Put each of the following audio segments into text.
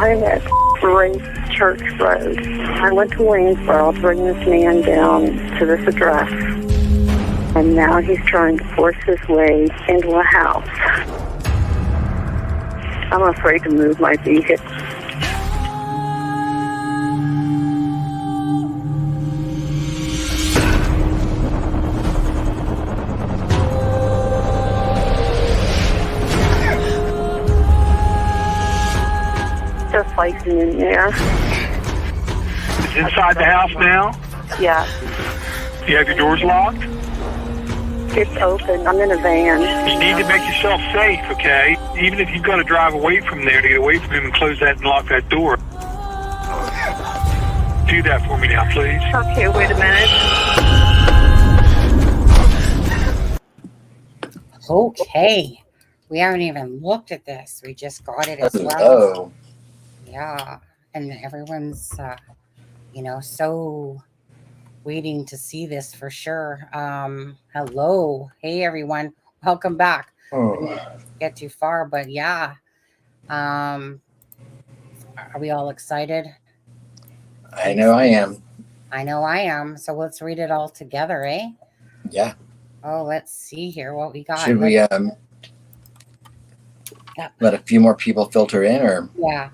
I'm at Grace Church Road. I went to Waynesboro to bring this man down to this address. And now he's trying to force his way into a house. I'm afraid to move my vehicle. They're fighting in there. It's inside the house now? Yeah. You have your doors locked? It's open. I'm in a van. You need to make yourself safe, okay? Even if you've got to drive away from there to get away from him and close that and lock that door. Do that for me now, please. Okay, wait a minute. Okay. We haven't even looked at this. We just got it as well. Oh. Yeah. And everyone's, so waiting to see this for sure. Hello. Hey, everyone. Welcome back. Oh. Get too far, but yeah. Are we all excited? I know I am. I know I am. So let's read it all together, eh? Yeah. Oh, let's see here what we got. Should we let a few more people filter in, or? Yeah.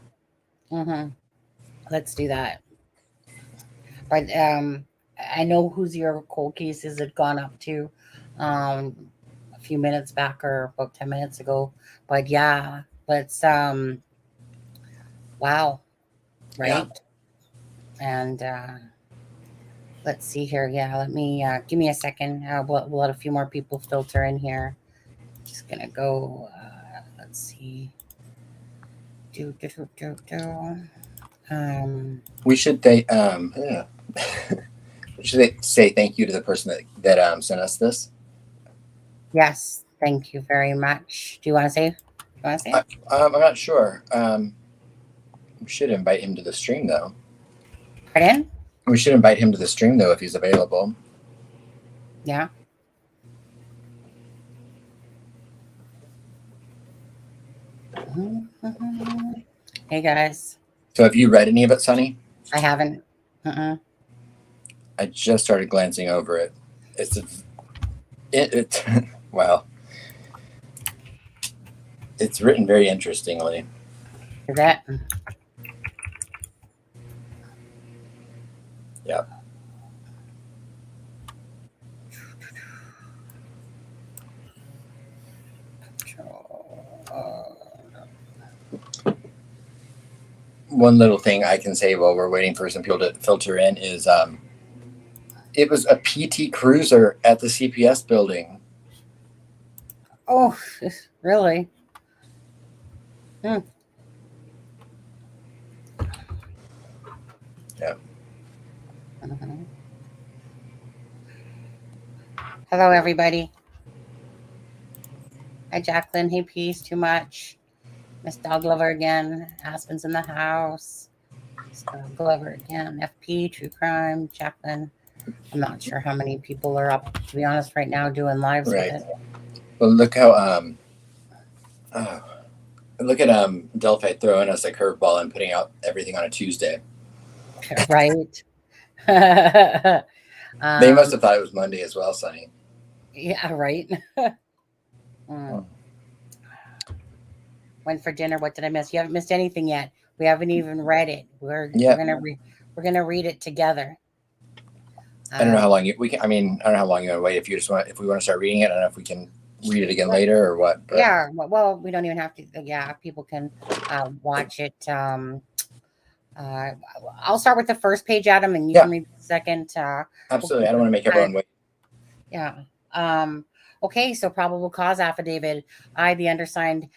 Let's do that. But I know whose your cold cases had gone up to a few minutes back or about 10 minutes ago. But yeah, let's wow. Right. Yeah. And let's see here. Yeah, let me give me a second. We'll let a few more people filter in here. Just gonna go let's see. We should we should say thank you to the person that sent us this. Yes, thank you very much. Do you want to say? I'm not sure. We should invite him to the stream, though. Pardon? We should invite him to the stream, though, if he's available. Yeah. Hey, guys. So have you read any of it, Sonny? I haven't. I just started glancing over it. It's wow. It's written very interestingly. Is that? Yeah. One little thing I can say while we're waiting for some people to filter in is it was a PT Cruiser at the CPS building. Oh, really? Yeah. Hello, everybody. Hi, Jacqueline. Hey, Peace. Too much. Miss Dog Lover again. Aspen's in the house. Miss Dog Lover again. FP, True Crime, Jacqueline. I'm not sure how many people are up, to be honest, right now doing lives Right. with it. Well, look how look at Delphi throwing us a curveball and putting out everything on a Tuesday. Right. They must have thought it was Monday as well, Sonny. Yeah, right. Went for dinner. What did I miss? You haven't missed anything yet. We haven't even read it. We're gonna read it together. I don't know how long I don't know how long you want to wait. If we want to start reading it, I don't know if we can read it again later or what. But. Yeah. Well, we don't even have to. Yeah, people can watch it. I'll start with the first page, Adam, and you can read the second. Absolutely. I don't want to make everyone wait. Yeah. Okay. So probable cause affidavit. I, the undersigned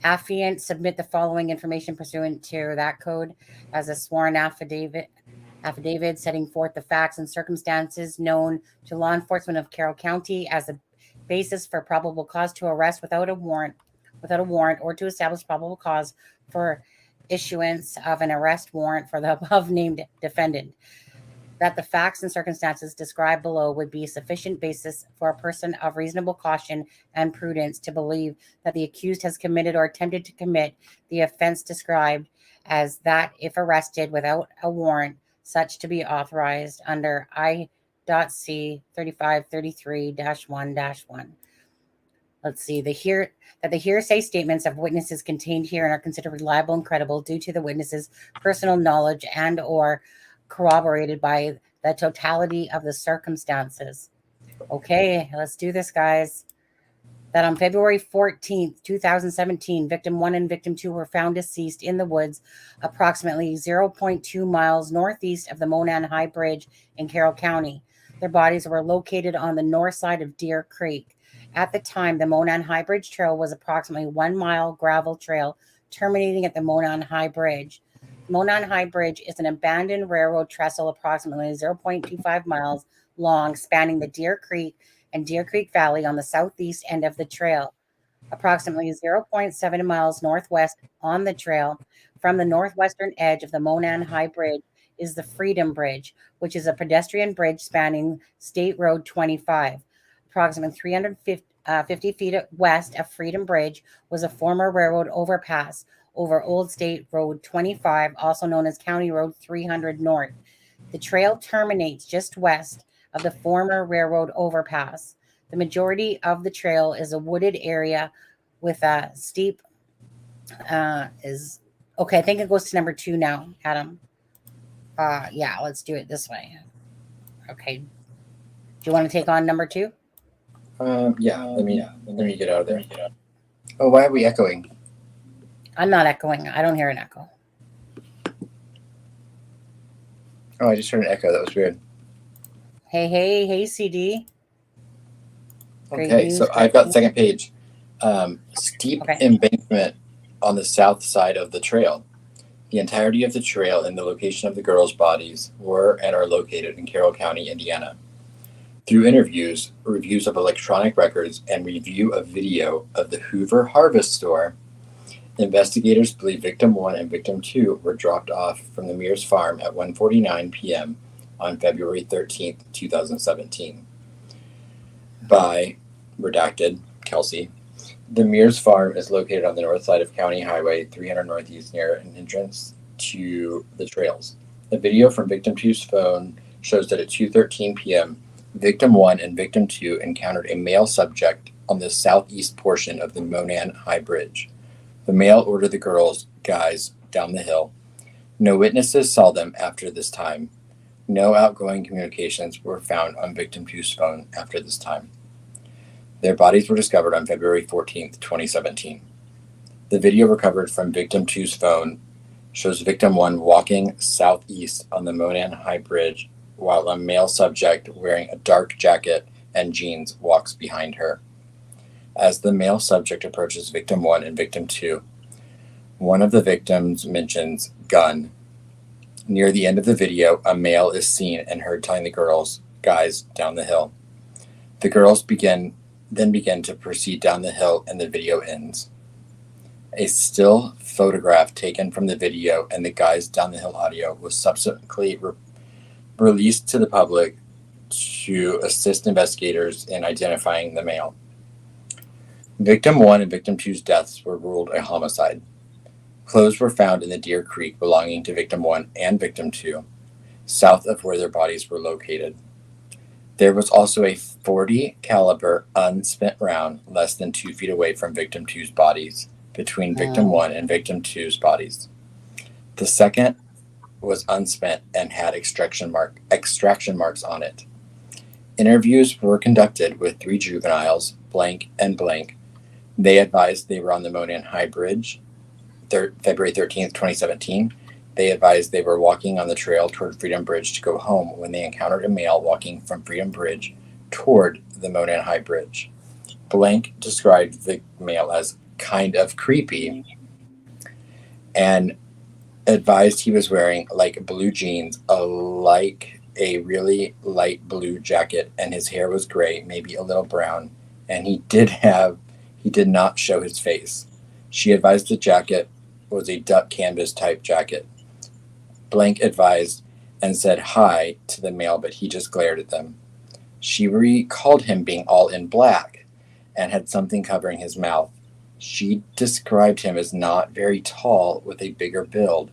affiant, submit the following information pursuant to that code as a sworn affidavit setting forth the facts and circumstances known to law enforcement of Carroll County as a basis for probable cause to arrest without a warrant or to establish probable cause for issuance of an arrest warrant for the above named defendant. That the facts and circumstances described below would be sufficient basis for a person of reasonable caution and prudence to believe that the accused has committed or attempted to commit the offense described as that if arrested without a warrant, such to be authorized under I.C. 3533-1-1. Let's see, the hearsay statements of witnesses contained herein are considered reliable and credible due to the witnesses' personal knowledge and or corroborated by the totality of the circumstances. Okay, let's do this, guys. That on February 14th, 2017, victim 1 and victim 2 were found deceased in the woods approximately 0.2 miles northeast of the Monan High Bridge in Carroll County. Their bodies were located on the north side of Deer Creek. At the time, the Monan High Bridge Trail was approximately 1 mile gravel trail terminating at the Monan High Bridge. The Monan High Bridge is an abandoned railroad trestle approximately 0.25 miles long, spanning the Deer Creek and Deer Creek Valley on the southeast end of the trail. Approximately 0.7 miles northwest on the trail from the northwestern edge of the Monan High Bridge is the Freedom Bridge, which is a pedestrian bridge spanning State Road 25. Approximately 350 feet west of Freedom Bridge was a former railroad overpass over Old State Road 25, also known as County Road 300 North. The trail terminates just west of the former railroad overpass. The majority of the trail is a wooded area with a steep I think it goes to number 2 now, Adam. Yeah, let's do it this way. Okay. Do you want to take on number 2? Yeah, let me get out of there. Oh, why are we echoing? I'm not echoing. I don't hear an echo. Oh, I just heard an echo. That was weird. Hey, CD. Okay, so I've got the second page. Steep embankment on the south side of the trail. The entirety of the trail and the location of the girls' bodies were and are located in Carroll County, Indiana. Through interviews, reviews of electronic records, and review of video of the Hoover Harvest Store, investigators believe victim 1 and victim 2 were dropped off from the Mears farm at 1:49 p.m. on February 13th, 2017. By redacted Kelsey. The Mears farm is located on the north side of County Highway 300 Northeast near an entrance to the trails. A video from victim 2's phone shows that at 2:13 p.m., victim 1 and victim 2 encountered a male subject on the southeast portion of the Monan High Bridge. The male ordered the guys down the hill. No witnesses saw them after this time. No outgoing communications were found on victim 2's phone after this time. Their bodies were discovered on February 14th, 2017. The video recovered from victim 2's phone shows victim 1 walking southeast on the Monan High Bridge while a male subject wearing a dark jacket and jeans walks behind her. As the male subject approaches victim 1 and victim 2, one of the victims mentions gun. Near the end of the video, a male is seen and heard telling the guys down the hill. The girls begin to proceed down the hill and the video ends. A still photograph taken from the video and the guys down the hill audio was subsequently released to the public to assist investigators in identifying the male. Victim 1 and victim 2's deaths were ruled a homicide. Clothes were found in the Deer Creek belonging to victim 1 and victim 2, south of where their bodies were located. There was also a .40 caliber unspent round less than 2 feet away from victim 2's bodies, between victim 1 and victim 2's bodies. The second was unspent and had extraction marks on it. Interviews were conducted with 3 juveniles, blank and blank. They advised they were on the Monan High Bridge, February 13th, 2017. They advised they were walking on the trail toward Freedom Bridge to go home when they encountered a male walking from Freedom Bridge toward the Monan High Bridge. Blank described the male as kind of creepy and advised he was wearing like blue jeans, like a really light blue jacket, and his hair was gray, maybe a little brown, and he did not show his face. She advised the jacket was a duck canvas type jacket. Blank advised and said hi to the male, but he just glared at them. She recalled him being all in black and had something covering his mouth. She described him as not very tall with a bigger build.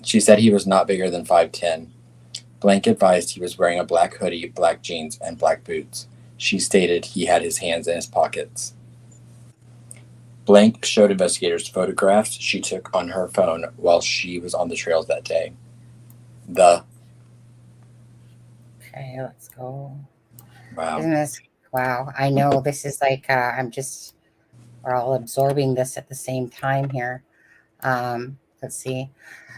She said he was not bigger than 5'10". Blank advised he was wearing a black hoodie, black jeans, and black boots. She stated he had his hands in his pockets. Blank showed investigators photographs she took on her phone while she was on the trails that day. Okay, let's go. Wow. Isn't this wow? I know this is like we're all absorbing this at the same time here. Let's see.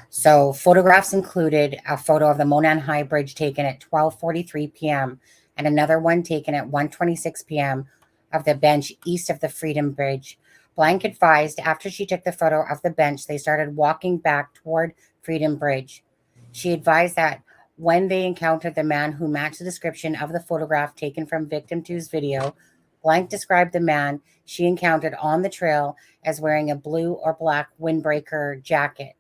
So photographs included a photo of the Monan High Bridge taken at 12:43 p.m. and another one taken at 1:26 p.m. of the bench east of the Freedom Bridge. Blank advised after she took the photo of the bench, they started walking back toward Freedom Bridge. She advised that when they encountered the man who matched the description of the photograph taken from victim two's video, Blank described the man she encountered on the trail as wearing a blue or black windbreaker jacket.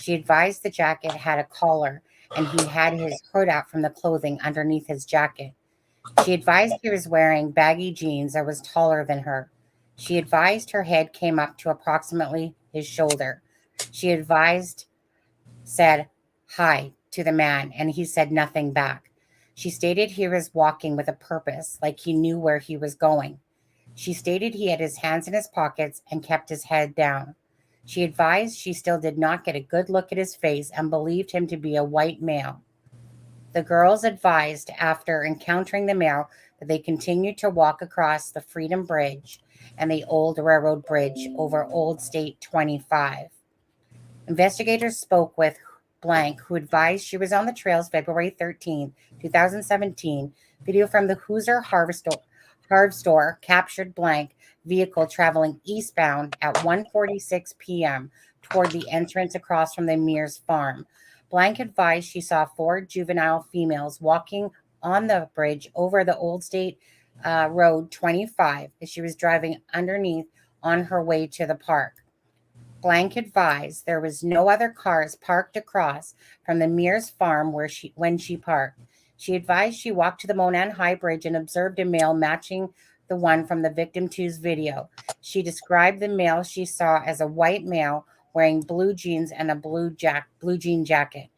She advised the jacket had a collar and he had his hood out from the clothing underneath his jacket. She advised he was wearing baggy jeans that was taller than her. She advised her head came up to approximately his shoulder. She said hi to the man, and he said nothing back. She stated he was walking with a purpose, like he knew where he was going. She stated he had his hands in his pockets and kept his head down. She advised she still did not get a good look at his face and believed him to be a white male. The girls advised after encountering the male that they continued to walk across the Freedom Bridge and the old railroad bridge over Old State 25. Investigators spoke with Blank, who advised she was on the trails February 13, 2017. Video from the Hoosier Harv store captured Blank vehicle traveling eastbound at 1:46 p.m. toward the entrance across from the Mears farm. Blank advised she saw 4 juvenile females walking on the bridge over the Old State Road 25 as she was driving underneath on her way to the park. Blank advised there was no other cars parked across from the Mears farm when she parked. She advised she walked to the Monan High Bridge and observed a male matching the one from the victim two's video. She described the male she saw as a white male wearing blue jeans and a blue jean jacket.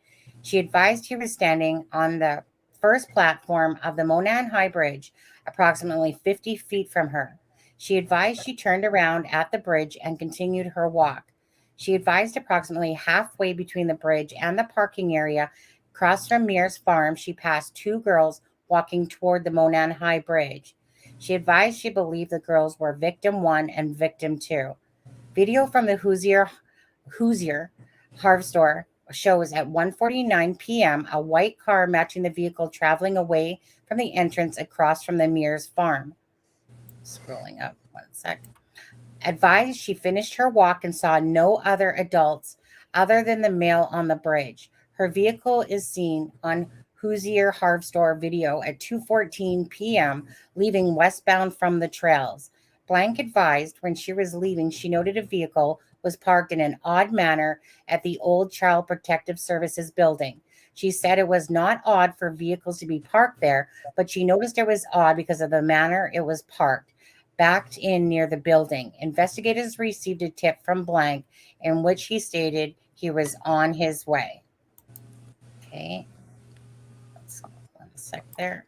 She advised he was standing on the first platform of the Monan High Bridge, approximately 50 feet from her. She advised she turned around at the bridge and continued her walk. She advised approximately halfway between the bridge and the parking area, across from Mears farm, she passed 2 girls walking toward the Monan High Bridge. She advised she believed the girls were victim 1 and victim 2. Video from the Hoosier Harv store shows at 1:49 p.m. a white car matching the vehicle traveling away from the entrance across from the Mears farm. Scrolling up 1 sec. Advised she finished her walk and saw no other adults other than the male on the bridge. Her vehicle is seen on Hoosier Harv store video at 2:14 p.m. leaving westbound from the trails. Blank advised when she was leaving, she noted a vehicle was parked in an odd manner at the old Child Protective Services building. She said it was not odd for vehicles to be parked there, but she noticed it was odd because of the manner it was parked, backed in near the building. Investigators received a tip from Blank in which he stated he was on his way. Okay. Let's 1 sec there.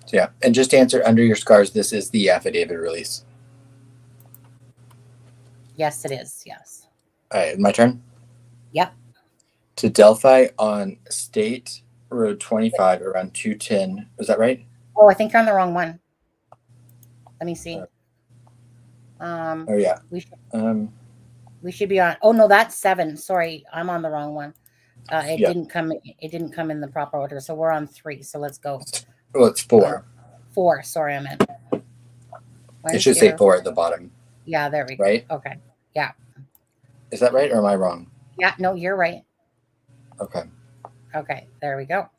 Yeah, and just to answer under your scars, this is the affidavit release. Yes, it is. Yes. All right, my turn? Yep. To Delphi on State Road 25 around 2:10. Was that right? Oh, I think you're on the wrong one. Let me see. Oh yeah. We should be on. Oh no, that's 7. Sorry, I'm on the wrong one. It didn't come in the proper order, so we're on 3. So let's go. Well, it's 4. 4. Sorry, I meant. It should say 4 at the bottom. Yeah, there we go. Right? Okay. Yeah. Is that right, or am I wrong? Yeah. No, you're right. Okay. Okay. There we go.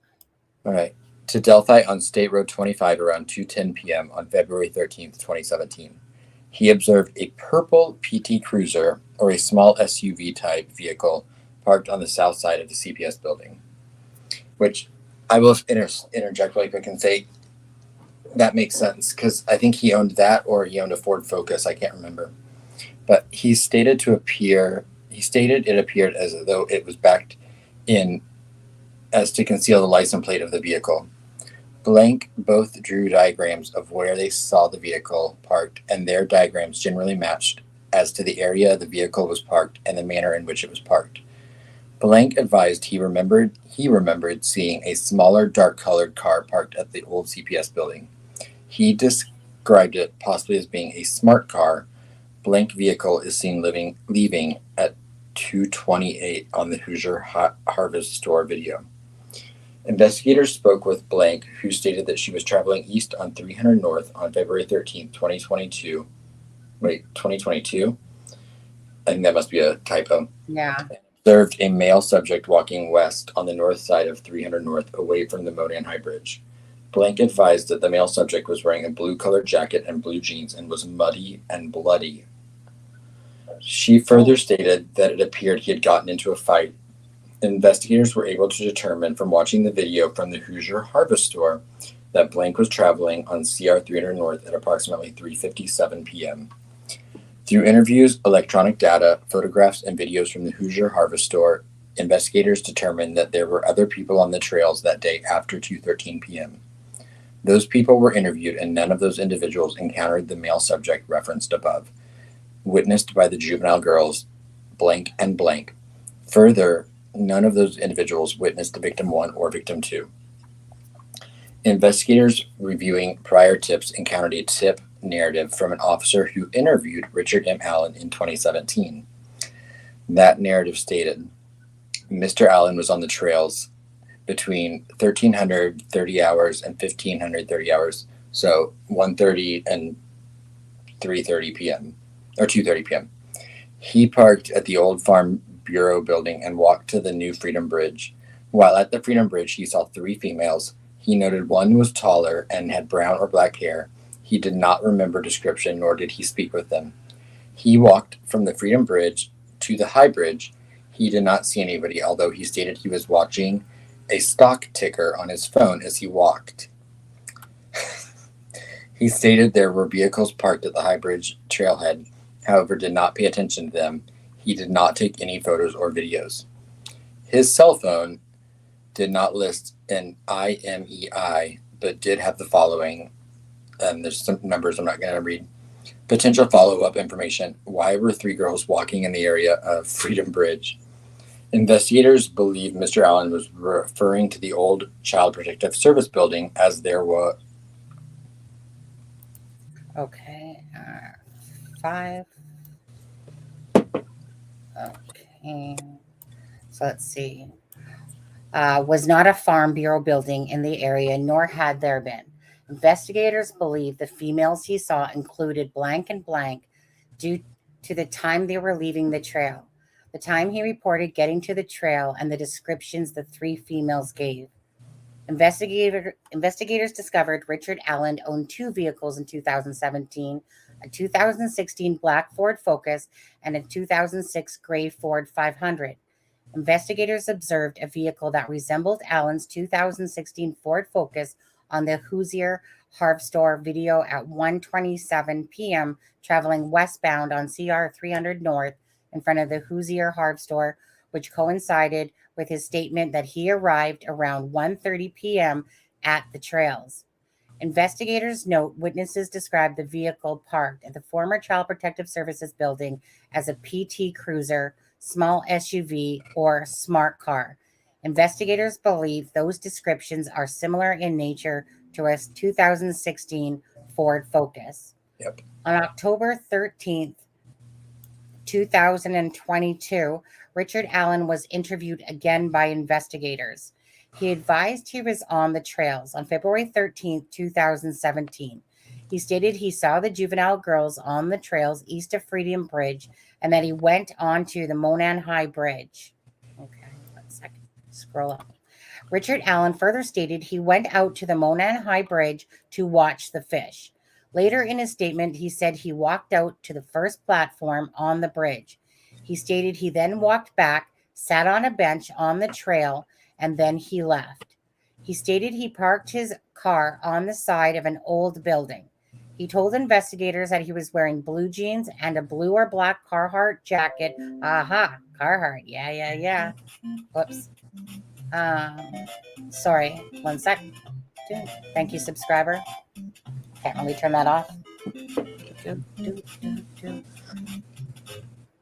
All right. To Delphi on State Road 25 around 2:10 p.m. on February 13th, 2017. He observed a purple PT Cruiser, or a small SUV type vehicle, parked on the south side of the CPS building. Which I will interject really quick and say, That makes sense because I think he owned that or he owned a Ford Focus. I can't remember. But he stated it appeared as though it was backed in as to conceal the license plate of the vehicle. Blank both drew diagrams of where they saw the vehicle parked, and their diagrams generally matched as to the area the vehicle was parked and the manner in which it was parked. Blank advised he remembered seeing a smaller dark-colored car parked at the old CPS building. He described it possibly as being a smart car. Blank vehicle is seen leaving at 2:28 on the Hoosier Harvest Store video. Investigators spoke with Blank, who stated that she was traveling east on 300 North on February 13th, 2022. Wait, 2022? I think that must be a typo. Yeah. Observed a male subject walking west on the north side of 300 North away from the Monan High Bridge. Blank advised that the male subject was wearing a blue-colored jacket and blue jeans and was muddy and bloody. She further stated that it appeared he had gotten into a fight. Investigators were able to determine from watching the video from the Hoosier Harvest Store that Blank was traveling on CR 300 North at approximately 3:57 p.m. Through interviews, electronic data, photographs, and videos from the Hoosier Harvest Store, investigators determined that there were other people on the trails that day after 2:13 p.m. Those people were interviewed, and none of those individuals encountered the male subject referenced above, witnessed by the juvenile girls Blank and Blank. Further, none of those individuals witnessed the victim 1 or victim 2. Investigators reviewing prior tips encountered a tip narrative from an officer who interviewed Richard M. Allen in 2017. That narrative stated, Mr. Allen was on the trails between 1330 hours and 1530 hours, so 1:30 and 3:30 p.m. or 2:30 p.m. He parked at the old Farm Bureau building and walked to the new Freedom Bridge. While at the Freedom Bridge, he saw 3 females. He noted one was taller and had brown or black hair. He did not remember description, nor did he speak with them. He walked from the Freedom Bridge to the High Bridge. He did not see anybody, although he stated he was watching a stock ticker on his phone as he walked. He stated there were vehicles parked at the High Bridge trailhead, however did not pay attention to them. He did not take any photos or videos. His cell phone did not list an IMEI, but did have the following, and there's some numbers I'm not going to read. Potential follow-up information. Why were 3 girls walking in the area of Freedom Bridge? Investigators believe Mr. Allen was referring to the old Child Protective Service building as there were. Okay. 5. Okay. So let's see. Was not a Farm Bureau building in the area, nor had there been. Investigators believe the females he saw included Blank and Blank due to the time they were leaving the trail, the time he reported getting to the trail, and the descriptions the 3 females gave. Investigators discovered Richard Allen owned 2 vehicles in 2017, a 2016 black Ford Focus and a 2006 gray Ford 500. Investigators observed a vehicle that resembled Allen's 2016 Ford Focus on the Hoosier Harvest Store video at 1:27 p.m. traveling westbound on CR 300 North in front of the Hoosier Harvest Store, which coincided with his statement that he arrived around 1:30 p.m. at the trails. Investigators note witnesses described the vehicle parked at the former Child Protective Services building as a PT Cruiser, small SUV, or smart car. Investigators believe those descriptions are similar in nature to a 2016 Ford Focus. Yep. On October 13th, 2022, Richard Allen was interviewed again by investigators. He advised he was on the trails on February 13th, 2017. He stated he saw the juvenile girls on the trails east of Freedom Bridge and that he went on to the Monan High Bridge. Okay, 1 second. Scroll up. Richard Allen further stated he went out to the Monan High Bridge to watch the fish. Later in his statement, he said he walked out to the first platform on the bridge. He stated he then walked back, sat on a bench on the trail, and then he left. He stated he parked his car on the side of an old building. He told investigators that he was wearing blue jeans and a blue or black Carhartt jacket. Aha, Carhartt. Yeah. Whoops. Sorry, 1 sec. Thank you, subscriber. Okay, let me turn that off.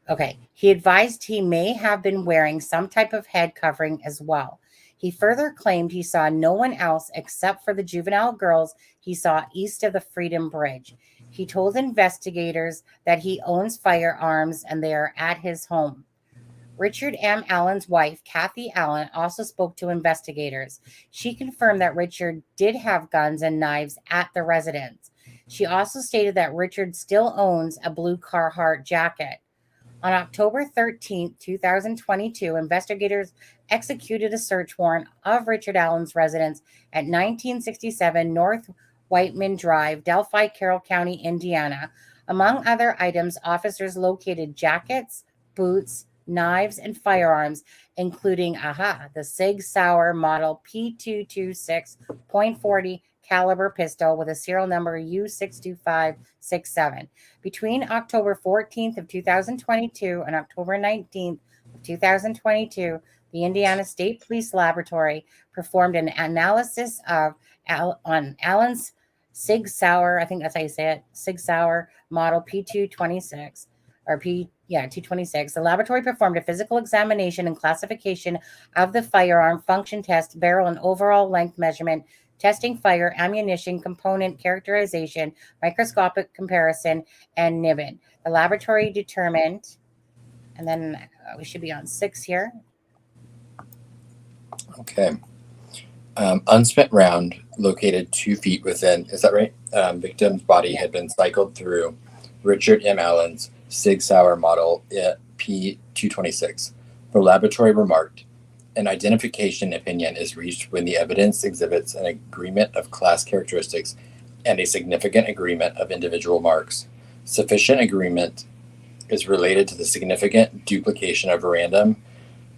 Okay, he advised he may have been wearing some type of head covering as well. He further claimed he saw no one else except for the juvenile girls he saw east of the Freedom Bridge. He told investigators that he owns firearms and they are at his home. Richard M. Allen's wife, Kathy Allen, also spoke to investigators. She confirmed that Richard did have guns and knives at the residence. She also stated that Richard still owns a blue Carhartt jacket. On October 13, 2022, investigators executed a search warrant of Richard Allen's residence at 1967 North Whiteman Drive, Delphi, Carroll County, Indiana. Among other items, officers located jackets, boots, knives, and firearms, including the Sig Sauer model P226.40 caliber pistol with a serial number U62567. Between October 14th of 2022 and October 19th of 2022, the Indiana State Police Laboratory performed an analysis on Allen's Sig Sauer, I think that's how you say it, Sig Sauer model P226 or P226. The laboratory performed a physical examination and classification of the firearm, function test, barrel and overall length measurement, testing fire, ammunition, component characterization, microscopic comparison, and NIBIN. The laboratory determined, and then we should be on 6 here. Okay. Unspent round located 2 feet within, is that right? Victim's body had been cycled through Richard M. Allen's Sig Sauer model P226. The laboratory remarked, an identification opinion is reached when the evidence exhibits an agreement of class characteristics and a significant agreement of individual marks. Sufficient agreement is related to the significant duplication of random,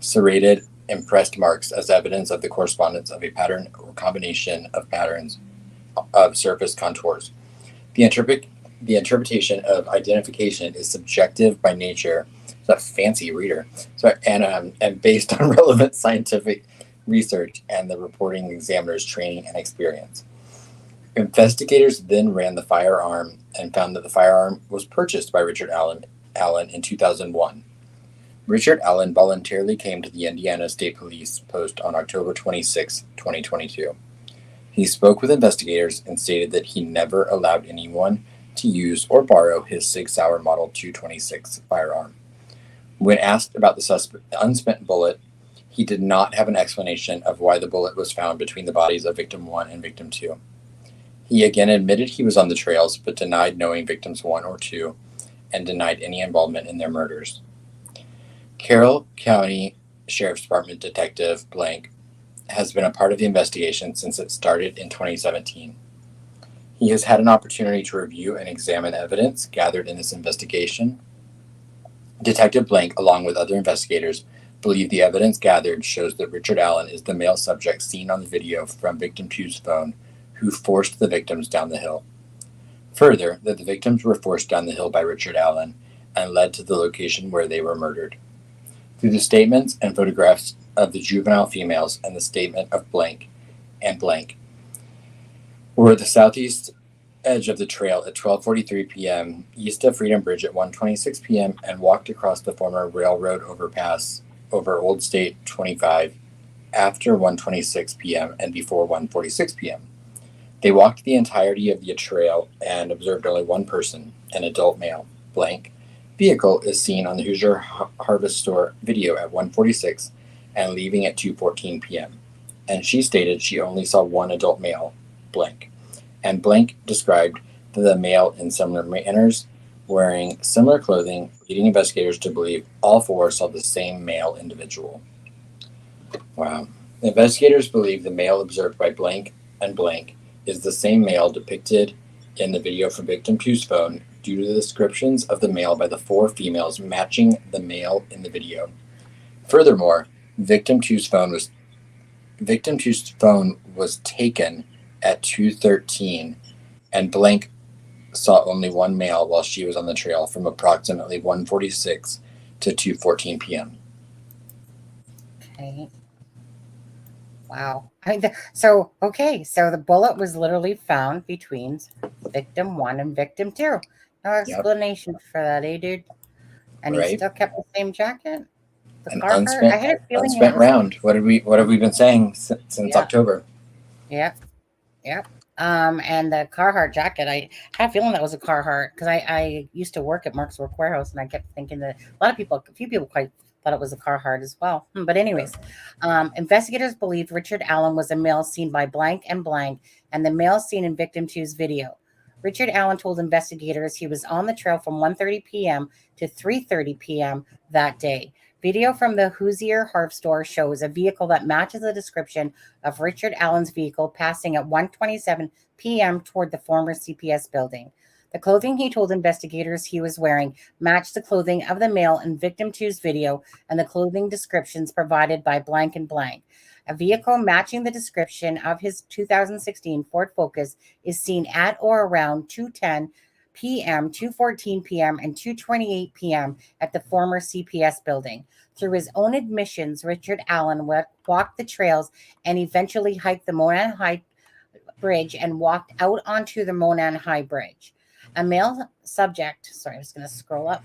serrated, impressed marks as evidence of the correspondence of a pattern or combination of patterns of surface contours. The interpretation of identification is subjective by nature. It's a fancy reader. And based on relevant scientific research and the reporting examiner's training and experience. Investigators then ran the firearm and found that the firearm was purchased by Richard Allen in 2001. Richard Allen voluntarily came to the Indiana State Police post on October 26, 2022. He spoke with investigators and stated that he never allowed anyone to use or borrow his Sig Sauer Model 226 firearm. When asked about the unspent bullet, he did not have an explanation of why the bullet was found between the bodies of Victim 1 and Victim 2. He again admitted he was on the trails, but denied knowing Victims 1 or 2 and denied any involvement in their murders. Carroll County Sheriff's Department Detective Blank has been a part of the investigation since it started in 2017. He has had an opportunity to review and examine evidence gathered in this investigation. Detective Blank, along with other investigators, believe the evidence gathered shows that Richard Allen is the male subject seen on the video from Victim 2's phone who forced the victims down the hill. Further, that the victims were forced down the hill by Richard Allen and led to the location where they were murdered. Through the statements and photographs of the juvenile females and the statement of Blank were at the southeast edge of the trail at 12:43 p.m. east of Freedom Bridge at 1:26 p.m. and walked across the former railroad overpass over Old State 25 after 1:26 p.m. and before 1:46 p.m. They walked the entirety of the trail and observed only one person, an adult male. Blank vehicle is seen on the Hoosier Harvest Store video at 1:46 and leaving at 2:14 p.m. And she stated she only saw one adult male, Blank. And Blank described the male in similar manners, wearing similar clothing, leading investigators to believe all four saw the same male individual. Wow. Investigators believe the male observed by Blank and Blank is the same male depicted in the video from Victim 2's phone due to the descriptions of the male by the four females matching the male in the video. Furthermore, Victim 2's phone was victim two's phone was taken at 2:13, and blank saw only one male while she was on the trail from approximately 1:46 to 2:14 p.m. Okay. Wow. So the bullet was literally found between victim 1 and victim 2. No explanation for that, dude? And he still kept the same jacket? The Carhartt? I had a feeling unspent round. What have we been saying since October? Yeah. And the Carhartt jacket, I had a feeling that was a Carhartt because I used to work at Mark's Work Warehouse, and I kept thinking that a few people quite thought it was a Carhartt as well. But anyways, investigators believed Richard Allen was a male seen by blank and blank, and the male seen in victim two's video. Richard Allen told investigators he was on the trail from 1:30 p.m. to 3:30 p.m. that day. Video from the Hoosier Harp store shows a vehicle that matches the description of Richard Allen's vehicle passing at 1:27 p.m. toward the former CPS building. The clothing he told investigators he was wearing matched the clothing of the male in victim two's video and the clothing descriptions provided by blank and blank. A vehicle matching the description of his 2016 Ford Focus is seen at or around 2:10 p.m., 2:14 p.m., and 2:28 p.m. at the former CPS building. Through his own admissions, Richard Allen walked the trails and eventually hiked the Monan High Bridge and walked out onto the Monan High Bridge. A male subject, sorry, I'm just going to scroll up.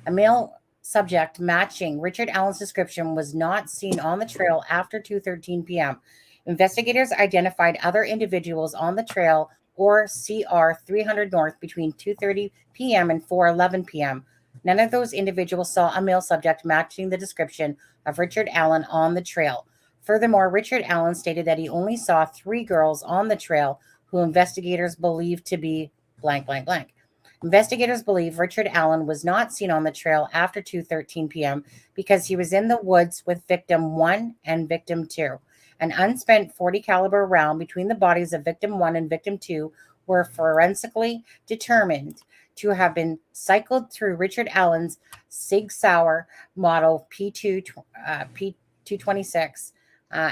A male subject matching Richard Allen's description was not seen on the trail after 2:13 p.m. Investigators identified other individuals on the trail or CR 300 North between 2:30 p.m. and 4:11 p.m. None of those individuals saw a male subject matching the description of Richard Allen on the trail. Furthermore, Richard Allen stated that he only saw 3 girls on the trail who investigators believed to be blank, blank, blank. Investigators believe Richard Allen was not seen on the trail after 2:13 p.m. because he was in the woods with victim 1 and victim 2. An unspent .40 caliber round between the bodies of victim 1 and victim 2 were forensically determined to have been cycled through Richard Allen's Sig Sauer model P226.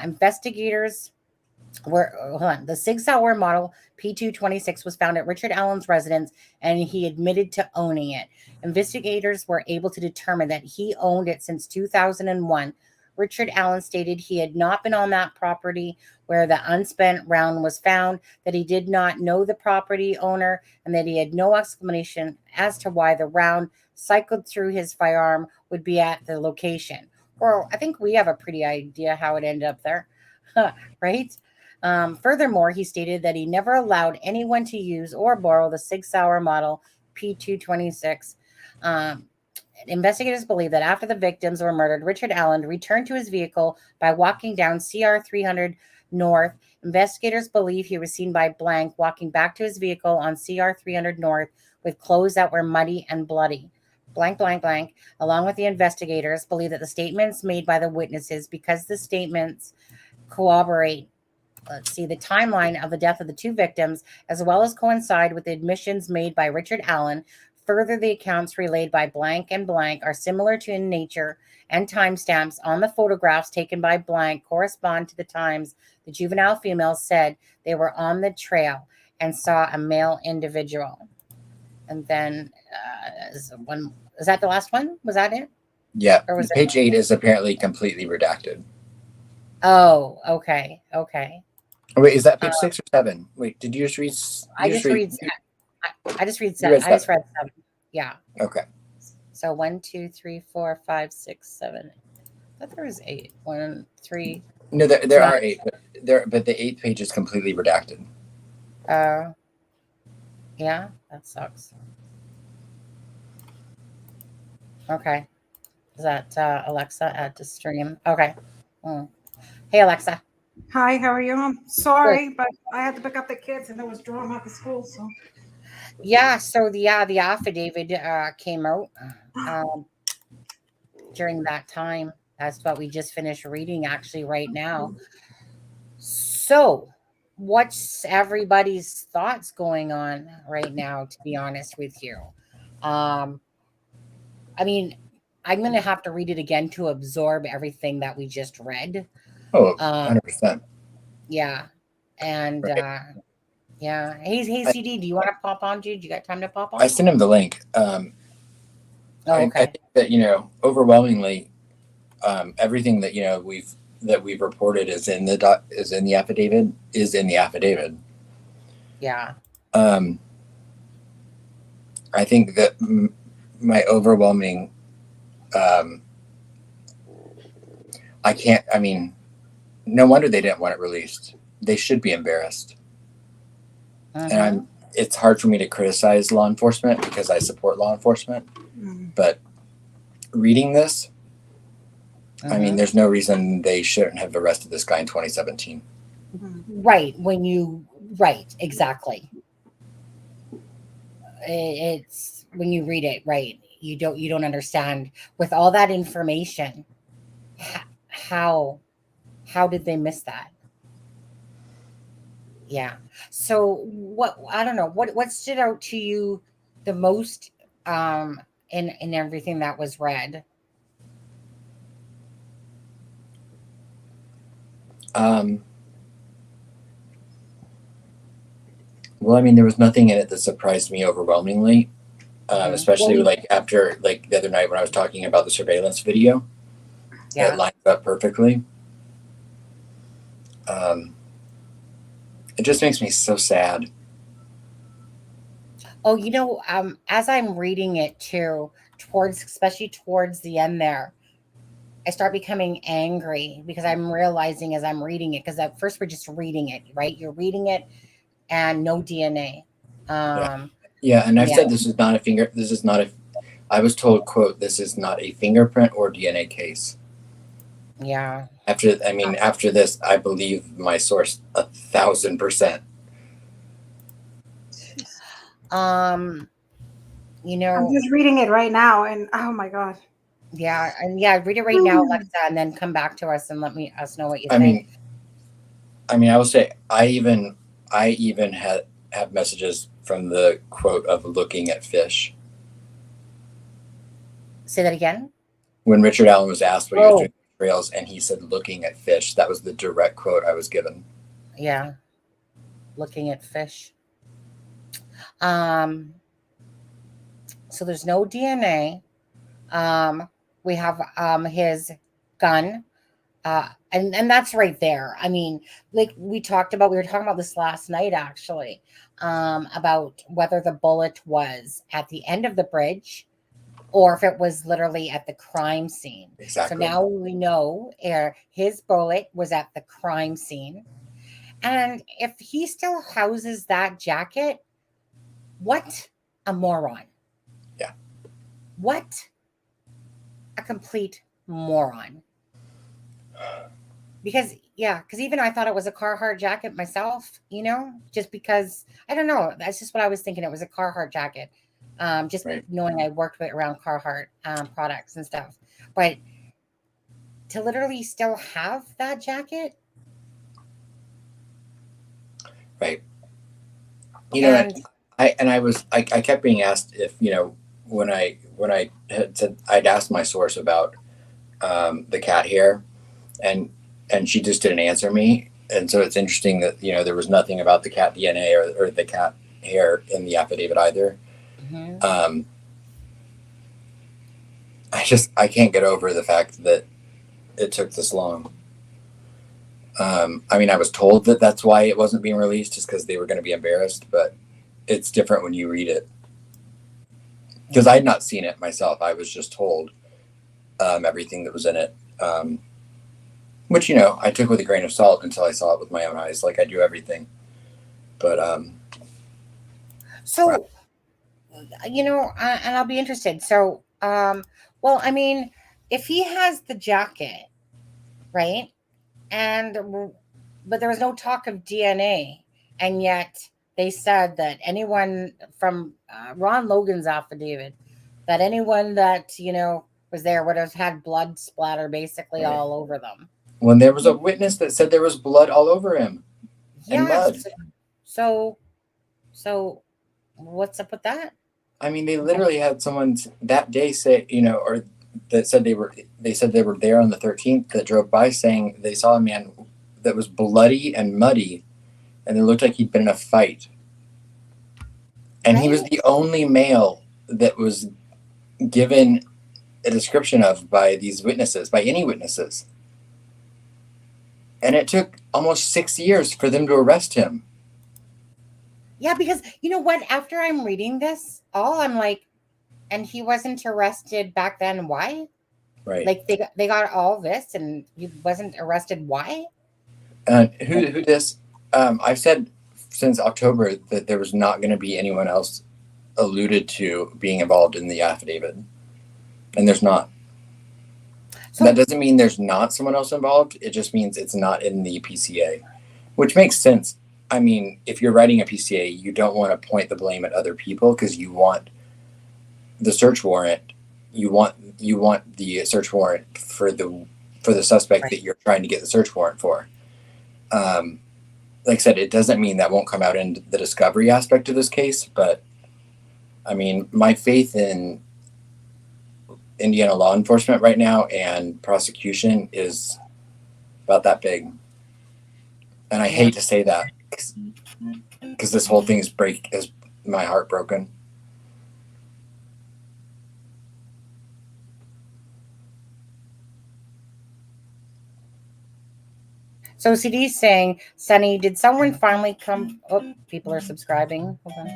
Investigators the Sig Sauer model P226 was found at Richard Allen's residence, and he admitted to owning it. Investigators were able to determine that he owned it since 2001. Richard Allen stated he had not been on that property where the unspent round was found, that he did not know the property owner, and that he had no explanation as to why the round cycled through his firearm would be at the location. Well, I think we have a pretty idea how it ended up there, right? Furthermore, he stated that he never allowed anyone to use or borrow the Sig Sauer model P226. Investigators believe that after the victims were murdered, Richard Allen returned to his vehicle by walking down CR 300 North. Investigators believe he was seen by blank walking back to his vehicle on CR 300 North with clothes that were muddy and bloody. Blank, blank, blank, along with the investigators, believe that the statements made by the witnesses, because the statements corroborate the timeline of the death of the 2 victims, as well as coincide with the admissions made by Richard Allen. Further, the accounts relayed by blank and blank are similar to in nature, and timestamps on the photographs taken by blank correspond to the times the juvenile females said they were on the trail and saw a male individual. And then, is that the last one? Was that it? Yeah. Page 8 is apparently completely redacted. Oh, okay. Wait, is that page 6 or 7? Wait, did you just read? I just read 7. I just read 7. Yeah. Okay. So 1, 2, 3, 4, 5, 6, 7. I thought there was 8. 1, 3. No, there are 8, but the 8th page is completely redacted. Yeah, that sucks. Okay. Is that Alexa add to stream? Okay. Hey, Alexa. Hi, how are you? I'm sorry, but I had to pick up the kids and there was drama at the school. So yeah, so the affidavit came out during that time. That's what we just finished reading actually right now. So what's everybody's thoughts going on right now, to be honest with you? I mean, I'm going to have to read it again to absorb everything that we just read. Oh, 100%. Yeah. And Right. yeah. Hey, CD, do you want to pop on, Jude? You got time to pop on? I sent him the link. Oh, okay. I think that, overwhelmingly, everything that, we've reported is in the affidavit. Yeah. I think that my overwhelming, no wonder they didn't want it released. They should be embarrassed. And it's hard for me to criticize law enforcement because I support law enforcement. But reading this, there's no reason they shouldn't have arrested this guy in 2017. Right. Right. Exactly. It's when you read it, right. You don't understand with all that information. How did they miss that? Yeah. So I don't know, what stood out to you the most in everything that was read? Well, there was nothing in it that surprised me overwhelmingly, especially after the other night when I was talking about the surveillance video. It lines up perfectly. It just makes me so sad. Oh, as I'm reading it too, especially towards the end there, I start becoming angry because I'm realizing as I'm reading it, because at first we're just reading it, right? You're reading it and no DNA. Yeah, and I've said this is not I was told, quote, this is not a fingerprint or DNA case. Yeah. After this, I believe my source 1,000%. I'm just reading it right now, and oh my god. Yeah, and read it right now, Alexa, and then come back to us and let us know what you think. I will say I even have messages from the quote of looking at fish. Say that again. When Richard Allen was asked what he was doing with trails, and he said looking at fish, that was the direct quote I was given. Yeah, looking at fish. So there's no DNA. We have his gun. And that's right there. Like we were talking about this last night, actually, about whether the bullet was at the end of the bridge or if it was literally at the crime scene. Exactly. So now we know his bullet was at the crime scene. And if he still houses that jacket, what a moron. Yeah. What a complete moron. Because even I thought it was a Carhartt jacket myself, just because, I don't know. That's just what I was thinking. It was a Carhartt jacket. Just knowing I worked around Carhartt products and stuff. But to literally still have that jacket. Right. I kept being asked if, when I had said I'd asked my source about the cat hair, and she just didn't answer me. And so it's interesting that, there was nothing about the cat DNA or the cat hair in the affidavit either. Mm-hmm. I can't get over the fact that it took this long. I was told that that's why it wasn't being released, just because they were going to be embarrassed, but it's different when you read it. Because I had not seen it myself. I was just told everything that was in it. Which, I took with a grain of salt until I saw it with my own eyes, like I do everything. But, so, and I'll be interested. So, if he has the jacket, right? But there was no talk of DNA. And yet they said that anyone from Ron Logan's affidavit, that anyone that, was there would have had blood splatter basically all over them. When there was a witness that said there was blood all over him. Yeah. And mud. So what's up with that? They literally had someone that day say, or that said they said they were there on the 13th that drove by saying they saw a man that was bloody and muddy, and it looked like he'd been in a fight. And he was the only male that was given a description of by these witnesses, by any witnesses. And it took almost 6 years for them to arrest him. Yeah, because you know what? After I'm reading this, I'm like, and he wasn't arrested back then. Why? Right. Like they got all this, and he wasn't arrested. Why? Who this? I've said since October that there was not going to be anyone else alluded to being involved in the affidavit, and there's not. So that doesn't mean there's not someone else involved. It just means it's not in the PCA, which makes sense. I mean, if you're writing a PCA, you don't want to point the blame at other people because you want the search warrant. You want the search warrant for the suspect that you're trying to get the search warrant for. Like I said, it doesn't mean that won't come out in the discovery aspect of this case, but I mean, my faith in Indiana law enforcement right now and prosecution is about that big. And I hate to say that because this whole thing is my heart broken. So CD's saying, Sunny, did someone finally come? Oh, people are subscribing. Hold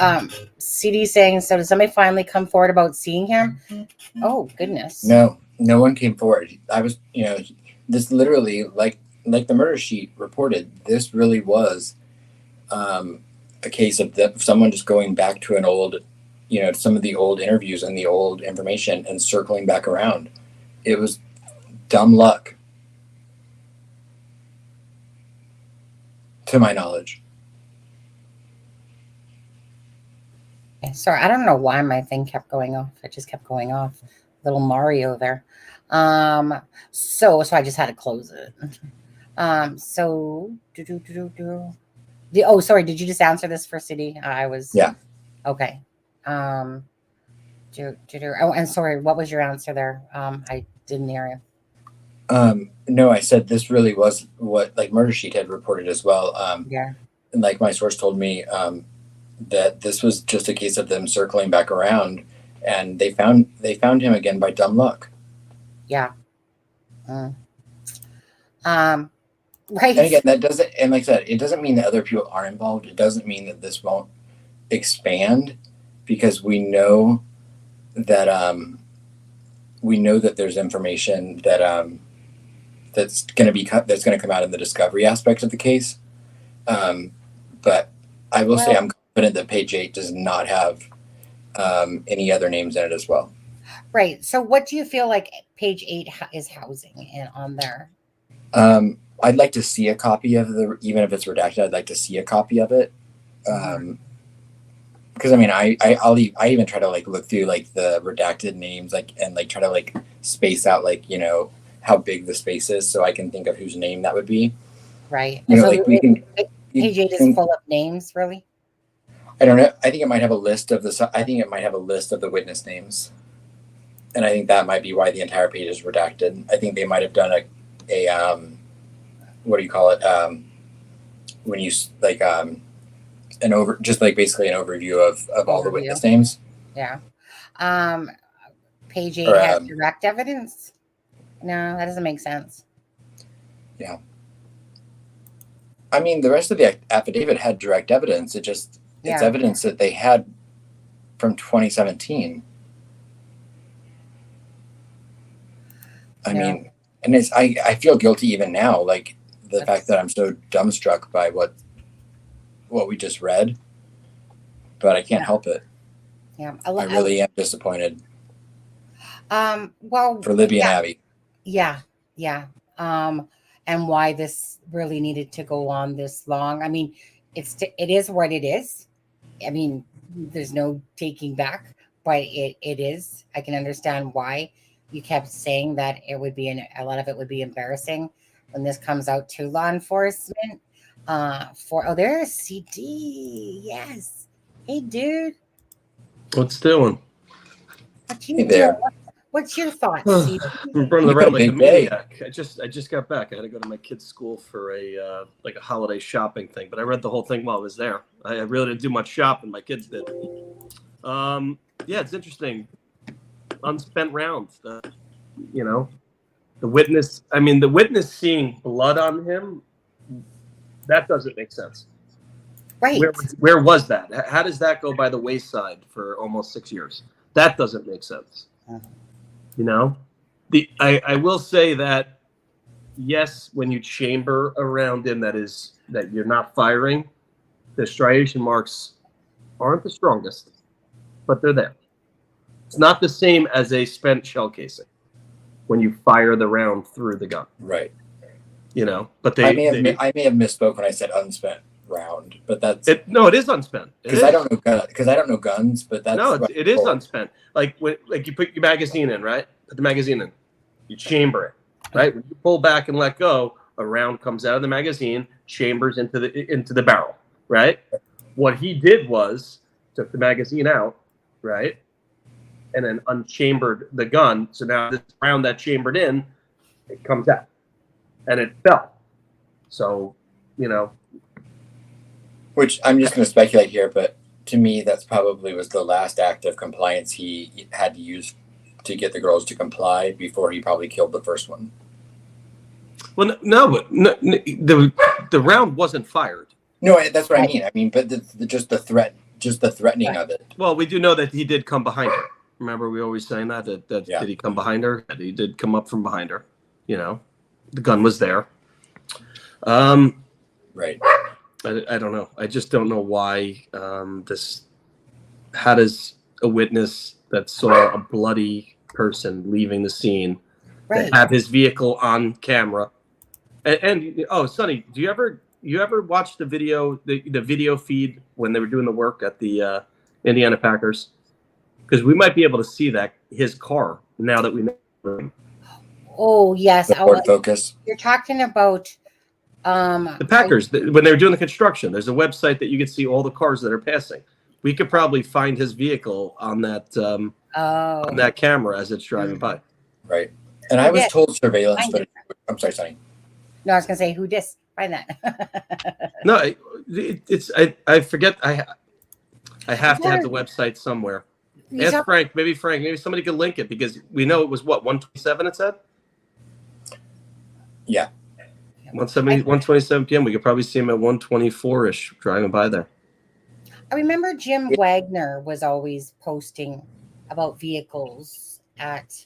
on. CD saying, so did somebody finally come forward about seeing him? Oh, goodness. No one came forward. I was, this literally, like the murder sheet reported, this really was a case of someone just going back to an old, some of the old interviews and the old information and circling back around. It was dumb luck, to my knowledge. Sorry, I don't know why my thing kept going off. It just kept going off. Little Mario there. So I just had to close it. Sorry, did you just answer this for City? Yeah. Okay. Oh, and sorry, what was your answer there? I didn't hear you. No, I said this really was what Murder Sheet had reported as well. Yeah. And my source told me, that this was just a case of them circling back around, and they found him again by dumb luck. Yeah. Right. And again, that doesn't, and like I said, it doesn't mean that other people are involved. It doesn't mean that this won't expand, because we know that there's information that that's going to come out in the discovery aspect of the case. But I will say I'm confident that page 8 does not have any other names in it as well. Right. So what do you feel like page 8 is housing on there? I'd like to see a copy of even if it's redacted, I'd like to see a copy of it. Because I mean, I even try to look through the redacted names, and try to space out how big the space is, so I can think of whose name that would be. Right. Page 8 is full of names, really? I don't know. I think it might have a list of the witness names, and I think that might be why the entire page is redacted. I think they might have done a what do you call it? When you basically an overview of all the witness names. Yeah. Page 8 has direct evidence. No, that doesn't make sense. Yeah. I mean, the rest of the affidavit had direct evidence. It's evidence that they had from 2017. I mean, and I feel guilty even now, the fact that I'm so dumbstruck by what we just read, but I can't help it. Yeah. I really am disappointed. Well, for Libby and Abby. Yeah. Yeah. And why this really needed to go on this long. I mean, it is what it is. I mean, there's no taking back, but it is. I can understand why you kept saying that it would be a lot of it would be embarrassing when this comes out to law enforcement. There's CD. Yes. Hey, dude. What's doing? What you doing? What's your thoughts? I'm running around like a maniac. I just got back. I had to go to my kid's school for a like a holiday shopping thing, but I read the whole thing while I was there. I really didn't do much shopping. My kids did. Yeah, it's interesting. Unspent rounds. You know, the witness. I mean, the witness seeing blood on him. That doesn't make sense. Right. Where was that? How does that go by the wayside for almost 6 years? That doesn't make sense. You know, I will say that, yes, when you chamber around him, that you're not firing, the striation marks aren't the strongest, but they're there. It's not the same as a spent shell casing when you fire the round through the gun. Right. You know, but I may have misspoke when I said unspent round, but that's it. No, it is unspent because I don't know guns, but that's it is unspent. Like you put your magazine in, right? Put the magazine in, you chamber it, right? When you pull back and let go, a round comes out of the magazine, chambers into the barrel, right? What he did was took the magazine out, right, and then unchambered the gun. So now this round that chambered in, it comes out, and it fell. So, you know. Which I'm just going to speculate here, but to me, that's probably was the last act of compliance he had to use to get the girls to comply before he probably killed the first one. Well, the round wasn't fired. No, that's what I mean. I mean, but just the threatening of it. Well, we do know that he did come behind her. Remember, we always saying that yeah. Did he come behind her? That he did come up from behind her. You know, the gun was there. Right. I don't know. I just don't know why this. How does a witness that saw a bloody person leaving the scene have his vehicle on camera? And Sonny, do you ever watch the video feed when they were doing the work at the Indiana Packers? Because we might be able to see that his car now that we know. Oh yes, the Ford Focus. You're talking about. The Packers, when they were doing the construction, there's a website that you can see all the cars that are passing. We could probably find his vehicle on that on that camera as it's driving by. Right. And I was told surveillance footage. I'm sorry, Sonny. No, I was gonna say who dis find that. No, I forget. I have to have the website somewhere. Ask Frank. Maybe somebody could link it because we know it was what 1:27. It said. Yeah. 1:27 p.m. We could probably see him at 1:24-ish driving by there. I remember Jim Wagner was always posting about vehicles at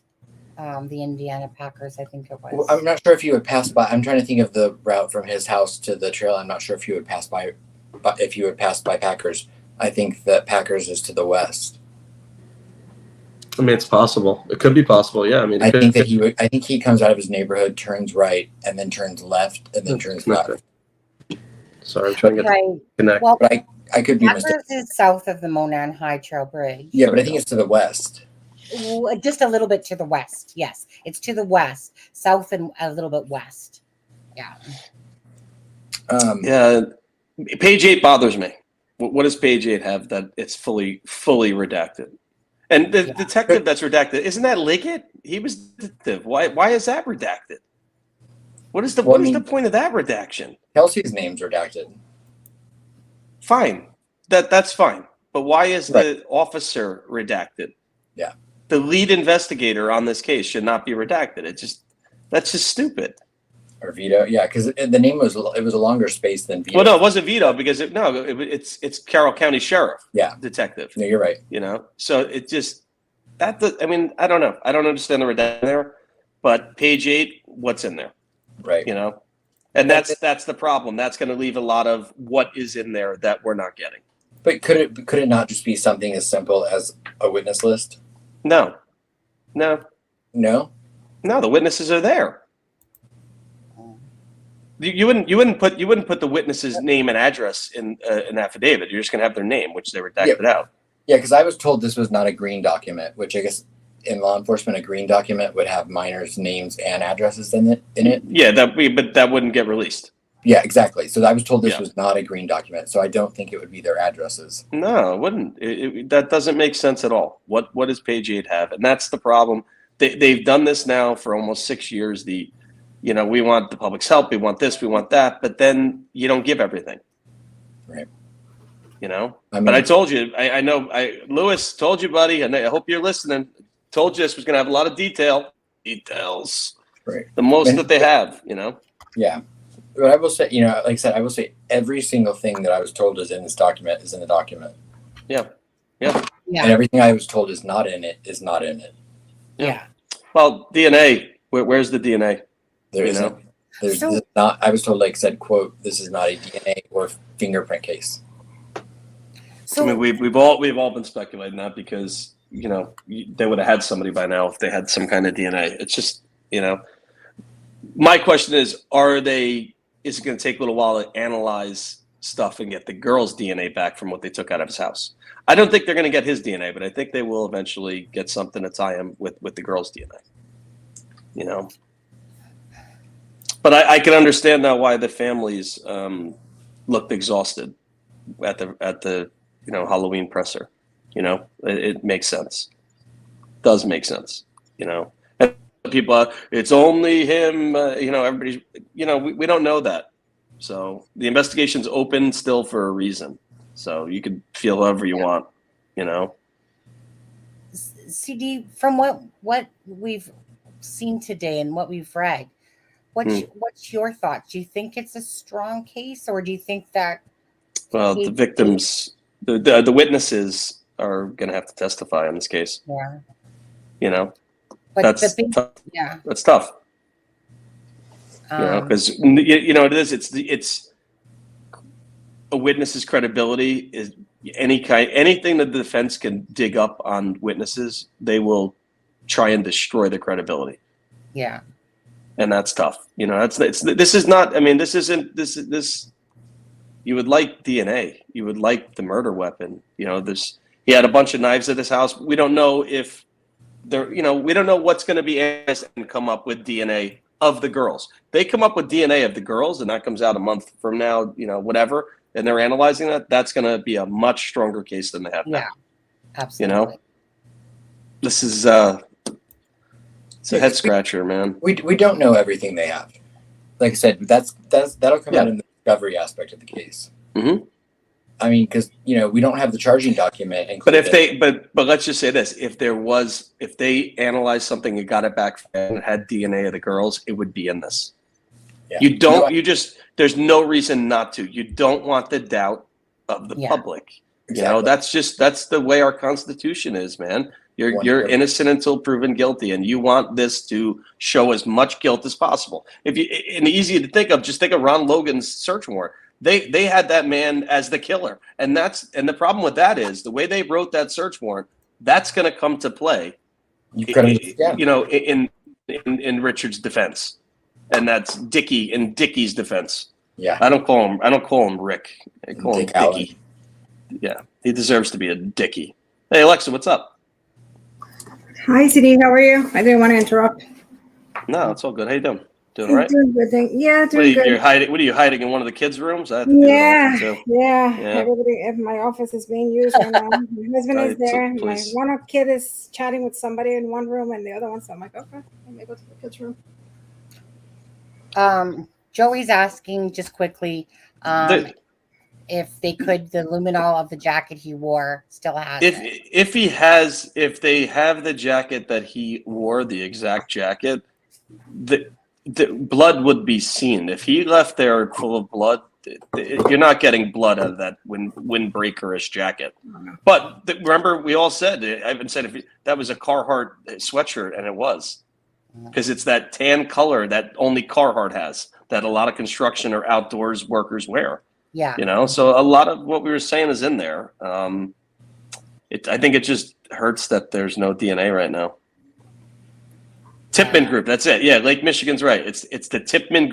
the Indiana Packers, I think it was. Well, I'm not sure if he would pass by. I'm trying to think of the route from his house to the trail. I'm not sure if he would pass by, but if he would pass by Packers. I think that Packers is to the west. I mean, it's possible. It could be possible. Yeah. I mean, I think he comes out of his neighborhood, turns right, and then turns left, and then turns left. Sorry, I'm trying to connect. Well, but I could be mistaken. mistaken. Is south of the Monan High Trail Bridge. Yeah, but I think it's to the west. Just a little bit to the west. Yes, it's to the west, south, and a little bit west. Yeah. Yeah. Page 8 bothers me. What does page 8 have that it's fully redacted? And the detective that's redacted, isn't that Liggett? He was detective. Why is that redacted? What is the point of that redaction? Kelsey's name's redacted. Fine. That's fine. But why is the officer redacted? Yeah. The lead investigator on this case should not be redacted. That's just stupid. Or Vito, yeah, because the name was a longer space than Vito. Well, no, it wasn't Vito because it's Carroll County Sheriff. Yeah, detective. No, you're right. You know, so it just I mean, I don't know. I don't understand the redaction there, but page 8, what's in there? Right. You know, and that's the problem. That's going to leave a lot of what is in there that we're not getting. But could it not just be something as simple as a witness list? No. The witnesses are there. You wouldn't put the witness's name and address in an affidavit. You're just going to have their name, which they redacted out. Yeah, because I was told this was not a green document, which I guess in law enforcement, a green document would have minors' names and addresses in it. Yeah, but that wouldn't get released. Yeah, exactly. So I was told this was not a green document, so I don't think it would be their addresses. No, it wouldn't. That doesn't make sense at all. What does page 8 have? And that's the problem. They've done this now for almost 6 years. We want the public's help. We want this. We want that. But then you don't give everything. Right. But I told you. I know. Lewis told you, buddy. And I hope you're listening. Told you this was going to have a lot of details. Right. The most that they have. Yeah. But I will say, like I said, I will say every single thing that I was told is in this document is in the document. Yeah. Yeah. And everything I was told is not in it is not in it. Yeah. Well, DNA. Where's the DNA? There isn't. There's not. I was told, like said, quote, this is not a DNA or fingerprint case. So I mean, we've all been speculating that because they would have had somebody by now if they had some kind of DNA. It's just my question is, is it going to take a little while to analyze stuff and get the girl's DNA back from what they took out of his house? I don't think they're going to get his DNA, but I think they will eventually get something to tie him with the girl's DNA. But I can understand now why the families looked exhausted at the Halloween presser. It makes sense. Does make sense. And people, it's only him. Everybody's. We don't know that. So the investigation's open still for a reason. So you can feel however you want. CD, from what we've seen today and what we've read, what's your thoughts? Do you think it's a strong case, or do you think that? Well, the victims, the witnesses are going to have to testify in this case. Yeah. But that's tough. Yeah. That's tough. Because it is. It's a witness's credibility is anything that the defense can dig up on witnesses, they will try and destroy the credibility. Yeah. And that's tough. This is not. I mean, this isn't. This. You would like DNA. You would like the murder weapon. He had a bunch of knives at his house. We don't know if they're. We don't know what's going to be asked and come up with DNA of the girls. They come up with DNA of the girls, and that comes out a month from now. Whatever, and they're analyzing that. That's going to be a much stronger case than they have now. Yeah, absolutely. This is it's a head scratcher, man. We don't know everything they have. Like I said, that'll come out in the discovery aspect of the case. Mm-hmm. I mean, because we don't have the charging document. But if but let's just say this: if they analyzed something and got it back and it had DNA of the girls, it would be in this. Yeah. You don't. There's no reason not to. You don't want the doubt of the public. Exactly. That's the way our Constitution is, man. You're innocent until proven guilty, and you want this to show as much guilt as possible. And easy to think of, just think of Ron Logan's search warrant. They had that man as the killer, and the problem with that is the way they wrote that search warrant. That's going to come to play, in Richard's defense, and that's Dickie's defense. Yeah, I don't call him Rick. I call him Allen. Dickie. Yeah, he deserves to be a Dickie. Hey, Alexa, what's up? Hi, CD. How are you? I didn't want to interrupt. No, it's all good. How you doing? Doing all right? Doing good. Doing good. You're hiding? What are you hiding in one of the kids' rooms? Yeah. Everybody, my office is being used right now. My husband is there. My one kid is chatting with somebody in one room, and the other one. So I'm like, okay, let me go to the kids' room. Joey's asking just quickly. If they could, the luminol of the jacket he wore still has if they have the jacket that he wore, the exact jacket, the blood would be seen. If he left there full of blood, you're not getting blood out of that windbreakerish jacket. But remember, we all said, I haven't said if that was a Carhartt sweatshirt, and it was, because it's that tan color that only Carhartt has, that a lot of construction or outdoors workers wear. Yeah. So a lot of what we were saying is in there. I think it just hurts that there's no DNA right now. Tipman Group, that's it. Yeah, Lake Michigan's right. It's the Tipman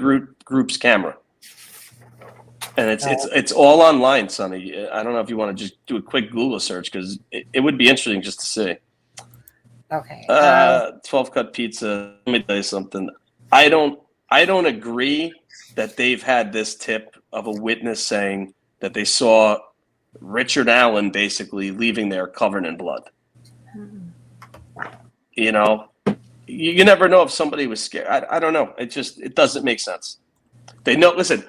Group's camera. And it's all online, Sonny. I don't know if you want to just do a quick Google search, because it would be interesting just to see. Okay. 12 cut pizza. Let me tell you something. I I don't agree that they've had this tip of a witness saying that they saw Richard Allen basically leaving there covered in blood. You know, you never know if somebody was scared. I don't know. It doesn't make sense. They know. Listen,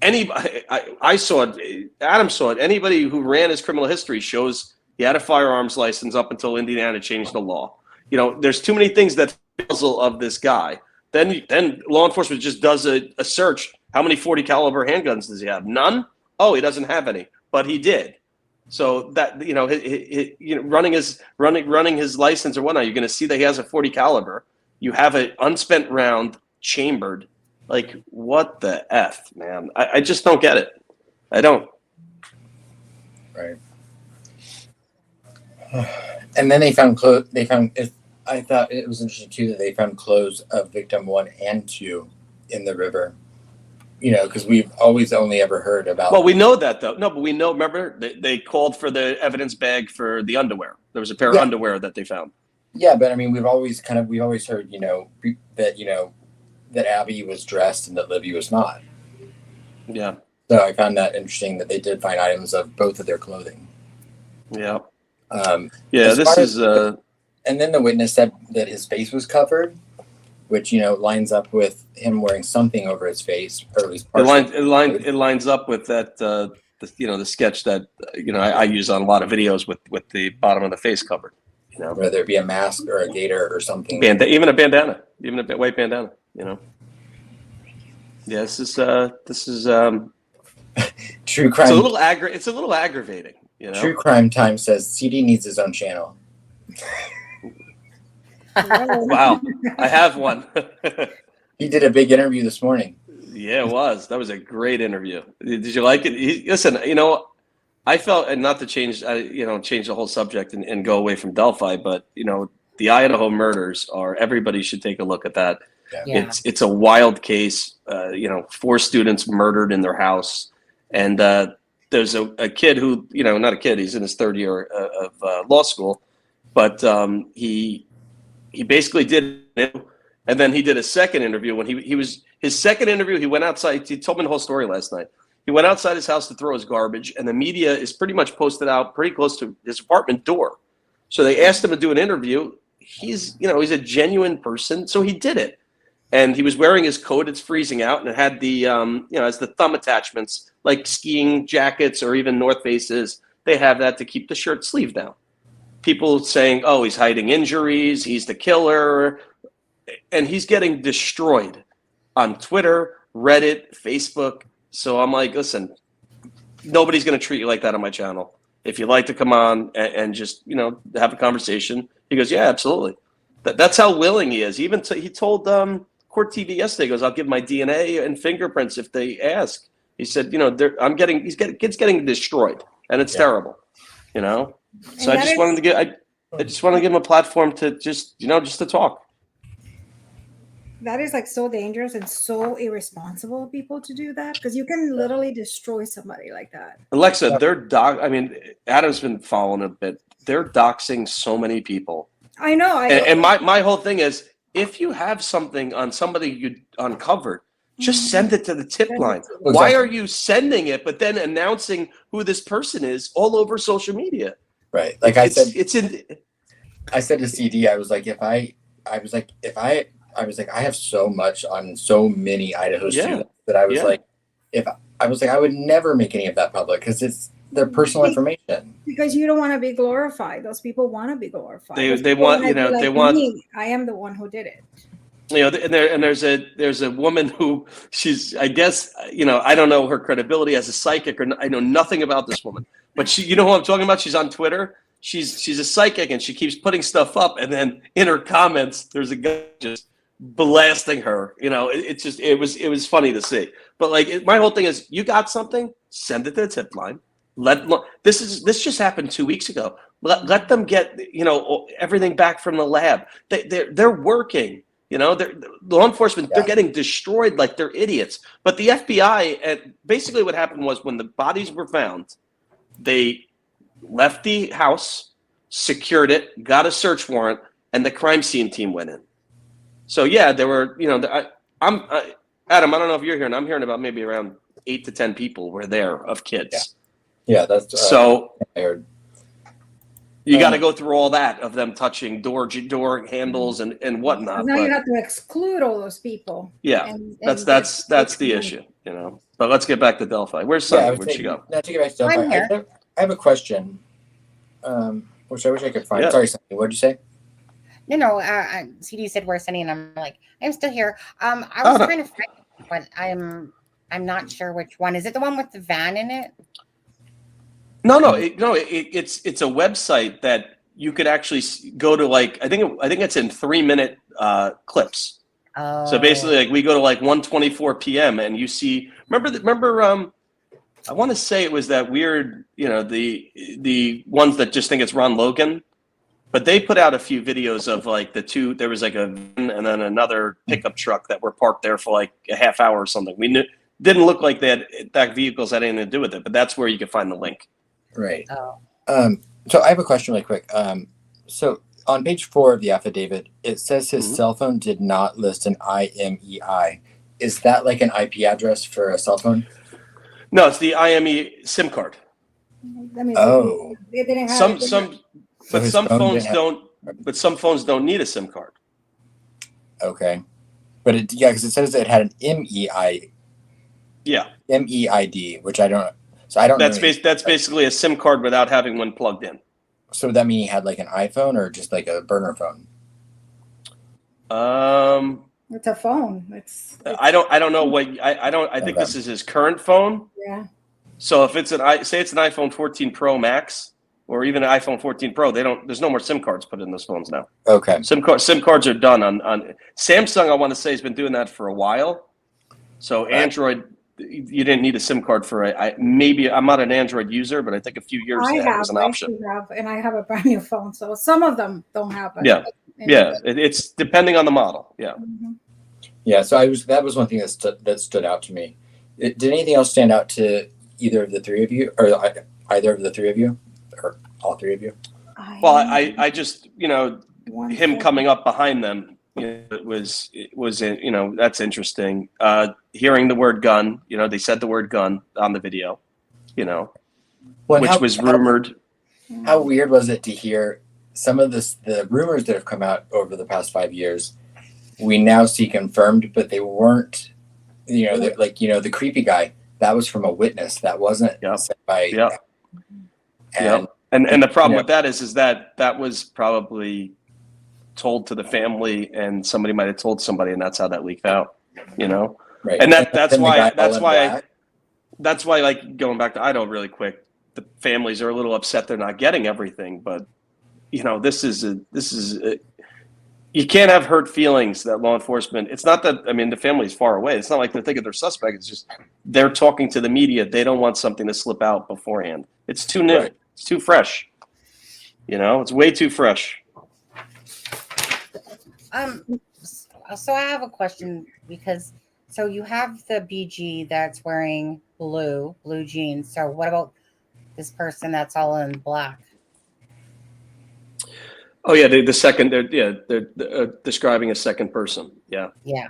anybody. I saw it. Adam saw it. Anybody who ran his criminal history shows he had a firearms license up until Indiana changed the law. You know, there's too many things that puzzle of this guy. Then law enforcement just does a search. How many .40 caliber handguns does he have? None. Oh, he doesn't have any, but he did. So that, you know, running his license or whatnot, you're going to see that he has a .40 caliber. You have an unspent round chambered. Like, what the F, man? I just don't get it. I don't. Right. And then they found I thought it was interesting too that they found clothes of victim 1 and 2 in the river. You know, because we've always only ever heard about. Well, we know that though. No, but we know. Remember, they called for the evidence bag for the underwear. There was a pair of underwear that they found. Yeah, but I mean, we've always heard, that Abby was dressed and that Libby was not. Yeah. So I found that interesting that they did find items of both of their clothing. Yeah. And then the witness said that his face was covered, which, lines up with him wearing something over his face, or at least it lines up with that, the sketch that, I use on a lot of videos with the bottom of the face covered, whether it be a mask or a gaiter or something. Even a bandana, even a white bandana, Yeah, this is true crime. It's a little aggravating, True Crime Time says CD needs his own channel. Wow, I have one. He did a big interview this morning. Yeah, it was. That was a great interview. Did you like it? Listen, I felt, and not to change the whole subject and go away from Delphi, but the Idaho murders everybody should take a look at that. Yeah. It's a wild case. 4 students murdered in their house, and there's a kid who, not a kid, he's in his 3rd year of law school, but he basically did it, and then he did a second interview. When his second interview, he went outside. He told me the whole story last night. He went outside his house to throw his garbage, and the media is pretty much posted out pretty close to his apartment door. So they asked him to do an interview. He's a genuine person, so he did it. And he was wearing his coat. It's freezing out, and it had the as the thumb attachments, like skiing jackets or even North Faces. They have that to keep the shirt sleeve down. People saying, "Oh, he's hiding injuries. He's the killer," and he's getting destroyed on Twitter, Reddit, Facebook. So I'm like, listen, nobody's going to treat you like that on my channel. If you'd like to come on and just have a conversation, he goes, "Yeah, absolutely." That's how willing he is. Even he told Court TV yesterday, he goes, "I'll give my DNA and fingerprints if they ask." He said, kids getting destroyed, and it's terrible, So I just wanted to give him a platform to just to talk. That is like so dangerous and so irresponsible of people to do that, because you can literally destroy somebody like that. Alexa, Adam's been following a bit. They're doxing so many people. I know. And my whole thing is, if you have something on somebody you uncovered, just send it to the tip line. Exactly. Why are you sending it, but then announcing who this person is all over social media? Right. Like I said to CD, I have so much on so many Idaho students that I was I would never make any of that public, because it's their personal information. Because you don't want to be glorified. Those people want to be glorified. They want me. I am the one who did it. And there's a woman who I guess I don't know her credibility as a psychic, or I know nothing about this woman, but she, who I'm talking about. She's on Twitter. She's a psychic, and she keeps putting stuff up, and then in her comments, there's a guy just blasting her. It was funny to see. But my whole thing is, you got something, send it to the tip line. This just happened 2 weeks ago. Let them get everything back from the lab. They're working. Law enforcement, they're getting destroyed like they're idiots. But the FBI, and basically what happened was, when the bodies were found, they left the house, secured it, got a search warrant, and the crime scene team went in. So yeah, there were Adam, I don't know if you're hearing. I'm hearing about maybe around 8 to 10 people were there of kids. Yeah, that's so. I heard. You got to go through all that of them touching door handles and whatnot. Now you have to exclude all those people. Yeah, and that's the issue, you know. But let's get back to Delphi. Where's Sunny? Where'd she go? Not to get back to Delphi. I'm here. I have a question, which I wish I could find. Yeah. Sorry, Sunny. What did you say? No. CD said where's Sunny, and I'm like, I'm still here. I was trying to find it, but I'm not sure which one. Is it the one with the van in it? No. It's a website that you could actually go to. Like I think it's in 3-minute clips. Oh. So basically, like we go to like 1:24 p.m. and you see. Remember. I want to say it was that weird. You know, the ones that just think it's Ron Logan, but they put out a few videos of like the two. There was like a van and then another pickup truck that were parked there for like a half hour or something. We knew didn't look like that vehicles had anything to do with it, but that's where you could find the link. Right. Oh. So I have a question really quick. So on page 4 of the affidavit, it says his cell phone did not list an IMEI. Is that like an IP address for a cell phone? No, it's the IME SIM card. They didn't have some phones don't need a SIM card. Okay. But because it says it had an MEI. Yeah. MEID, which I don't. So I don't. That's basically a SIM card without having one plugged in. So would that mean he had like an iPhone or just like a burner phone? It's a phone. It's I don't know what I think this is his current phone. Yeah. So if it's it's an iPhone 14 Pro Max or even an iPhone 14 Pro, there's no more SIM cards put in those phones now. Okay. SIM cards are done on Samsung. I want to say has been doing that for a while. So Android. You didn't need a SIM card for maybe I'm not an Android user, but I think a few years ago it was an option. And I have a brand new phone, so some of them don't have it. Yeah, it's depending on the model. Yeah. Mm-hmm. Yeah. So that was one thing that stood out to me. Did anything else stand out to either of the three of you, or either of the three of you, or all three of you? Well, I just him coming up behind them. It was that's interesting. Hearing the word gun, they said the word gun on the video, which was rumored. How weird was it to hear some of the rumors that have come out over the past 5 years? We now see confirmed, but they weren't. The creepy guy, that was from a witness. That wasn't said by. And the problem with that is that was probably told to the family, and somebody might have told somebody, and that's how that leaked out. Right. And that's why like going back to Idaho really quick, the families are a little upset they're not getting everything, but this is you can't have hurt feelings that law enforcement. It's not that the family's far away. It's not like they're thinking they're suspect. It's just they're talking to the media. They don't want something to slip out beforehand. It's too new. Right. It's too fresh. It's way too fresh. So I have a question because you have the BG that's wearing blue jeans. So what about this person that's all in black? Oh yeah, the second. They're describing a second person. Yeah. Yeah.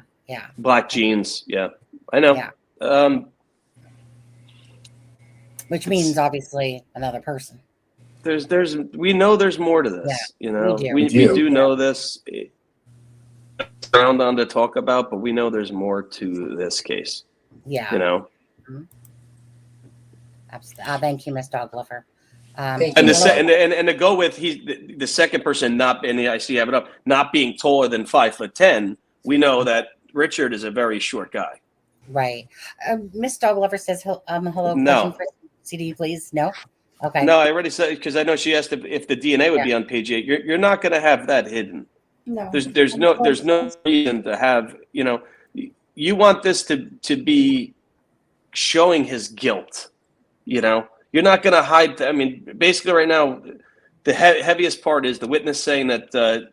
Black jeans. Yeah, I know. Yeah. Which means obviously another person. We know there's more to this. Yeah, we do know this. Around on to talk about, but we know there's more to this case. Yeah. Mm-hmm. Thank you, Miss Dog Lover. And to go with the second person not, and I see you have it up, not being taller than 5'10", we know that Richard is a very short guy. Right. Miss Dog Lover says hello. No. For CD, please. No. Okay. No, I already said, because I know she asked if the DNA would be on page 8. You're not going to have that hidden. No. There's no reason to have, you want this to be showing his guilt. You're not going to hide. Basically right now, the heaviest part is the witness saying that,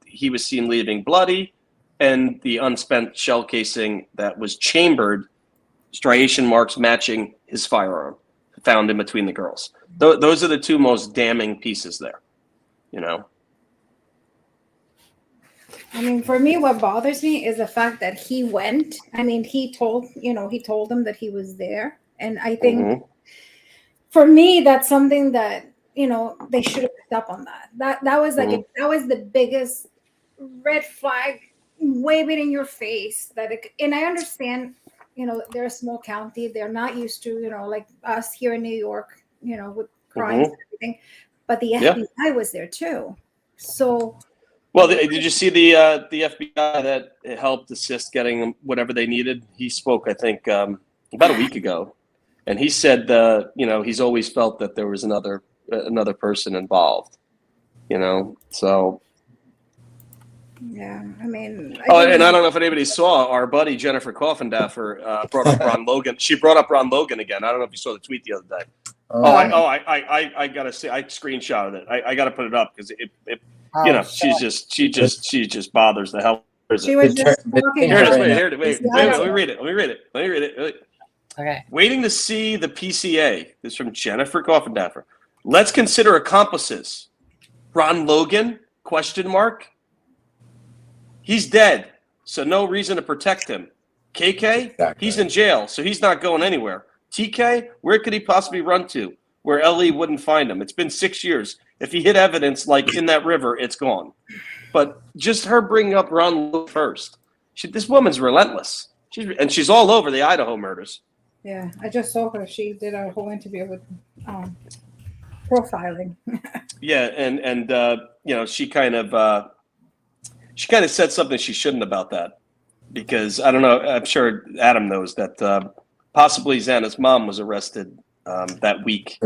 he was seen leaving bloody, and the unspent shell casing that was chambered, striation marks matching his firearm found in between the girls. Those are the two most damning pieces there, I mean, for me, what bothers me is the fact that he went. I mean, he told them that he was there. And I think for me, that's something that, they should have picked up on that. That was like, that was the biggest red flag waving in your face. And I understand, they're a small county. They're not used to, like us here in New York, with crimes and everything. But the FBI was there too. So. Well, did you see the FBI that helped assist getting whatever they needed? He spoke, I think, about a week ago, and he said, he's always felt that there was another person involved. So. Yeah, I mean. And I don't know if anybody saw our buddy Jennifer Coffindaffer brought up Ron Logan. She brought up Ron Logan again. I don't know if you saw the tweet the other day. I gotta say, I screenshotted it. I gotta put it up because it she just bothers the hell. She was just talking. Let me read it. Okay. Waiting to see the PCA. This is from Jennifer Coffindaffer. Let's consider accomplices. Ron Logan? ? He's dead, so no reason to protect him. KK? Exactly. He's in jail, so he's not going anywhere. TK? Where could he possibly run to? Where LE wouldn't find him. It's been 6 years. If he hid evidence like in that river, it's gone. But just her bringing up Ron Logan first. This woman's relentless. She's all over the Idaho murders. Yeah, I just saw her. She did a whole interview with profiling. Yeah, and she kind of said something she shouldn't about that, because I don't know. I'm sure Adam knows that possibly Xana's mom was arrested that week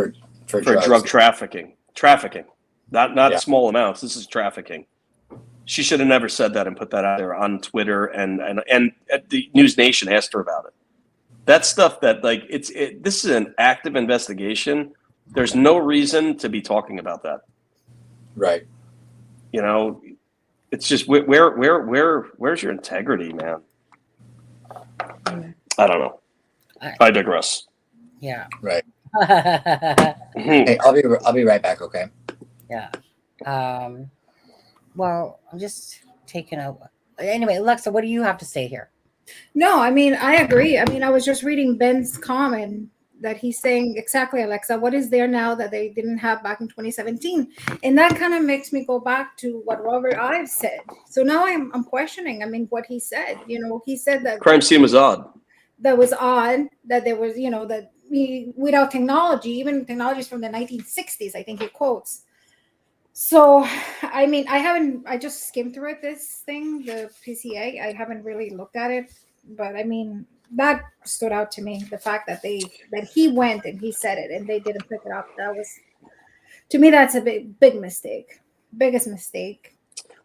for drug trafficking. Not small amounts. This is trafficking. She should have never said that and put that out there on Twitter, and the News Nation asked her about it. That's stuff that this is an active investigation. There's no reason to be talking about that. Right. It's just where's your integrity, man? I don't know. I digress. Yeah. Right. Hey, I'll be right back. Okay. Yeah. Well, I'm just taking a. Anyway, Alexa, what do you have to say here? No, I mean, I agree. I mean, I was just reading Ben's comment that he's saying exactly, Alexa, what is there now that they didn't have back in 2017? And that kind of makes me go back to what Robert Ives said. So now I'm questioning, what he said. He said that crime scene was odd. That was odd, that there was, that without technology, even technologies from the 1960s, I think he quotes. So, I just skimmed through it, this thing, the PCA. I haven't really looked at it, but that stood out to me. The fact that he went and he said it and they didn't pick it up. That was, to me, that's a big mistake. Biggest mistake.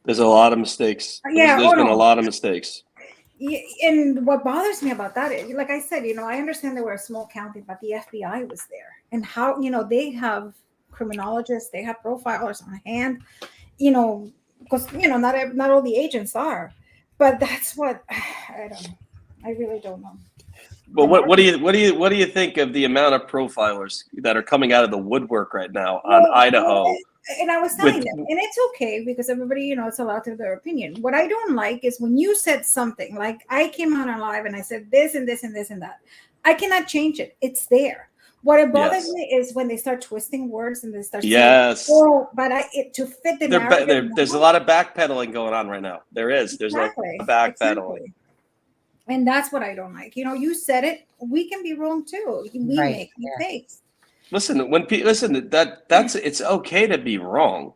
There's a lot of mistakes. There's been a lot of mistakes. And what bothers me about that is, like I said, I understand they were a small county, but the FBI was there. And how, they have criminologists, they have profilers on hand, because, not all the agents are. But that's what, I don't know. I really don't know. But what do you think of the amount of profilers that are coming out of the woodwork right now on Idaho? And I was telling them, and it's okay because everybody, it's allowed to have their opinion. What I don't like is when you said something like I came out on live and I said this and this and this and that. I cannot change it. It's there. What it bothers me is when they start twisting words and they start saying, but to fit the narrative. There's a lot of backpedaling going on right now. There is. There's exactly. A backpedaling. Exactly. And that's what I don't like. You said it. We can be wrong too. We make mistakes. Listen, it's okay to be wrong,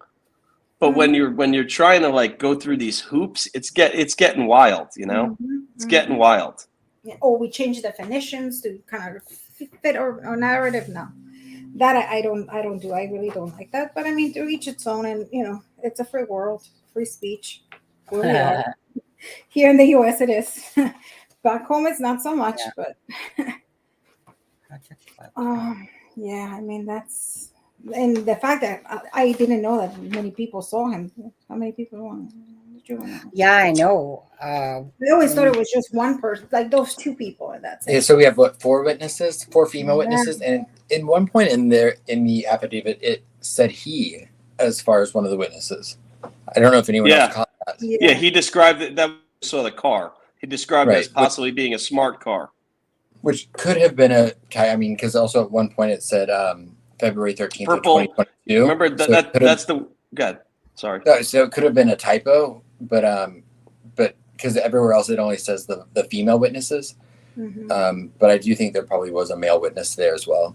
but when you're trying to go through these hoops, it's getting wild. It's getting wild. Yeah. Oh, we change definitions to kind of fit our narrative. No, that I don't do. I really don't like that. But to each its own, and it's a free world, free speech. Where we are. Here in the U.S. it is. Back home it's not so much, but that's, and the fact that I didn't know that many people saw him. How many people? Yeah, I know. I always thought it was just one person, like those two people, and that's it. Yeah, so we have four female witnesses, and in one point in the affidavit, it said he as far as one of the witnesses. I don't know if anyone else caught that. Yeah, he described it. That saw the car. He described it as possibly being a smart car, which could have been because also at one point it said February 13th of 2022. Remember that's the good. Sorry. So it could have been a typo, but because everywhere else it only says the female witnesses. Mm-hmm. But I do think there probably was a male witness there as well.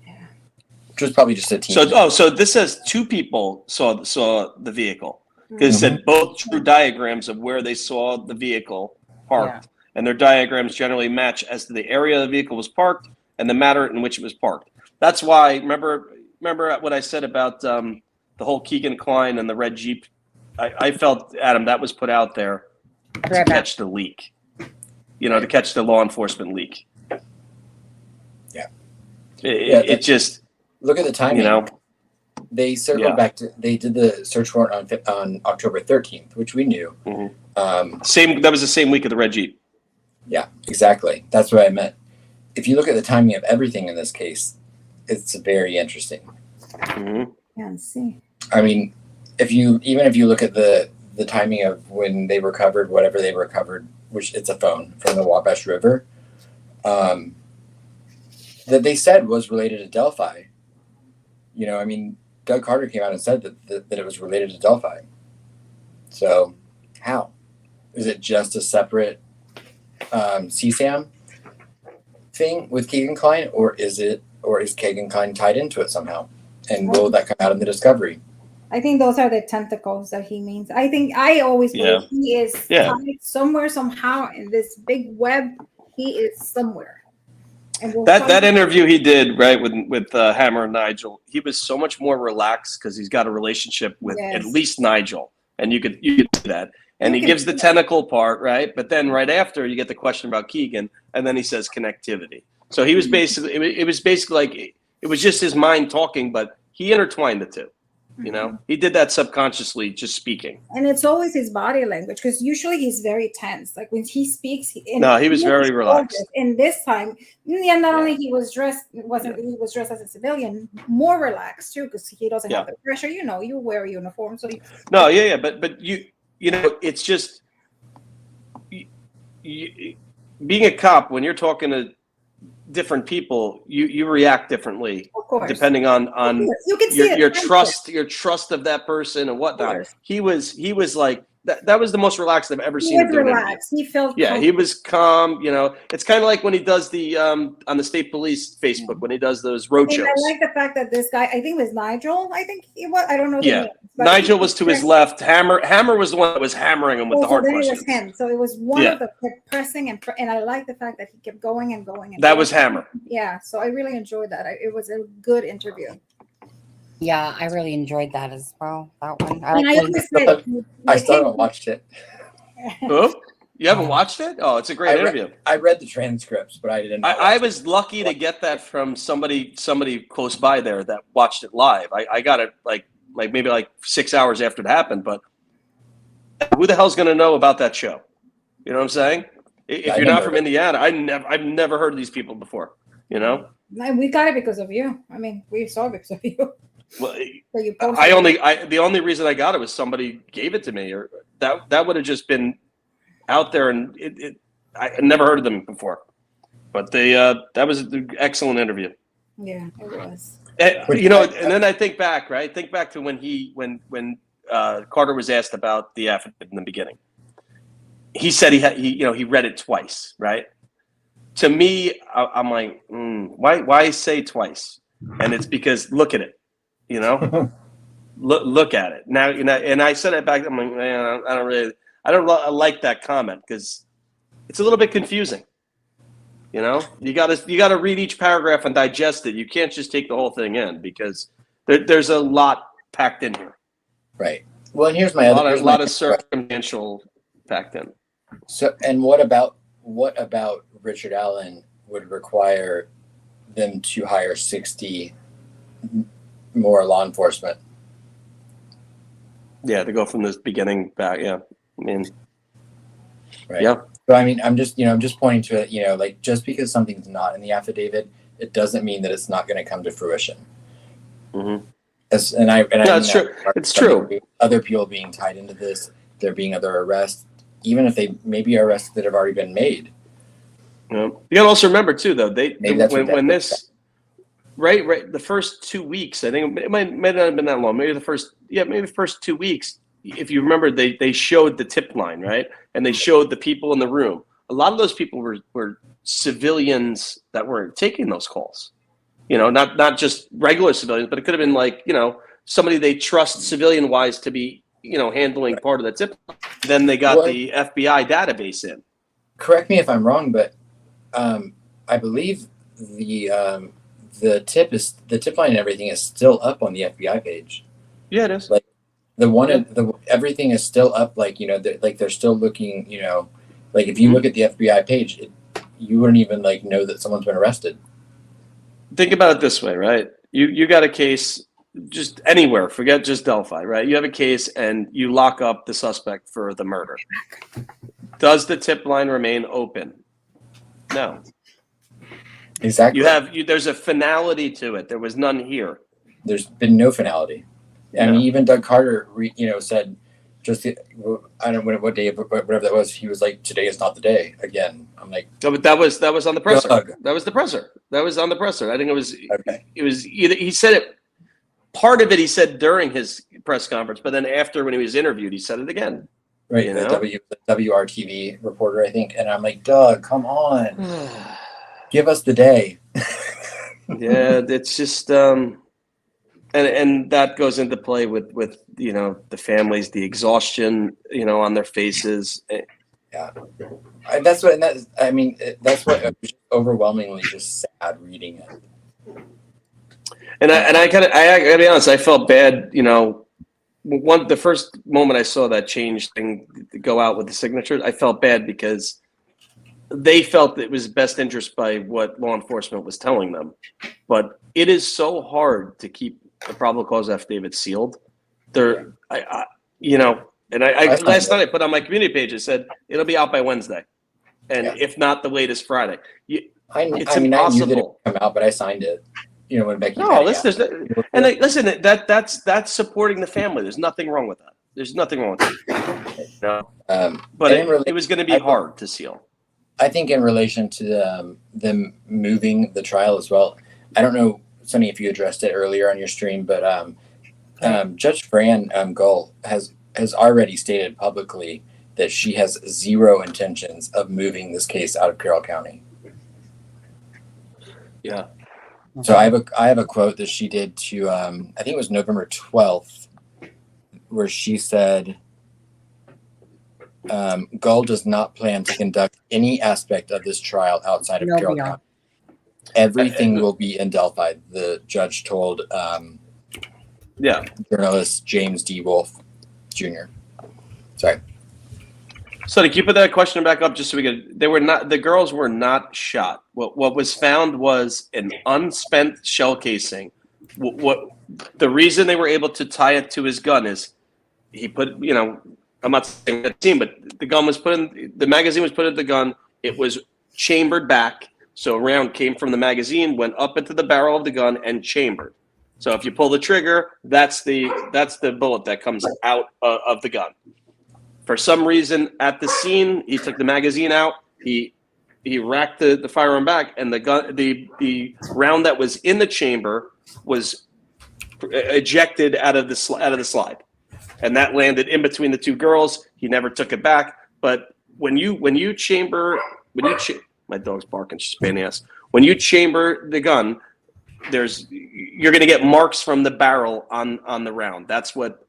Yeah. Which was probably just a team. So this says 2 people saw the vehicle, because it said both drew diagrams of where they saw the vehicle parked, and their diagrams generally match as to the area the vehicle was parked and the manner in which it was parked. That's why remember what I said about the whole Keegan Klein and the red Jeep. I felt, Adam, that was put out there to catch the leak, to catch the law enforcement leak. Yeah. It just look at the timing. They circled back to. They did the search warrant on October 13th, which we knew. Mm-hmm. That was the same week of the red Jeep. Yeah, exactly. That's what I meant. If you look at the timing of everything in this case, it's very interesting. Mm-hmm. Yeah, let's see. I mean, if you look at the timing of when they recovered whatever they recovered, which it's a phone from the Wabash River, that they said was related to Delphi. Doug Carter came out and said that it was related to Delphi. So, how? Is it just a separate CSAM thing with Keegan Klein, or is Keegan Klein tied into it somehow? And will that come out in the discovery? I think those are the tentacles that he means. I always believe he is tied somewhere, somehow in this big web. He is somewhere. That interview he did with Hammer and Nigel, he was so much more relaxed because he's got a relationship with at least Nigel, and you could see that. And he gives the tentacle part, right? But then right after you get the question about Keegan, and then he says connectivity. So he was basically it was basically like it was just his mind talking, but he intertwined the two. He did that subconsciously, just speaking. And it's always his body language, because usually he's very tense. Like when he speaks, he was very relaxed. And this time, not only he was dressed as a civilian, more relaxed too, because he doesn't have the pressure. You wear a uniform, so. But it's just being a cop when you're talking to different people, you react differently, of course, depending on you can see your trust of that person and whatnot. He was like that was the most relaxed I've ever seen him. He was relaxed. He felt he was calm. It's kind of like when he does the on the state police Facebook when he does those road shows. I like the fact that this guy, I think it was Nigel. I think he was. I don't know. Nigel was to his left. Hammer was the one that was hammering him with the hard questions. It was him. So it was one of the pressing and I like the fact that he kept going and going. That was Hammer. Yeah. So I really enjoyed that. It was a good interview. Yeah, I really enjoyed that as well. That one. I still haven't watched it. Oh, you haven't watched it? Oh, it's a great interview. I read the transcripts, but I didn't. I was lucky to get that from somebody close by there that watched it live. I got it maybe 6 hours after it happened. But who the hell's going to know about that show? You know what I'm saying? If you're not from Indiana, I've never heard of these people before. We got it because of you. I mean, we saw it because of you. Well, the only reason I got it was somebody gave it to me, or that would have just been out there, and I never heard of them before. But that was an excellent interview. Yeah, it was. And then I think back, right? Think back to when Carter was asked about the affidavit in the beginning. He said he read it twice, right? To me, I'm like, why say twice? And it's because look at it. Look at it now. And I said it back. I'm like, man, I don't like that comment because it's a little bit confusing. You got to read each paragraph and digest it. You can't just take the whole thing in because there's a lot packed in here. Right. Well, and here's my a lot of circumstantial packed in. So, and what about Richard Allen would require them to hire 60 more law enforcement? Yeah, to go from this beginning back. Yeah, I mean, right. Yeah. So I mean, I'm just pointing to it. Just because something's not in the affidavit, it doesn't mean that it's not going to come to fruition. Mm-hmm. It's true. It's true. Other people being tied into this, there being other arrests, even if they maybe are arrests that have already been made. You gotta also remember too, though, when this, right, the first 2 weeks, I think it might not have been that long. Maybe the first 2 weeks. If you remember, they showed the tip line, right, and they showed the people in the room. A lot of those people were civilians that were taking those calls. Not just regular civilians, but it could have been like, somebody they trust civilian wise to be, handling part of the tip. Then they got the FBI database in. Correct me if I'm wrong, but I believe the tip line and everything is still up on the FBI page. Yeah, it is. Like everything is still up. Like, they're still looking, like if you look at the FBI page, you wouldn't even know that someone's been arrested. Think about it this way, right? You got a case just anywhere, forget just Delphi, right? You have a case and you lock up the suspect for the murder. Does the tip line remain open? No. Exactly. There's a finality to it. There was none here. There's been no finality. I mean, even Doug Carter, said, I don't know what day, whatever that was. He was like, "Today is not the day." Again, I'm like, no, but that was on the presser. Doug. That was the presser. That was on the presser. I think it was. Okay. It was either he said it. Part of it he said during his press conference, but then after when he was interviewed, he said it again. Right, the WRTV reporter, I think, and I'm like, Doug, come on, give us the day. Yeah, it's just, and that goes into play with the families, the exhaustion, on their faces. Yeah, that's what was overwhelmingly just sad reading it. And I gotta be honest, I felt bad, the first moment I saw that change thing go out with the signatures, I felt bad because they felt it was best interest by what law enforcement was telling them. But it is so hard to keep the probable cause affidavit sealed. Last night I put on my community page, it said it'll be out by Wednesday. And if not, the latest Friday. It's impossible. I knew that it would come out, but I signed it. When Becky. Listen, that's supporting the family. There's nothing wrong with that. There's nothing wrong with that. But it was going to be hard to seal. I think in relation to them moving the trial as well. I don't know, Sonny, if you addressed it earlier on your stream, but Judge Fran Gull has already stated publicly that she has zero intentions of moving this case out of Carroll County. Yeah. So I have a quote that she did to I think it was November 12th, where she said, Gull does not plan to conduct any aspect of this trial outside of Carroll County. Everything will be in Delphi, the judge told journalist James D. Wolfe Jr. Sorry. So to keep that question back up, just so we could, the girls were not shot. What was found was an unspent shell casing. What the reason they were able to tie it to his gun is he put, I'm not saying that team, but the magazine was put in the gun. It was chambered back. So a round came from the magazine, went up into the barrel of the gun and chambered. So if you pull the trigger, that's the bullet that comes out of the gun. For some reason, at the scene, he took the magazine out. He racked the firearm back, and the round that was in the chamber was ejected out of the slide, and that landed in between the two girls. He never took it back. But when you chamber, my dog's barking, she's pain in the ass. When you chamber the gun, you're going to get marks from the barrel on the round. That's what.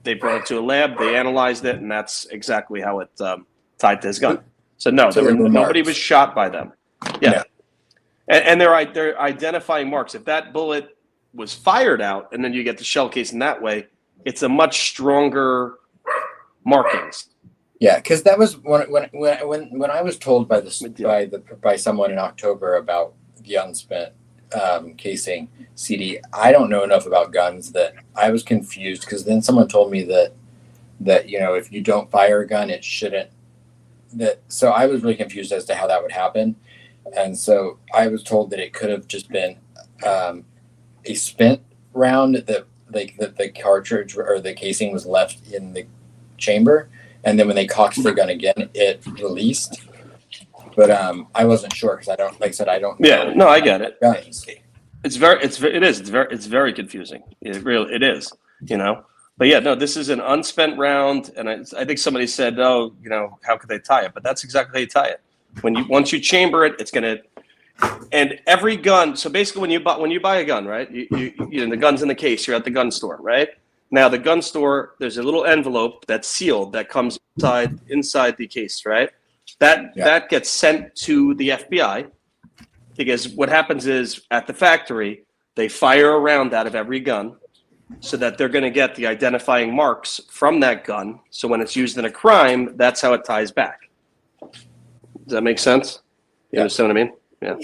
They brought it to a lab. They analyzed it, and that's exactly how it tied to his gun. So no, nobody was shot by them. Yeah, and they're identifying marks. If that bullet was fired out, and then you get the shell casing that way, it's a much stronger markings. Yeah, because that was when I was told by someone in October about the unspent casing CD. I don't know enough about guns that I was confused, because then someone told me that if you don't fire a gun, it shouldn't. So I was really confused as to how that would happen, and so I was told that it could have just been a spent round that like the cartridge or the casing was left in the chamber, and then when they cocked the gun again, it released. But I wasn't sure because I don't, like I said, I don't. Yeah, no, I get it. Guns. It's very confusing. It is, you know. But yeah, no, this is an unspent round, and I think somebody said, "Oh, you know, how could they tie it?" But that's exactly how you tie it. Once you chamber it, it's gonna. And every gun. So basically, when you buy a gun, right? The gun's in the case. You're at the gun store, right? Now the gun store, there's a little envelope that's sealed that comes inside the case, right? That gets sent to the FBI, because what happens is at the factory they fire a round out of every gun, so that they're going to get the identifying marks from that gun. So when it's used in a crime, that's how it ties back. Does that make sense? You understand what I mean? Yeah.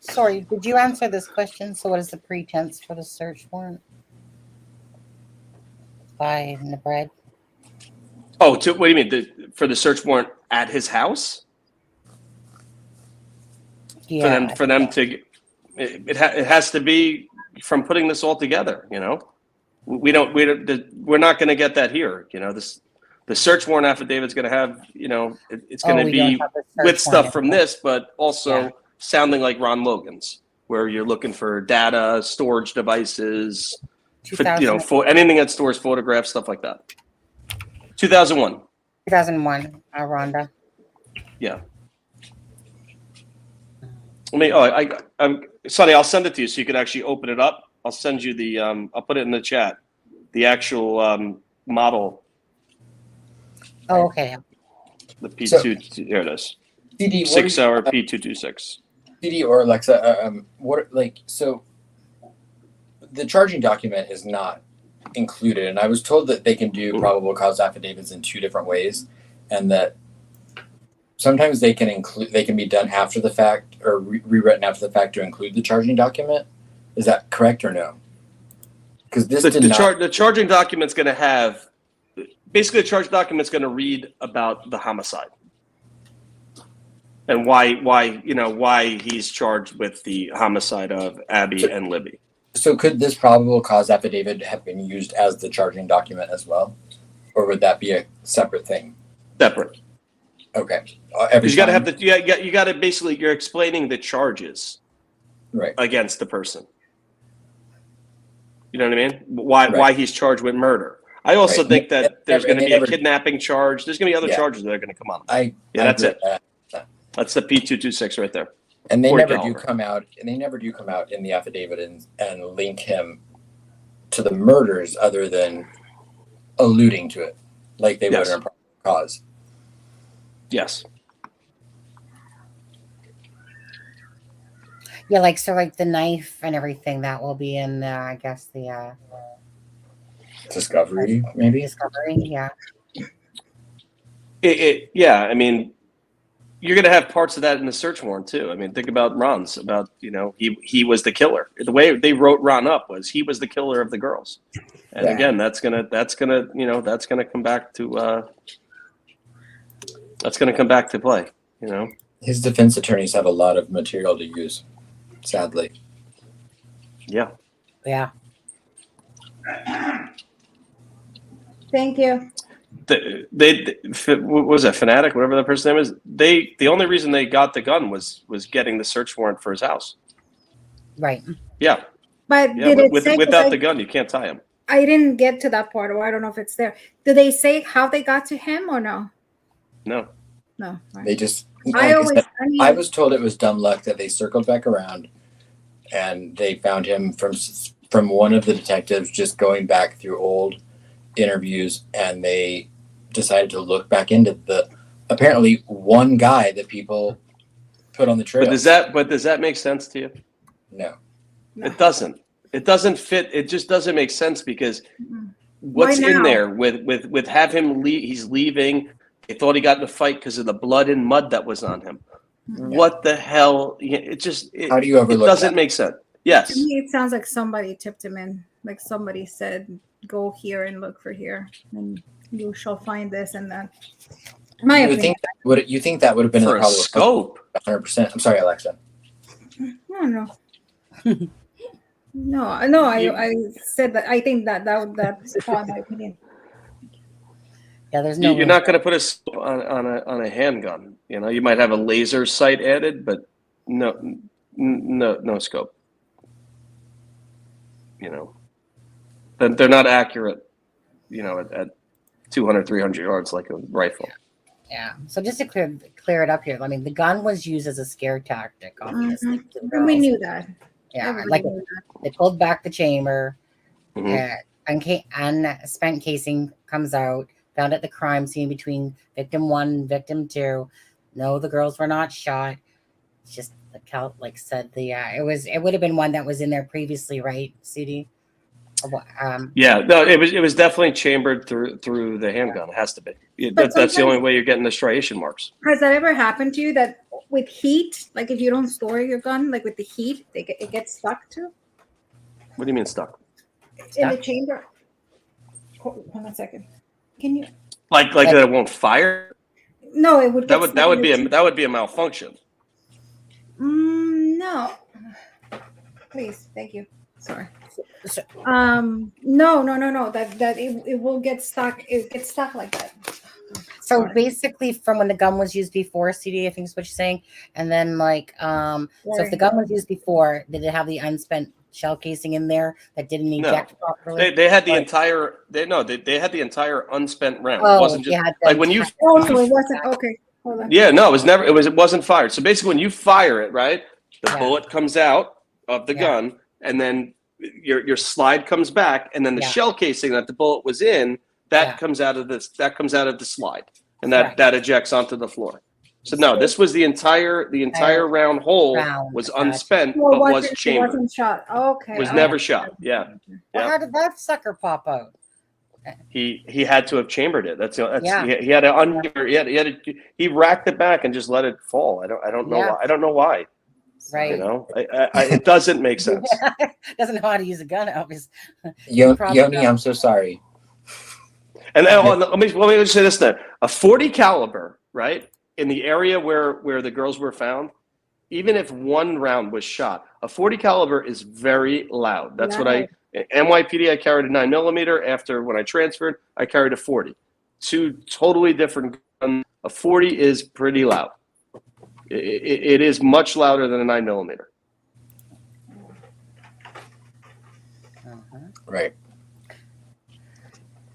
Sorry, did you answer this question? So what is the pretense for the search warrant by Nebred? Oh, what do you mean? For the search warrant at his house? Yeah. For them to, it has to be from putting this all together. You know, we're not going to get that here. You know, the search warrant affidavit is going to have, you know, it's going to be with stuff from this, but also sounding like Ron Logan's, where you're looking for data, storage devices, for anything that stores photographs, stuff like that. 2001. 2001, Rhonda. Yeah. I'm Sonny, I'll send it to you so you can actually open it up. I'll send you the, I'll put it in the chat, the actual model. Oh, okay. The P2, here it is. CD, 6 hour P226. CD or Alexa, so the charging document is not included, and I was told that they can do probable cause affidavits in two different ways, and that sometimes they can be done after the fact or rewritten after the fact to include the charging document. Is that correct or no? Because the charging document's going to have basically the charging document's going to read about the homicide and why he's charged with the homicide of Abby and Libby. So could this probable cause affidavit have been used as the charging document as well, or would that be a separate thing? Separate. Okay. You got to have you got to basically, you're explaining the charges against the person. You know what I mean? Why he's charged with murder. I also think that there's going to be a kidnapping charge. There's going to be other charges that are going to come on. That's it. That's the P226 right there. And they never do come out. And they never do come out in the affidavit and link him to the murders, other than alluding to it, like they would in a probable cause. Yes. Yeah, like the knife and everything that will be in I guess the discovery, maybe. Discovery, yeah. Yeah, I mean, you're going to have parts of that in the search warrant too. I mean, think about Ron's. About, he was the killer. The way they wrote Ron up was he was the killer of the girls. And again, that's gonna come back to play. You know, his defense attorneys have a lot of material to use. Sadly. Yeah. Yeah. Thank you. What was that, Fanatic, whatever that person's name is? The only reason they got the gun was getting the search warrant for his house. Right. Yeah. But without the gun, you can't tie him. I didn't get to that part, or I don't know if it's there. Did they say how they got to him or no? No. No. Right. They just. I was told it was dumb luck that they circled back around, and they found him from one of the detectives just going back through old interviews, and they decided to look back into the apparently one guy that people put on the trail. But does that make sense to you? No. It doesn't. It doesn't fit. It just doesn't make sense, because what's in there with have him leave? He's leaving. They thought he got in a fight because of the blood and mud that was on him. Yeah. What the hell? How do you overlook? It doesn't make sense. Yes. To me, it sounds like somebody tipped him in. Like somebody said, "Go here and look for here, and you shall find this and that." My opinion. You think that would have been for in the scope? 100%. I'm sorry, Alexa. I don't know. No, I said that. I think that's my opinion. Yeah, there's no. You're not going to put a scope on a handgun. You know, you might have a laser sight added, but no scope. You know, they're not accurate. You know, at 200, 300 yards like a rifle. Yeah. So just to clear it up here, I mean, the gun was used as a scare tactic, obviously. And we knew that. Yeah, Everybody like knew that. they pulled back the chamber, Mhm. unspent casing comes out, found at the crime scene between victim 1 and victim 2. No, the girls were not shot. It's just like said it would have been one that was in there previously, right, CD? Yeah, no, it was definitely chambered through the handgun. It has to be. That's the only way you're getting the striation marks. Has that ever happened to you that with heat, like if you don't store your gun, like with the heat, it gets stuck too? What do you mean stuck? In the chamber? Hold on a second. Can you? Like that it won't fire? No, it would. That would be a malfunction. No. Please, thank you. Sorry. No. That it will get stuck. It gets stuck like that. So basically, from when the gun was used before, CD, I think is what you're saying, and then so if the gun was used before, did it have the unspent shell casing in there that didn't eject properly? They had the entire. They had the entire unspent round. Oh, it wasn't just like when you. Oh, so it wasn't okay. Hold on. Yeah, no, it wasn't fired. So basically, when you fire it, right, the bullet comes out of the gun, and then your slide comes back, and then the shell casing that the bullet was in. That comes out of this. That comes out of the slide, and that ejects onto the floor. So no, this was the entire round hole was unspent, but was chambered. Wasn't shot. Okay. Was never shot. Yeah. Well, how did that sucker pop out? He had to have chambered it. He had to he racked it back and just let it fall. I don't know why. I don't know why. Right. You know, it doesn't make sense. Doesn't know how to use a gun, obviously. Yoni, I'm so sorry. And let me just say this then: a 40 caliber, right, in the area where the girls were found, even if one round was shot, a 40 caliber is very loud. That's what NYPD. I carried a 9mm. After when I transferred, I carried a 40. Two totally different guns. A 40 is pretty loud. It is much louder than a 9mm. Right.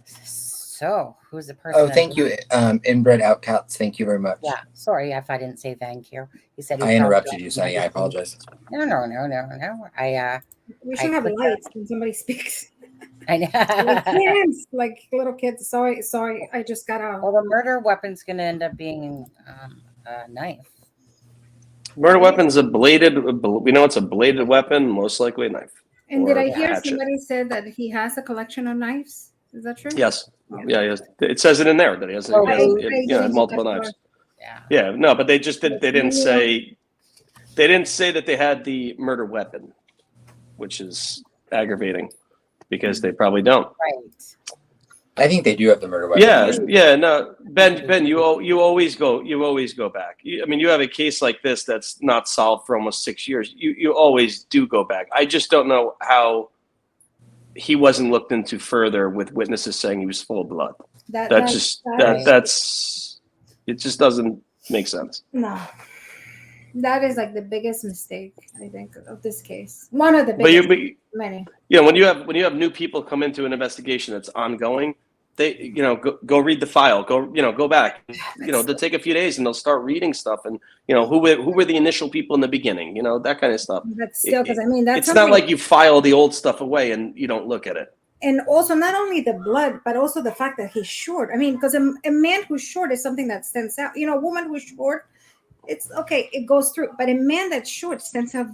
So, who's the person? Oh, thank you, Inbred Outcats. Thank you very much. Yeah, sorry if I didn't say thank you. He said I interrupted you, Sonny. I apologize. No. We should have lights when somebody speaks. I know. Like little kids. Sorry. I just got out. Well, the murder weapon's going to end up being a knife. Murder weapon's a bladed. We know it's a bladed weapon, most likely a knife. And did I hear somebody said that he has a collection of knives? Is that true? Yes. Yeah, he has. It says it in there that he has multiple knives. Yeah. No, but they just didn't. They didn't say. They didn't say that they had the murder weapon, which is aggravating, because they probably don't. Right. I think they do have the murder weapon. Yeah. No, Ben, you always go back. I mean, you have a case like this that's not solved for almost 6 years. You always do go back. I just don't know how he wasn't looked into further with witnesses saying he was full of blood. It just doesn't make sense. No, that is like the biggest mistake I think of this case. One of the biggest. Many. Yeah, when you have new people come into an investigation that's ongoing, they go read the file, go back. They'll take a few days and they'll start reading stuff, and who were the initial people in the beginning, that kind of stuff. But still, because I mean, that's it's not like you file the old stuff away and you don't look at it. And also, not only the blood, but also the fact that he's short. I mean, because a man who's short is something that stands out. A woman who's short, it's okay, it goes through. But a man that's short stands out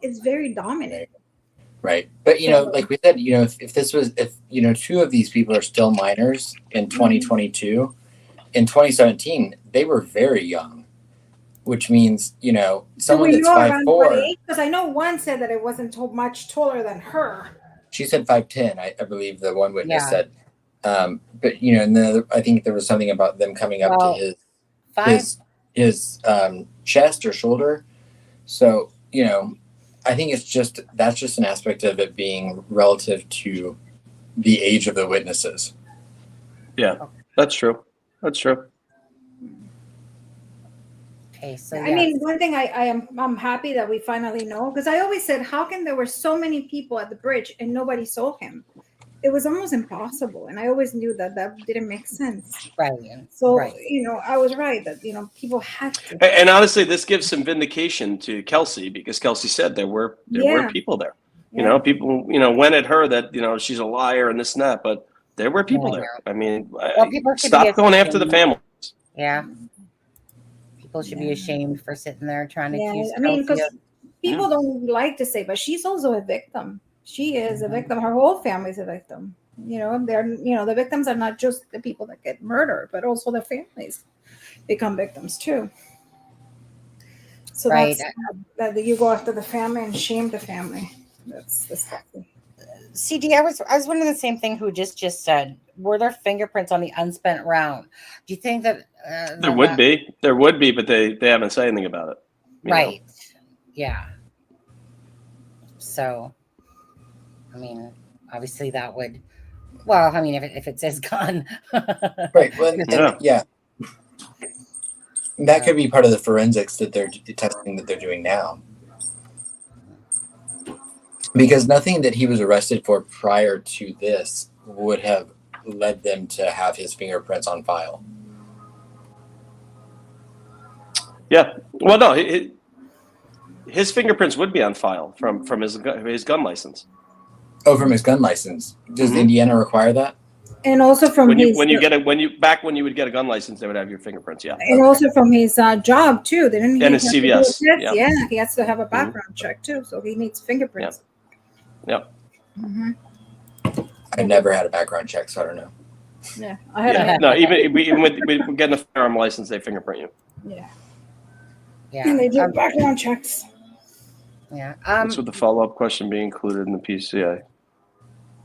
it's very dominant. Right. But, like we said, if two of these people are still minors in 2022, in 2017, they were very young, which means, someone that's 5'4". Because I know one said that it wasn't much taller than her. She said 5'10", I believe the one witness said. But, and then I think there was something about them coming up to his chest or shoulder. So, I think that's just an aspect of it being relative to the age of the witnesses. Yeah, that's true. That's true. Okay, so I mean, one thing I'm happy that we finally know, because I always said, how can there were so many people at the bridge and nobody saw him? It was almost impossible, and I always knew that didn't make sense. Right. So right. I was right that people had to. And honestly, this gives some vindication to Kelsey, because Kelsey said there were people there. Yeah. People went at her that she's a liar and this and that, but there were people there. I mean, people should stop be going after the family. Yeah. People should be ashamed for sitting there trying to accuse. I mean, because people don't like to say, but she's also a victim. She is a victim. Her whole family's a victim. They're the victims are not just the people that get murdered, but also their families become victims too. So that's that you go after the family and shame the family. That's disgusting. CD, I was wondering the same thing. Who just said, were there fingerprints on the unspent round? Do you think that there would be, but they haven't said anything about it. Right. Yeah. So, I mean, obviously that would. Well, I mean, if it says gun. Right. Well, yeah. That could be part of the forensics that they're testing that they're doing now. Because nothing that he was arrested for prior to this would have led them to have his fingerprints on file. Yeah. Well, no, his fingerprints would be on file from his gun license. Oh, from his gun license. Does Indiana require that? And also from when you would get a gun license, they would have your fingerprints. Yeah. And also from his job too. Didn't he? And his CVS. Yeah, he has to have a background check too, so he needs fingerprints. Yep. I never had a background check, so I don't know. Yeah, I had. No, even with getting a firearm license, they fingerprint you. Yeah. Yeah. And they do background checks. Yeah. That's with the follow-up question being included in the PCA.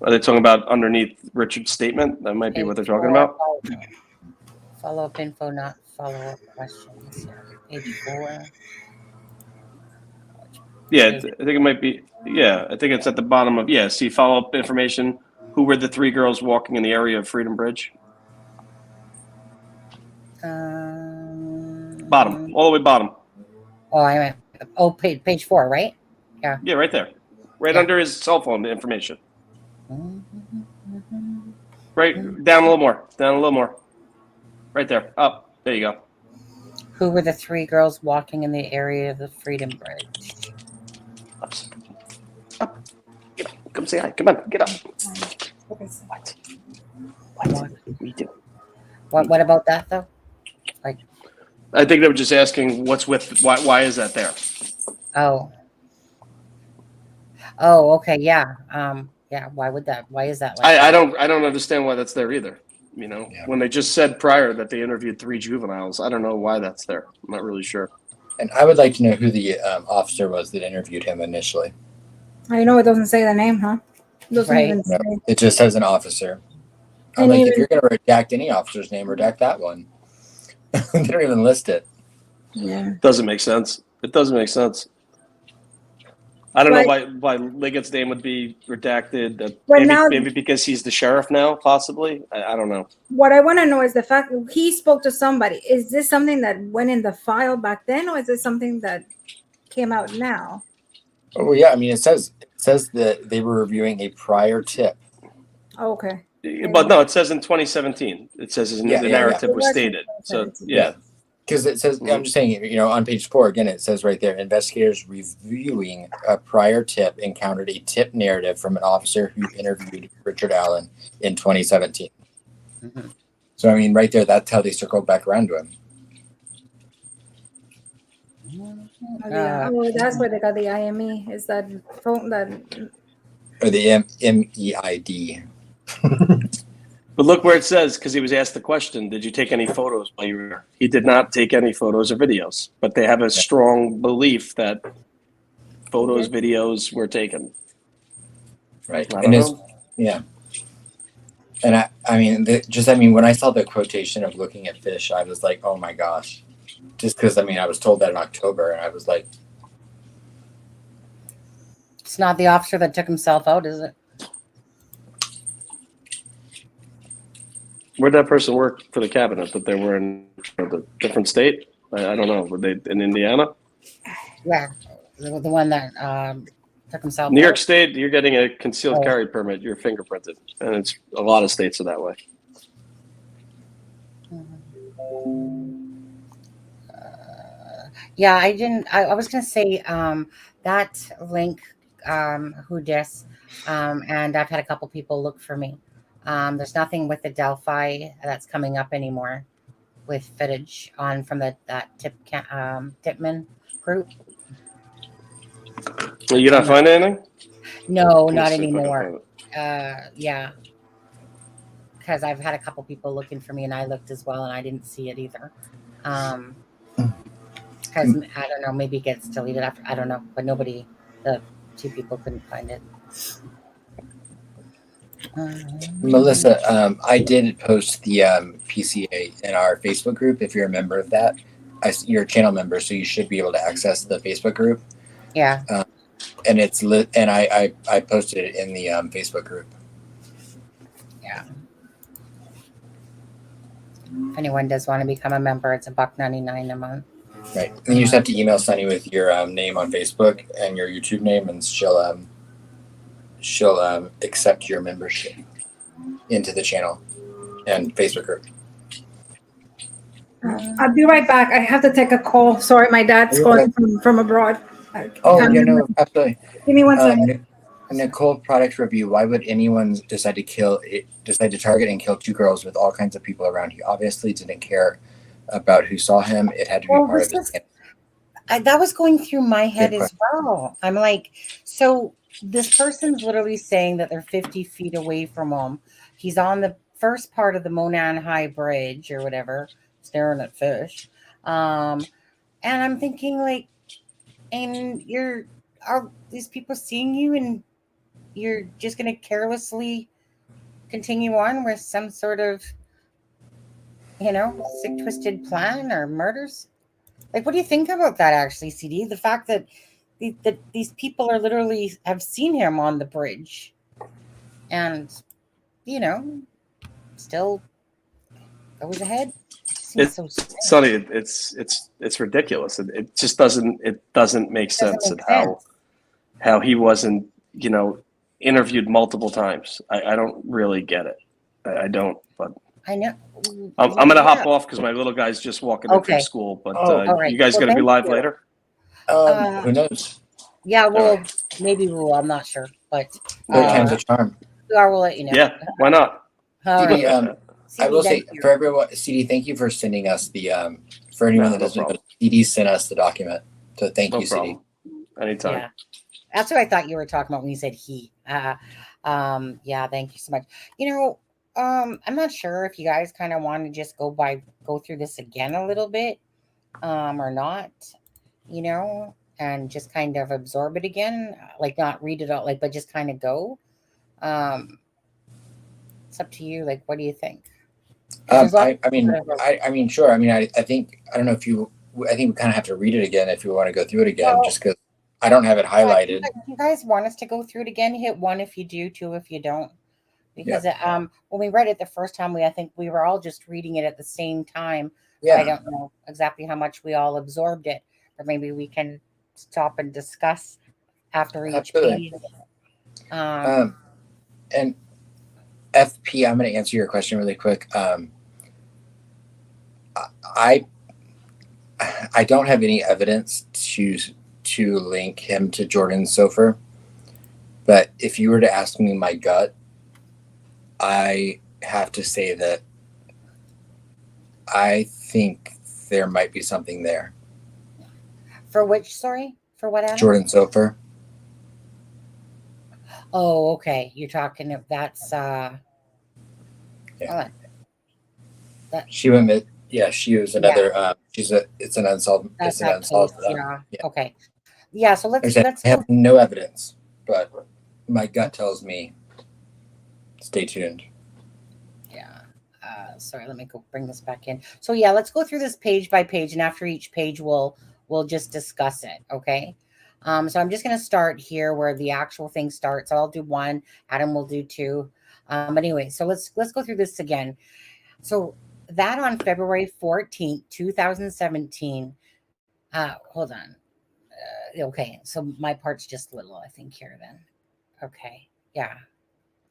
Are they talking about underneath Richard's statement? That might be what they're talking about. Follow-up info, not follow-up questions. Page 4. Yeah, I think it might be. Yeah, I think it's at the bottom of. Yeah, see follow-up information. Who were the 3 girls walking in the area of Freedom Bridge? Bottom, all the way bottom. Oh, I meant. Oh, page 4, right? Yeah. Yeah, right there, right under his cell phone information. Right down a little more. Down a little more. Right there. Up. There you go. Who were the 3 girls walking in the area of the Freedom Bridge? Up. Get up. Come say hi. Come on. Get up. What? What we do? What about that though? Like, I think they were just asking what's with why is that there? Oh, okay, yeah. Yeah, why is that like I don't understand why that's there either. When they just said prior that they interviewed 3 juveniles, I don't know why that's there. I'm not really sure. And I would like to know who the officer was that interviewed him initially. I know it doesn't say the name, huh? Right. No, it just says an officer. I'm like, if you're going to redact any officer's name, redact that one. They don't even list it. Yeah. Doesn't make sense. It doesn't make sense. I don't know why Liggett's name would be redacted. Maybe because he's the sheriff now, possibly. I don't know. What I want to know is the fact that he spoke to somebody. Is this something that went in the file back then, or is it something that came out now? Oh yeah, I mean it says that they were reviewing a prior tip. Okay. But no, it says in 2017. It says the narrative was stated. So yeah. Because it says, I'm just saying, on page 4, again, it says right there, investigators reviewing a prior tip encountered a tip narrative from an officer who interviewed Richard Allen in 2017. Mm-hmm. So, I mean, right there, that's how they circled back around to him. That's where they got the IME. Is that phone that? Or the MEID. But look where it says, because he was asked the question, did you take any photos while you were there? He did not take any photos or videos, but they have a strong belief that photos, videos were taken. Right. Yeah. And I mean, when I saw the quotation of looking at fish, I was like, oh my gosh. Just because, I was told that in October, and I was like, It's not the officer that took himself out, is it? Where'd that person work for the cabinet? That they were in a different state? I don't know. Were they in Indiana? Yeah, the one that took himself New York out. State, you're getting a concealed carry permit. You're fingerprinted, and it's a lot of states are that way. Yeah, I didn't. I was going to say that link, who dis, and I've had a couple people look for me. There's nothing with the Delphi that's coming up anymore with footage on from that Tipman group. So you're not finding anything? No, not anymore. Yeah, because I've had a couple people looking for me, and I looked as well, and I didn't see it either. Because I don't know, maybe it gets deleted after. I don't know, but nobody, the two people couldn't find it. Melissa, I did post the PCA in our Facebook group. If you're a member of that, you're a channel member, so you should be able to access the Facebook group. Yeah. And it's lit, and I posted it in the Facebook group. Yeah. If anyone does want to become a member, it's $1.99 a month. Right, and you just have to email Sunny with your name on Facebook and your YouTube name, and she'll accept your membership into the channel and Facebook group. I'll be right back. I have to take a call. Sorry, my dad's calling from abroad. No, absolutely. Give me 1 second. Nicole, product review. Why would anyone decide to target and kill two girls with all kinds of people around? He obviously didn't care about who saw him. It had to be part of his. That was going through my head as well. I'm like, so this person's literally saying that they're 50 feet away from him. He's on the first part of the Monan High Bridge or whatever, staring at fish. And I'm thinking, like, and are these people seeing you and you're just going to carelessly continue on with some sort of, sick, twisted plan or murders? Like, what do you think about that, actually, CD? The fact that these people are literally have seen him on the bridge and, still goes ahead. It's so Sonny, it's ridiculous. It just doesn't make sense how he wasn't, interviewed multiple times. I don't really get it. I don't, but I know. I'm going to hop off because my little guy's just walking in from school. But right. You guys going to be live later? Who knows? Yeah, well, maybe we will. I'm not sure, but third time's a charm. We'll let you know. Yeah, why not? CD, I will say for everyone, CD, thank you for sending us the. For anyone that doesn't know, CD sent us the document, so thank you, problem. CD. Anytime. Yeah, that's what I thought you were talking about when you said he. Yeah, thank you so much. I'm not sure if you guys kind of want to just go through this again a little bit, or not, and just kind of absorb it again, like not read it all, but just kind of go. It's up to you. Like, what do you think? Sure. I think, I don't know if I think we kind of have to read it again if you want to go through it again, just because I don't have it highlighted. If you guys want us to go through it again, hit 1 if you do, 2 if you don't. Because when we read it the first time, I think we were all just reading it at the same time. Yeah. I don't know exactly how much we all absorbed it, or maybe we can stop and discuss after each page. And FP, I'm going to answer your question really quick. I don't have any evidence to link him to Jordan Sofer, but if you were to ask me my gut, I have to say that I think there might be something there. For which, sorry? For what, Adam? Jordan Sofer. Oh, okay. You're talking, that's, yeah. She went, she was another, it's an unsolved, that's it's an unsolved. Case, yeah. Okay. Yeah, so let's I have no evidence, but my gut tells me stay tuned. Yeah. Sorry, let me go bring this back in. So yeah, let's go through this page by page, and after each page we'll just discuss it, okay? So I'm just going to start here where the actual thing starts. So I'll do 1. Adam will do 2. Anyway, so let's go through this again. So that on February 14th, 2017. Hold on. Okay, so my part's just little, I think, here then. Okay, yeah.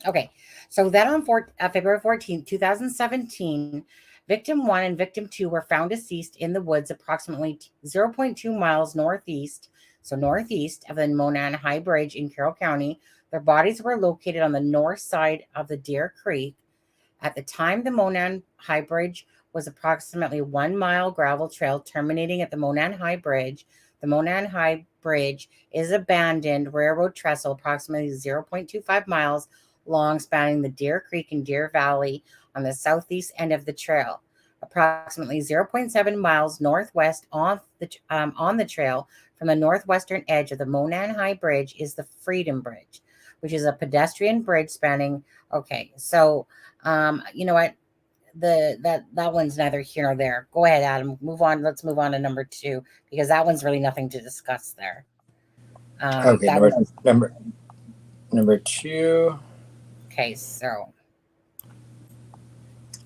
Okay, so that on February 14th, 2017, victim 1 and victim 2 were found deceased in the woods approximately 0.2 miles northeast of the Monan High Bridge in Carroll County. Their bodies were located on the north side of the Deer Creek. At the time, the Monan High Bridge was approximately 1 mile gravel trail terminating at the Monan High Bridge. The Monan High Bridge is abandoned railroad trestle approximately 0.25 miles long, spanning the Deer Creek and Deer Valley on the southeast end of the trail. Approximately 0.7 miles northwest on the trail from the northwestern edge of the Monan High Bridge is the Freedom Bridge, which is a pedestrian bridge spanning. Okay, so you know what? That one's neither here nor there. Go ahead, Adam. Move on. Let's move on to number 2 because that one's really nothing to discuss there. Okay, number 2. Okay, so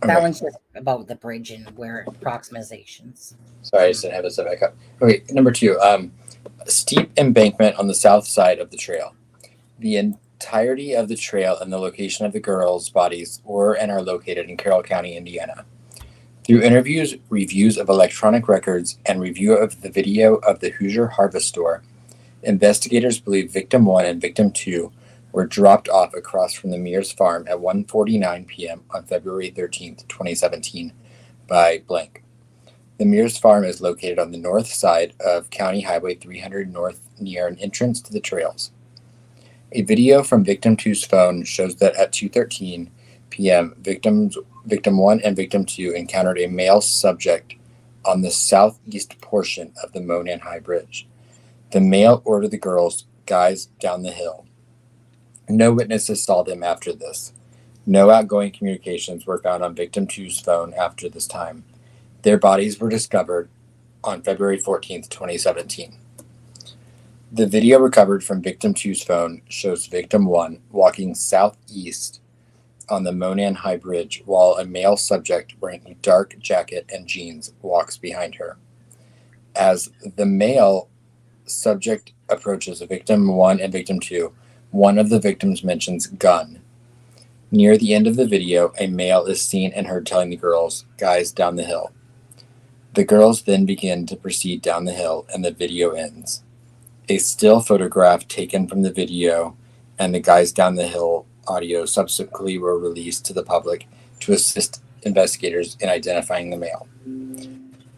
that one's just about the bridge and where approximations. Sorry, I just didn't have it set back up. Okay, number 2. Steep embankment on the south side of the trail. The entirety of the trail and the location of the girls' bodies were and are located in Carroll County, Indiana. Through interviews, reviews of electronic records, and review of the video of the Hoosier Harvest Store, investigators believe victim 1 and victim 2 were dropped off across from the Mears farm at 1:49 p.m. on February 13th, 2017 by blank. The Mears farm is located on the north side of County Highway 300 North near an entrance to the trails. A video from victim 2's phone shows that at 2:13 p.m., victim 1 and victim 2 encountered a male subject on the southeast portion of the Monan High Bridge. The male ordered the guys down the hill. No witnesses saw them after this. No outgoing communications were found on victim 2's phone after this time. Their bodies were discovered on February 14th, 2017. The video recovered from victim 2's phone shows victim 1 walking southeast on the Monan High Bridge while a male subject wearing a dark jacket and jeans walks behind her. As the male subject approaches victim 1 and victim 2, one of the victims mentions gun. Near the end of the video, a male is seen and heard telling the guys down the hill. The girls then begin to proceed down the hill and the video ends. A still photograph taken from the video and the guys down the hill audio subsequently were released to the public to assist investigators in identifying the male.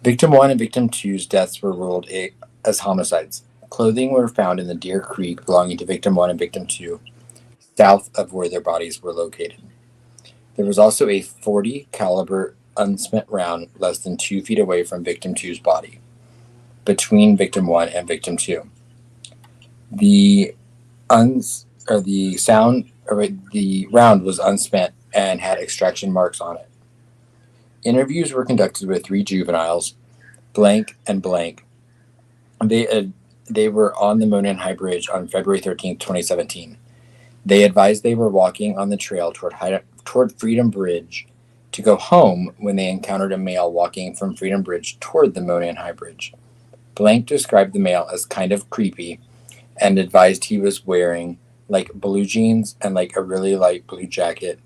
Victim 1 and victim 2's deaths were ruled as homicides. Clothing were found in the Deer Creek belonging to victim 1 and victim 2, south of where their bodies were located. There was also a .40 caliber unspent round less than 2 feet away from victim 2's body, between victim 1 and victim 2. The round was unspent and had extraction marks on it. Interviews were conducted with 3 juveniles, blank and blank. They were on the Monan High Bridge on February 13th, 2017. They advised they were walking on the trail toward Freedom Bridge to go home when they encountered a male walking from Freedom Bridge toward the Monan High Bridge. Blank described the male as kind of creepy and advised he was wearing like blue jeans and like a really light blue jacket,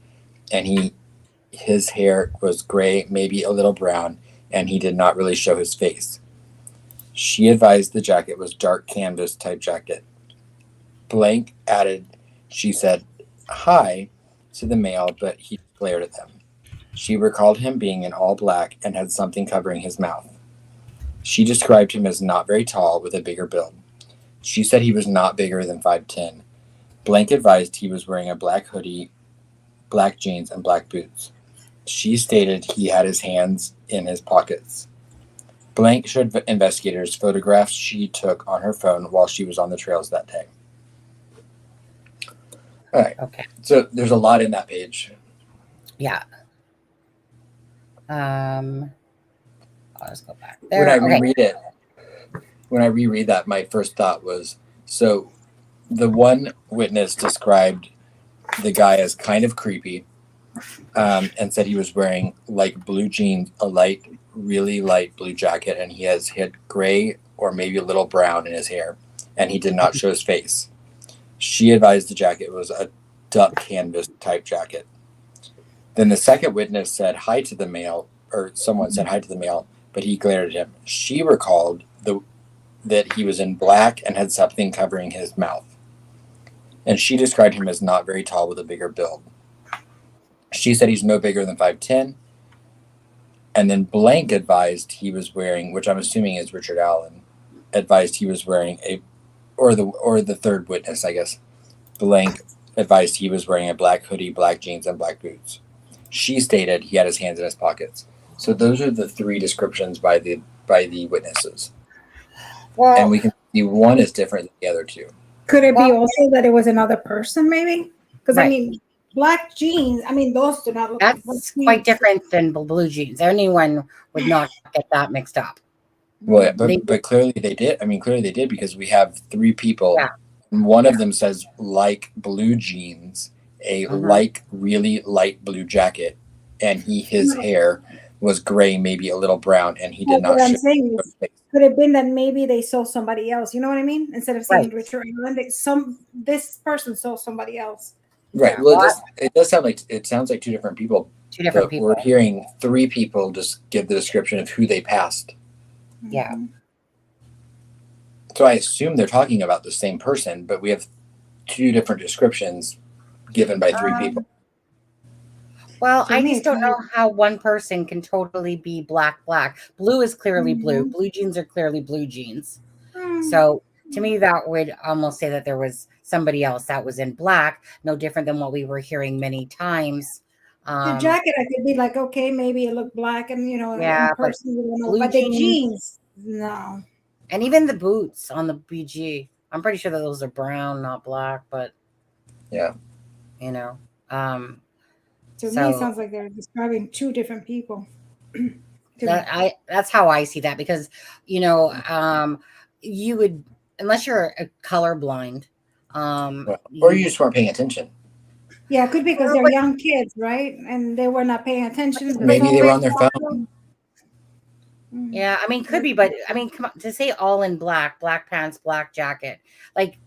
and his hair was gray, maybe a little brown, and he did not really show his face. She advised the jacket was dark canvas type jacket. Blank added she said hi to the male, but he glared at them. She recalled him being in all black and had something covering his mouth. She described him as not very tall with a bigger build. She said he was not bigger than 5'10". Blank advised he was wearing a black hoodie, black jeans, and black boots. She stated he had his hands in his pockets. Blank showed investigators photographs she took on her phone while she was on the trails that day. All right. Okay. So there's a lot in that page. Yeah. I'll just go back there. When I reread that, my first thought was So the one witness described the guy as kind of creepy, and said he was wearing like blue jeans, a really light blue jacket, and he had gray or maybe a little brown in his hair, and he did not show his face. She advised the jacket was a duck canvas type jacket. Then the second witness said hi to the male, or someone said hi to the male, but he glared at him. She recalled that he was in black and had something covering his mouth. And she described him as not very tall with a bigger build. She said he's no bigger than 5'10". And then blank advised he was wearing, which I'm assuming is Richard Allen, advised he was wearing or the third witness, I guess, blank advised he was wearing a black hoodie, black jeans, and black boots. She stated he had his hands in his pockets. So those are the three descriptions by the witnesses. Well, and we can see one is different than the other two. Could it be also that it was another person, maybe? Because I mean, black jeans. I mean, those do not look. That's quite different than blue jeans. Anyone would not get that mixed up. Well, but clearly they did. I mean, clearly they did, because we have three people. Yeah. And one of them says like blue jeans, a really light blue jacket, and his hair was gray, maybe a little brown, and he did not. What I'm saying is, could have been that maybe they saw somebody else. You know what I mean? Instead of saying Richard Allen, this person saw somebody else. Right. Well, it sounds like two different people. Two different people. We're hearing three people just give the description of who they passed. Yeah. So I assume they're talking about the same person, but we have two different descriptions given by three people. Well, I just don't know how one person can totally be black. Blue is clearly blue. Blue jeans are clearly blue jeans. So to me, that would almost say that there was somebody else that was in black, no different than what we were hearing many times. The jacket, I could be like, okay, maybe it looked black, and in person, but the jeans, no. And even the boots on the BG, I'm pretty sure that those are brown, not black, but yeah, To me, it sounds like they're describing two different people. That's how I see that, because you would, unless you're colorblind, or you just weren't paying attention. Yeah, it could be because they're young kids, right? And they were not paying attention. Maybe they were on their phone. Yeah, I mean, could be, but I mean, come on, to say all in black pants, black jacket, like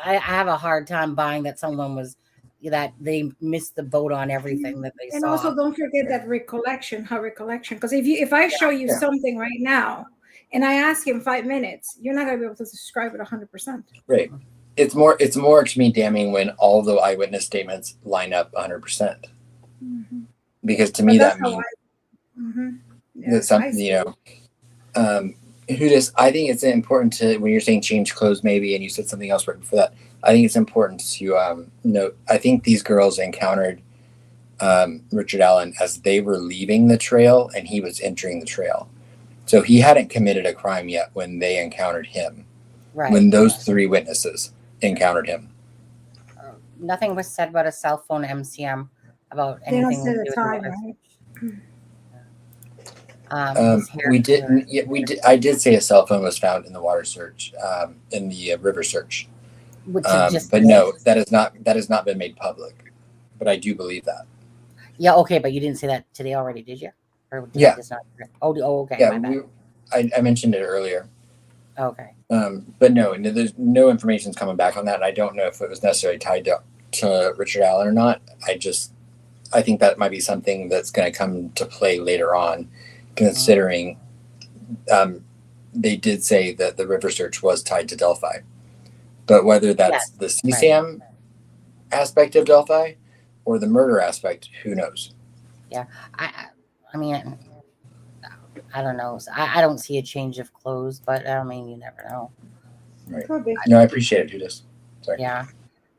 I have a hard time buying that someone was that they missed the boat on everything that they saw. And also, don't forget that recollection. Because if I show you something right now, and I ask him 5 minutes, you're not going to be able to describe it 100%. Right. It's more to me damning when all the eyewitness statements line up 100%. Because to me that means that something, I think it's important to, when you're saying change clothes maybe, and you said something else right before that, I think it's important to note, I think these girls encountered Richard Allen as they were leaving the trail and he was entering the trail. So he hadn't committed a crime yet when they encountered him. Right. When those three witnesses encountered him. Nothing was said about a cell phone MCM, about anything. They don't say the time, right? We didn't. Yeah, we did. I did say a cell phone was found in the water search, in the river search. But no, that has not been made public. But I do believe that. Yeah. Okay, but you didn't say that today already, did you? Or did yeah. Okay. Yeah, I mentioned it earlier. Okay. But no, there's no information's coming back on that, and I don't know if it was necessarily tied to Richard Allen or not. I think that might be something that's going to come to play later on, considering they did say that the river search was tied to Delphi. But whether that's the CSAM aspect of Delphi or the murder aspect, who knows? Yeah, I mean, I don't know. I don't see a change of clothes, but I mean, you never know. Right. No, I appreciate it, Judith. Sorry. Yeah.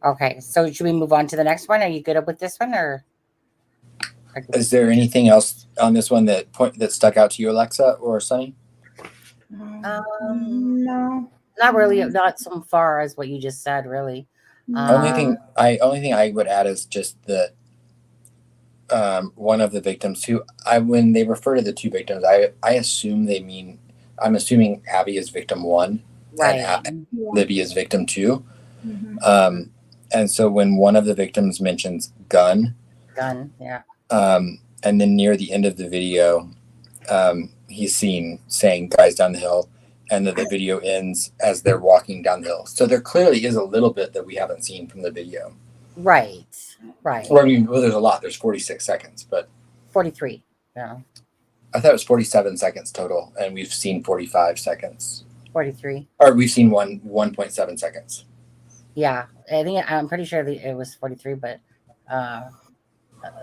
Okay. So should we move on to the next one? Are you good with this one, or? Is there anything else on this one that stuck out to you, Alexa or Sunny? No. Not really. Not so far as what you just said, really. Only thing I would add is just that one of the victims when they refer to the two victims, I'm assuming Abby is victim 1 and Libby is victim 2. And so when one of the victims mentions gun, yeah. And then near the end of the video, he's seen saying guys down the hill, and the video ends as they're walking down the hill. So there clearly is a little bit that we haven't seen from the video. Right. Well, I mean, there's a lot. There's 46 seconds, but 43. Yeah. I thought it was 47 seconds total, and we've seen 45 seconds. 43. Or we've seen 1.7 seconds. Yeah, I'm pretty sure it was 43, but I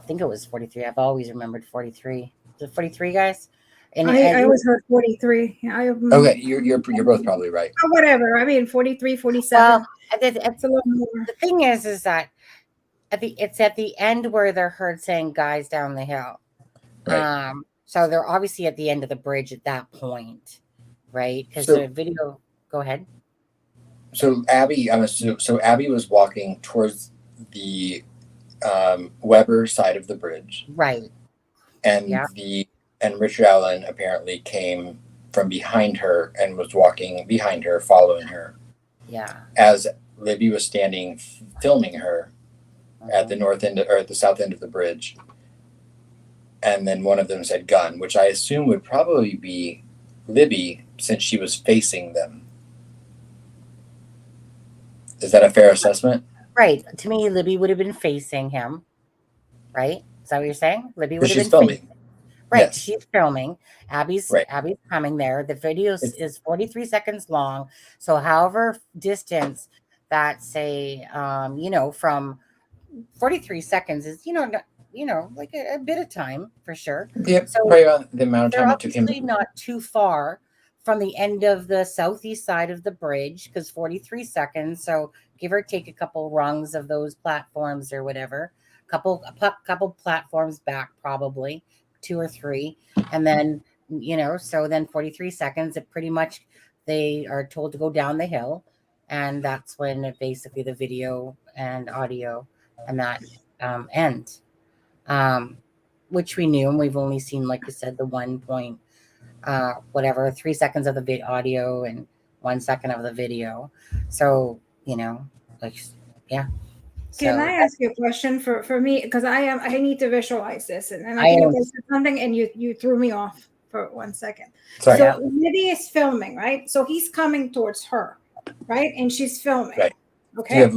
think it was 43. I've always remembered 43. Is it 43, guys? And I always heard 43. Okay, you're both probably right. Oh, whatever. I mean, 43, 47. Well, it's a little more. The thing is that it's at the end where they're heard saying guys down the hill. Right. So they're obviously at the end of the bridge at that point, right? Because the video. Go ahead. So Abby was walking towards the Weber side of the bridge, right? And and Richard Allen apparently came from behind her and was walking behind her, following her. Yeah. As Libby was standing filming her at the north end or at the south end of the bridge, and then one of them said gun, which I assume would probably be Libby since she was facing them. Is that a fair assessment? Right. To me, Libby would have been facing him. Right? Is that what you're saying? Libby would have been filming. Facing. Right. Yes. She's filming. Abby's coming there. The video is 43 seconds long. So however distance that say, from 43 seconds is, like a bit of time for sure. Yep. So probably about the amount of time it took him. Obviously not too far from the end of the southeast side of the bridge, because 43 seconds. So give or take a couple rungs of those platforms or whatever, couple platforms back, probably 2 or 3. And then, so then 43 seconds, it pretty much, they are told to go down the hill. And that's when basically the video and audio and that end, which we knew. And we've only seen, like you said, the 3 seconds of the audio and 1 second of the video. So, Can I ask you a question for me? Because I need to visualize this, and I think it was something, and you threw me off for 1 second. Sorry. So Libby is filming, right? So he's coming towards her, right? And she's filming. Right. Okay. So you have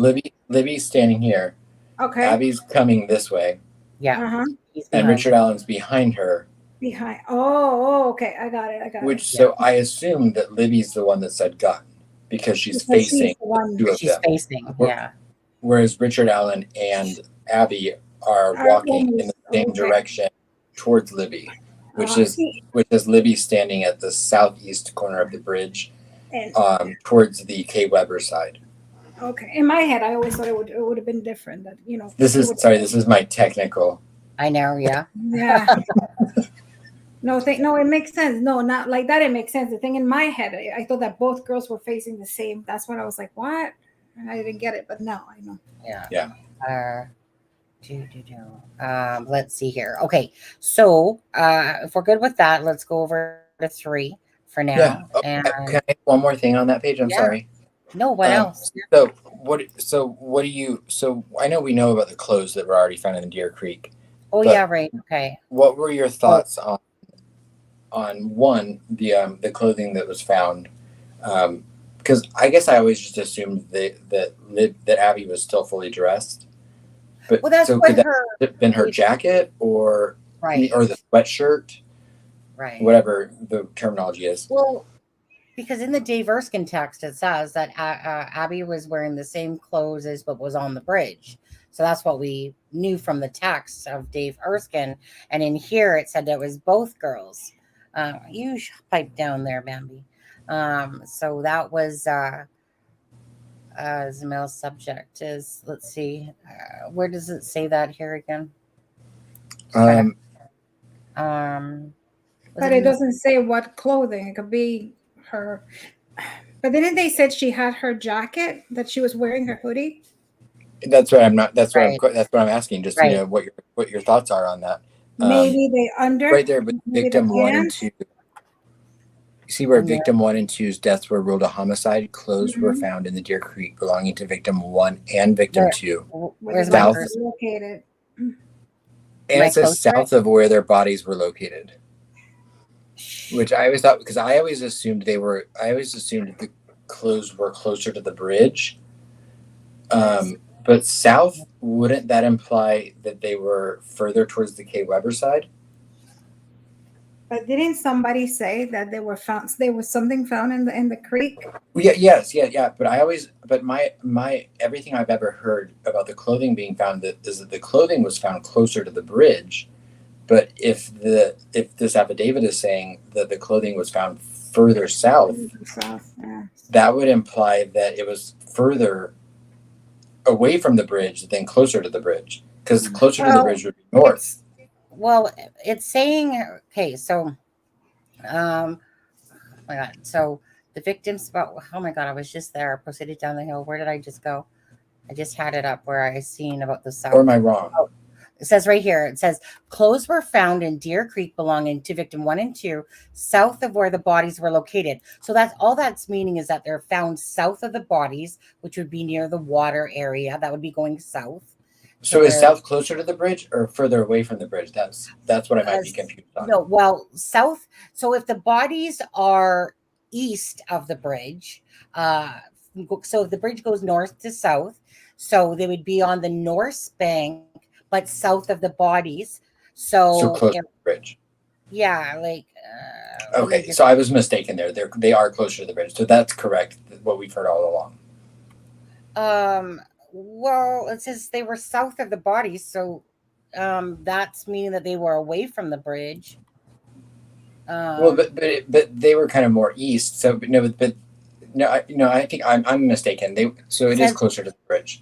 Libby standing here. Okay. Abby's coming this way. Yeah. And Richard Allen's behind her. Behind. Oh, okay. I got it. So I assume that Libby's the one that said gun because she's facing two of them. Facing, yeah. Whereas Richard Allen and Abby are walking in the same direction towards Libby, which is Libby standing at the southeast corner of the bridge, towards the K. Weber side. Okay. In my head, I always thought it would have been different. That This is my technical. I know. Yeah. Yeah. No, it makes sense. No, not like that. It makes sense. The thing in my head, I thought that both girls were facing the same. That's when I was like, what? And I didn't get it, but now I know. Yeah. Let's see here. Okay, so if we're good with that, let's go over to 3 for now. Yeah. Can I add one more thing on that page? I'm sorry. No, what else? So I know we know about the clothes that were already found in Deer Creek. Oh yeah, right. Okay. What were your thoughts on one, the clothing that was found? Because I guess I always just assumed that Abby was still fully dressed. But that's so could that have been her jacket or the sweatshirt? Right. Whatever the terminology is. Well, because in the Dave Erskine text, it says that Abby was wearing the same clothes as what was on the bridge. So that's what we knew from the text of Dave Erskine. And in here, it said that it was both girls. You pipe down there, Bambi. So that was the male subject is, let's see, where does it say that here again? But it doesn't say what clothing. It could be her. But didn't they said she had her jacket, that she was wearing her hoodie? That's what I'm asking. Just what your thoughts are on that. Maybe they under right there, but victim 1 and 2. see where And there- victim 1 and 2's deaths were ruled a homicide. Clothes were found in the Deer Creek belonging to victim 1 and victim Where- 2. Where's the my South. bodies cursor? located. And Am I it says close to it? south of where their bodies were located. Which I always thought, because I always assumed the clothes were closer to the bridge. But south, wouldn't that imply that they were further towards the K. Weber side? But didn't somebody say that there was something found in the creek? Well, yeah. But my everything I've ever heard about the clothing being found is that the clothing was found closer to the bridge. But if this affidavit is saying that the clothing was found further south, Yeah. that would imply that it was further away from the bridge than closer to the bridge, because closer to the bridge would be north. Well, it's saying, okay, so, oh my God. So the victims, oh my God, I was just there. I proceeded down the hill. Where did I just go? I just had it up where I seen about the south. Or am I wrong? Oh, it says right here, it says clothes were found in Deer Creek belonging to victim 1 and 2, south of where the bodies were located. So that's all that's meaning is that they're found south of the bodies, which would be near the water area. That would be going south. So is south closer to the bridge or further away from the bridge? That's what I might be confused on. No, well, south. So if the bodies are east of the bridge, so if the bridge goes north to south, so they would be on the north bank, but south of the bodies. So close to the bridge. Yeah, like. Okay, so I was mistaken there. They are closer to the bridge, so that's correct. What we've heard all along. Well, it says they were south of the bodies, so that's meaning that they were away from the bridge. Well, but they were kind of more east. So I think I'm mistaken. It is closer to the bridge.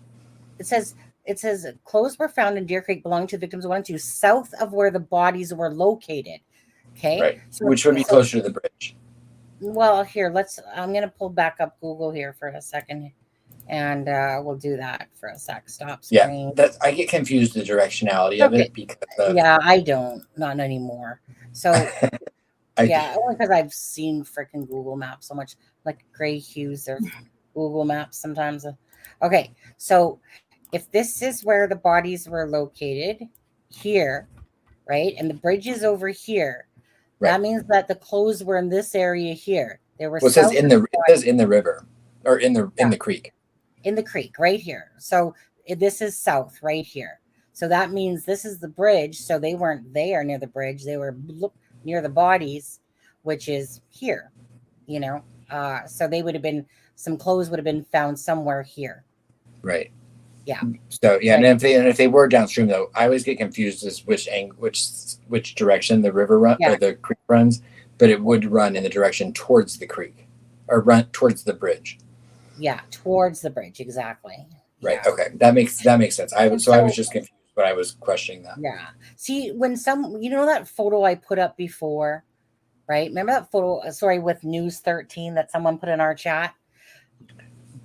It says clothes were found in Deer Creek belonging to victims 1 and 2, south of where the bodies were located. Okay, right, which would be closer to the bridge. Well, here I'm gonna pull back up Google here for a second. And we'll do that for a sec. Stop screen. Yeah, I get confused the directionality of it because I don't, not anymore. So only because I've seen freaking Google Maps so much, like gray hues of Google Maps sometimes. Okay, so if this is where the bodies were located, here, right, and the bridge is over here, that means that the clothes were in this area here. There were. It says in the river or in the creek. In the creek right here. So this is south right here. So that means this is the bridge. So they weren't there near the bridge. They were near the bodies, which is here, so they would have been, some clothes would have been found somewhere here. Right. Yeah. So yeah. Right. And if they were downstream though, I always get confused as which direction the river or the creek runs, but it would run in the direction towards the creek or run towards the bridge. Yeah, towards the bridge, exactly. Right. Yeah. Okay, that makes sense. I was just confused, but I was questioning that. Yeah. See, when that photo I put up before, right? Remember that photo? Sorry, with News 13 that someone put in our chat.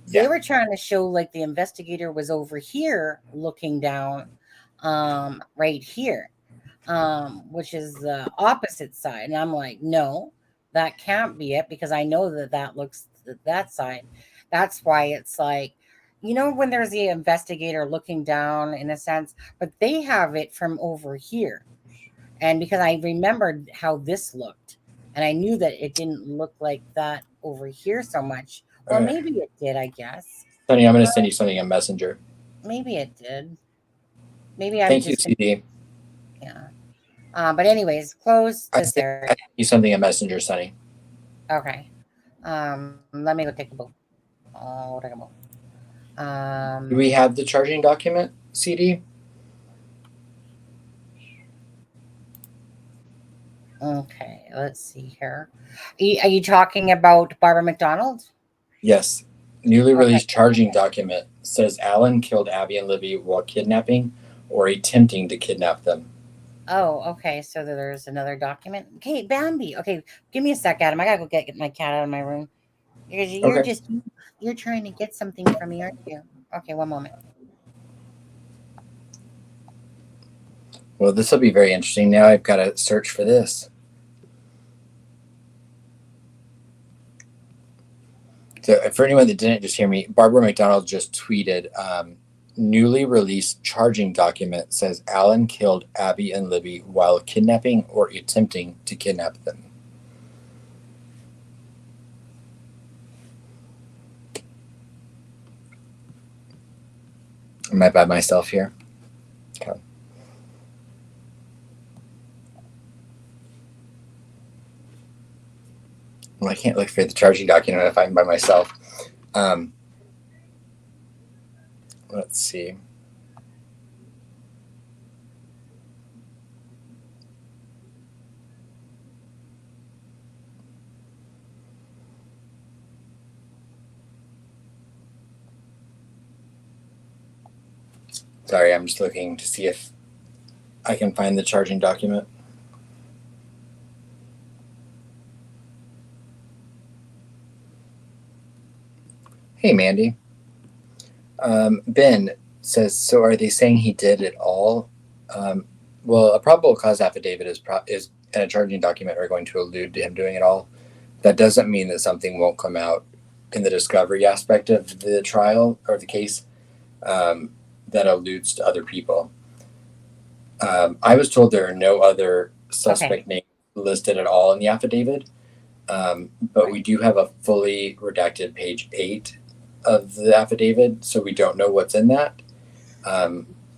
They were trying to show like the investigator was over here looking down, right here, which is the opposite side, and I'm like, no, that can't be it because I know that looks that side. That's why it's like, when there's the investigator looking down in a sense, but they have it from over here. And because I remembered how this looked and I knew that it didn't look like that over here so much. Or maybe it did, I guess. Sonny, I'm going to send you something on Messenger. Maybe it did. Maybe I'm Thank you, CD. Yeah. But anyways, close this area. I sent you something on Messenger, Sonny. Okay. Let me go take a look. Do we have the charging document, CD? Okay, let's see here. Are you talking about Barbara McDonald? Yes. Newly released charging document says Alan killed Abby and Libby while kidnapping or attempting to kidnap them. Oh, okay. So there's another document. Okay, Bambi. Okay, give me a sec, Adam. I gotta go get my cat out of my room. Because you're trying to get something from me, aren't you? Okay, one moment. Well, this will be very interesting. Now I've got to search for this. So for anyone that didn't just hear me, Barbara McDonald just tweeted, newly released charging document says Alan killed Abby and Libby while kidnapping or attempting to kidnap them. Am I by myself here? Okay. Well, I can't look for the charging document if I'm by myself. Let's see. Sorry, I'm just looking to see if I can find the charging document. Hey, Mandy. Ben says, so are they saying he did it all? Well, a probable cause affidavit is and a charging document are going to allude to him doing it all. That doesn't mean that something won't come out in the discovery aspect of the trial or the case that alludes to other people. I was told there are no other suspect names listed at all in the affidavit, but we do have a fully redacted page 8 of the affidavit, so we don't know what's in that.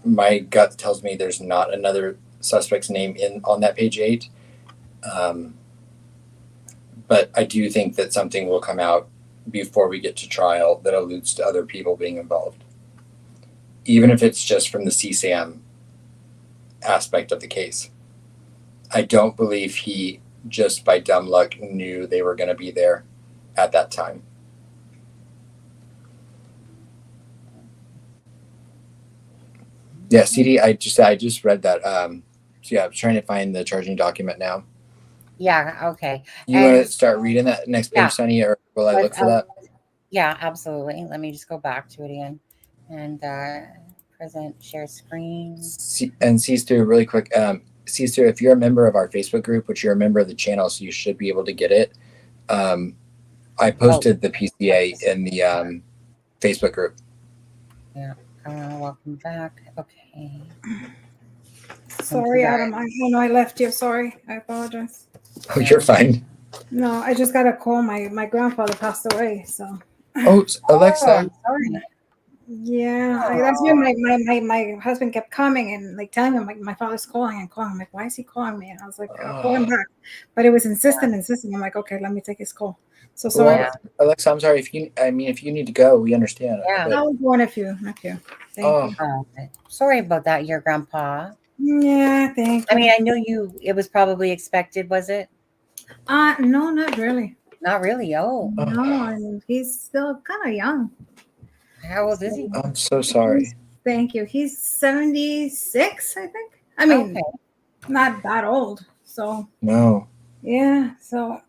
My gut tells me there's not another suspect's name on that page 8, but I do think that something will come out before we get to trial that alludes to other people being involved, even if it's just from the CSAM aspect of the case. I don't believe he just by dumb luck knew they were going to be there at that time. Yeah, CD, I just read that. So yeah, I'm trying to find the charging document now. Yeah, okay. You want to start reading that next page, Sunny, or will I look for that? Yeah, absolutely. Let me just go back to it again and present share screen. And Sister, really quick, Sister, if you're a member of our Facebook group, which you're a member of the channel, so you should be able to get it. I posted the PCA in the Facebook group. Yeah. Welcome back. Okay. Sorry, Adam. I know I left you. Sorry. I apologize. Oh, you're fine. No, I just got a call. My grandfather passed away. So. Oh, Alexa. I'm sorry. Yeah, that's when my husband kept coming and like telling him like my father's calling and calling. I'm like, why is he calling me? And I was like, I'll call him back. But it was insistent. I'm like, okay, let me take his call. So sorry. Well, Alexa, I'm sorry if you need to go, we understand. Yeah. I'll go on if you. Thank you. Okay. Sorry about that, your grandpa. Yeah, thank you. I mean, I know it was probably expected, was it? No, not really. Not really. Oh. No, I mean, he's still kind of young. How old is he? I'm so sorry. Thank you. He's 76, I think. I mean, not that old. So. No. Yeah. So.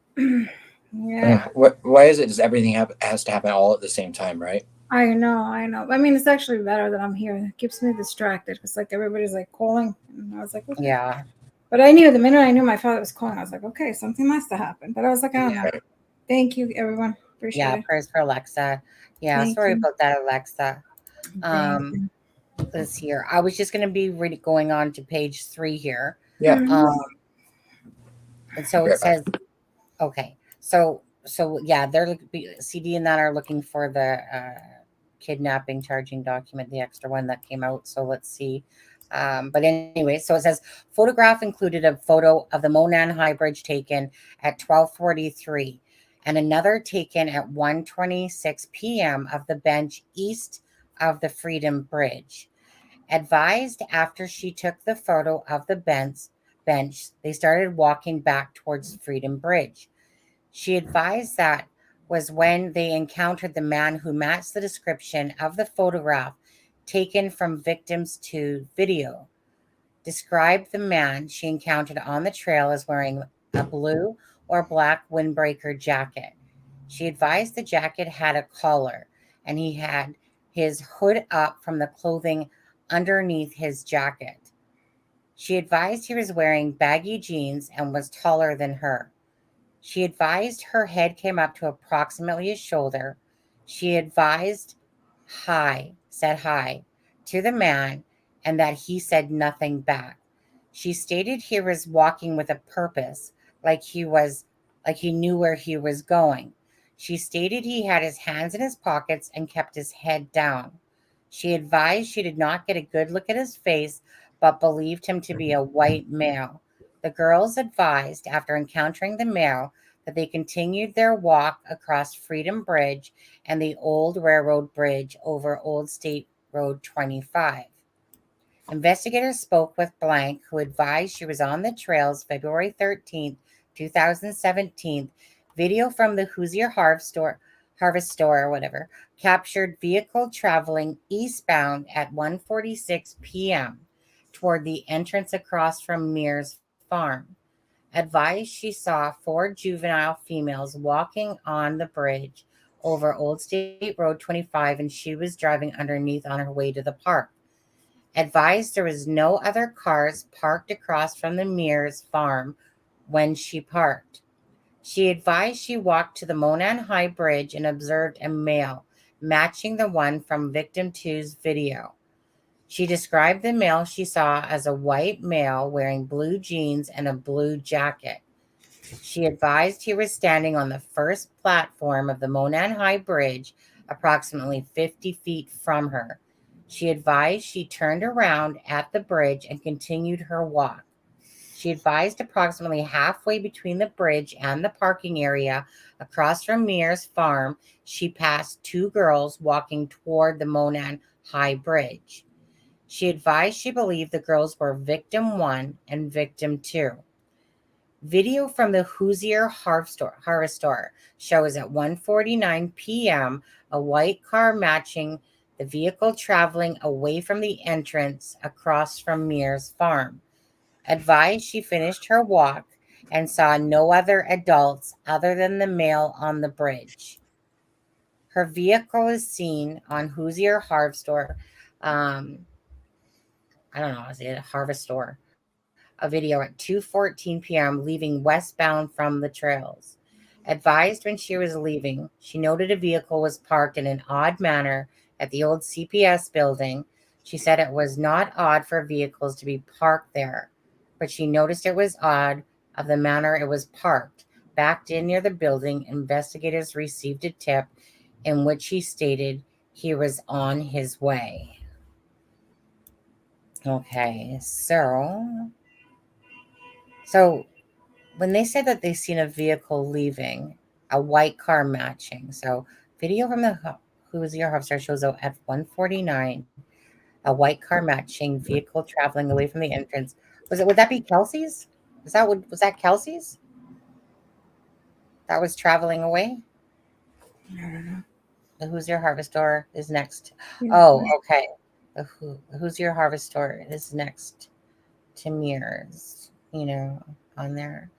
Yeah. Why is it? Does everything has to happen all at the same time, right? I know. I mean, it's actually better that I'm here. It keeps me distracted because like everybody's like calling, and I was like, okay. Yeah. But I knew the minute I knew my father was calling, I was like, okay, something must have happened. But I was like, I don't know. Thank you, everyone. Appreciate it. Prayers for Alexa. Yeah, sorry about that, Alexa. Let's hear. I was just going to be going on to page 3 here. Yeah. And so it says, okay. So yeah, they're CD and that are looking for the kidnapping charging document, the extra one that came out. So let's see. But anyway, so it says photograph included a photo of the Monan High Bridge taken at 12:43 and another taken at 1:26 p.m. of the bench east of the Freedom Bridge. Advised after she took the photo of the bench, they started walking back towards Freedom Bridge. She advised that was when they encountered the man who matched the description of the photograph taken from victims to video. Described the man she encountered on the trail as wearing a blue or black windbreaker jacket. She advised the jacket had a collar and he had his hood up from the clothing underneath his jacket. She advised he was wearing baggy jeans and was taller than her. She advised her head came up to approximately his shoulder. She said hi to the man, and that he said nothing back. She stated he was walking with a purpose, like he knew where he was going. She stated he had his hands in his pockets and kept his head down. She advised she did not get a good look at his face, but believed him to be a white male. The girls advised, after encountering the male, that they continued their walk across Freedom Bridge and the old railroad bridge over Old State Road 25. Investigators spoke with Blank, who advised she was on the trails February 13th, 2017. Video from the Hoosier Harvest Store or whatever captured vehicle traveling eastbound at 1:46 p.m. toward the entrance across from Mears Farm. Advised she saw 4 juvenile females walking on the bridge over Old State Road 25, and she was driving underneath on her way to the park. Advised there was no other cars parked across from the Mears farm when she parked. She advised she walked to the Monan High Bridge and observed a male matching the one from victim 2's video. She described the male she saw as a white male wearing blue jeans and a blue jacket. She advised he was standing on the first platform of the Monan High Bridge, approximately 50 feet from her. She advised she turned around at the bridge and continued her walk. She advised approximately halfway between the bridge and the parking area across from Mears Farm, she passed 2 girls walking toward the Monan High Bridge. She advised she believed the girls were victim 1 and victim 2. Video from the Hoosier Harvest Store shows at 1:49 p.m. a white car matching the vehicle traveling away from the entrance across from Mears Farm. Advised she finished her walk and saw no other adults other than the male on the bridge. Her vehicle is seen on Hoosier Harvest Store. I don't know, is it a Harvest Store? A video at 2:14 p.m. leaving westbound from the trails. Advised when she was leaving, she noted a vehicle was parked in an odd manner at the old CPS building. She said it was not odd for vehicles to be parked there, but she noticed it was odd of the manner it was parked. Backed in near the building, investigators received a tip in which he stated he was on his way. Okay, so when they said that they seen a vehicle leaving, a white car matching. So video from the Hoosier Harvester shows at 1:49, a white car matching vehicle traveling away from the entrance. Would that be Kelsey's? Was that Kelsey's? That was traveling away? I don't know. The Hoosier Harvest Store is next. Yeah. Oh, okay. The Hoosier Harvest Store is next to Mears, on there.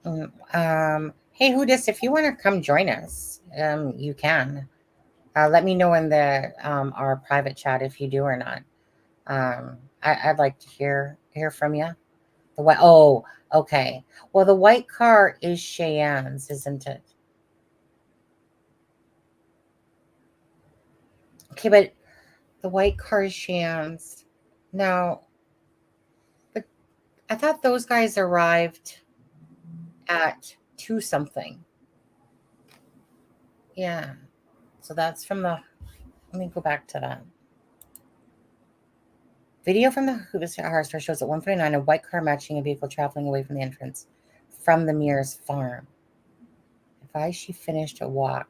Hey, Hudis, if you want to come join us, you can. Let me know in the our private chat if you do or not. I'd like to hear from you. Oh, okay. Well, the white car is Cheyenne's, isn't it? Okay, but the white car is Cheyenne's. Now, but I thought those guys arrived at 2 something. Yeah. So that's from let me go back to that. Video from the Hoosier Harvest Store shows at 1:49 a white car matching a vehicle traveling away from the entrance from the Mears farm. Advised she finished a walk.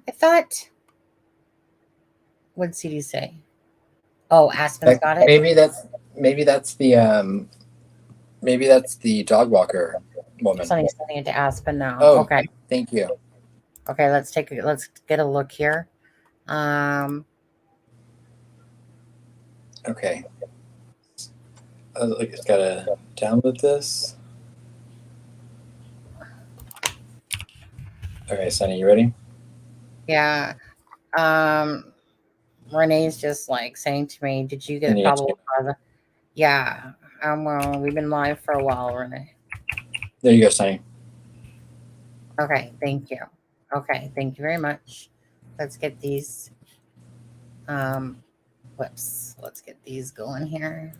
I thought, what'd CD say? Oh, Aspen's got it? Maybe that's the dog walker woman. Sending it to Aspen now. Oh, okay. Thank you. Okay, let's get a look here. Okay. I just gotta download this. Okay, Sunny, you ready? Yeah. Renee's just saying to me, did you get a probable cause? Yeah. Well, we've been live for a while, Renee. There you go, Sunny. Okay, thank you. Okay, thank you very much. Let's get these. Whoops. Let's get these going here.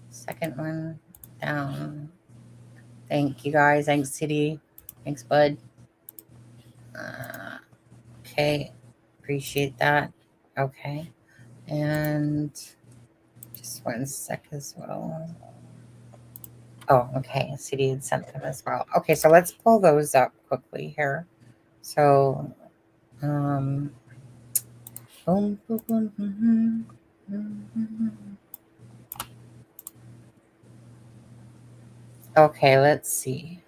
Second one down. Thank you guys. Thanks, City. Thanks, Bud. Okay, appreciate that. Okay, and just 1 sec as well. Oh, okay. CD had sent them as well. Okay, so let's pull those up quickly here. So, boom, boom, boom, okay, let's see.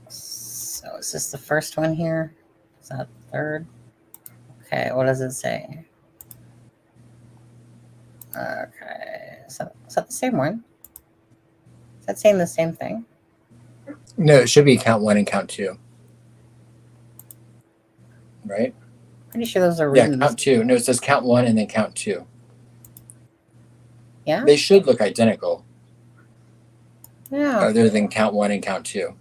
So is this the first one here? Is that the third? Okay, what does it say? Okay, is that the same one? Is that saying the same thing? No, it should be count 1 and count 2. Right? Pretty sure those are reading. Yeah, count 2. No, it says count 1 and then count 2. Yeah? They should look identical. Yeah. Other than count 1 and count 2.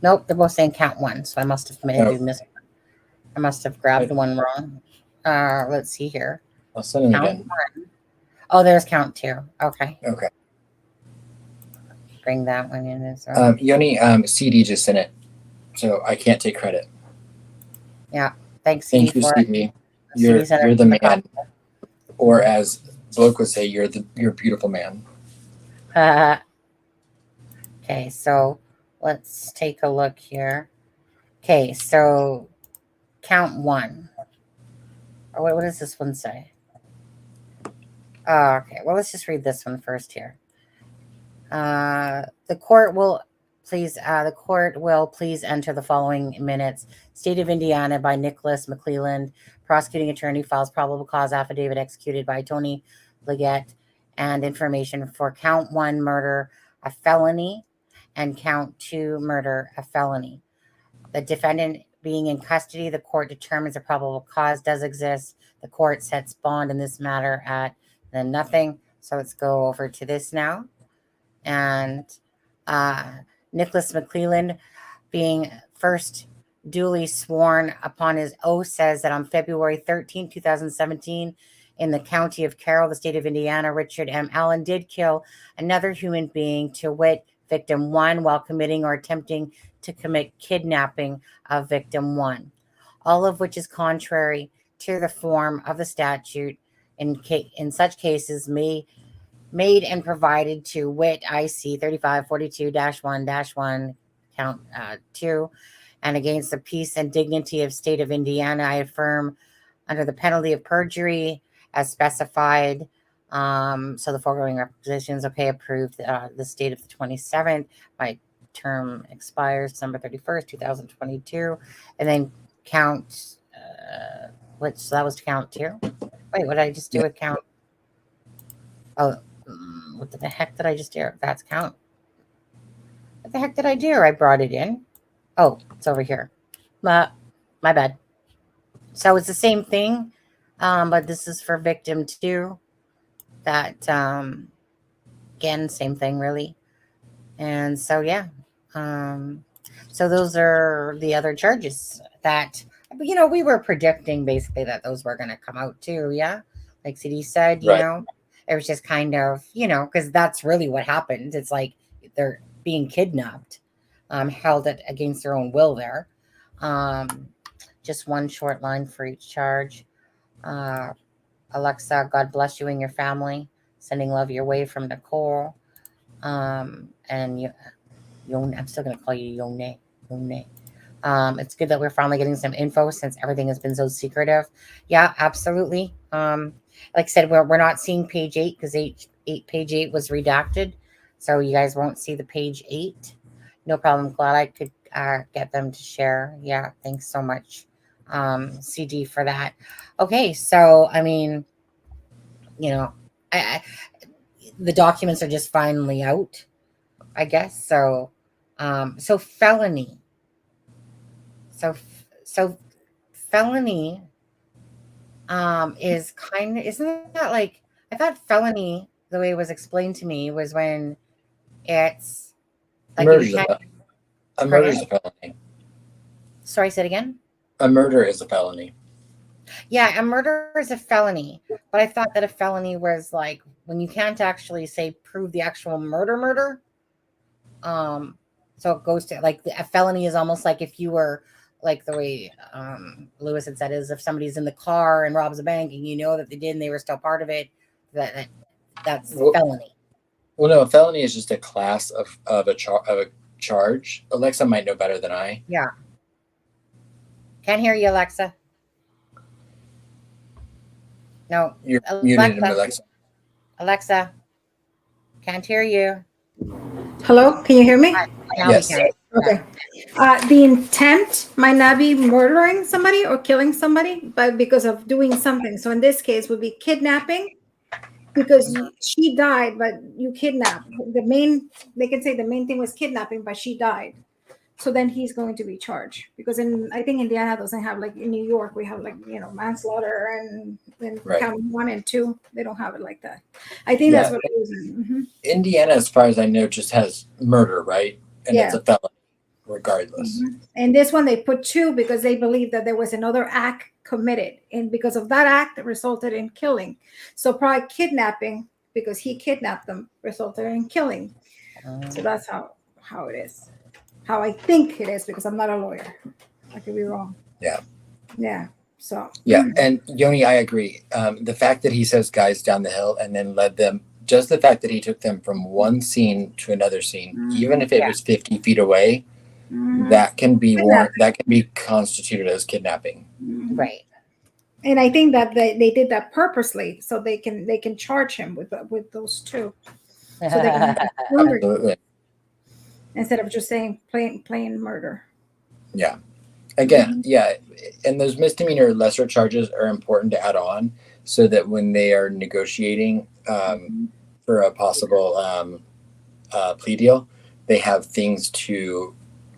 Nope, they're both saying count 1, so I must have I must have grabbed the one wrong. Let's see here. I'll send them count again. 1. Oh, there's count 2. Okay. Okay. Bring that one in as well. Yoni, CD just sent it, so I can't take credit. Yeah. Thanks, CD. Thank you, CD. You're the man. Or as Bloke would say, you're a beautiful man. Okay, so let's take a look here. Okay, so count 1. Oh, wait, what does this one say? Okay, well, let's just read this one first here. The court will please enter the following minutes. State of Indiana by Nicholas McClelland. Prosecuting attorney files probable cause affidavit executed by Tony Leggett, and information for count 1 murder, a felony, and count 2 murder, a felony. The defendant being in custody, the court determines a probable cause does exist. The court sets bond in this matter at then nothing. So let's go over to this now. And Nicholas McClelland, being first duly sworn upon his oath, says that on February 13, 2017, in the county of Carroll, the state of Indiana, Richard M. Allen did kill another human being, to wit, victim 1, while committing or attempting to commit kidnapping of victim 1, all of which is contrary to the form of the statute in such cases made and provided, to wit, IC 3542-1-1 count 2, and against the peace and dignity of state of Indiana, I affirm under the penalty of perjury as specified. So the foregoing requisitions, okay, approved. The state of the 27th, my term expires December 31st, 2022, and then count. So that was count 2. Wait, what did I just do with count? Oh, what the heck did I just do? That's count. What the heck did I do? I brought it in. Oh, it's over here. My bad. So it's the same thing, but this is for victim 2. That, again, same thing, really. And so, yeah. So those are the other charges that, we were predicting basically that those were going to come out too, yeah? Like CD said, you know? It was just kind of, because that's really what happened. It's like they're being kidnapped, held against their own will there. Just one short line for each charge. Alexa, God bless you and your family. Sending love your way from Nicole. And Yone, I'm still going to call you Yone. It's good that we're finally getting some info since everything has been so secretive. Yeah, absolutely. Like I said, we're not seeing page 8 because page 8 was redacted. So you guys won't see the page 8. No problem. Glad I could get them to share. Yeah, thanks so much, CD, for that. Okay, so, I mean, the documents are just finally out, I guess. So, so felony. So felony is kind of, isn't that like, I thought felony, the way it was explained to me, was when it's like murder. A murder is a felony. Sorry, say it again. A murder is a felony. Yeah, a murder is a felony, but I thought that a felony was like when you can't actually say prove the actual murder. So it goes to like a felony is almost like if you were like the way Lewis had said is if somebody's in the car and robs a bank and you know that they did and they were still part of it, that's felony. Well, no, a felony is just a class of a charge. Alexa might know better than I. Yeah. Can't hear you, Alexa. No. You're muted, Alexa. Alexa, can't hear you. Hello, can you hear me? Yes. Okay. The intent might not be murdering somebody or killing somebody, but because of doing something. So in this case, would be kidnapping, because she died, but you kidnapped. They can say the main thing was kidnapping, but she died. So then he's going to be charged, because I think Indiana doesn't have, like in New York, we have like, manslaughter and Right. count 1 and 2. They don't have it like that. I think that's what it is. Mm-hmm. Indiana, as far as I know, just has murder, right? And it's a felony regardless. Mm-hmm. And this one they put 2 because they believe that there was another act committed, and because of that act it resulted in killing. So probably kidnapping, because he kidnapped them, resulted in killing. So that's how it is. How I think it is, because I'm not a lawyer. I could be wrong. Yeah. So. Yeah, and Yoni, I agree. The fact that he says guys down the hill and then led them, just the fact that he took them from one scene to another scene, even if it was 50 feet away, that can be constituted as kidnapping. Right. And I think that they did that purposely, so they can charge him with those 2. So they can Absolutely. Instead of just saying plain murder. Yeah. Again, and those misdemeanor lesser charges are important to add on, so that when they are negotiating for a possible plea deal, they have things to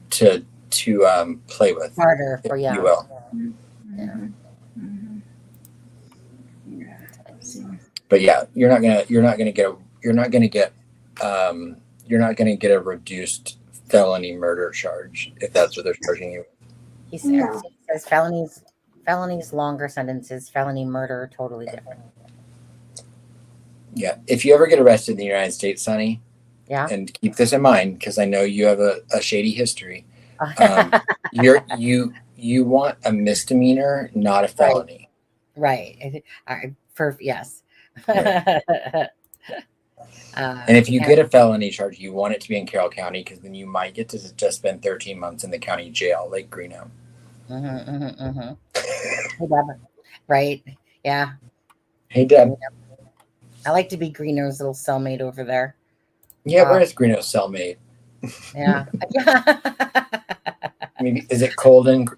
play with. Harder for you will. Mm-hmm. But yeah, you're not gonna get a reduced felony murder charge if that's what they're charging you. He says felonies longer sentences, felony murder totally different. Yeah, if you ever get arrested in the United States, Sonny, and keep this in mind because I know you have a shady history. You want a misdemeanor, not a felony. Right. Yes. Right. And if you get a felony charge, you want it to be in Carroll County, because then you might get to just spend 13 months in the county jail, like Greeno. Right. Yeah. Hey, Deb. I like to be Greeno's little cellmate over there. Yeah, where is Greeno's cellmate? Yeah. Maybe is it cold in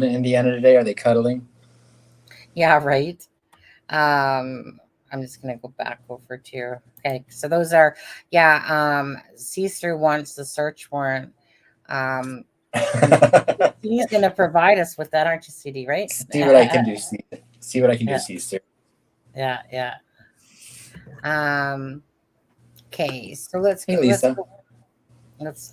Indiana today? Are they cuddling? Yeah, right. I'm just gonna go back over to okay. So those are see-through wants the search warrant. He's gonna provide us with that, aren't you, CD? Right? See what I can do. See what I can do. See-through. Yeah. Okay, so let's. Hey, Lisa. Who else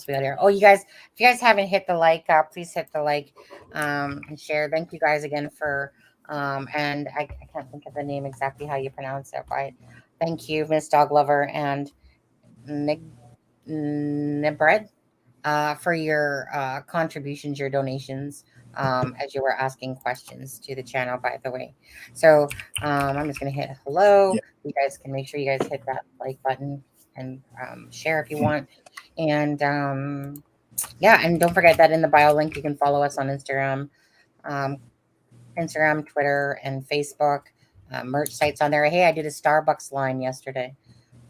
we got here? Oh, you guys, if you guys haven't hit the like, please hit the like and share. Thank you guys again for and I can't think of the name exactly how you pronounce it, right? Thank you, Miss Dog Lover and Nibred for your contributions, your donations, as you were asking questions to the channel, by the way. So I'm just gonna hit hello. Yeah. You guys can make sure you guys hit that like button and share if you want. And and don't forget that in the bio link you can follow us on Instagram, Twitter, and Facebook. Merch sites on there. Hey, I did a Starbucks line yesterday.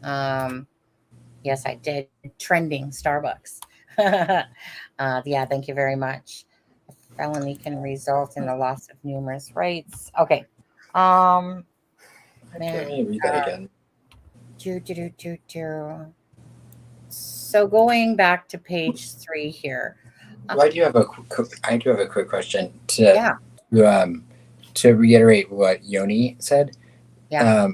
Yes, I did. Trending Starbucks. Thank you very much. A felony can result in the loss of numerous rights. Okay. I can't really read that again. So going back to page 3 here. I do have a quick question to reiterate what Yoni said. Yeah.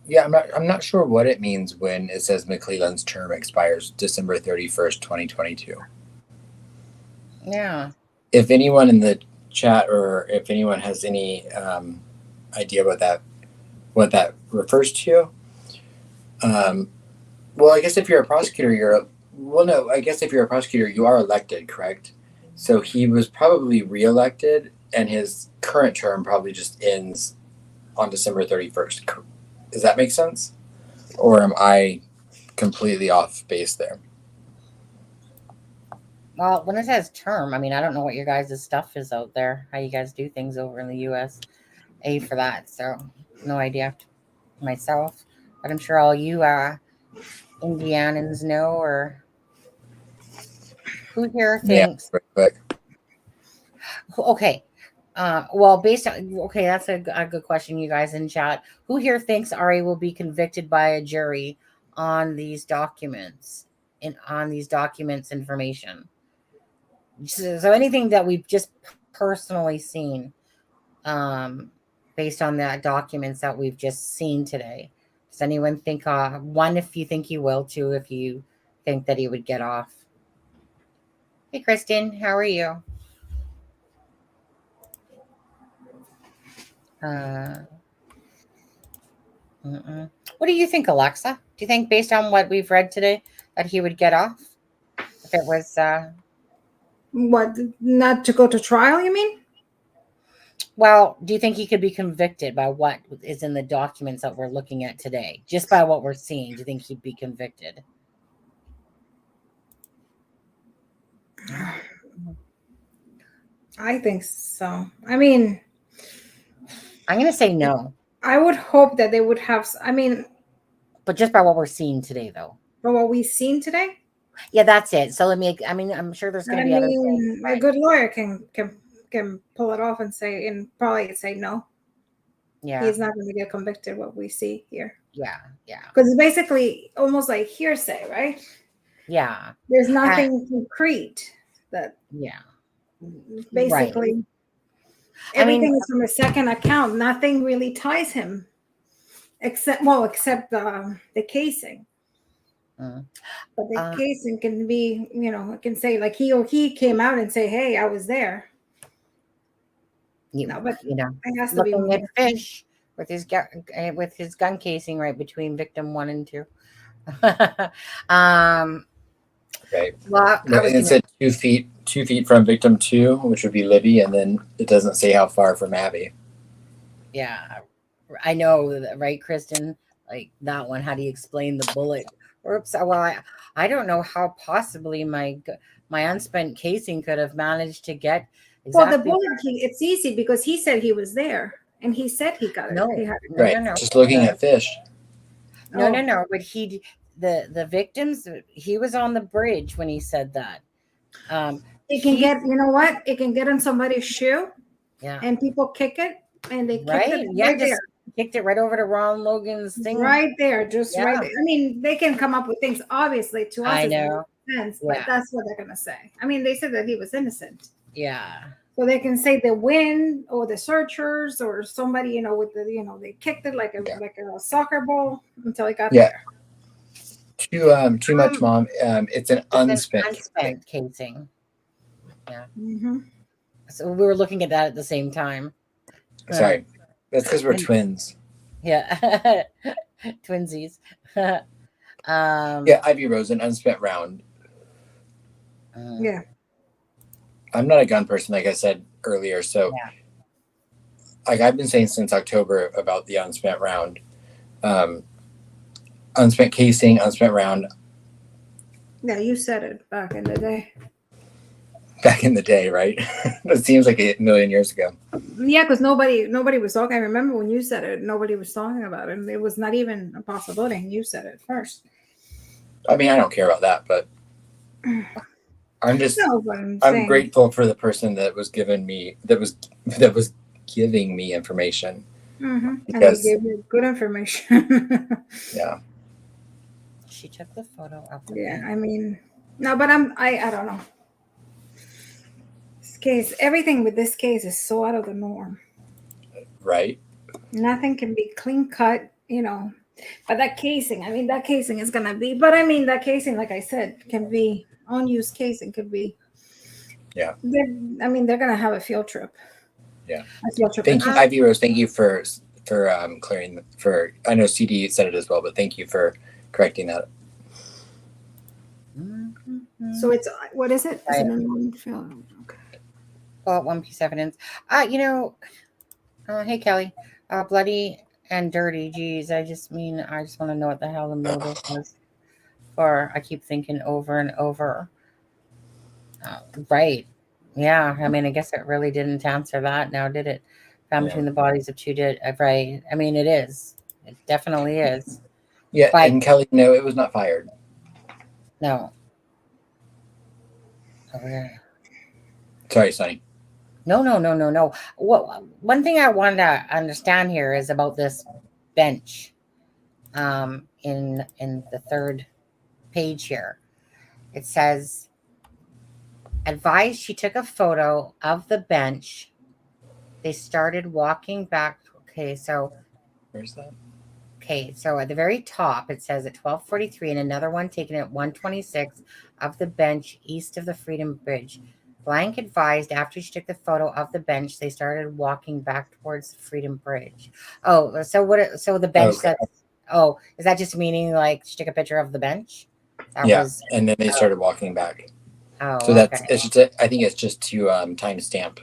Yeah, I'm not sure what it means when it says McClelland's term expires December 31st, 2022. Yeah. If anyone in the chat or if anyone has any idea what that refers to, well, I guess if you're a prosecutor, I guess if you're a prosecutor, you are elected, correct? So he was probably reelected, and his current term probably just ends on December 31st. Does that make sense? Or am I completely off base there? Well, when it says term, I mean, I don't know what your guys' stuff is out there, how you guys do things over in the U.S. For that, so no idea myself. But I'm sure all you Indianans know, or who here thinks. Yeah, quick. Okay. Well, based on that's a good question, you guys in chat. Who here thinks Ari will be convicted by a jury on these documents information? So anything that we've just personally seen, based on the documents that we've just seen today. Does anyone think one, if you think he will, two, if you think that he would get off? Hey, Kristen, how are you? What do you think, Alexa? Do you think, based on what we've read today, that he would get off if it was What, not to go to trial, you mean? well, do you think he could be convicted by what is in the documents that we're looking at today? Just by what we're seeing, do you think he'd be convicted? I think so. I mean, I'm going to say no. I would hope that they would have, I mean, but just by what we're seeing today, though. From what we've seen today? Yeah, that's it. So I'm sure there's going to be other things. A good lawyer can pull it off and probably say no. Yeah. He's not going to get convicted, what we see here. Yeah. Because it's basically almost like hearsay, right? Yeah. There's nothing concrete that. Yeah. Basically, right. Everything is from a second account. Nothing really ties him, except the casing. But the casing can be, it can say like he came out and say, "Hey, I was there." But it has to be looking at fish with his gun casing right between victim 1 and 2. Okay. Well, it said 2 feet from victim 2, which would be Libby, and then it doesn't say how far from Abby. Yeah, I know, right, Kristen? Like that one. How do you explain the bullet? Oops. Well, I don't know how possibly my unspent casing could have managed to get. Well, the bullet, it's easy because he said he was there, and he said he got it. No, no. Just looking at fish. No. But the victims, he was on the bridge when he said that. It can get, what? It can get on somebody's shoe. Yeah. And people kick it, and they kicked it right there. Kicked it right over to Ron Logan's thing. Right there, right there. I mean, they can come up with things, obviously, to us. I know. Sense, but that's what they're going to say. I mean, they said that he was innocent. Yeah. So they can say the wind or the searchers or somebody, with the, they kicked it like a soccer ball until it got there. Too much, Mom. It's an unspent casing. Yeah. Mm-hmm. So we were looking at that at the same time. Sorry. That's because we're twins. Yeah. Twinsies. Ivy Rose, an unspent round. Yeah. I'm not a gun person, like I said earlier. So, like I've been saying since October about the unspent round. Unspent casing, unspent round. Yeah, you said it back in the day. Back in the day, right? It seems like a million years ago. Yeah, because nobody was talking. I remember when you said it, nobody was talking about it. It was not even a possibility, and you said it first. I mean, I don't care about that, but I'm just I'm grateful for the person that was giving me information. Mm-hmm. Because and they gave you good information. Yeah. She took the photo of I mean, no, but I don't know. Everything with this case is so out of the norm. Right. Nothing can be clean cut, But that casing, I mean, that casing is gonna be. But I mean, that casing, like I said, can be unused casing. Could be. Yeah. I mean, they're gonna have a field trip. Yeah. A field trip. Thank you, Ivy Rose. Thank you for clearing. For I know CD said it as well, but thank you for correcting that. So it's what is it? Is it in one film? Okay. Well, one piece of evidence. Hey Kelly, bloody and dirty. Geez, I just want to know what the hell the motive was for. I keep thinking over and over. Right. Yeah. I mean, I guess it really didn't answer that now, did it? Found between the bodies of two dead. Right. I mean, it is. It definitely is. Yeah. But, and Kelly, no, it was not fired. No. Okay. Sorry, Sonny. No. One thing I wanted to understand here is about this bench. In the third page here, it says, advised she took a photo of the bench. They started walking back. Okay, so where's that? Okay, so at the very top, it says at 12:43, and another one taken at 1:26 of the bench east of the Freedom Bridge. Blank advised after she took the photo of the bench, they started walking back towards the Freedom Bridge. Oh, so what? So the bench that's. Oh, is that just meaning like she took a picture of the bench? And then they started walking back. Oh, so that's it's just. I think it's just to timestamp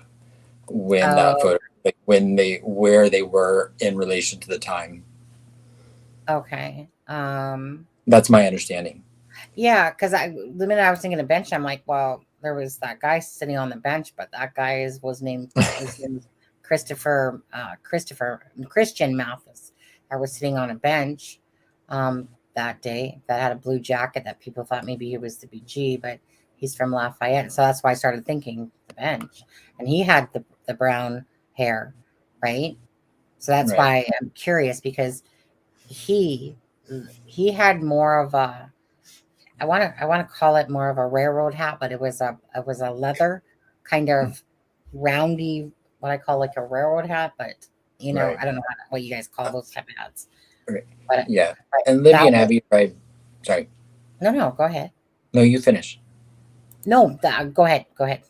when that photo, like where they were in relation to the time. Okay. That's my understanding. Yeah, because the minute I was thinking of bench, I'm like, well, there was that guy sitting on the bench, but that guy was named Christian Mathis. I was sitting on a bench that day that had a blue jacket that people thought maybe he was the BG, but he's from Lafayette. So that's why I started thinking the bench. And he had the brown hair, right? So that's why I'm curious, because he had more of a, I want to call it more of a railroad hat, but it was a leather kind of roundy, what I call like a railroad hat, but I don't know what you guys call those type of hats. Right. But, and Libby and Abby, sorry. No, go ahead. No, you finish. No, go ahead. I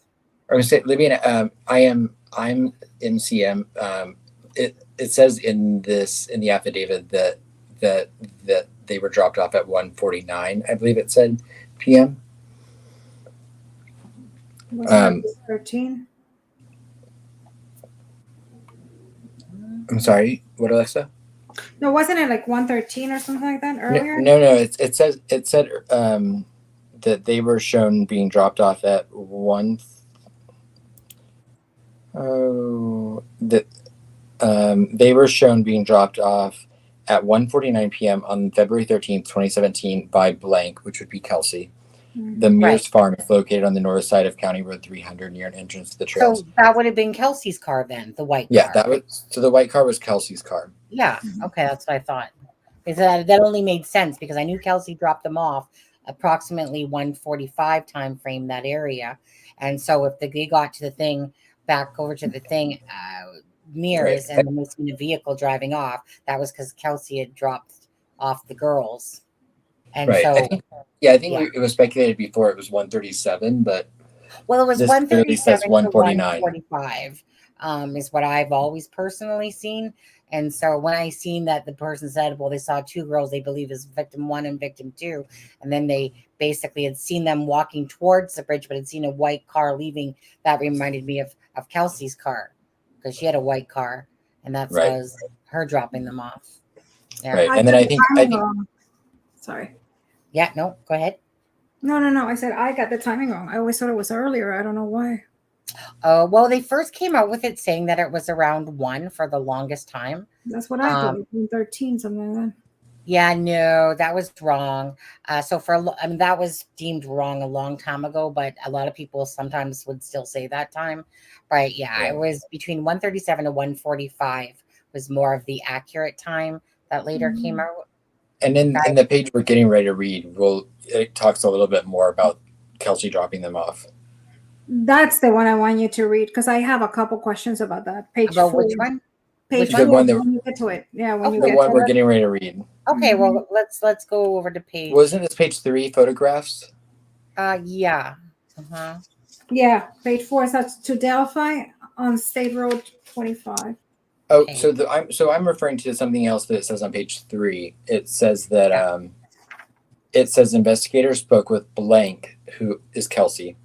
was gonna say, Libby and I'm MCM. It says in the affidavit that they were dropped off at 1:49. I believe it said p.m. Was that 13? I'm sorry. What, Alexa? No, wasn't it like 1:13 or something like that earlier? No. It said that they were shown being dropped off at 1. They were shown being dropped off at 1:49 p.m. on February 13th, 2017 by blank, which would be Kelsey. The Mears farm is located on the north side of County Road 300 near an entrance to the trails. So that would have been Kelsey's car then, the white car. Yeah, the white car was Kelsey's car. Yeah, okay, that's what I thought. That only made sense because I knew Kelsey dropped them off approximately 1:45 time frame, that area. And so if they got to the thing, back over to the thing, Mears, and then they seen a vehicle driving off, that was because Kelsey had dropped off the girls. And so I think it was speculated before it was 1:37, but it was 1:37 to 1:49. 1:45 is what I've always personally seen. And so when I seen that the person said, well, they saw two girls they believe is victim 1 and victim 2, and then they basically had seen them walking towards the bridge, but had seen a white car leaving, that reminded me of Kelsey's car, because she had a white car, and that was her dropping them off. Yeah. Right. And then I think sorry. Yeah, no, go ahead. No. I said I got the timing wrong. I always thought it was earlier. I don't know why. Well, they first came out with it saying that it was around 1 for the longest time. That's what I thought. 13, something like that. Yeah, no, that was wrong. So that was deemed wrong a long time ago, but a lot of people sometimes would still say that time. But yeah, it was between 1:37 to 1:45 was more of the accurate time that later came out. And then in the page we're getting ready to read, it talks a little bit more about Kelsey dropping them off. That's the one I want you to read, because I have a couple questions about that. Page 4. Which one? Page Which four, one? when you get to it. Yeah, when you The get one to we're it. getting ready to read. Okay, well let's go over to page. Wasn't this page 3 photographs? Yeah. Uh-huh. Yeah, page 4 starts to Delphi on State Road 25. Oh, Okay. so I'm referring to something else that it says on page 3. It says that it says investigators spoke with blank, who is Kelsey,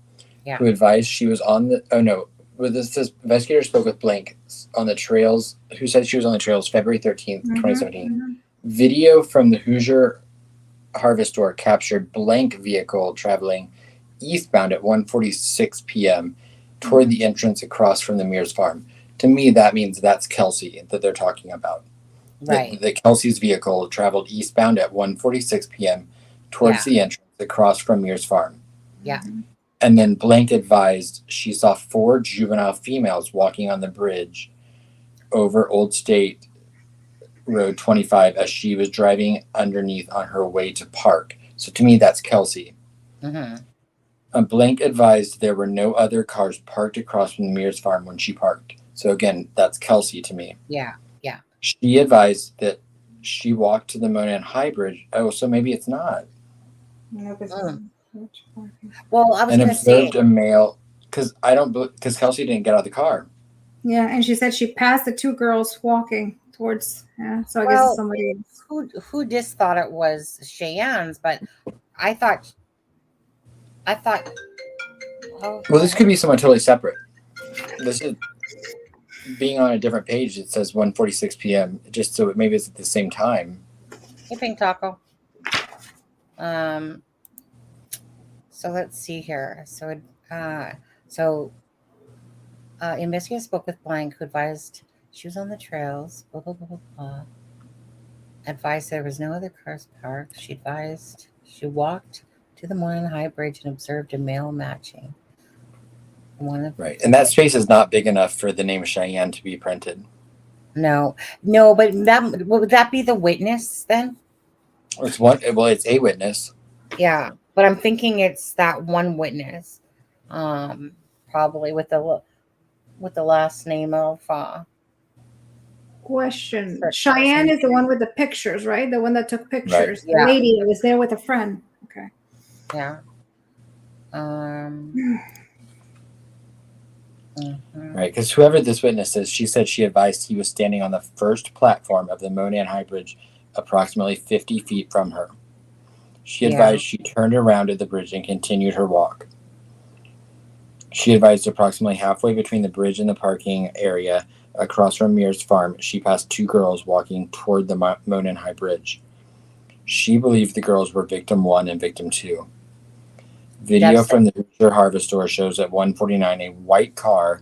who advised she was on the. Oh no, well, this says investigators spoke with blank on the trails. Who said she was on the trails February 13th, 2017. Video from the Hoosier Harvest Store captured blank vehicle traveling eastbound at 1:46 p.m. toward the entrance across from the Mears farm. To me, that means that's Kelsey that they're talking about. Right. The Kelsey's vehicle traveled eastbound at 1:46 p.m. towards the entrance across from Mears farm. Yeah. And then blank advised she saw 4 juvenile females walking on the bridge over Old State Road 25 as she was driving underneath on her way to park. So to me, that's Kelsey. Blank advised there were no other cars parked across from the Mears farm when she parked. So again, that's Kelsey to me. Yeah. Yeah. She advised that she walked to the Monahan High Bridge. Oh, so maybe it's not. Well, I was and going to say observed a male because Kelsey didn't get out of the car. Yeah, and she said she passed the 2 girls walking towards. Yeah, so I guess it's somebody who just thought it was Cheyenne's, but I thought. Well, this could be someone totally separate. This is being on a different page. It says 1:46 p.m. Just so maybe it's at the same time. Hey, Pink Taco. So let's see here. Investigators spoke with blank, who advised she was on the trails. Blah blah blah blah blah. Advised there was no other cars parked. She advised she walked to the Monahan High Bridge and observed a male matching. Right, and that space is not big enough for the name Cheyenne to be printed. No, but would that be the witness then? It's one. Well, it's a witness. Yeah, but I'm thinking it's that one witness, probably with the last name of. Question. Cheyenne is the one with the pictures, right? The one that took pictures. Right. The lady that was there with a friend. Okay. Yeah. Right, because whoever this witness is, she said she advised he was standing on the first platform of the Monahan High Bridge, approximately 50 feet from her. She advised she turned around at the bridge and continued her walk. She advised approximately halfway between the bridge and the parking area across from Mears farm, she passed 2 girls walking toward the Monahan High Bridge. She believed the girls were victim 1 and victim 2. Video from the Hoosier Harvest Store shows at 1:49 a white car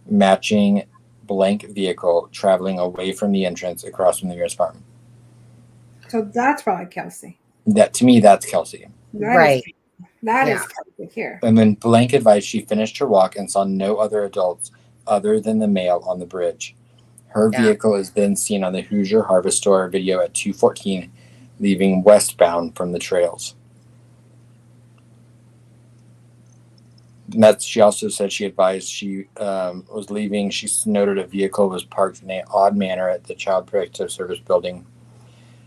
matching blank vehicle traveling away from the entrance across from the Mears farm. So that's probably Kelsey. To me, that's Kelsey. That is Kelsey here. And then blank advised she finished her walk and saw no other adults other than the male on the bridge. Her vehicle is then seen on the Hoosier Harvest Store video at 2:14, leaving westbound from the trails. She also said she advised she was leaving. She noted a vehicle was parked in an odd manner at the Child Protective Service building.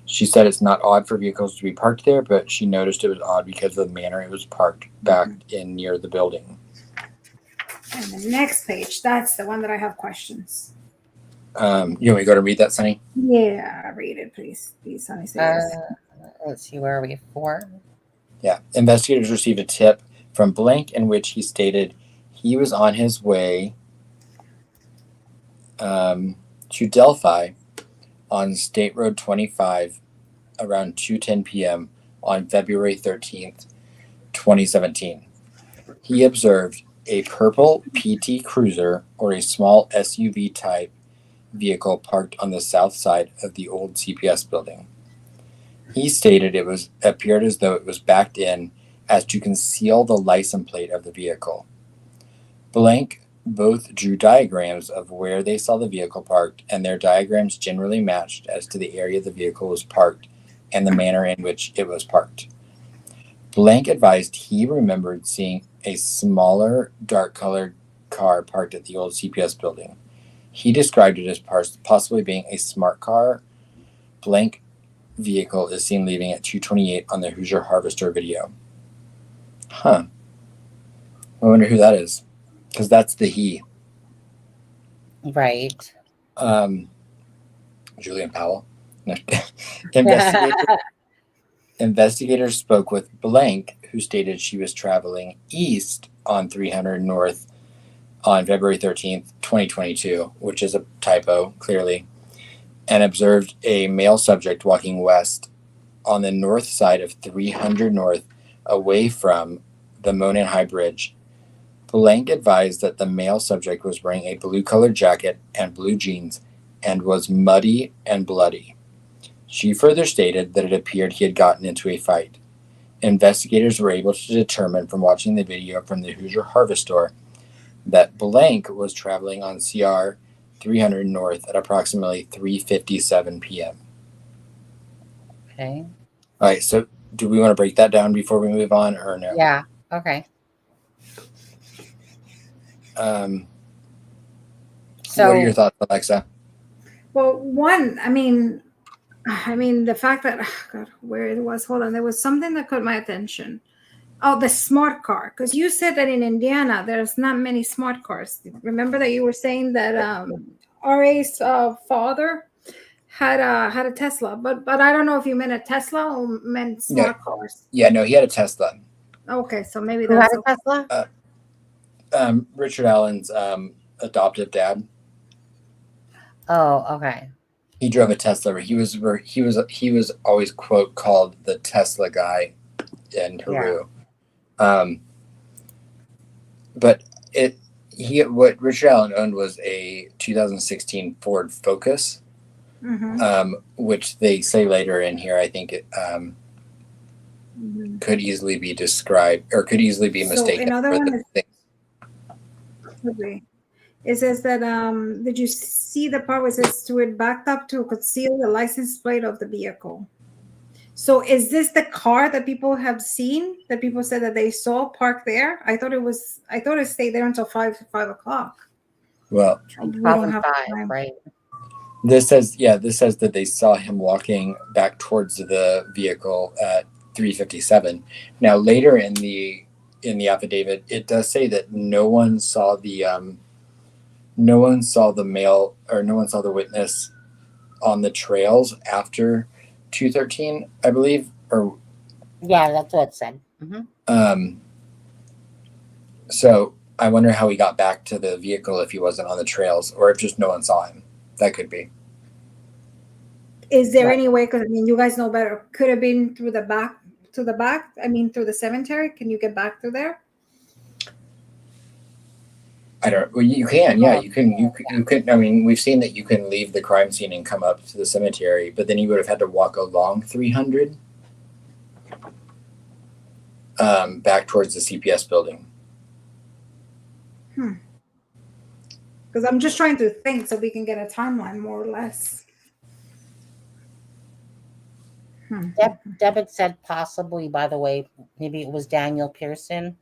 She said it's not odd for vehicles to be parked there, but she noticed it was odd because of the manner it was parked back in near the building. And the next page, that's the one that I have questions. You want me to go to read that, Sunny? Yeah, read it, please. Please, Sunny. Let's see, where are we? 4? Yeah. Investigators received a tip from blank in which he stated he was on his way to Delphi on State Road 25 around 2:10 p.m. on February 13th, 2017. He observed a purple PT Cruiser or a small SUV type vehicle parked on the south side of the old CPS building. He stated it appeared as though it was backed in as to conceal the license plate of the vehicle. Blank both drew diagrams of where they saw the vehicle parked, and their diagrams generally matched as to the area the vehicle was parked and the manner in which it was parked. Blank advised he remembered seeing a smaller, dark-colored car parked at the old CPS building. He described it as possibly being a smart car. Blank vehicle is seen leaving at 2:28 on the Hoosier Harvester video. Huh. I wonder who that is, because that's the he. Right. Julian Powell. No. Investigators spoke with Blank, who stated she was traveling east on 300 North on February 13th, 2022, which is a typo, clearly, and observed a male subject walking west on the north side of 300 North away from the Monon High Bridge. Blank advised that the male subject was wearing a blue-colored jacket and blue jeans and was muddy and bloody. She further stated that it appeared he had gotten into a fight. Investigators were able to determine from watching the video from the Hoosier Harvester that Blank was traveling on CR 300 North at approximately 3:57 p.m. Okay. All right, so do we want to break that down before we move on, or no? Yeah. Okay. So, what are your thoughts, Alexa? Well, one, I mean, the fact that, God, where it was, hold on, there was something that caught my attention. Oh, the smart car. Because you said that in Indiana, there's not many smart cars. Remember that you were saying that RA's father had a Tesla, but I don't know if you meant a Tesla or meant smart cars. Yeah, no, he had a Tesla. Okay, so maybe Who that's had a Tesla? Richard Allen's adoptive dad. Oh, okay. He drove a Tesla. He was always quote called the Tesla guy in Peru. Yeah. But what Richard Allen owned was a 2016 Ford Focus, which they say later in here. I think it could easily be described or could easily be mistaken. So another one is. It says that, did you see the part where it says Stewart backed up to conceal the license plate of the vehicle? So is this the car that people have seen, that people said that they saw parked there? I thought it stayed there until 5 o'clock. Well, we don't have time. Right. This says that they saw him walking back towards the vehicle at 3:57. Now later in the affidavit, it does say that no one saw the male, or no one saw the witness on the trails after 2:13, I believe. Or yeah, that's what it said. So I wonder how he got back to the vehicle if he wasn't on the trails, or if just no one saw him. That could be. Is there any way? Because you guys know better. Could have been through the back. To the back. Through the cemetery. Can you get back through there? I don't. Well, you can. Yeah, you can. You can. I mean, we've seen that you can leave the crime scene and come up to the cemetery, but then you would have had to walk along 300, back towards the CPS building. Because I'm just trying to think so we can get a timeline, more or less. Debit said possibly. By the way, maybe it was Daniel Pearson,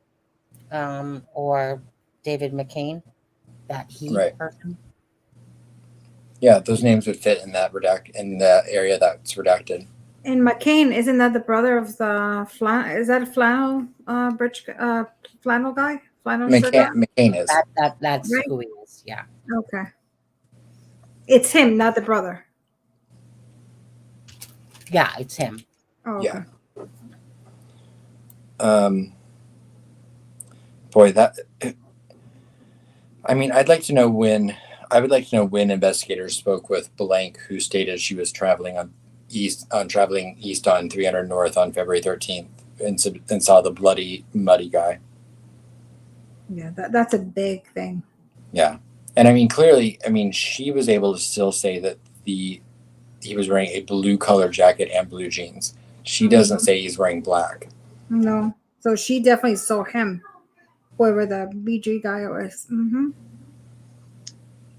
or David McCain, that person. Yeah, those names would fit in that in the area that's redacted. And McCain, isn't that the brother of the is that a flannel flannel guy? McCain is. That's right? who he is. Yeah. Okay. It's him, not the brother. Yeah, it's him. Oh, okay. Yeah. Boy, that. I mean, I would like to know when investigators spoke with Blank, who stated she was traveling east on 300 North on February 13th and saw the bloody, muddy guy. Yeah, that's a big thing. Yeah. And I mean, clearly, she was able to still say that he was wearing a blue colored jacket and blue jeans. She doesn't say he's wearing black. No. So she definitely saw him, whoever the BG guy was. And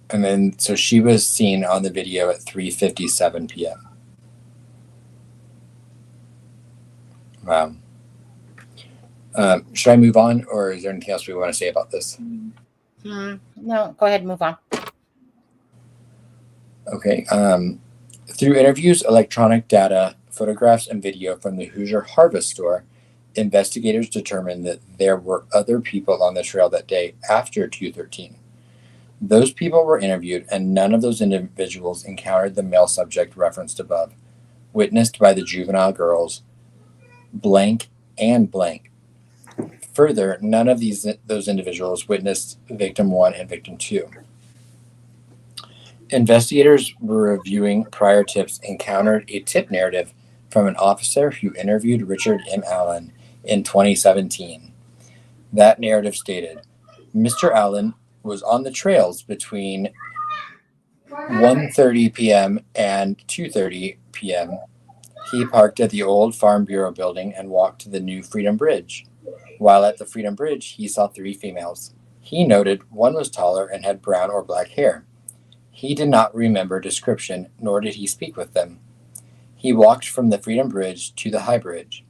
then, so she was seen on the video at 3:57 p.m. Wow. Should I move on, or is there anything else we want to say about this? No, go ahead and move on. Okay. Through interviews, electronic data, photographs, and video from the Hoosier Harvest store, investigators determined that there were other people on the trail that day after 2:13. Those people were interviewed, and none of those individuals encountered the male subject referenced above, witnessed by the juvenile girls, blank and blank. Further, none of those individuals witnessed victim 1 and victim 2. Investigators were reviewing prior tips encountered a tip narrative from an officer who interviewed Richard M. Allen in 2017. That narrative stated, Mr. Allen was on the trails between 1:30 p.m. and 2:30 p.m. He parked at the old Farm Bureau building and walked to the new Freedom Bridge. While at the Freedom Bridge, he saw 3 females. He noted one was taller and had brown or black hair. He did not remember description, nor did he speak with them. He walked from the Freedom Bridge to the High Bridge.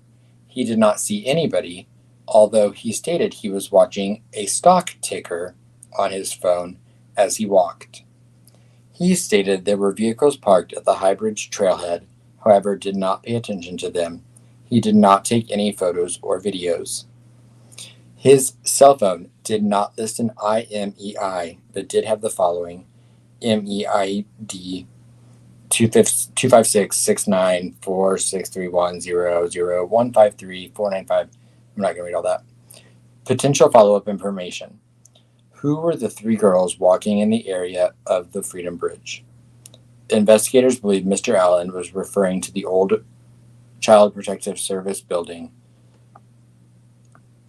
He did not see anybody, although he stated he was watching a stock ticker on his phone as he walked. He stated there were vehicles parked at the High Bridge trailhead, however did not pay attention to them. He did not take any photos or videos. His cell phone did not list an IMEI, but did have the following: MEID 25669463100153495. I'm not going to read all that. Potential follow-up information. Who were the 3 girls walking in the area of the Freedom Bridge? Investigators believe Mr. Allen was referring to the old Child Protective Service building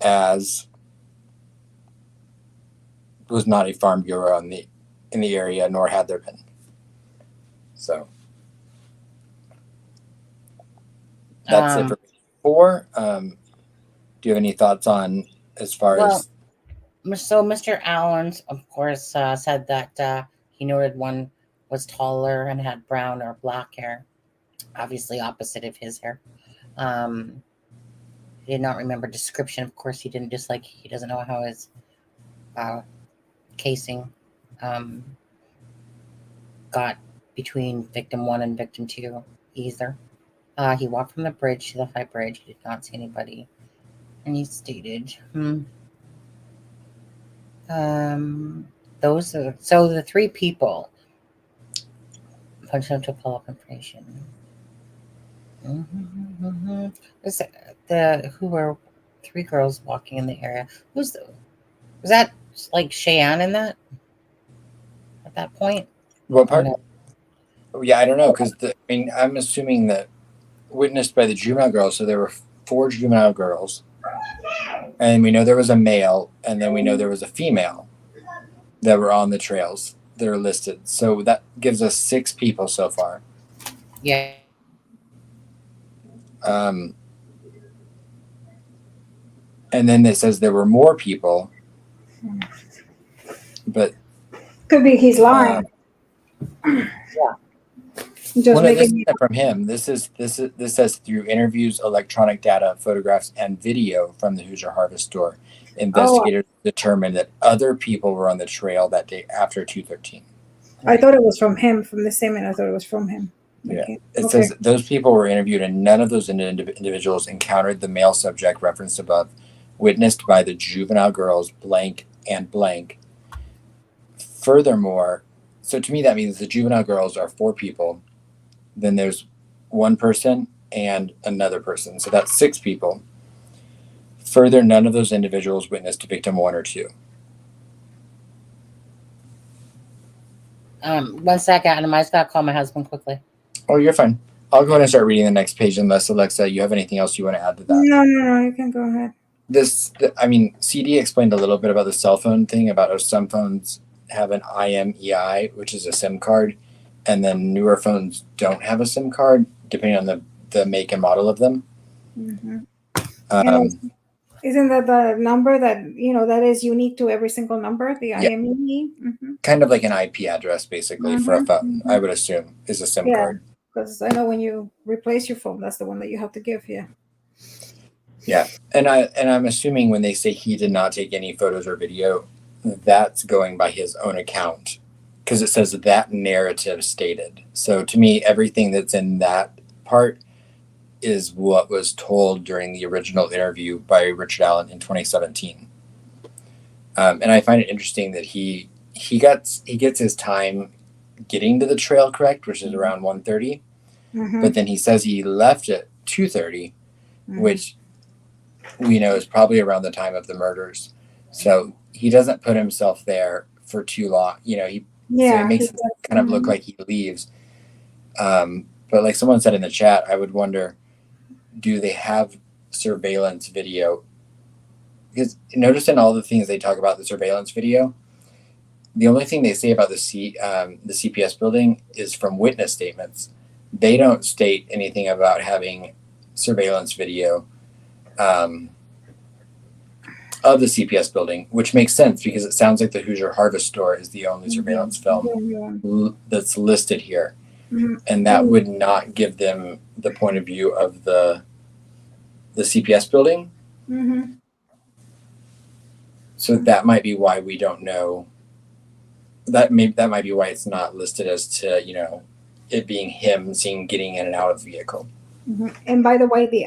as was not a Farm Bureau in the area, nor had there been. So that's it for 4. Do you have any thoughts on as far as? So Mr. Allen, of course, said that he noted one was taller and had brown or black hair, obviously opposite of his hair. He did not remember description. Of course, he doesn't know how his casing got between victim 1 and victim 2 either. He walked from the bridge to the High Bridge. He did not see anybody. And he stated, those are, so the 3 people, functional to pull up information. Who were 3 girls walking in the area? Was that like Cheyenne in that at that point? What part? Yeah, I don't know, because I'm assuming that witnessed by the juvenile girls. So there were 4 juvenile girls, and we know there was a male, and then we know there was a female that were on the trails that are listed. So that gives us 6 people so far. Yeah. And then it says there were more people, but could be he's lying. Yeah. Just this isn't from him. This says through interviews, electronic data, photographs, and video from the Hoosier Harvest store, investigators determined that other people were on the trail that day after 2:13. I thought it was from him, from the statement. I thought it was from him. Yeah. It says those people were interviewed, and none of those individuals encountered the male subject referenced above, witnessed by the juvenile girls blank and blank. Furthermore, so to me that means the juvenile girls are 4 people. Then there's 1 person and another person. So that's 6 people. Further, none of those individuals witnessed victim 1 or 2. 1 second, and I just got to call my husband quickly. Oh, you're fine. I'll go ahead and start reading the next page unless, Alexa, you have anything else you want to add to that. No, you can go ahead. CD explained a little bit about the cell phone thing, about how some phones have an IMEI, which is a SIM card, and then newer phones don't have a SIM card, depending on the make and model of them. Mm-hmm. Isn't that the number that that is unique to every single number? The IMEI, kind of like an IP address, basically, for a phone. I would assume is a SIM card. Because I know when you replace your phone, that's the one that you have to give. Yeah, and I'm assuming when they say he did not take any photos or video, that's going by his own account, because it says that narrative stated. So to me, everything that's in that part is what was told during the original interview by Richard Allen in 2017. And I find it interesting that he gets his time getting to the trail correct, which is around 1:30, but then he says he left at 2:30, which we know is probably around the time of the murders. So he doesn't put himself there for too long. You know, so it makes it kind of look like he leaves. But like someone said in the chat, I would wonder, do they have surveillance video? Because notice in all the things they talk about the surveillance video, the only thing they say about the CPS building is from witness statements. They don't state anything about having surveillance video of the CPS building, which makes sense because it sounds like the Hoosier Harvest Store is the only surveillance film that's listed here. And that would not give them the point of view of the CPS building. So that might be why we don't know. That might be why it's not listed as to, you know, it being him getting in and out of the vehicle. And by the way, the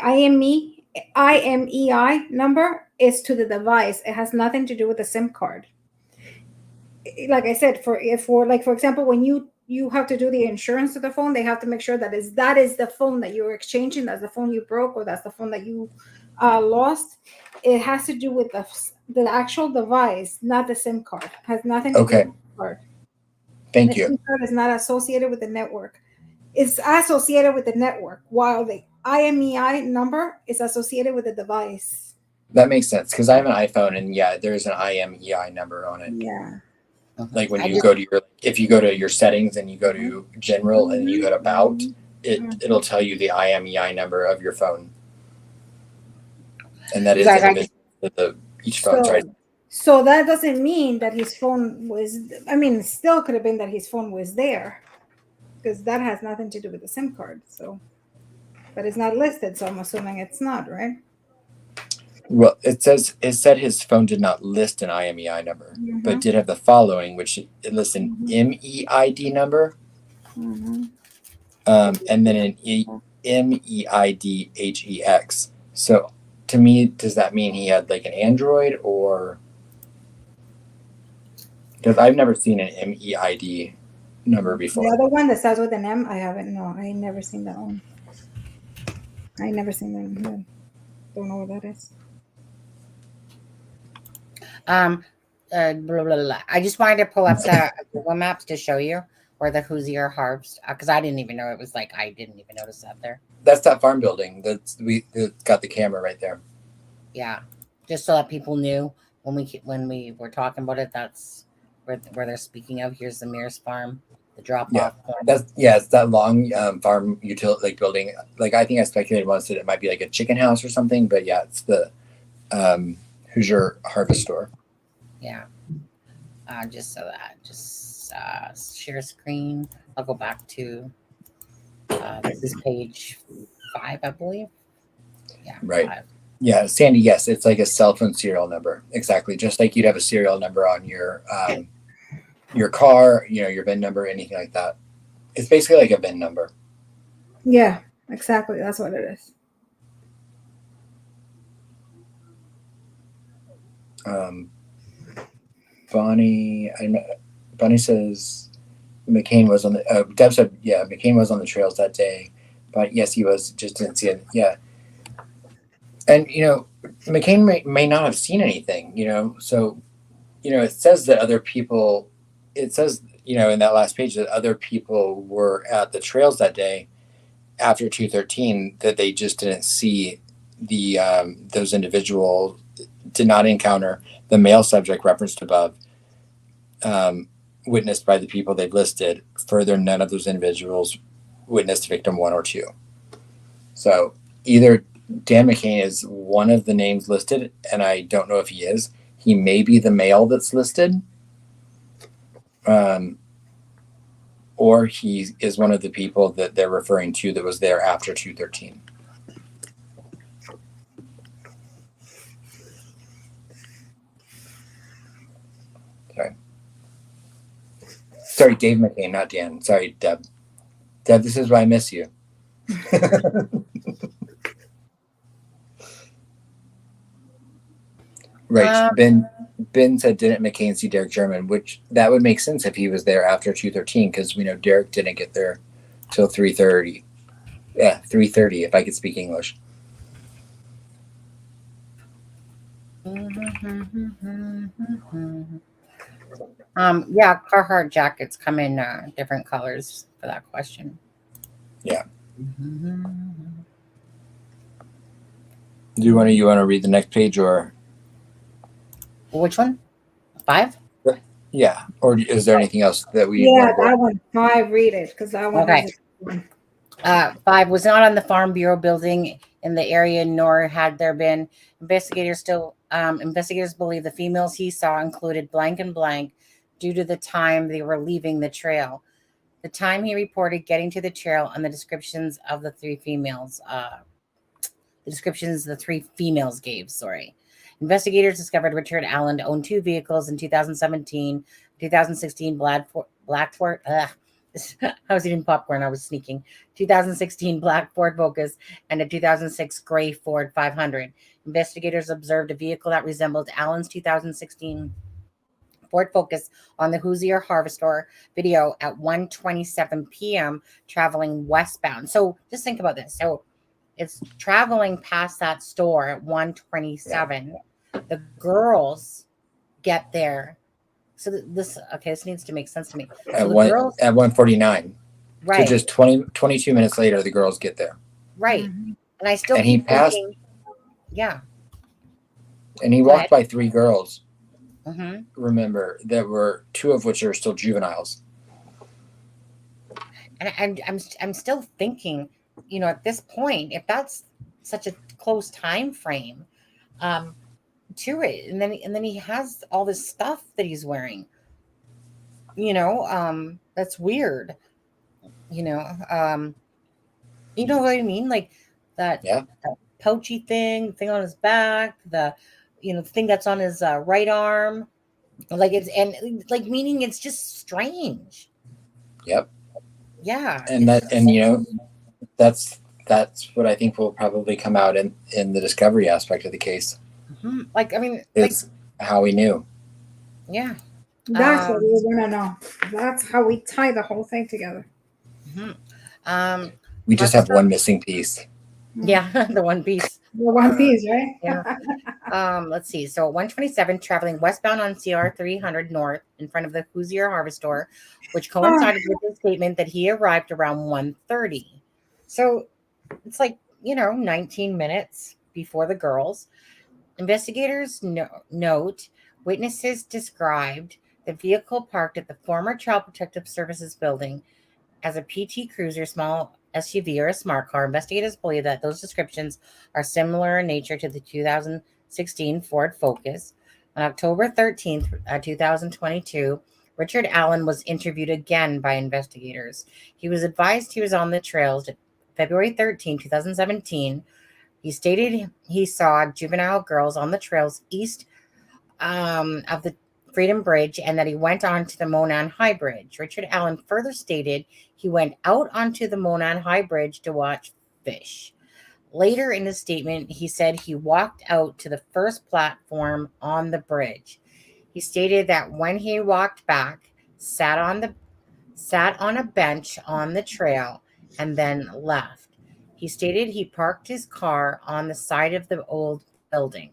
IMEI number is to the device. It has nothing to do with the SIM card. Like I said, for example, when you have to do the insurance of the phone, they have to make sure that is the phone that you're exchanging, that's the phone you broke, or that's the phone that you lost. It has to do with the actual device, not the SIM card. It has nothing to do with the SIM card. Thank you. The SIM card is not associated with the network. It's associated with the network, while the IMEI number is associated with the device. That makes sense because I have an iPhone, and yeah, there's an IMEI number on it. Yeah. Like when you go to if you go to your settings and you go to general and you go to about, it'll tell you the IMEI number of your phone. And that is each phone. So that doesn't mean that his phone was, I mean, it still could have been that his phone was there, because that has nothing to do with the SIM card. So, but it's not listed, so I'm assuming it's not, right? Well, it said his phone did not list an IMEI number, but did have the following, which it lists an MEID number, and then an MEIDHEX. So to me, does that mean he had like an Android, or because I've never seen an MEID number before. The other one that starts with an M, I haven't. No, I ain't never seen that one. I ain't never seen that one. Don't know what that is. Blah, blah, blah. I just wanted to pull up the Google Maps to show you where the Hoosier Harvest, because I didn't even know it was like, I didn't even notice that there. That's that farm building. It's got the camera right there. Yeah, just so that people knew when we were talking about it, that's where they're speaking of. Here's the Mears Farm, the drop off. It's that long farm utility building. Like I think I speculated once that it might be like a chicken house or something, but yeah, it's the Hoosier Harvest Store. Yeah. Just share screen. I'll go back to this is page 5, I believe. Yeah. Right. 5. Yeah, Sandy. Yes, it's like a cell phone serial number. Exactly, just like you'd have a serial number on your car. You know, your VIN number, anything like that. It's basically like a VIN number. Yeah, exactly. That's what it is. Bonnie says McCain was on the Deb said, yeah, McCain was on the trails that day, but yes, he was, just didn't see it. Yeah. And you know, McCain may not have seen anything, you know, so you know, it says that other people, it says, you know, in that last page that other people were at the trails that day after 2:13, that they just didn't see the those individuals, did not encounter the male subject referenced above, witnessed by the people they've listed. Further, none of those individuals witnessed victim 1 or 2. So either Dan McCain is one of the names listed, and I don't know if he is. He may be the male that's listed, or he is one of the people that they're referring to that was there after 2:13. Okay. Sorry, Dave McCain, not Dan. Sorry, Deb. Deb, this is why I miss you. Right. Ben said, didn't McCain see Derek German? Which that would make sense if he was there after 2:13, because we know Derek didn't get there till 3:30. Yeah, 3:30, if I could speak English. Yeah, Carhartt jackets come in different colors for that question. Yeah. Do you want to read the next page, or which one? 5? Yeah. Or is there anything else that we? Yeah, that one. 5. Read it, because that one. Okay. 5 was not on the Farm Bureau building in the area, nor had there been. Investigators believe the females he saw included blank and blank due to the time they were leaving the trail, the time he reported getting to the trail, and the descriptions of the 3 females. The 3 females gave. Sorry. Investigators discovered Richard Allen owned 2 vehicles in 2017, 2016 black Ford. I was eating popcorn. I was sneaking. 2016 black Ford Focus and a 2006 gray Ford 500. Investigators observed a vehicle that resembled Allen's 2016 Ford Focus on the Hoosier Harvester video at 1:27 p.m. traveling westbound. So just think about this. So it's traveling past that store at 1:27. The girls get there. So this needs to make sense to me. At 1:49. Right. So just 22 minutes later, the girls get there. Right. And I still and he passed. Yeah. And he walked by 3 girls. Mm-hmm. Remember, there were 2 of which are still juveniles. And I'm still thinking, at this point, if that's such a close time frame, to it, and then he has all this stuff that he's wearing. That's weird. You know what I mean? Like that, that pouchy thing on his back, the thing that's on his right arm, meaning it's just strange. Yep. Yeah. That's what I think will probably come out in the discovery aspect of the case. Mm-hmm. It's how we knew. Yeah. That's what we want to know. That's how we tie the whole thing together. Mm-hmm. We just have one missing piece. Yeah, the one piece. The one piece, right? Yeah. Let's see. So 127 traveling westbound on CR 300 North in front of the Hoosier Harvester, which coincided with his statement that he arrived around 1:30. So it's 19 minutes before the girls. Investigators note witnesses described the vehicle parked at the former Child Protective Services building as a PT Cruiser, small SUV, or a smart car. Investigators believe that those descriptions are similar in nature to the 2016 Ford Focus. On October 13th, 2022, Richard Allen was interviewed again by investigators. He was advised he was on the trails February 13, 2017. He stated he saw juvenile girls on the trails east of the Freedom Bridge and that he went on to the Monon High Bridge. Richard Allen further stated he went out onto the Monon High Bridge to watch fish. Later in his statement, he said he walked out to the first platform on the bridge. He stated that when he walked back, sat on a bench on the trail, and then left. He stated he parked his car on the side of the old building.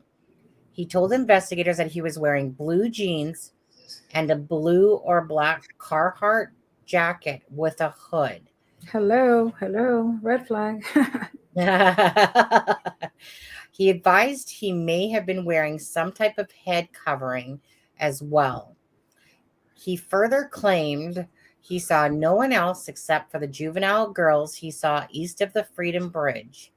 He told investigators that he was wearing blue jeans and a blue or black Carhartt jacket with a hood. Hello, red flag. He advised he may have been wearing some type of head covering as well. He further claimed he saw no one else except for the juvenile girls he saw east of the Freedom Bridge.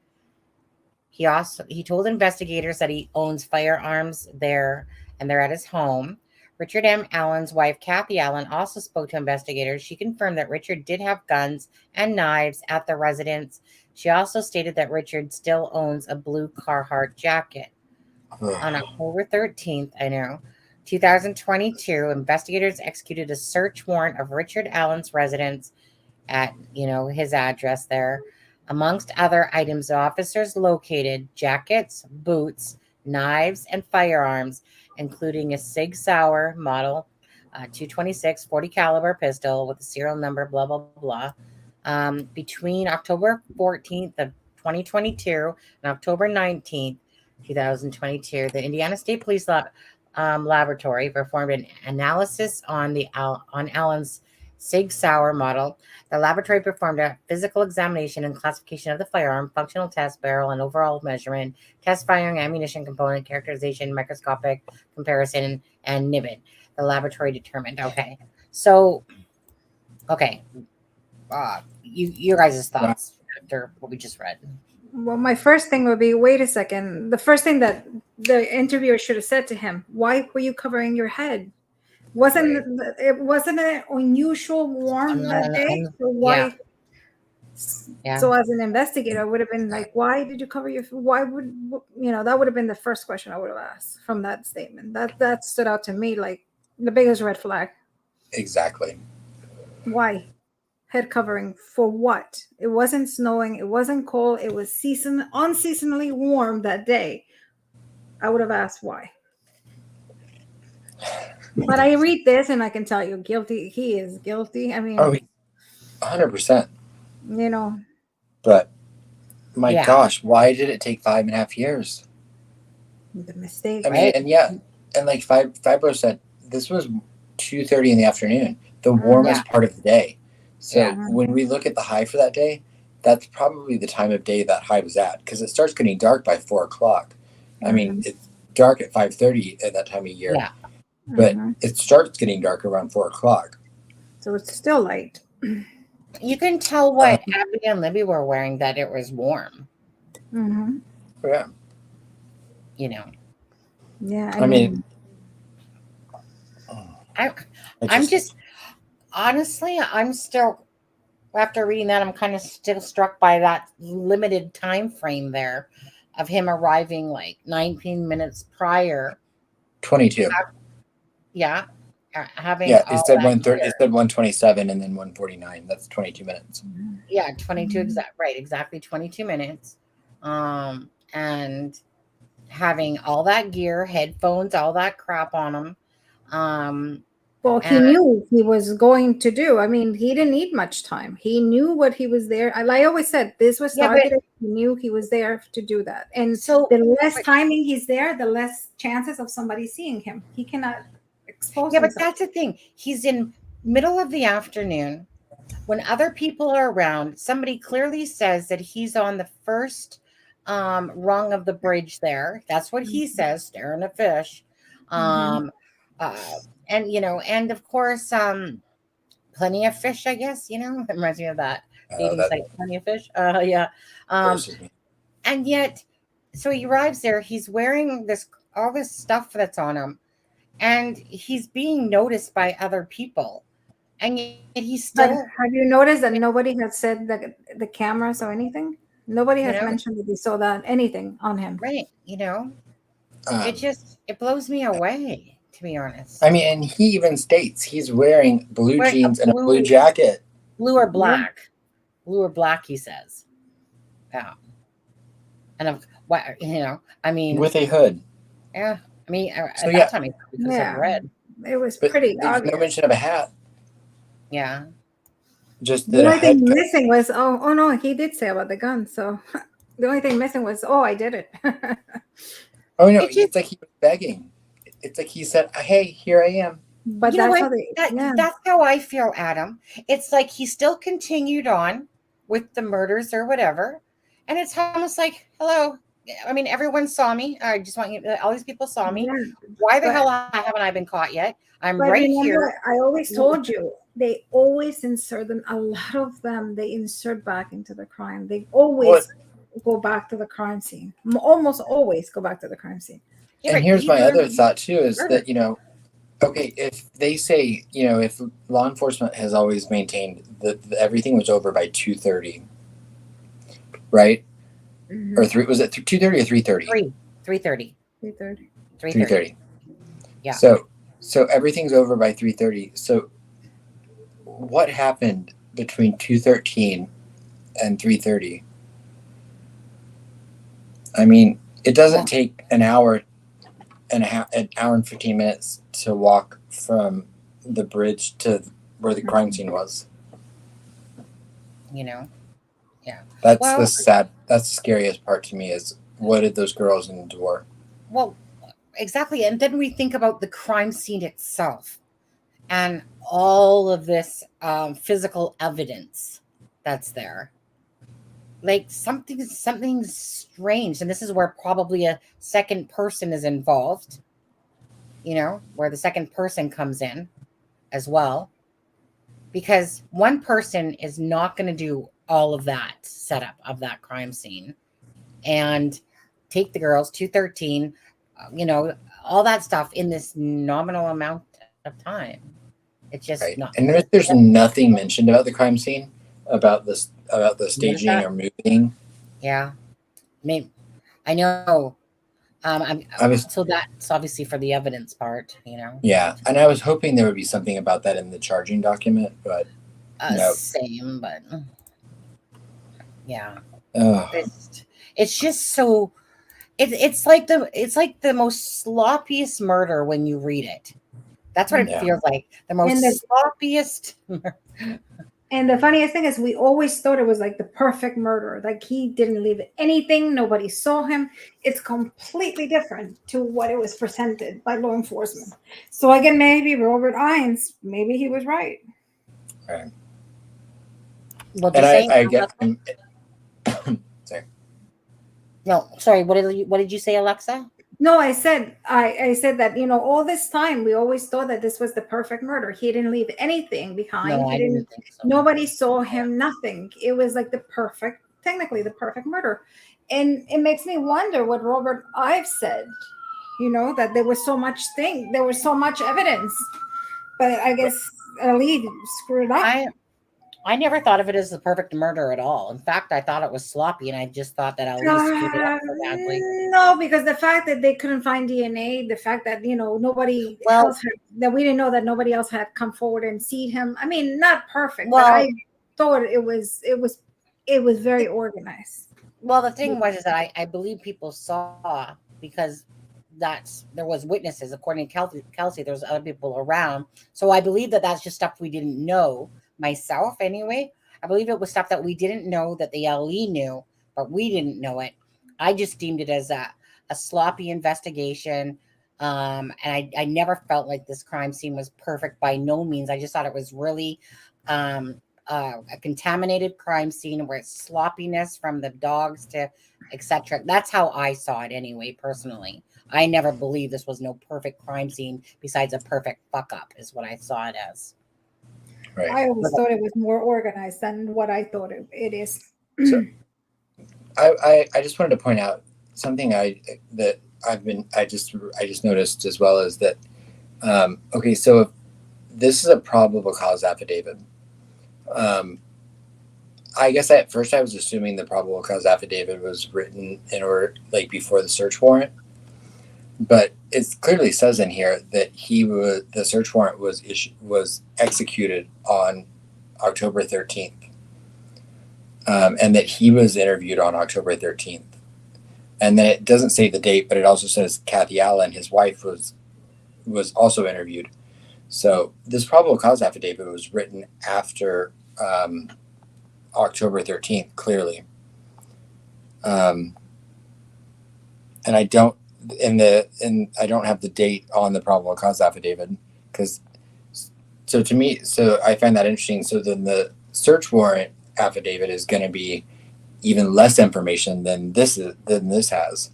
He told investigators that he owns firearms there and they're at his home. Richard M. Allen's wife, Kathy Allen, also spoke to investigators. She confirmed that Richard did have guns and knives at the residence. She also stated that Richard still owns a blue Carhartt jacket. On October 13th, 2022, investigators executed a search warrant of Richard Allen's residence at, his address there. Amongst other items, the officers located jackets, boots, knives, and firearms, including a Sig Sauer model 226 40 caliber pistol with a serial number, blah, blah, blah. Between October 14th of 2022 and October 19th, 2022, the Indiana State Police Laboratory performed an analysis on Allen's Sig Sauer model. The laboratory performed a physical examination and classification of the firearm, functional test, barrel, and overall measurement, test firing, ammunition component, characterization, microscopic comparison, and NIBID. The laboratory determined. Okay. So, you guys' thoughts after what we just read. Well, my first thing would be, wait a second. The first thing that the interviewer should have said to him, why were you covering your head? Wasn't an unusual warm that day? So why? Yeah. So as an investigator, I would have been like, why did you cover your? Why would that would have been the first question I would have asked from that statement. That stood out to me like the biggest red flag. Exactly. Why? Head covering for what? It wasn't snowing. It wasn't cold. It was unseasonably warm that day. I would have asked why. But I read this and I can tell you, guilty. He is guilty. I mean, 100%. But my gosh, why did it take 5.5 years? The mistake. I mean, and like Fibro said, this was 2:30 in the afternoon, the warmest part of the day. So when we look at the high for that day, that's probably the time of day that high was at, because it starts getting dark by 4 o'clock. I mean, it's dark at 5:30 at that time of year. Yeah. But it starts getting dark around 4 o'clock. So it's still light. You can tell what Abby and Libby were wearing that it was warm. Mm-hmm. Yeah. Yeah. I mean, I'm just honestly, I'm still, after reading that, I'm kind of still struck by that limited time frame there of him arriving like 19 minutes prior. 22. Having it said 1:30. It said 1:27 and then 1:49. That's 22 minutes. Yeah, 22 exactly 22 minutes. And having all that gear, headphones, all that crap on him. Well, he knew he was going to do. I mean, he didn't need much time. He knew what he was there. I always said this was targeted. He knew he was there to do that. And so the less timing he's there, the less chances of somebody seeing him. He cannot expose himself. But that's the thing. He's in middle of the afternoon when other people are around. Somebody clearly says that he's on the first rung of the bridge there. That's what he says, staring at fish. And and of course, Plenty of Fish, I guess, it reminds me of that dating site, Plenty of Fish. And yet, so he arrives there, he's wearing all this stuff that's on him, and he's being noticed by other people. And yet he's still. But have you noticed that nobody has said that the cameras or anything? Nobody has mentioned that they saw anything on him. Right. It blows me away. To be honest, I mean, and he even states he's wearing blue jeans and a blue jacket. Blue or black, he says. Yeah. And I mean, with a hood. Yeah. I mean, at that time, because of red. It was pretty obvious. No mention of a hat. Yeah. Just the only thing missing was, oh no, he did say about the gun. So the only thing missing was, I did it. Oh no, it's like he was begging. It's like he said, "Hey, here I am." But that's how I feel, Adam. It's like he still continued on with the murders or whatever, and it's almost like, "Hello, I mean, everyone saw me. I just want you. All these people saw me. Why the hell haven't I been caught yet? I'm right here." I always told you they always insert them. A lot of them they insert back into the crime. They always go back to the crime scene. Almost always go back to the crime scene. And here's my other thought too, is that, okay, if they say, if law enforcement has always maintained that everything was over by 2:30, right? Mm-hmm. Or was it 2:30 or 3:30? 3:30. 3:30. 3:30. Yeah. So So everything's over by 3:30. So what happened between 2:13 and 3:30? I mean, it doesn't take an hour and 15 minutes to walk from the bridge to where the crime scene was. You know, yeah. That's the scariest part to me is what did those girls endure? Well, exactly. And then we think about the crime scene itself and all of this physical evidence that's there. Like something's strange. And this is where probably a second person is involved, you know, where the second person comes in as well. Because one person is not going to do all of that setup of that crime scene and take the girls 2:13, you know, all that stuff in this nominal amount of time. It's just not. And there's nothing mentioned about the crime scene, about the staging or moving. Yeah, maybe I know. So that's obviously for the evidence part, you know. Yeah, and I was hoping there would be something about that in the charging document, but no. Same, but yeah, it's just so. It's like the most sloppiest murder when you read it. That's what it feels like. The most sloppiest. And the funniest thing is we always thought it was like the perfect murder. Like he didn't leave anything. Nobody saw him. It's completely different to what it was presented by law enforcement. So again, maybe Robert Hines, maybe he was right. Right. What and I get. Sorry. No, sorry. What did you say, Alexa? No, I said that, you know, all this time we always thought that this was the perfect murder. He didn't leave anything behind. No, I didn't think so. Nobody saw him, nothing. It was like technically the perfect murder. And it makes me wonder what Robert Ives said, you know, that there was so much evidence. But I guess Ali screwed up. I never thought of it as the perfect murder at all. In fact, I thought it was sloppy, and I just thought that Ali screwed it up so badly. No, because the fact that they couldn't find DNA, the fact that, you know, nobody else that we didn't know that nobody else had come forward and seen him. I mean, not perfect, but I thought it was very organized. Well, the thing was is that I believe people saw because there was witnesses. According to Kelsey, there was other people around. So I believe that that's just stuff we didn't know. Myself anyway, I believe it was stuff that we didn't know that the LE knew, but we didn't know it. I just deemed it as a sloppy investigation, and I never felt like this crime scene was perfect by no means. I just thought it was really a contaminated crime scene where it's sloppiness from the dogs to etc. That's how I saw it anyway. Personally, I never believed this was no perfect crime scene besides a perfect fuck up is what I saw it as. Right. I always thought it was more organized than what I thought it is. So, I just wanted to point out something I just noticed as well is that okay, so if this is a probable cause affidavit. I guess at first I was assuming the probable cause affidavit was written in order like before the search warrant. But it clearly says in here that the search warrant was executed on October 13th, and that he was interviewed on October 13th. And then it doesn't say the date, but it also says Kathy Allen, his wife, was also interviewed. So this probable cause affidavit was written after October 13th, clearly. And I don't. I don't have the date on the probable cause affidavit so I find that interesting. So then the search warrant affidavit is going to be even less information than this has.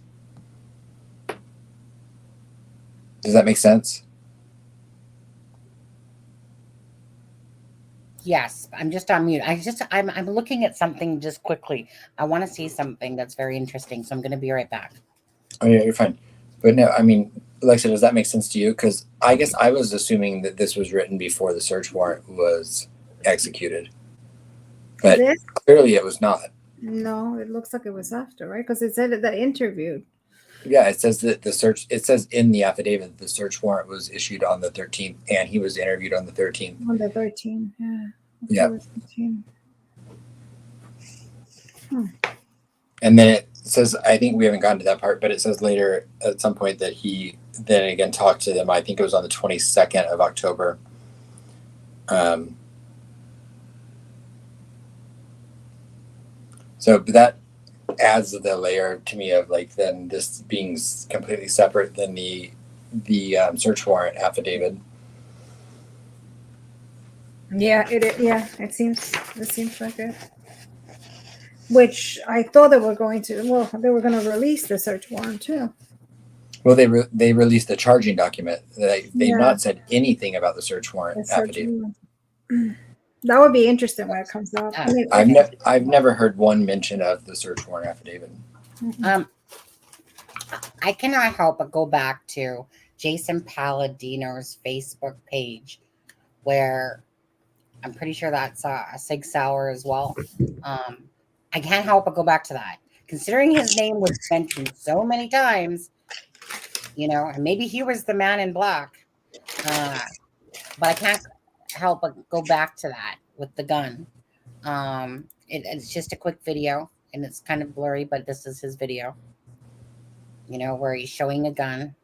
Does that make sense? Yes, I'm just on mute. I'm looking at something just quickly. I want to see something that's very interesting, so I'm going to be right back. Oh yeah, you're fine. But no, I mean, Alexa, does that make sense to you? Because I guess I was assuming that this was written before the search warrant was executed. But clearly it was not. No, it looks like it was after, right? Because it said that interviewed. Yeah, it says that it says in the affidavit the search warrant was issued on the 13th and he was interviewed on the 13th. On the 13th, yeah. Yeah. October 13th. And then it says, I think we haven't gotten to that part, but it says later at some point that he then again talked to them. I think it was on the 22nd of October. So that adds the layer to me of like then this being completely separate than the search warrant affidavit. Yeah, it seems like it. Which I thought they were going to. Well, they were going to release the search warrant too. Well, they released the charging document. They've not said anything about the search warrant affidavit. That would be interesting when it comes out. I've never heard one mention of the search warrant affidavit. I cannot help but go back to Jason Palladino's Facebook page, where I'm pretty sure that's a Sig Sauer as well. I can't help but go back to that, considering his name was mentioned so many times. And maybe he was the man in black, but I can't help but go back to that with the gun. It's just a quick video, and it's kind of blurry, but this is his video. Where he's showing a gun,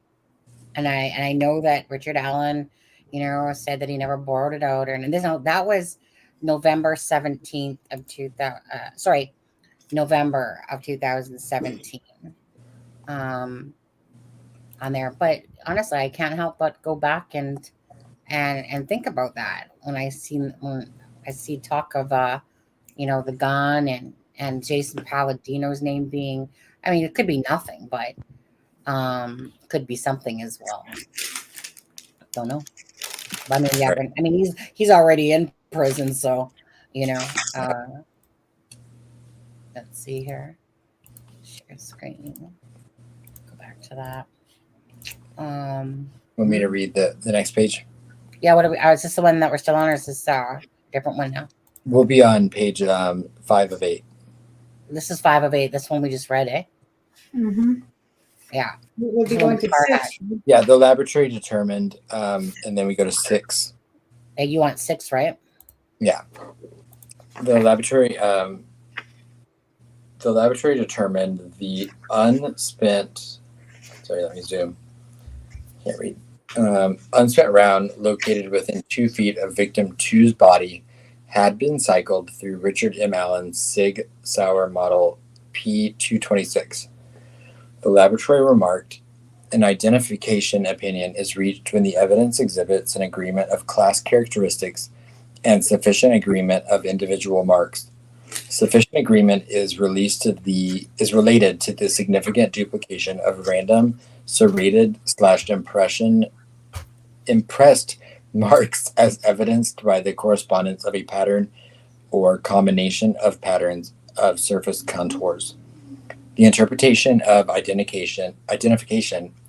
and I know that Richard Allen, said that he never borrowed it out, and that was November 17th of 2000. November of 2017. On there, but honestly, I can't help but go back and think about that when I see talk of the gun and Jason Palladino's name being. I mean, it could be nothing, but could be something as well. Don't know. I mean, yeah. Right. I mean, he's already in prison, so let's see here. Share screen. Go back to that. Want me to read the next page? Yeah. What are we? Is this the one that we're still on, or is this a different one now? We'll be on page 5 of 8. This is 5 of 8. This one we just read, eh? Mm-hmm. Yeah. We'll be going to 6. Yeah, the laboratory determined, and then we go to 6. Hey, you want 6, right? Yeah. The laboratory determined the unspent. Sorry, let me zoom. Can't read. Unspent round located within 2 feet of victim 2's body had been cycled through Richard M. Allen's Sig Sauer model P226. The laboratory remarked, an identification opinion is reached when the evidence exhibits an agreement of class characteristics and sufficient agreement of individual marks. Sufficient agreement is related to the significant duplication of random serrated / impressed marks as evidenced by the correspondence of a pattern or combination of patterns of surface contours. The interpretation of identification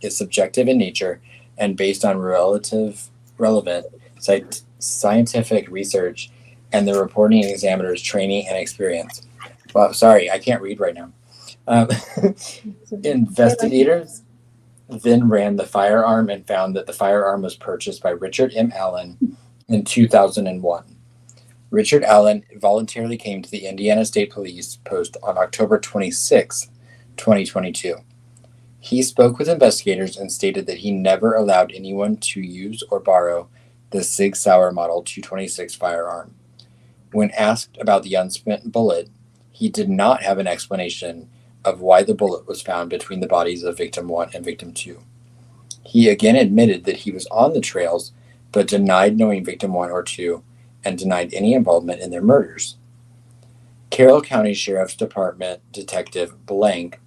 is subjective in nature and based on relevant scientific research and the reporting examiner's training and experience. Well, sorry, I can't read right now. Investigators then ran the firearm and found that the firearm was purchased by Richard M. Allen in 2001. Richard Allen voluntarily came to the Indiana State Police Post on October 26, 2022. He spoke with investigators and stated that he never allowed anyone to use or borrow the Sig Sauer Model 226 firearm. When asked about the unspent bullet, he did not have an explanation of why the bullet was found between the bodies of victim 1 and victim 2. He again admitted that he was on the trails, but denied knowing victim 1 or 2 and denied any involvement in their murders. Carroll County Sheriff's Department Detective Blank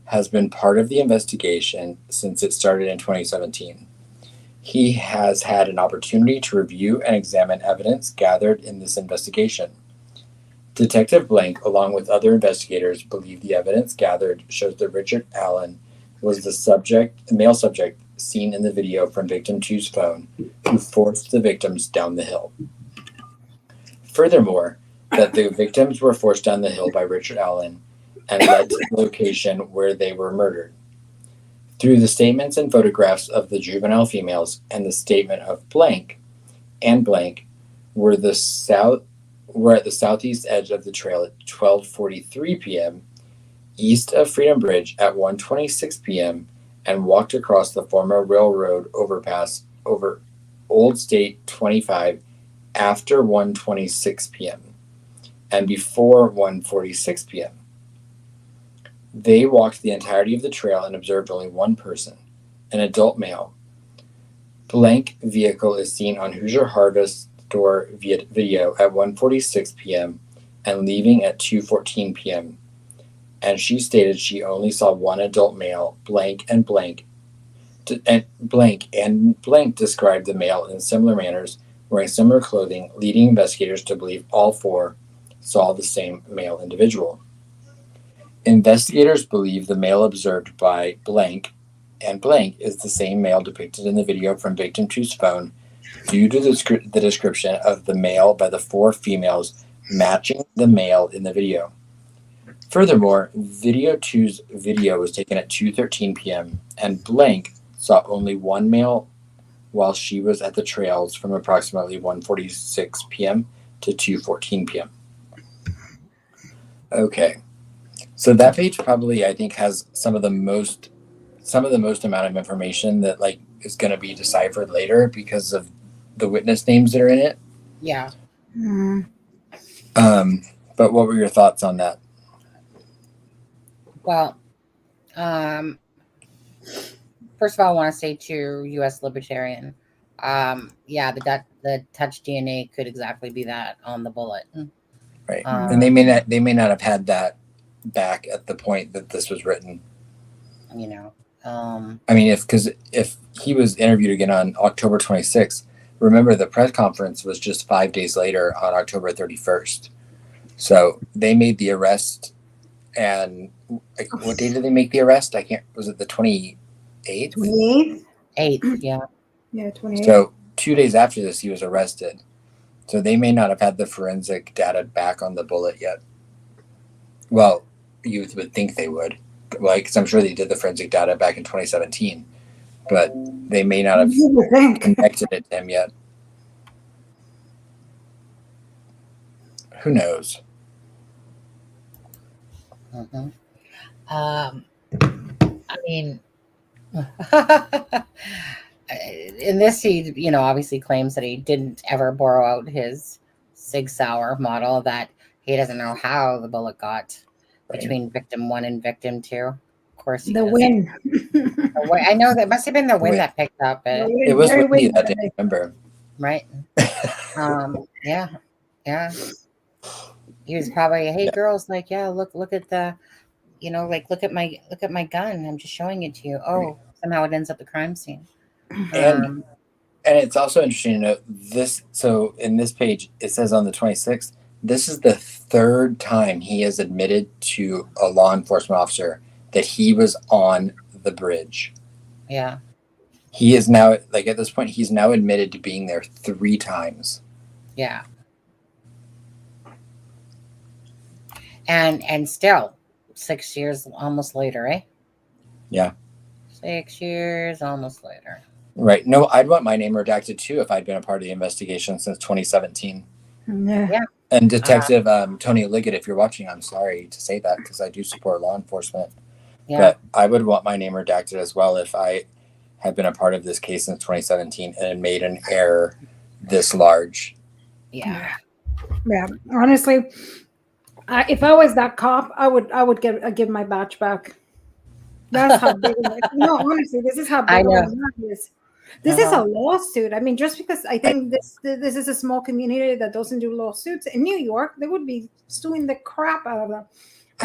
has been part of the investigation since it started in 2017. He has had an opportunity to review and examine evidence gathered in this investigation. Detective Blank, along with other investigators, believe the evidence gathered shows that Richard Allen was the male subject seen in the video from victim 2's phone, who forced the victims down the hill. Furthermore, that the victims were forced down the hill by Richard Allen and led to the location where they were murdered. Through the statements and photographs of the juvenile females and the statement of blank and blank were at the southeast edge of the trail at 12:43 p.m., east of Freedom Bridge at 1:26 p.m., and walked across the former railroad overpass over Old State 25 after 1:26 p.m. and before 1:46 p.m. They walked the entirety of the trail and observed only one person, an adult male. Blank vehicle is seen on Hoosier Harvest Store video at 1:46 p.m. and leaving at 2:14 p.m. And she stated she only saw one adult male, blank and blank described the male in similar manners, wearing similar clothing, leading investigators to believe all four saw the same male individual. Investigators believe the male observed by blank and blank is the same male depicted in the video from victim two's phone due to the description of the male by the four females matching the male in the video. Furthermore, video two's video was taken at 2:13 p.m. and blank saw only one male while she was at the trails from approximately 1:46 p.m. to 2:14 p.m. Okay. So that page probably, I think, has some of the most amount of information that like is going to be deciphered later because of the witness names that are in it. Yeah. But what were your thoughts on that? Well, first of all, I want to say to U.S. Libertarian, yeah, the touch DNA could exactly be that on the bullet. Right, and they may not have had that back at the point that this was written. You know, I mean, if he was interviewed again on October 26th, remember the press conference was just 5 days later on October 31st. So they made the arrest, and like, what day did they make the arrest? Was it the 28th? 28th? 8th, yeah. Yeah, 28th. So 2 days after this, he was arrested. So they may not have had the forensic data back on the bullet yet. Well, you would think they would. Like, because I'm sure they did the forensic data back in 2017, but they may not have connected it to him yet. Who knows? Mm-hmm. I mean, in this, he, obviously claims that he didn't ever borrow out his Sig Sauer model, that he doesn't know how the bullet got between victim 1 and victim 2. Of course, the wind. I know that must have been the wind that picked up it. It was windy that day, I remember. Right. Yeah. He was probably, hey, girls, like, yeah, look at the, look at my gun. I'm just showing it to you. Oh, somehow it ends up the crime scene. And it's also interesting to note this. So in this page, it says on the 26th, this is the third time he has admitted to a law enforcement officer that he was on the bridge. Yeah. He is now, like, at this point, he's now admitted to being there 3 times. Yeah. And still 6 years almost later, eh? Yeah. 6 years almost later. Right. No, I'd want my name redacted too if I'd been a part of the investigation since 2017. Yeah. And Detective Tony Liggett, if you're watching, I'm sorry to say that because I do support law enforcement. Yeah. But I would want my name redacted as well if I had been a part of this case since 2017 and made an error this large. Yeah. Yeah. Honestly, if I was that cop, I would give my badge back. That's how big. No, honestly, this is how big it is. This is a lawsuit. I mean, just because I think this is a small community that doesn't do lawsuits. In New York, they would be suing the crap out of the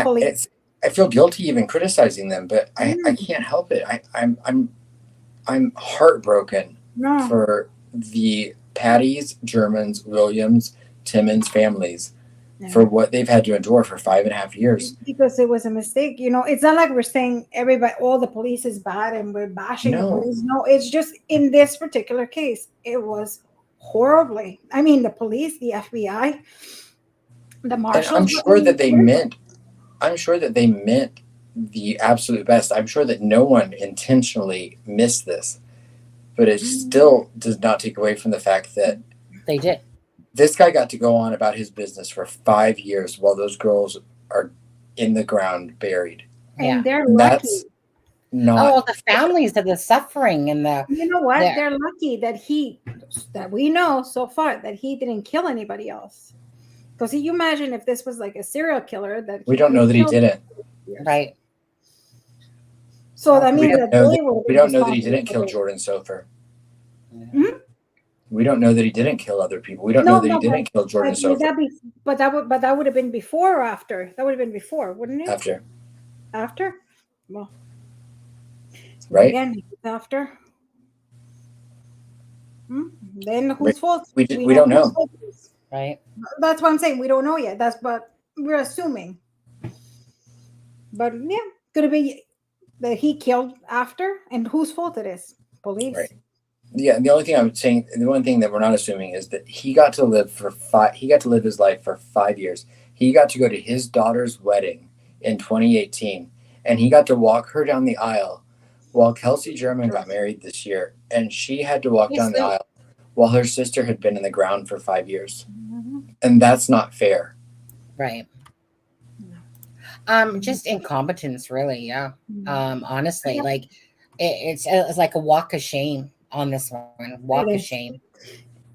police. I feel guilty even criticizing them, but I can't help it. I'm heartbroken for the Patties, Germans, Williams, Timmons families for what they've had to endure for 5.5 years. Because it was a mistake. It's not like we're saying all the police is bad and we're bashing the police. No, it's just in this particular case, it was horribly. I mean, the police, the FBI, the marshals. I'm sure that they meant the absolute best. I'm sure that no one intentionally missed this, but it still does not take away from the fact that they did. This guy got to go on about his business for 5 years while those girls are in the ground buried. And they're lucky. That's not the families of the suffering and the. You know what? They're lucky that we know so far that he didn't kill anybody else. Because you imagine if this was like a serial killer that we don't know that he didn't. Right. So that means we don't know that he didn't kill Jordan Sofer. Hmm? We don't know that he didn't kill other people. We don't know that he didn't kill Jordan Sofer. But that would have been before or after? That would have been before, wouldn't it? After. After? Well. Right. Again, after. Then whose fault? We don't know. Right. That's what I'm saying. We don't know yet. But we're assuming. But yeah, could it be that he killed after? And whose fault it is? Police. Right. Yeah, the only thing I'm saying, the one thing that we're not assuming is that he got to live his life for 5 years. He got to go to his daughter's wedding in 2018, and he got to walk her down the aisle while Kelsey German got married this year, and she had to walk down the aisle while her sister had been in the ground for 5 years. And that's not fair. Right. Just incompetence, really. Yeah. Honestly, like it's like a walk of shame on this one. Walk of shame.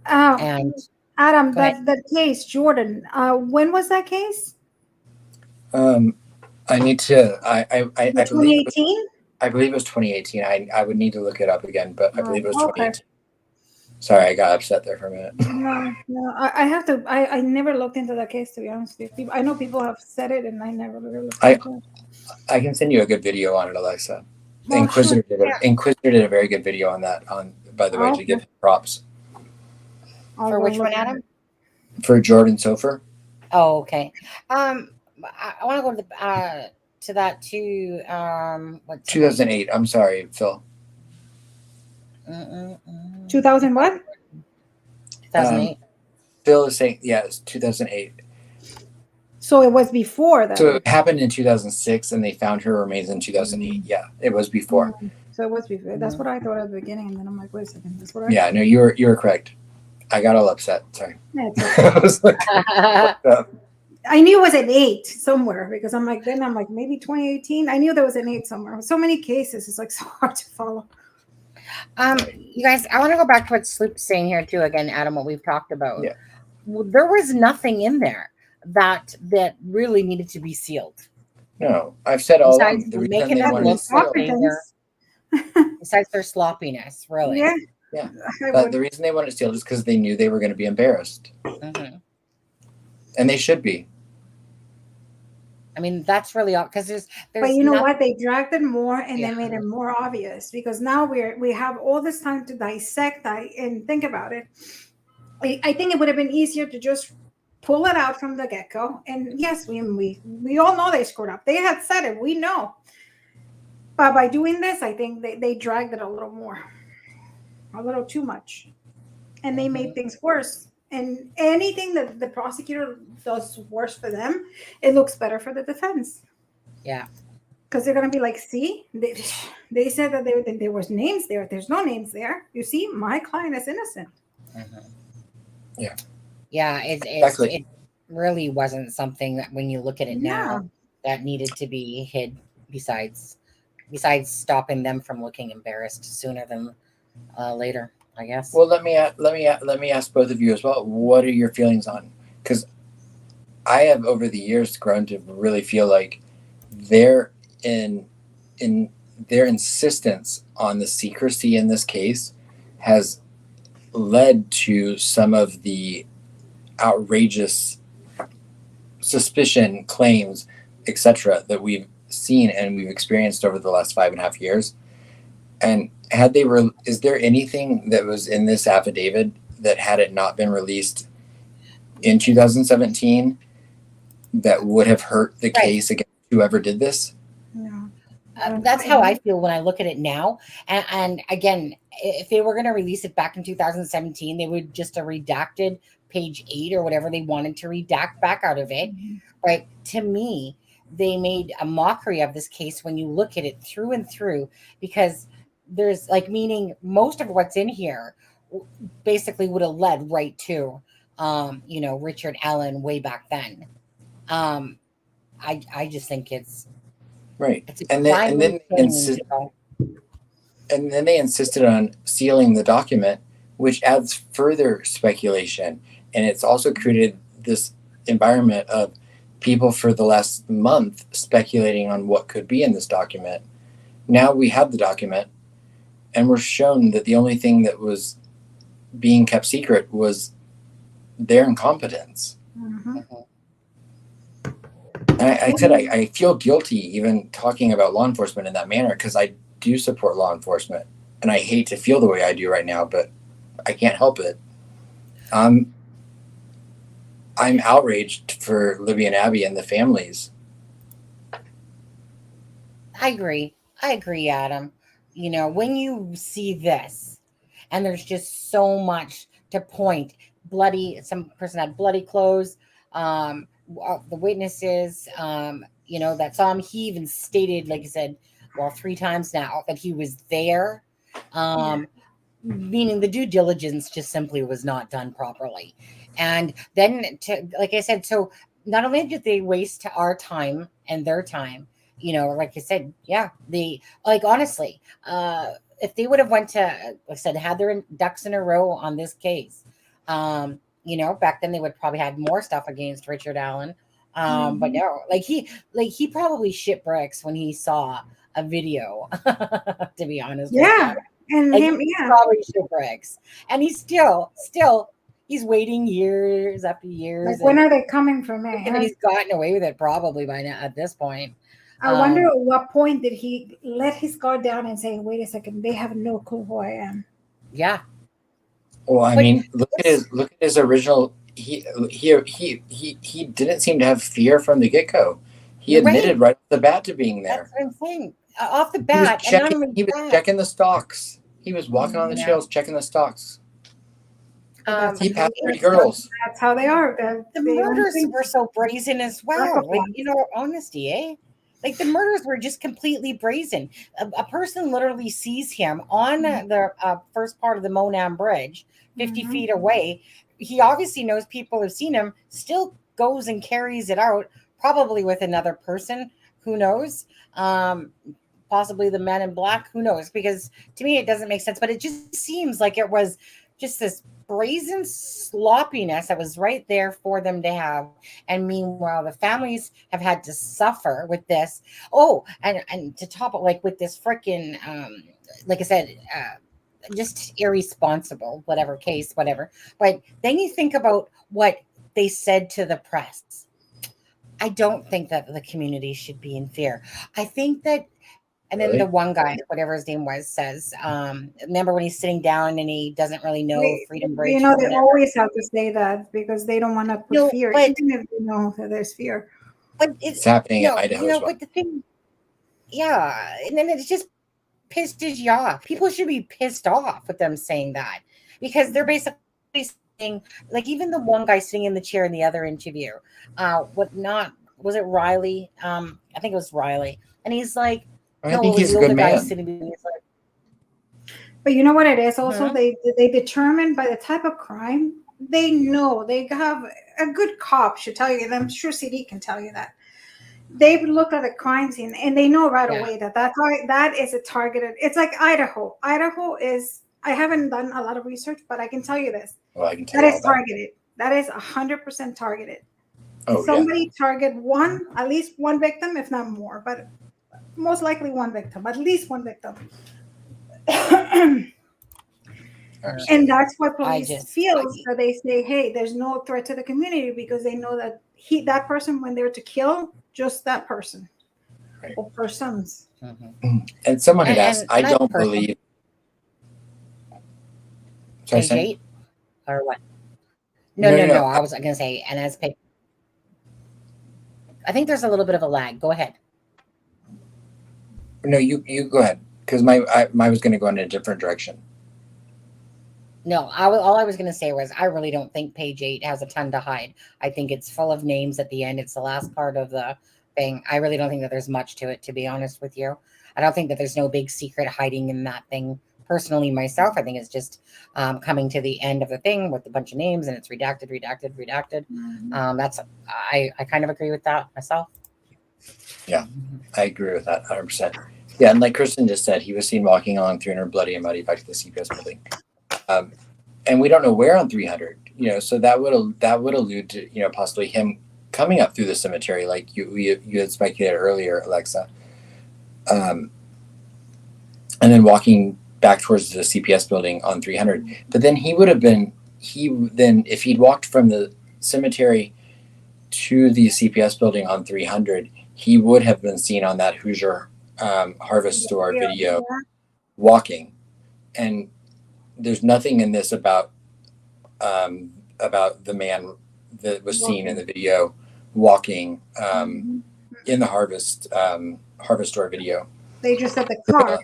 And Adam, that case, Jordan. When was that case? I need to. I 2018. I believe it was 2018. I would need to look it up again, but I believe it was 2018. Sorry, I got upset there for a minute. No, I have to. I never looked into that case, to be honest with you. I know people have said it, and I never really looked into it. I can send you a good video on it, Alexa. Inquisitor did a very good video on that. By the way, to give him props. For which one, Adam? For Jordan Sofer. Oh, okay. I want to go to that too. 2008. I'm sorry, Phil. 2000 what? 2008. Phil is saying, yeah, it's 2008. So it was before that. So it happened in 2006, and they found her remains in 2008. Yeah, it was before. So it was before. That's what I thought at the beginning, and then I'm like, wait a second. That's what no, you were correct. I got all upset. Sorry. I was like, I knew it was an 8 somewhere because I'm like maybe 2018. I knew there was an 8 somewhere. So many cases, it's like so hard to follow. You guys, I want to go back to what Sloop's saying here too. Again, Adam, what we've talked about. Yeah. Well, there was nothing in there that really needed to be sealed. No, I've said all along. Besides their sloppiness, really. Yeah. Yeah. But the reason they wanted it sealed is because they knew they were going to be embarrassed. Mm-hmm. And they should be. I mean, that's really because there's. But you know what? They dragged it more, and they made it more obvious because now we have all this time to dissect and think about it. I think it would have been easier to just pull it out from the get-go. And yes, we all know they screwed up. They had said it. We know. But by doing this, I think they dragged it a little more, a little too much, and they made things worse. And anything that the prosecutor does worse for them, it looks better for the defense. Yeah. Because they're going to be like, see, they said that there was names there. There's no names there. You see, my client is innocent. Mm-hmm. Yeah. Yeah, it really wasn't something that when you look at it now that needed to be hid besides stopping them from looking embarrassed sooner than later, I guess. Well, let me ask both of you as well. What are your feelings on? Because I have over the years grown to really feel like their insistence on the secrecy in this case has led to some of the outrageous suspicion claims, etc., that we've seen and we've experienced over the last 5.5 years. And is there anything that was in this affidavit that had it not been released in 2017 that would have hurt the case against whoever did this? No. That's how I feel when I look at it now. And again, if they were going to release it back in 2017, they would just have redacted page 8 or whatever they wanted to redact back out of it. Mm-hmm. Right. To me, they made a mockery of this case when you look at it through and through, because there's like, meaning most of what's in here basically would have led right to, Richard Allen way back then. I just think it's right. It's And then they insisted on sealing the document, which adds further speculation. And it's also created this environment of people for the last month speculating on what could be in this document. Now we have the document, and we're shown that the only thing that was being kept secret was their incompetence. Mm-hmm. And I feel guilty even talking about law enforcement in that manner, because I do support law enforcement, and I hate to feel the way I do right now, but I can't help it. I'm outraged for Libby and Abby and the families. I agree, Adam. When you see this, and there's just so much to point, some person had bloody clothes, the witnesses, that saw him, he even stated, like I said, 3 times now, that he was there, meaning the due diligence just simply was not done properly. And then, like I said, so not only did they waste our time and their time, like I said, honestly, if they would have went to, like I said, had their ducks in a row on this case, back then they would probably had more stuff against Richard Allen. But no, he probably shit bricks when he saw a video, to be honest. Yeah. And he probably shit bricks. And he's still he's waiting years after years. Like, when are they coming for me? And he's gotten away with it probably by now at this point. I wonder at what point did he let his guard down and say, wait a second, they have no clue who I am. Yeah. Well, I mean, look at his original. He didn't seem to have fear from the get-go. He admitted right off the bat to being there. That's what I'm saying. Off the bat. He was checking the stocks. He was walking on the trails, checking the stocks. He passed 3 girls. That's how they are. The murders were so brazen as well. Honesty, eh? Like, the murders were just completely brazen. A person literally sees him on the first part of the Monam Bridge, 50 feet away. He obviously knows people have seen him, still goes and carries it out, probably with another person. Who knows? Possibly the men in black. Who knows? Because to me, it doesn't make sense. But it just seems like it was just this brazen sloppiness that was right there for them to have. And meanwhile, the families have had to suffer with this. Oh, and to top it, like, with this freaking, like I said, just irresponsible, whatever. But then you think about what they said to the press. I don't think that the community should be in fear. I think that, and then the one guy, whatever his name was, says, remember when he's sitting down and he doesn't really know Freedom Bridge? They always have to say that because they don't want to put fear, even if they know that there's fear. But it's happening in Idaho as well. But the thing, and then it just pisses you off. People should be pissed off with them saying that, because they're basically saying, like, even the one guy sitting in the chair in the other interview, was it Riley? I think it was Riley. And he's like, I think he's a good man. But you know what it is? Also, they determine by the type of crime, they know. They have a good cop should tell you, and I'm sure CD can tell you that. They've looked at the crime scene and they know right away that is a targeted. It's like Idaho. Idaho is, I haven't done a lot of research, but I can tell you this. Well, I can tell that you is targeted. That is 100% targeted. Oh, Somebody target at least one victim, if not more, but most likely one victim, at least one victim. And that's what police feel. So they say, hey, there's no threat to the community, because they know that that person went there to kill just that person or persons. And someone had asked, I don't believe. Page 8 or what? No. I was going to say, and as page. I think there's a little bit of a lag. Go ahead. No, you go ahead, because my was going to go in a different direction. No, all I was going to say was I really don't think page 8 has a ton to hide. I think it's full of names at the end. It's the last part of the thing. I really don't think that there's much to it, to be honest with you. I don't think that there's no big secret hiding in that thing. Personally, myself, I think it's just coming to the end of the thing with a bunch of names and it's redacted. That's I kind of agree with that myself. Yeah, I agree with that 100%. Yeah, and like Kristen just said, he was seen walking along 300 bloody and muddy back to the CPS building. And we don't know where on 300, so that would allude to, possibly him coming up through the cemetery like you had speculated earlier, Alexa. And then walking back towards the CPS building on 300. But then if he'd walked from the cemetery to the CPS building on 300, he would have been seen on that Hoosier Harvest Store video walking. And there's nothing in this about the man that was seen in the video walking in the Harvest Store video. They just said the car.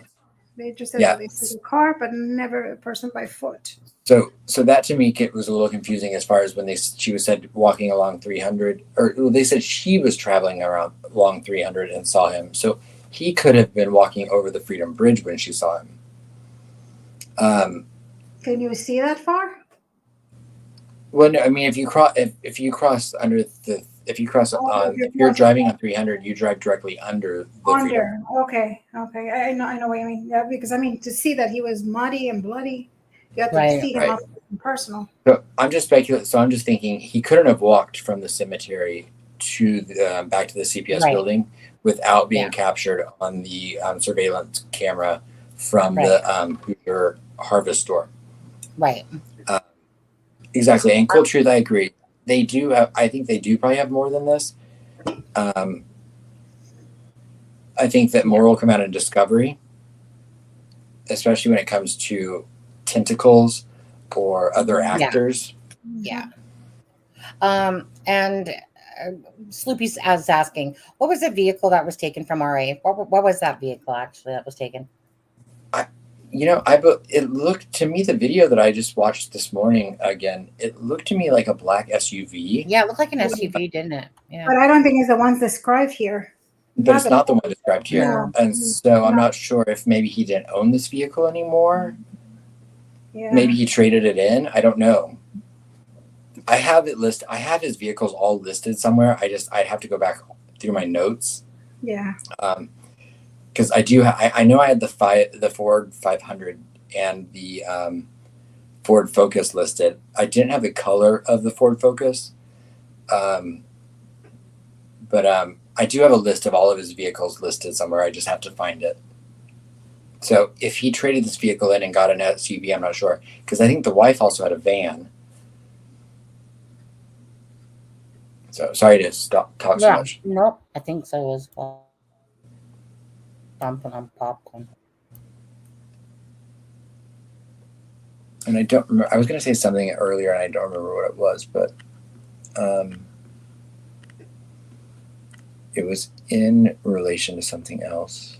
They just said that they said the car, but never a person by foot. So that to me was a little confusing as far as when she was said walking along 300, or they said she was traveling along 300 and saw him. So he could have been walking over the Freedom Bridge when she saw him. Can you see that far? Well, no, I mean, if you cross under the, if you're driving on 300, you drive directly under the Freedom. Okay. I know what you mean. Yeah, because I mean, to see that he was muddy and bloody, you have to see him up personal. So I'm just speculating. So I'm just thinking he couldn't have walked from the cemetery to back to the CPS building without being captured on the surveillance camera from the Hoosier Harvest Store. Right. Exactly. And Cold Truth, I agree. They do have, I think they do probably have more than this. I think that more will come out in Discovery, especially when it comes to tentacles or other actors. Yeah. And Sloopy's asking, what was the vehicle that was taken from RA? What was that vehicle actually that was taken? It looked to me, the video that I just watched this morning again, it looked to me like a black SUV. Yeah, it looked like an SUV, didn't it? Yeah. But I don't think it's the ones described here. But it's not the one described here. No. And so I'm not sure if maybe he didn't own this vehicle anymore. Yeah. Maybe he traded it in. I don't know. I have it listed. I have his vehicles all listed somewhere. I'd have to go back through my notes. Yeah. Because I do. I know I had the Ford 500 and the Ford Focus listed. I didn't have the color of the Ford Focus, but I do have a list of all of his vehicles listed somewhere. I just have to find it. So if he traded this vehicle in and got an SUV, I'm not sure, because I think the wife also had a van. So sorry to talk so much. Nope, I think so as well. Dumping on popcorn. And I don't remember. I was going to say something earlier, and I don't remember what it was, but it was in relation to something else.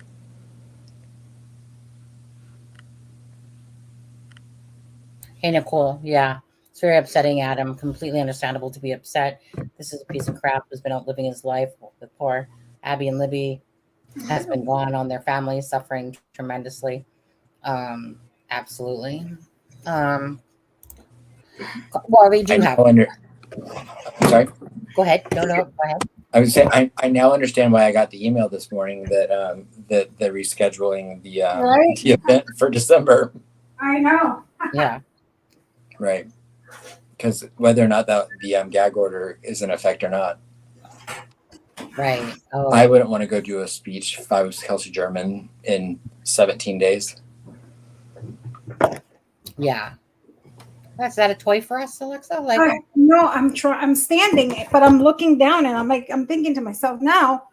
Hey, Nicole. Yeah, it's very upsetting, Adam. Completely understandable to be upset. This is a piece of crap who's been out living his life with poor Abby and Libby. Has been gone on their family, suffering tremendously. Absolutely. Well, we do have. Sorry. Go ahead. No, go ahead. I would say I now understand why I got the email this morning that that they're rescheduling the event for December. I know. Yeah. Right. Because whether or not the gag order is in effect or not. Right. Oh. I wouldn't want to go do a speech if I was Kelsey German in 17 days. Yeah. Is that a toy for us, Alexa? No, I'm standing, but I'm looking down and I'm thinking to myself now,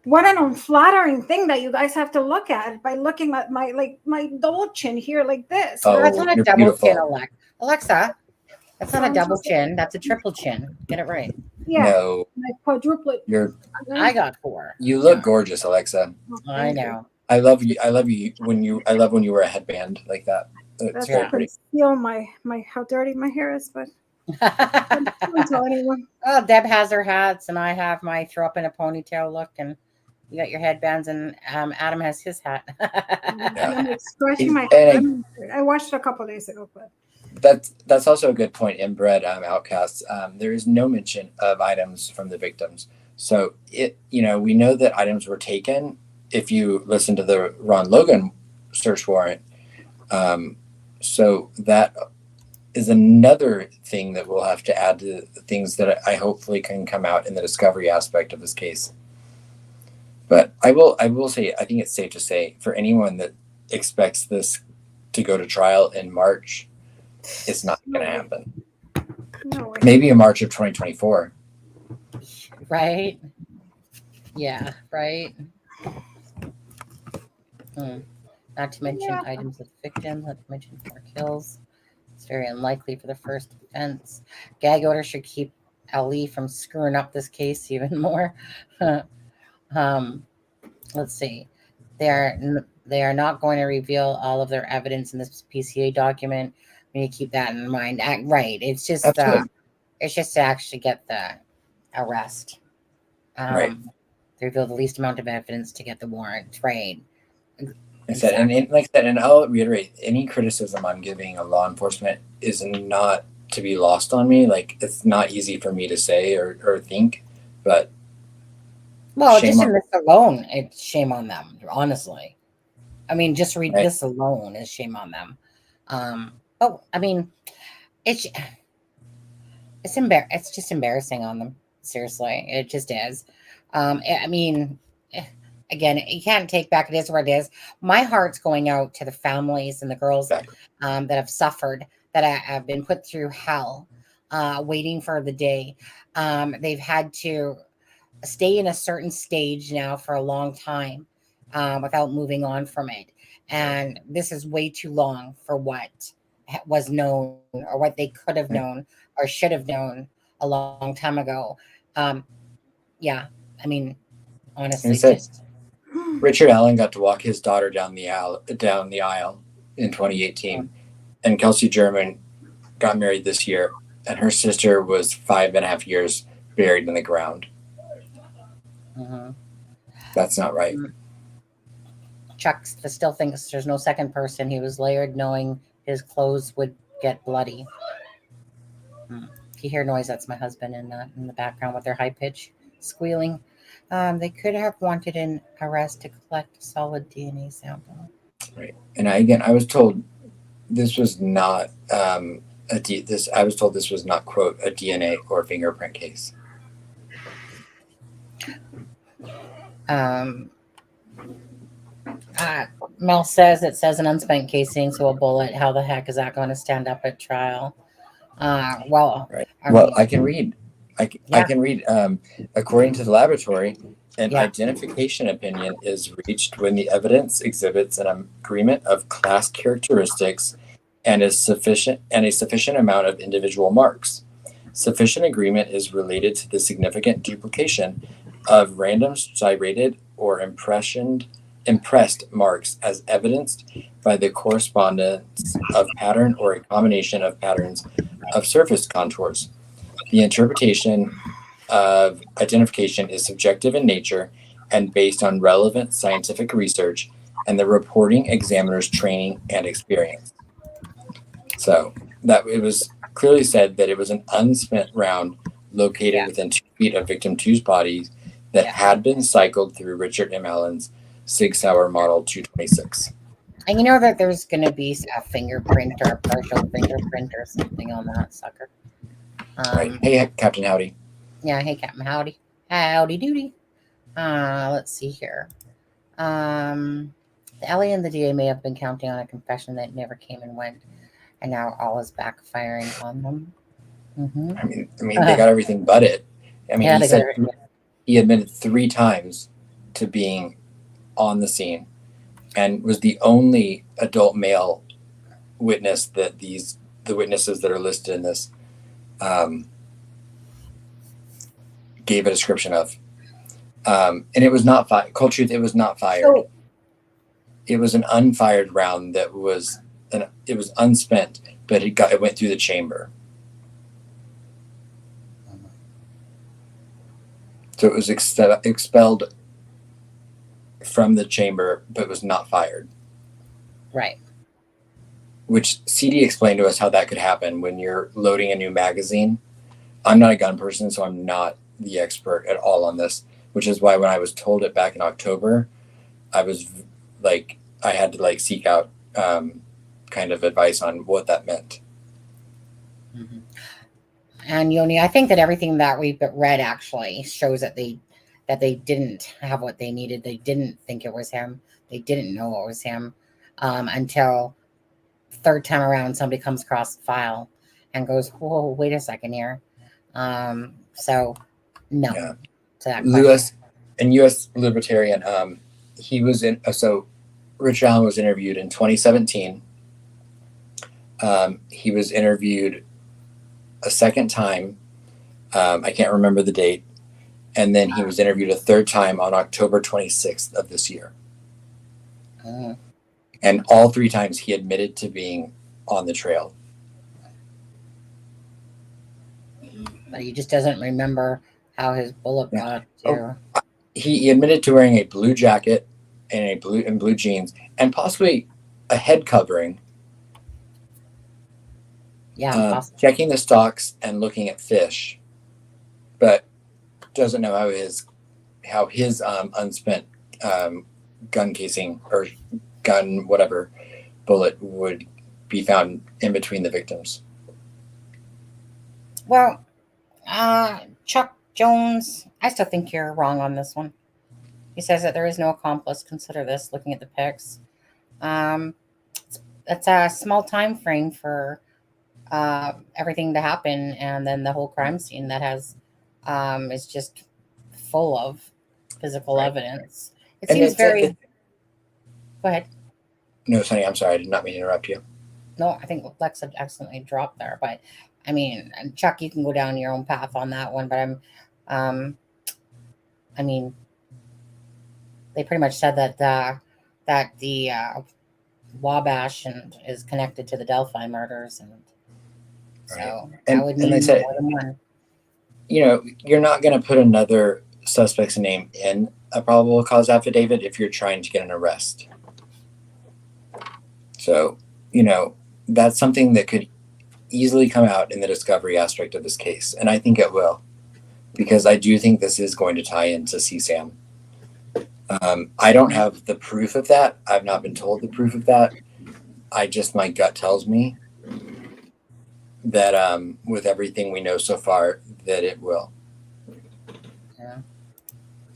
what an unflattering thing that you guys have to look at by looking at my double chin here like this. Oh, that's not a double chin, Alexa. That's not a double chin. That's a triple chin. Get it right. Yeah. No. Like quadruplet. I got 4. You look gorgeous, Alexa. I know. I love you when you wear a headband like that. It's very pretty. Feel my how dirty my hair is, but Don't tell anyone. Well, Deb has her hats, and I have my throw up in a ponytail look, and you got your headbands, and Adam has his hat. I'm like scratching my And head. I watched it a couple days ago, but that's also a good point. Inbred outcasts. There is no mention of items from the victims. So we know that items were taken. If you listen to the Ron Logan search warrant, so that is another thing that we'll have to add to the things that I hopefully can come out in the discovery aspect of this case. But I will say, I think it's safe to say for anyone that expects this to go to trial in March, it's not going to happen. no way. Maybe in March of 2024. Right? Yeah, right. Not to mention items of victim, not to mention 4 kills. It's very unlikely for the first offense. Gag order should keep Ali from screwing up this case even more. Let's see. They are not going to reveal all of their evidence in this PCA document. We need to keep that in mind. Right. It's just it's just to actually get the arrest. Right. They reveal the least amount of evidence to get the warrant. Right. Exactly. Like I said, and I'll reiterate, any criticism I'm giving of law enforcement is not to be lost on me. Like, it's not easy for me to say or think, but just in this alone, it's shame on them, honestly. I mean, just read this alone is shame on them. I mean, it's just embarrassing on them. Seriously, it just is. I mean, again, you can't take back. It is what it is. My heart's going out to the families and the girls that have suffered, that have been put through hell, waiting for the day. They've had to stay in a certain stage now for a long time without moving on from it. And this is way too long for what was known or what they could have known or should have known a long time ago. I mean, honestly, Richard Allen got to walk his daughter down the aisle in 2018, and Kelsey German got married this year, and her sister was 5.5 years buried in the ground. That's not right. Chuck still thinks there's no second person. He was layered, knowing his clothes would get bloody. If you hear noise, that's my husband in the background with their high pitch squealing. They could have wanted an arrest to collect a solid DNA sample. Right, and I was told this was not I was told this was not, quote, a DNA or fingerprint case. Mel says it says an unspent casing, so a bullet. How the heck is that going to stand up at trial? I can read. I can read. According to the laboratory, an identification opinion is reached when the evidence exhibits an agreement of class characteristics and a sufficient amount of individual marks. Sufficient agreement is related to the significant duplication of random striated or impressed marks as evidenced by the correspondence of pattern or a combination of patterns of surface contours. The interpretation of identification is subjective in nature and based on relevant scientific research and the reporting examiner's training and experience. So that it was clearly said that it was an unspent round located within 2 feet of victim 2's body that had been cycled through Richard M. Allen's Sig Sauer Model 226. And you know that there's going to be a fingerprint or a partial fingerprint or something on that sucker. Right. Hey, Captain Howdy. Yeah, hey, Captain Howdy. Howdy doody. Let's see here. The LA and the DA may have been counting on a confession that never came and went, and now all is backfiring on them. I mean, they got everything but it. I mean, he said he admitted 3 times to being on the scene and was the only adult male witness that the witnesses that are listed in this gave a description of. And it was not fired. Cold truth, it was not fired. It was an unfired round that was it was unspent, but it went through the chamber. So it was expelled from the chamber, but was not fired. Right. Which CD explained to us how that could happen when you're loading a new magazine. I'm not a gun person, so I'm not the expert at all on this, which is why when I was told it back in October, I was like, I had to like seek out kind of advice on what that meant. Mm-hmm. And Yoni, I think that everything that we've read actually shows that they didn't have what they needed. They didn't think it was him. They didn't know it was him until third time around somebody comes across the file and goes, whoa, wait a second here. So no. Yeah. To that Lewis and U.S. Libertarian, he was in, so Rich Allen was interviewed in 2017. He was interviewed a second time. I can't remember the date. And then he was interviewed a third time on October 26th of this year. And all three times he admitted to being on the trail. But he just doesn't remember how his bullet got to. Oh, he admitted to wearing a blue jacket and blue jeans and possibly a head covering. Yeah, checking the stocks and looking at fish, but doesn't know how his unspent gun casing or gun whatever bullet would be found in between the victims. Well, Chuck Jones, I still think you're wrong on this one. He says that there is no accomplice. Consider this, looking at the pics. That's a small time frame for everything to happen, and then the whole crime scene that has is just full of physical evidence. It seems very... Go ahead. No, Sonny, I'm sorry. I did not mean to interrupt you. No, I think Lex had accidentally dropped there, but I mean, Chuck, you can go down your own path on that one, but I mean, they pretty much said that the Wabash is connected to the Delphi murders, and so that would mean they said, more than one. You know, you're not going to put another suspect's name in a probable cause affidavit if you're trying to get an arrest. So, you know, that's something that could easily come out in the discovery aspect of this case. And I think it will, because I do think this is going to tie into CSAM. I don't have the proof of that. I've not been told the proof of that. My gut tells me that with everything we know so far, that it will.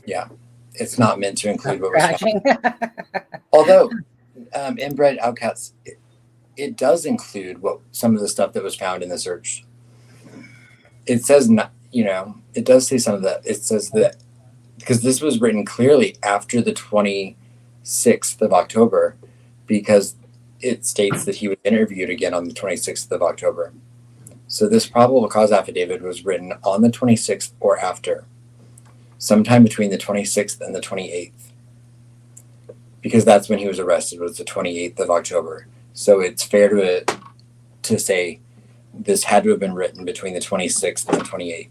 Yeah. It's not meant to include what was found. Although inbred outcasts, it does include some of the stuff that was found in the search. It says not, you know, it does say some of that. It says that because this was written clearly after the 26th of October, because it states that he was interviewed again on the 26th of October. So this probable cause affidavit was written on the 26th or after, sometime between the 26th and the 28th, because that's when he was arrested, was the 28th of October. So it's fair to say this had to have been written between the 26th and the 28th.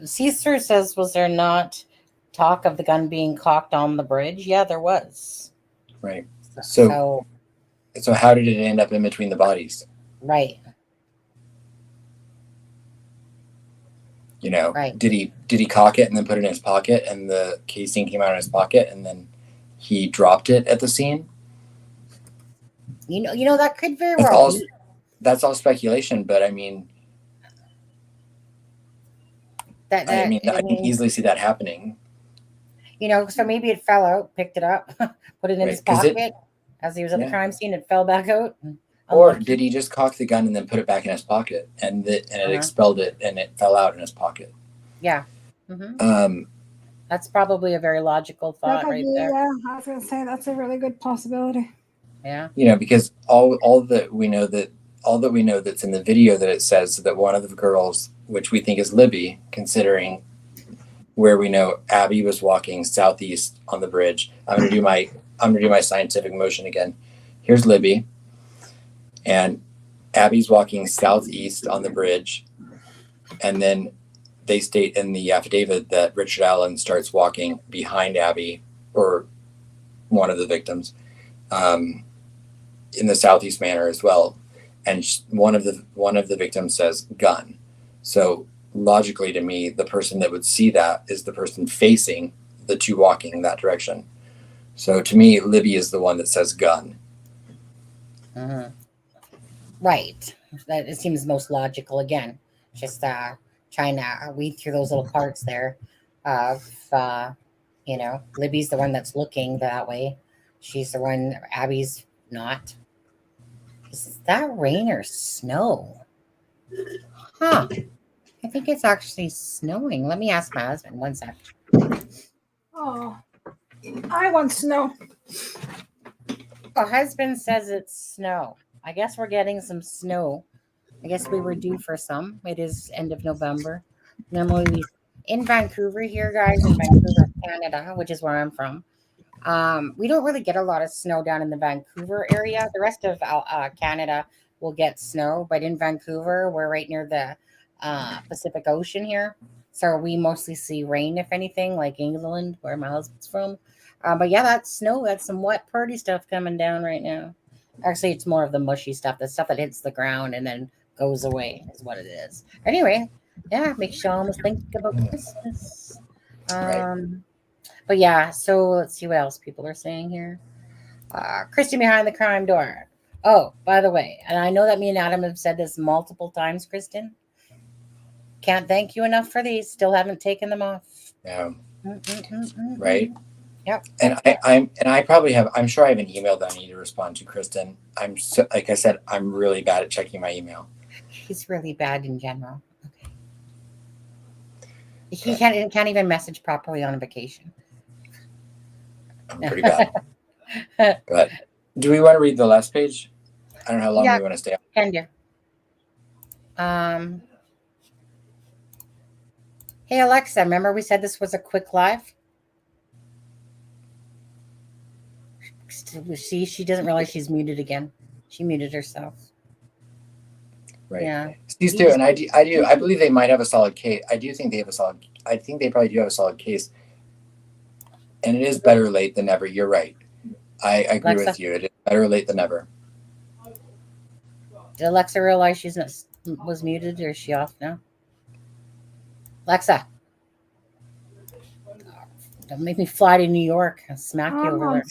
Caesar says, was there not talk of the gun being cocked on the bridge? Yeah, there was. Right. So how did it end up in between the bodies? Right. You know, right. Did he cock it and then put it in his pocket, and the casing came out of his pocket, and then he dropped it at the scene? You know that could very well. That's all speculation, but I mean, I can easily see that happening. You know, so maybe it fell out, picked it up, put it in his pocket as he was at the crime scene. It fell back out. Or did he just cock the gun and then put it back in his pocket, and it expelled it, and it fell out in his pocket? Yeah. That's probably a very logical thought right there. Yeah, I was going to say that's a really good possibility. Yeah. You know, because all that we know that's in the video, that it says that one of the girls, which we think is Libby, considering where we know Abby was walking southeast on the bridge. I'm gonna do my scientific motion again. Here's Libby, and Abby's walking southeast on the bridge, and then they state in the affidavit that Richard Allen starts walking behind Abby, or one of the victims, in the southeast manner as well. And one of the victims says gun. So logically, to me, the person that would see that is the person facing the two walking in that direction. So to me, Libby is the one that says gun. Right. That it seems most logical. Again, just trying to weed through those little parts there. Libby's the one that's looking that way. She's the one. Abby's not. Is that rain or snow? Huh. I think it's actually snowing. Let me ask my husband. One sec. Oh, I want snow. My husband says it's snow. I guess we're getting some snow. I guess we were due for some. It is end of November. Normally in Vancouver here, guys, in Vancouver, Canada, which is where I'm from. We don't really get a lot of snow down in the Vancouver area. The rest of Canada will get snow, but in Vancouver, we're right near the Pacific Ocean here. So we mostly see rain, if anything, like England, where my husband's from. But yeah, that's snow. That's some wet, pretty stuff coming down right now. Actually, it's more of the mushy stuff, the stuff that hits the ground and then goes away is what it is. Anyway, yeah, makes you almost think about Christmas. But yeah, so let's see what else people are saying here. Christian behind the crime door. Oh, by the way, and I know that me and Adam have said this multiple times, Kristen. Can't thank you enough for these. Still haven't taken them off. Yeah. Right. Yep. And I'm sure I have an email that I need to respond to, Kristen. Like I said, I'm really bad at checking my email. He's really bad in general. Okay. He can't even message properly on vacation. I'm pretty bad. But do we want to read the last page? I don't know how long we want to stay on. Can do. Hey Alexa, remember we said this was a quick live? See, she doesn't realize she's muted again. She muted herself. Right. Yeah. These two, and I believe they might have a solid case. I think they probably do have a solid case. And it is better late than never. You're right. I agree with you. It is better late than never. Did Alexa realize she's not was muted, or is she off now? Alexa, don't make me fly to New York and smack you over there.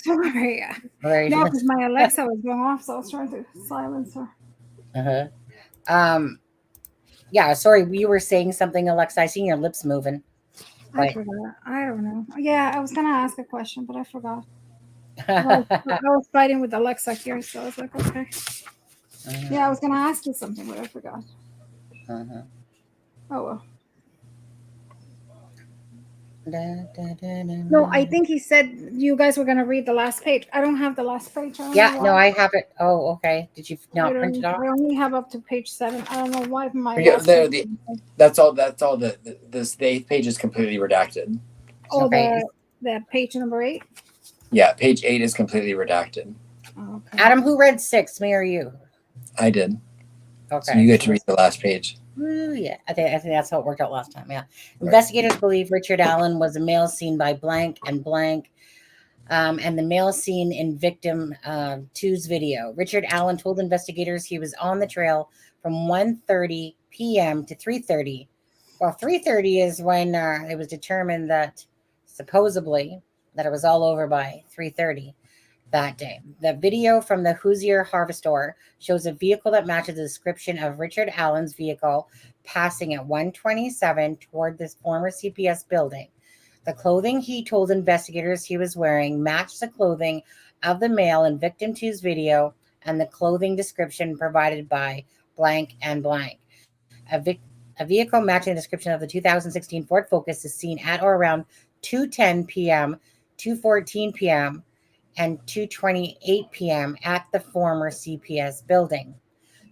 Sorry. No, because my Alexa was going off, so I was trying to silence her. Yeah, sorry, you were saying something, Alexa. I seen your lips moving. I forgot. I don't know. Yeah, I was gonna ask a question, but I forgot. I was fighting with Alexa here, so I was like, okay. Yeah, I was gonna ask you something, but I forgot. Oh well. No, I think he said you guys were gonna read the last page. I don't have the last page. No, I have it. Oh, okay. Did you not print it off? I only have up to page 7. I don't know why my. That's all. The 8th page is completely redacted. Oh, okay. The page number 8. Yeah, page 8 is completely redacted. Okay. Adam, who read 6? Me or you? I did. Okay. So you get to read the last page. Ooh, yeah, I think that's how it worked out last time. Yeah. Right. Investigators believe Richard Allen was a male seen by blank and blank, and the male seen in victim 2's video. Richard Allen told investigators he was on the trail from 1:30 p.m. to 3:30. Well, 3:30 is when it was determined that supposedly that it was all over by 3:30 that day. The video from the Hoosier Harvestor shows a vehicle that matches the description of Richard Allen's vehicle passing at 1:27 toward this former CPS building. The clothing he told investigators he was wearing matched the clothing of the male in victim 2's video and the clothing description provided by blank and blank. A vehicle matching the description of the 2016 Ford Focus is seen at or around 2:10 p.m., 2:14 p.m., and 2:28 p.m. at the former CPS building.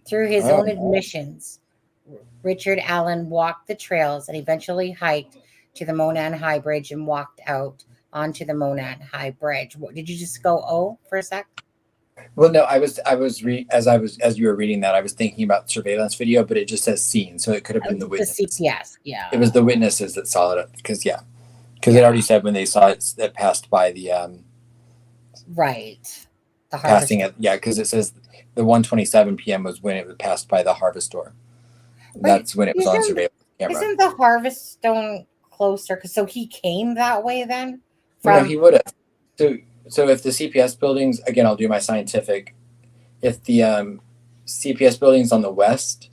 Through his own admissions, Richard Allen walked the trails and eventually hiked to the Monan High Bridge and walked out onto the Monan High Bridge. What, did you just go for a sec? Well, no, as you were reading that, I was thinking about surveillance video, but it just says seen, so it could have been the witnesses. Yes, yeah. It was the witnesses that saw it because it already said when they saw it that passed by the right, the passing it. Yeah, because it says the 1:27 p.m. was when it passed by the harvest store. That's when it was on surveillance camera. Isn't the harvest stone closer? Because so he came that way then. No, he would have. So if the CPS buildings, again, I'll do my scientific. If the CPS building's on the west,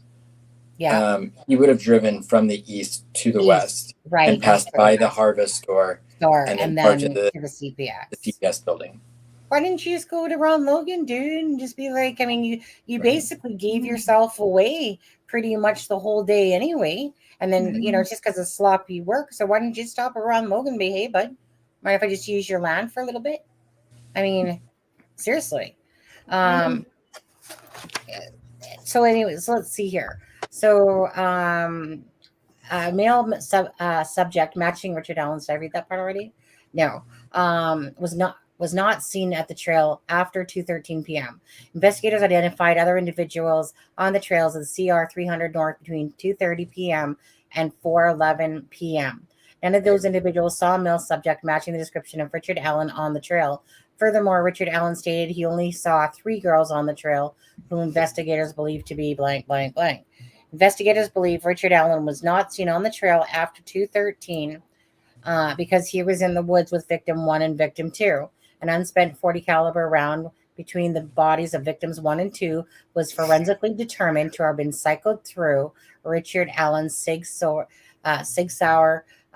he would have driven from the east to the west, right, and passed by the harvest store, and then to the CPS. The CPS building. Why didn't you just go to Ron Logan, dude, and just be like, I mean, you basically gave yourself away pretty much the whole day anyway, and then just because of sloppy work. So why didn't you stop at Ron Logan and be, hey, bud, mind if I just use your land for a little bit? I mean, seriously. So anyways, let's see here. So male subject matching Richard Allen's. Did I read that part already? No. Was not seen at the trail after 2:13 p.m. Investigators identified other individuals on the trails of the CR 300 North between 2:30 p.m. and 4:11 p.m. None of those individuals saw a male subject matching the description of Richard Allen on the trail. Furthermore, Richard Allen stated he only saw 3 girls on the trail whom investigators believe to be blank, blank, blank. Investigators believe Richard Allen was not seen on the trail after 2:13 because he was in the woods with victim 1 and victim 2. An unspent .40 caliber round between the bodies of victims 1 and 2 was forensically determined to have been cycled through Richard Allen's Sig Sauer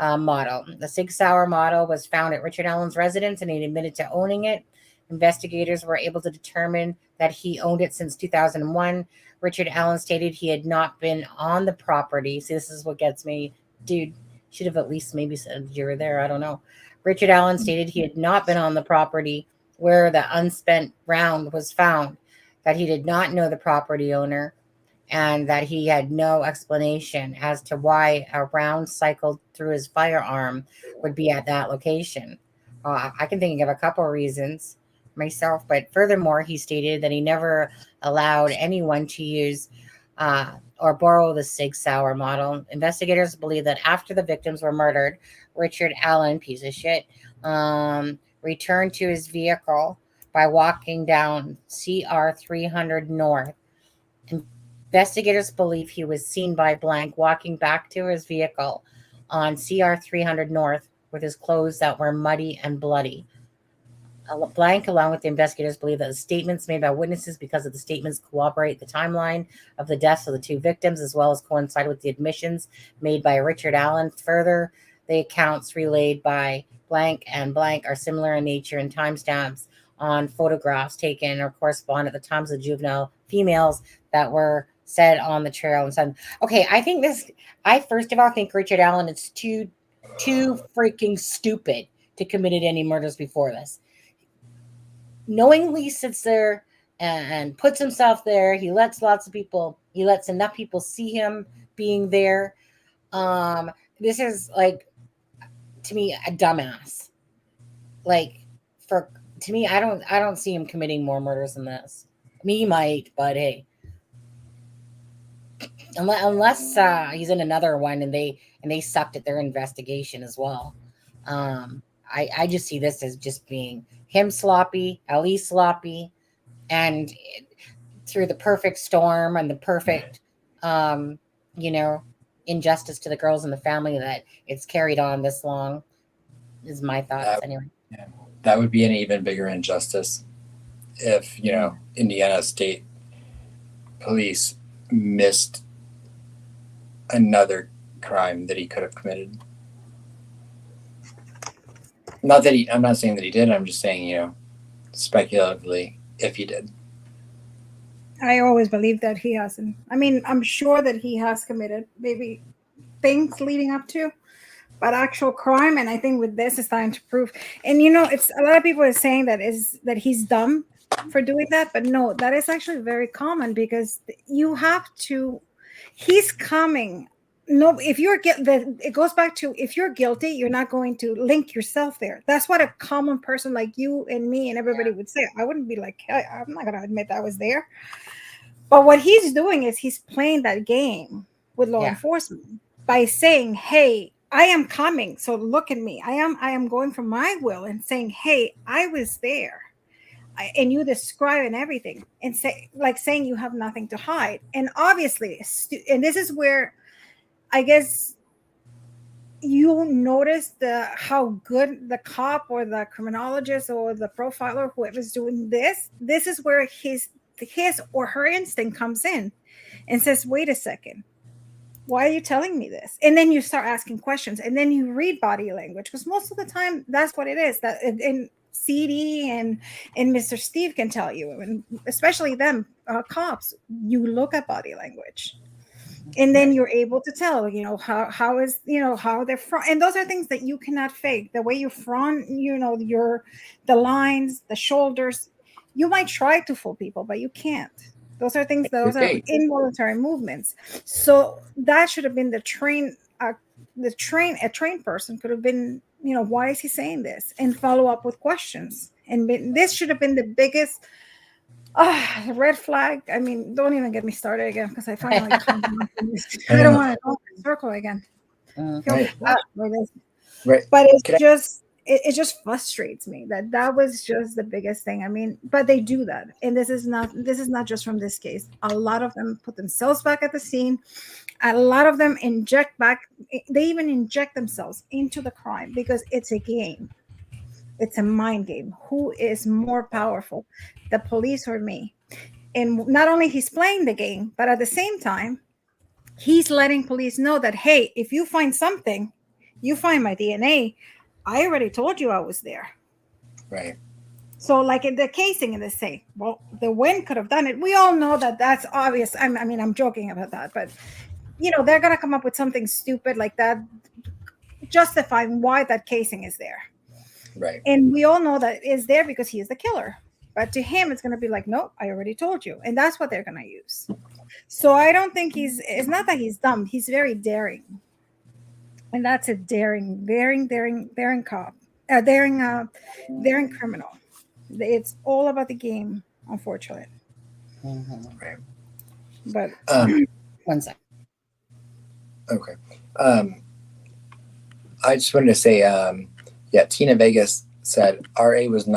model. The Sig Sauer model was found at Richard Allen's residence, and he admitted to owning it. Investigators were able to determine that he owned it since 2001. Richard Allen stated he had not been on the property. See, this is what gets me. Dude, should have at least maybe said you were there. I don't know. Richard Allen stated he had not been on the property where the unspent round was found, that he did not know the property owner, and that he had no explanation as to why a round cycled through his firearm would be at that location. I can think of a couple of reasons myself, but furthermore, he stated that he never allowed anyone to use or borrow the Sig Sauer model. Investigators believe that after the victims were murdered, Richard Allen, piece of shit, returned to his vehicle by walking down CR 300 North. Investigators believe he was seen by blank walking back to his vehicle on CR 300 North with his clothes that were muddy and bloody. Blank, along with the investigators, believe that the statements made by witnesses, because of the statements corroborate the timeline of the deaths of the 2 victims, as well as coincide with the admissions made by Richard Allen. Further, the accounts relayed by blank and blank are similar in nature, and timestamps on photographs taken or correspond at the times of juvenile females that were said on the trail and said, okay, I first of all think Richard Allen is too freaking stupid to committed any murders before this. Knowingly sits there and puts himself there. He lets enough people see him being there. This is like, to me, a dumbass. To me, I don't see him committing more murders than this. He might, but hey, unless he's in another one and they sucked at their investigation as well. I just see this as just being him sloppy, Ali sloppy, and through the perfect storm and the perfect, injustice to the girls and the family that it's carried on this long is my thoughts anyway. Yeah. That would be an even bigger injustice if, Indiana State Police missed another crime that he could have committed. I'm not saying that he did. I'm just saying, speculatively, if he did. I always believe that he hasn't. I mean, I'm sure that he has committed maybe things leading up to, but actual crime. And I think with this, it's time to prove. And it's a lot of people are saying that he's dumb for doing that, but no, that is actually very common because you have to. He's coming no, if you're it goes back to, if you're guilty, you're not going to link yourself there. That's what a common person like you and me and everybody would say. I wouldn't be like, hey, I'm not going to admit that I was there. But what he's doing is he's playing that game with law enforcement by saying, hey, I am coming, so look at me. I am going from my will and saying, hey, I was there. And you describing everything and saying you have nothing to hide. And obviously, and this is where I guess you notice how good the cop or the criminologist or the profiler, whoever's doing this is where his or her instinct comes in and says, wait a second, why are you telling me this? And then you start asking questions, and then you read body language, because most of the time that's what it is. That in CD and Mr. Steve can tell you, and especially them cops, you look at body language, and then you're able to tell, how is, how they're front, and those are things that you cannot fake. The way you front, the lines, the shoulders. You might try to fool people, but you can't. Those are things. Those are involuntary movements. So that should have been a trained person could have been, why is he saying this? And follow up with questions. And this should have been the biggest red flag. I mean, don't even get me started again, because I finally I don't want to go in a circle again. Right. But it just frustrates me that was just the biggest thing. I mean, but they do that, and this is not just from this case. A lot of them put themselves back at the scene. A lot of them inject back. They even inject themselves into the crime because it's a game. It's a mind game. Who is more powerful, the police or me? And not only he's playing the game, but at the same time, he's letting police know that, hey, if you find something, you find my DNA. I already told you I was there. Right. So like in the casing in the safe, well, the wind could have done it. We all know that that's obvious. I mean, I'm joking about that, but they're going to come up with something stupid like that, justifying why that casing is there. Right. And we all know that it's there because he is the killer. But to him, it's going to be like, no, I already told you. And that's what they're going to use. So I don't think it's not that he's dumb. He's very daring. And that's a daring cop, daring criminal. It's all about the game, unfortunately. Mm-hmm. Right. But 1 second. Okay. I just wanted to say, Tina Vegas said RA wasn't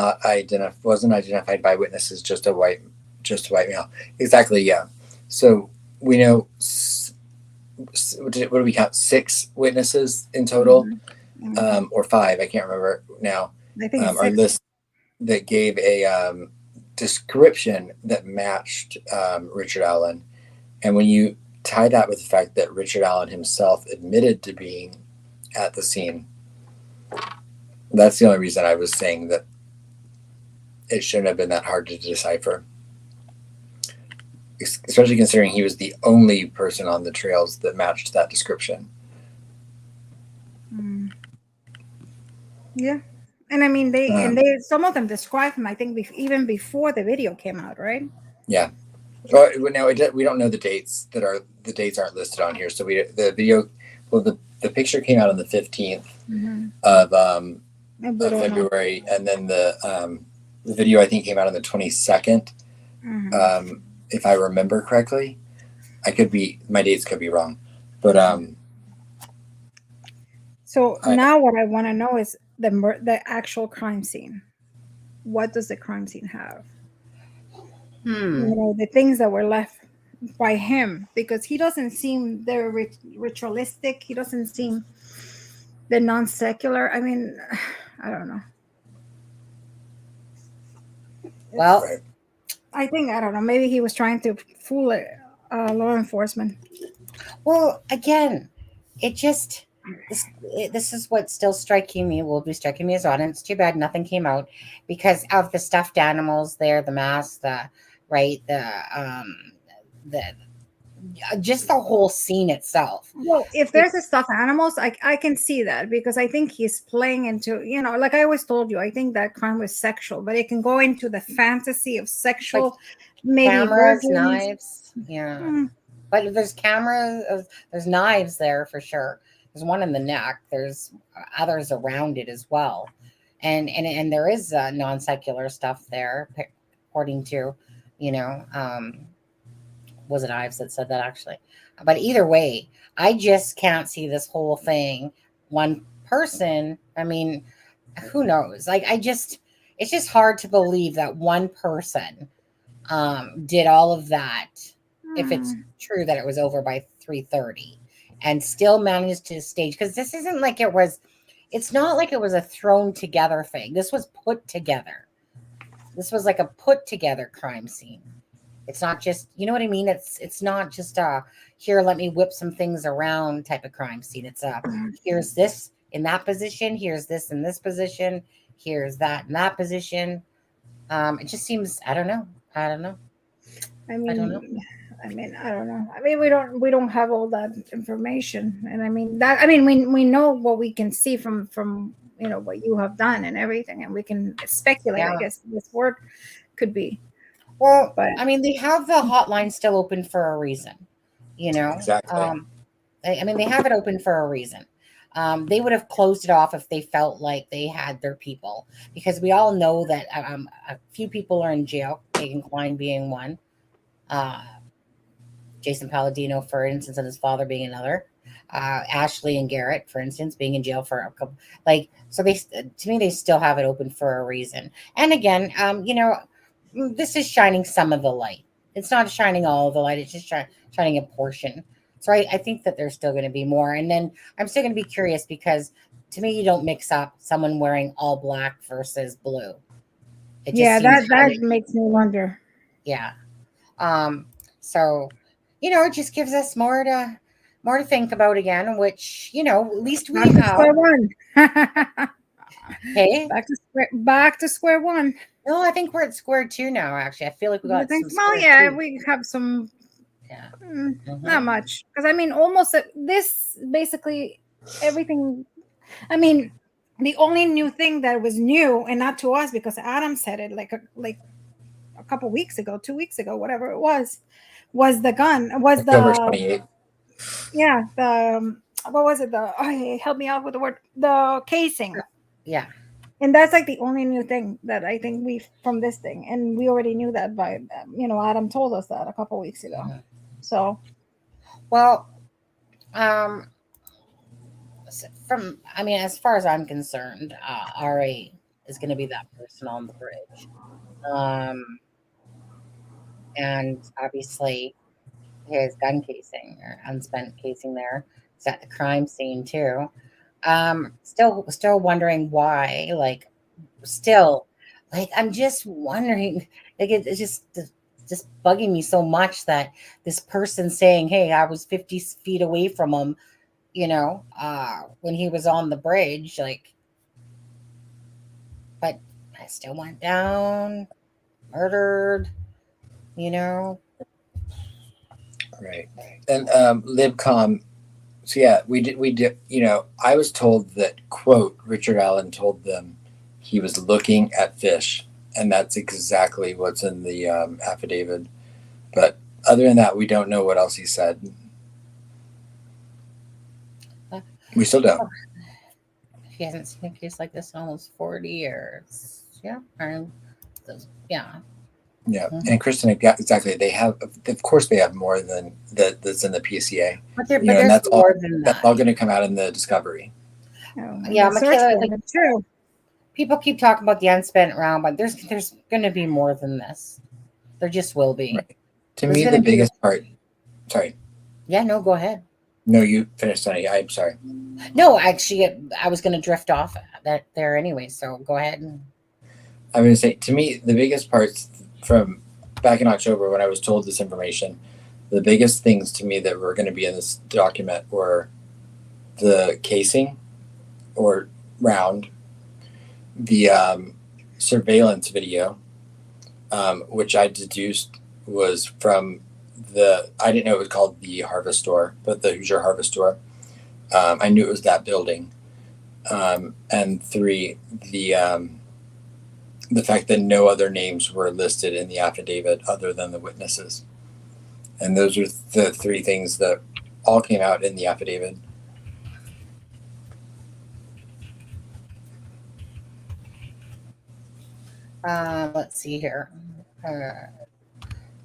identified by witnesses, just a white male. Exactly. Yeah. So we know. What do we count? 6 witnesses in total, mm-hmm. Or 5? I can't remember now. I think our list that gave a description that matched Richard Allen, and when you tie that with the fact that Richard Allen himself admitted to being at the scene, that's the only reason I was saying that it shouldn't have been that hard to decipher. Especially considering he was the only person on the trails that matched that description. Yeah. And I mean, some of them described him, I think, even before the video came out, right? Yeah. Well, now we don't know the dates. The dates aren't listed on here. So the picture came out on the 15th mm-hmm. of February, and then the video I think came out on the 22nd. Mm-hmm. If I remember correctly. My dates could be wrong, but so now what I want to know is the actual crime scene. What does the crime scene have? The things that were left by him, because he doesn't seem the ritualistic. He doesn't seem the non-secular. I mean, I don't know. Well, I don't know. Maybe he was trying to fool law enforcement. Well, again, this is what's still striking me. Will be striking me as odd, and it's too bad nothing came out because of the stuffed animals there, the masks, just the whole scene itself. Well, if there's a stuffed animals, I can see that, because I think he's playing into, like I always told you, I think that crime was sexual, but it can go into the fantasy of sexual, like maybe cameras, knives. Yeah. But there's cameras, there's knives there for sure. There's one in the neck. There's others around it as well, and there is non-secular stuff there, according to, was it Ives that said that actually? But either way, I just can't see this whole thing. One person, I mean, who knows? Like, it's just hard to believe that one person did all of that. If it's true that it was over by 3:30 and still managed to stage, because this isn't like it's not like it was a thrown together thing. This was put together. This was like a put together crime scene. It's not just, you know what I mean? It's not just here, let me whip some things around type of crime scene. It's here's this in that position, here's this in this position, here's that in that position. It just seems, I don't know. I don't know. I don't know. I mean, we don't have all that information, and we know what we can see from what you have done and everything, and we can speculate. Yeah. I guess this word could be. Well, but they have the hotline still open for a reason, Exactly. They have it open for a reason. They would have closed it off if they felt like they had their people, because we all know that a few people are in jail, Megan Klein being one, Jason Palladino, for instance, and his father being another, Ashley and Garrett, for instance, being in jail for a couple. So to me, they still have it open for a reason. And again, this is shining some of the light. It's not shining all of the light. It's just shining a portion. So I think that there's still going to be more. And then I'm still going to be curious, because to me, you don't mix up someone wearing all black versus blue. That makes me wonder. Yeah. So, it just gives us more to think about again, which, at least we have. Square one. Hey, back to square one. No, I think we're at square two now. Actually, I feel like we got. We have some. Yeah, not much, because almost this basically everything. The only new thing that was new, and not to us, because Adam said it like a couple weeks ago, 2 weeks ago, whatever it was the gun. Was October the 28th. Yeah, what was it? Help me out with the word. The casing. Yeah. And that's like the only new thing that I think from this thing, and we already knew that by Adam told us that a couple weeks ago. Mm-hmm. So, well, as far as I'm concerned, RA is going to be that person on the bridge, and obviously his gun casing or unspent casing there is at the crime scene too. Still wondering why, I'm just wondering, it's just bugging me so much that this person saying, hey, I was 50 feet away from him, when he was on the bridge, but I still went down, murdered, Right. And LibCom. So yeah, we did. I was told that, quote, Richard Allen told them he was looking at fish, and that's exactly what's in the affidavit. But other than that, we don't know what else he said. We still don't. He hasn't seen a case like this in almost 40 years. Yeah. Yeah. Yeah, mm-hmm. And Kristen, exactly. They have, of course, they have more than that's in the PCA. But there's that's more than that. That's all going to come out in the discovery. Yeah, Michaela, true. People keep talking about the unspent round, but there's going to be more than this. There just will be. Right. To me, the biggest part. Sorry. Yeah. No. Go ahead. No, you finished, Sonny. I'm sorry. No, actually, I was going to drift off that there anyway. So go ahead. I'm going to say, to me, the biggest parts from back in October when I was told this information, the biggest things to me that were going to be in this document were the casing or round, the surveillance video, which I deduced was from I didn't know it was called the Harvest Store, but the Hoosier Harvest Store. I knew it was that building. And 3, the fact that no other names were listed in the affidavit other than the witnesses. And those are the three things that all came out in the affidavit. Let's see here.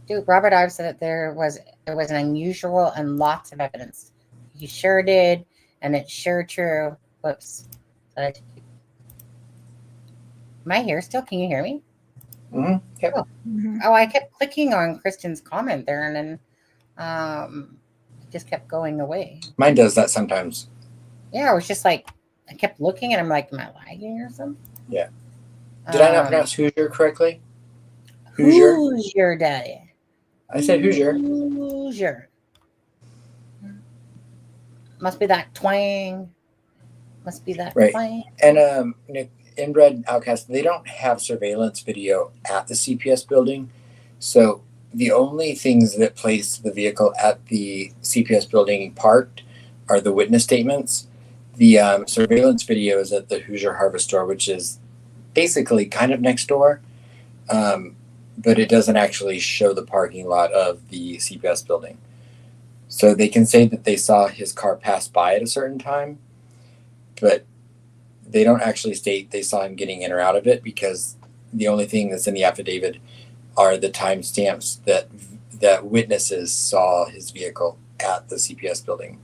Dude, Robert Ives said that there was an unusual and lots of evidence. He sure did, and it's sure true. Whoops. Am I here still? Can you hear me? Mm-hmm. Yep. Oh, I kept clicking on Kristen's comment there, and then it just kept going away. Mine does that sometimes. Yeah, it was just like I kept looking, and I'm like, am I lagging or something? Yeah. Did I not pronounce Hoosier correctly? Hoosier Daddy. I said Hoosier. Hoosier. Must be that twang. Must be that right. twang. And Inbred Outcast, they don't have surveillance video at the CPS building. So the only things that place the vehicle at the CPS building parked are the witness statements. The surveillance video is at the Hoosier Harvest Store, which is basically kind of next door. But it doesn't actually show the parking lot of the CPS building. So they can say that they saw his car pass by at a certain time, but they don't actually state they saw him getting in or out of it, because the only thing that's in the affidavit are the timestamps that witnesses saw his vehicle at the CPS building.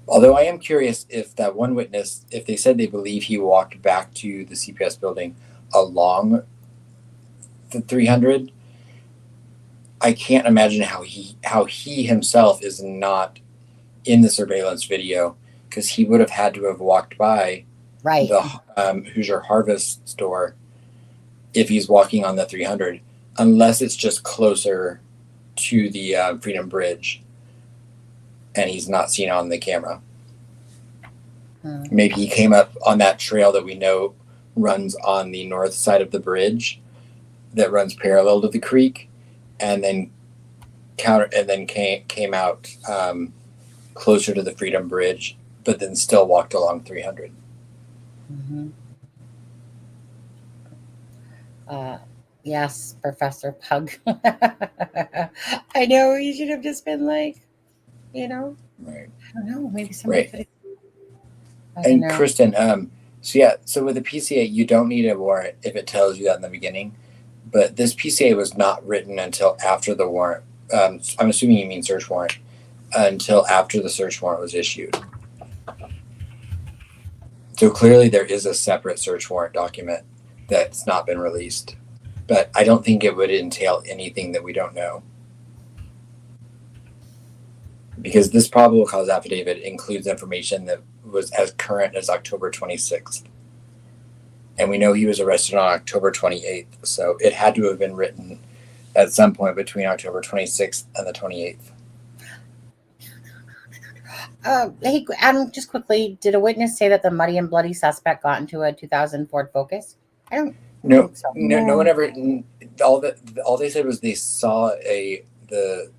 Although I am curious if that one witness, if they said they believe he walked back to the CPS building along the 300, I can't imagine how he himself is not in the surveillance video, because he would have had to have walked by the Hoosier Harvest Store if he's walking on the 300, unless it's just closer to the Freedom Bridge and he's not seen on the camera. Maybe he came up on that trail that we know runs on the north side of the bridge that runs parallel to the creek, and then came out closer to the Freedom Bridge, but then still walked along 300. Yes, Professor Pug. I know, you should have just been like, Right. I don't know, maybe somebody could have. And Kristen, so with the PCA, you don't need a warrant if it tells you that in the beginning. But this PCA was not written until after the warrant. I'm assuming you mean search warrant. Until after the search warrant was issued. So clearly there is a separate search warrant document that's not been released. But I don't think it would entail anything that we don't know. Because this probable cause affidavit includes information that was as current as October 26th. And we know he was arrested on October 28th. So it had to have been written at some point between October 26th and the 28th. Hey, Adam, just quickly, did a witness say that the muddy and bloody suspect got into a 2000 Ford Focus? I don't think so. No one ever. All they said was they saw the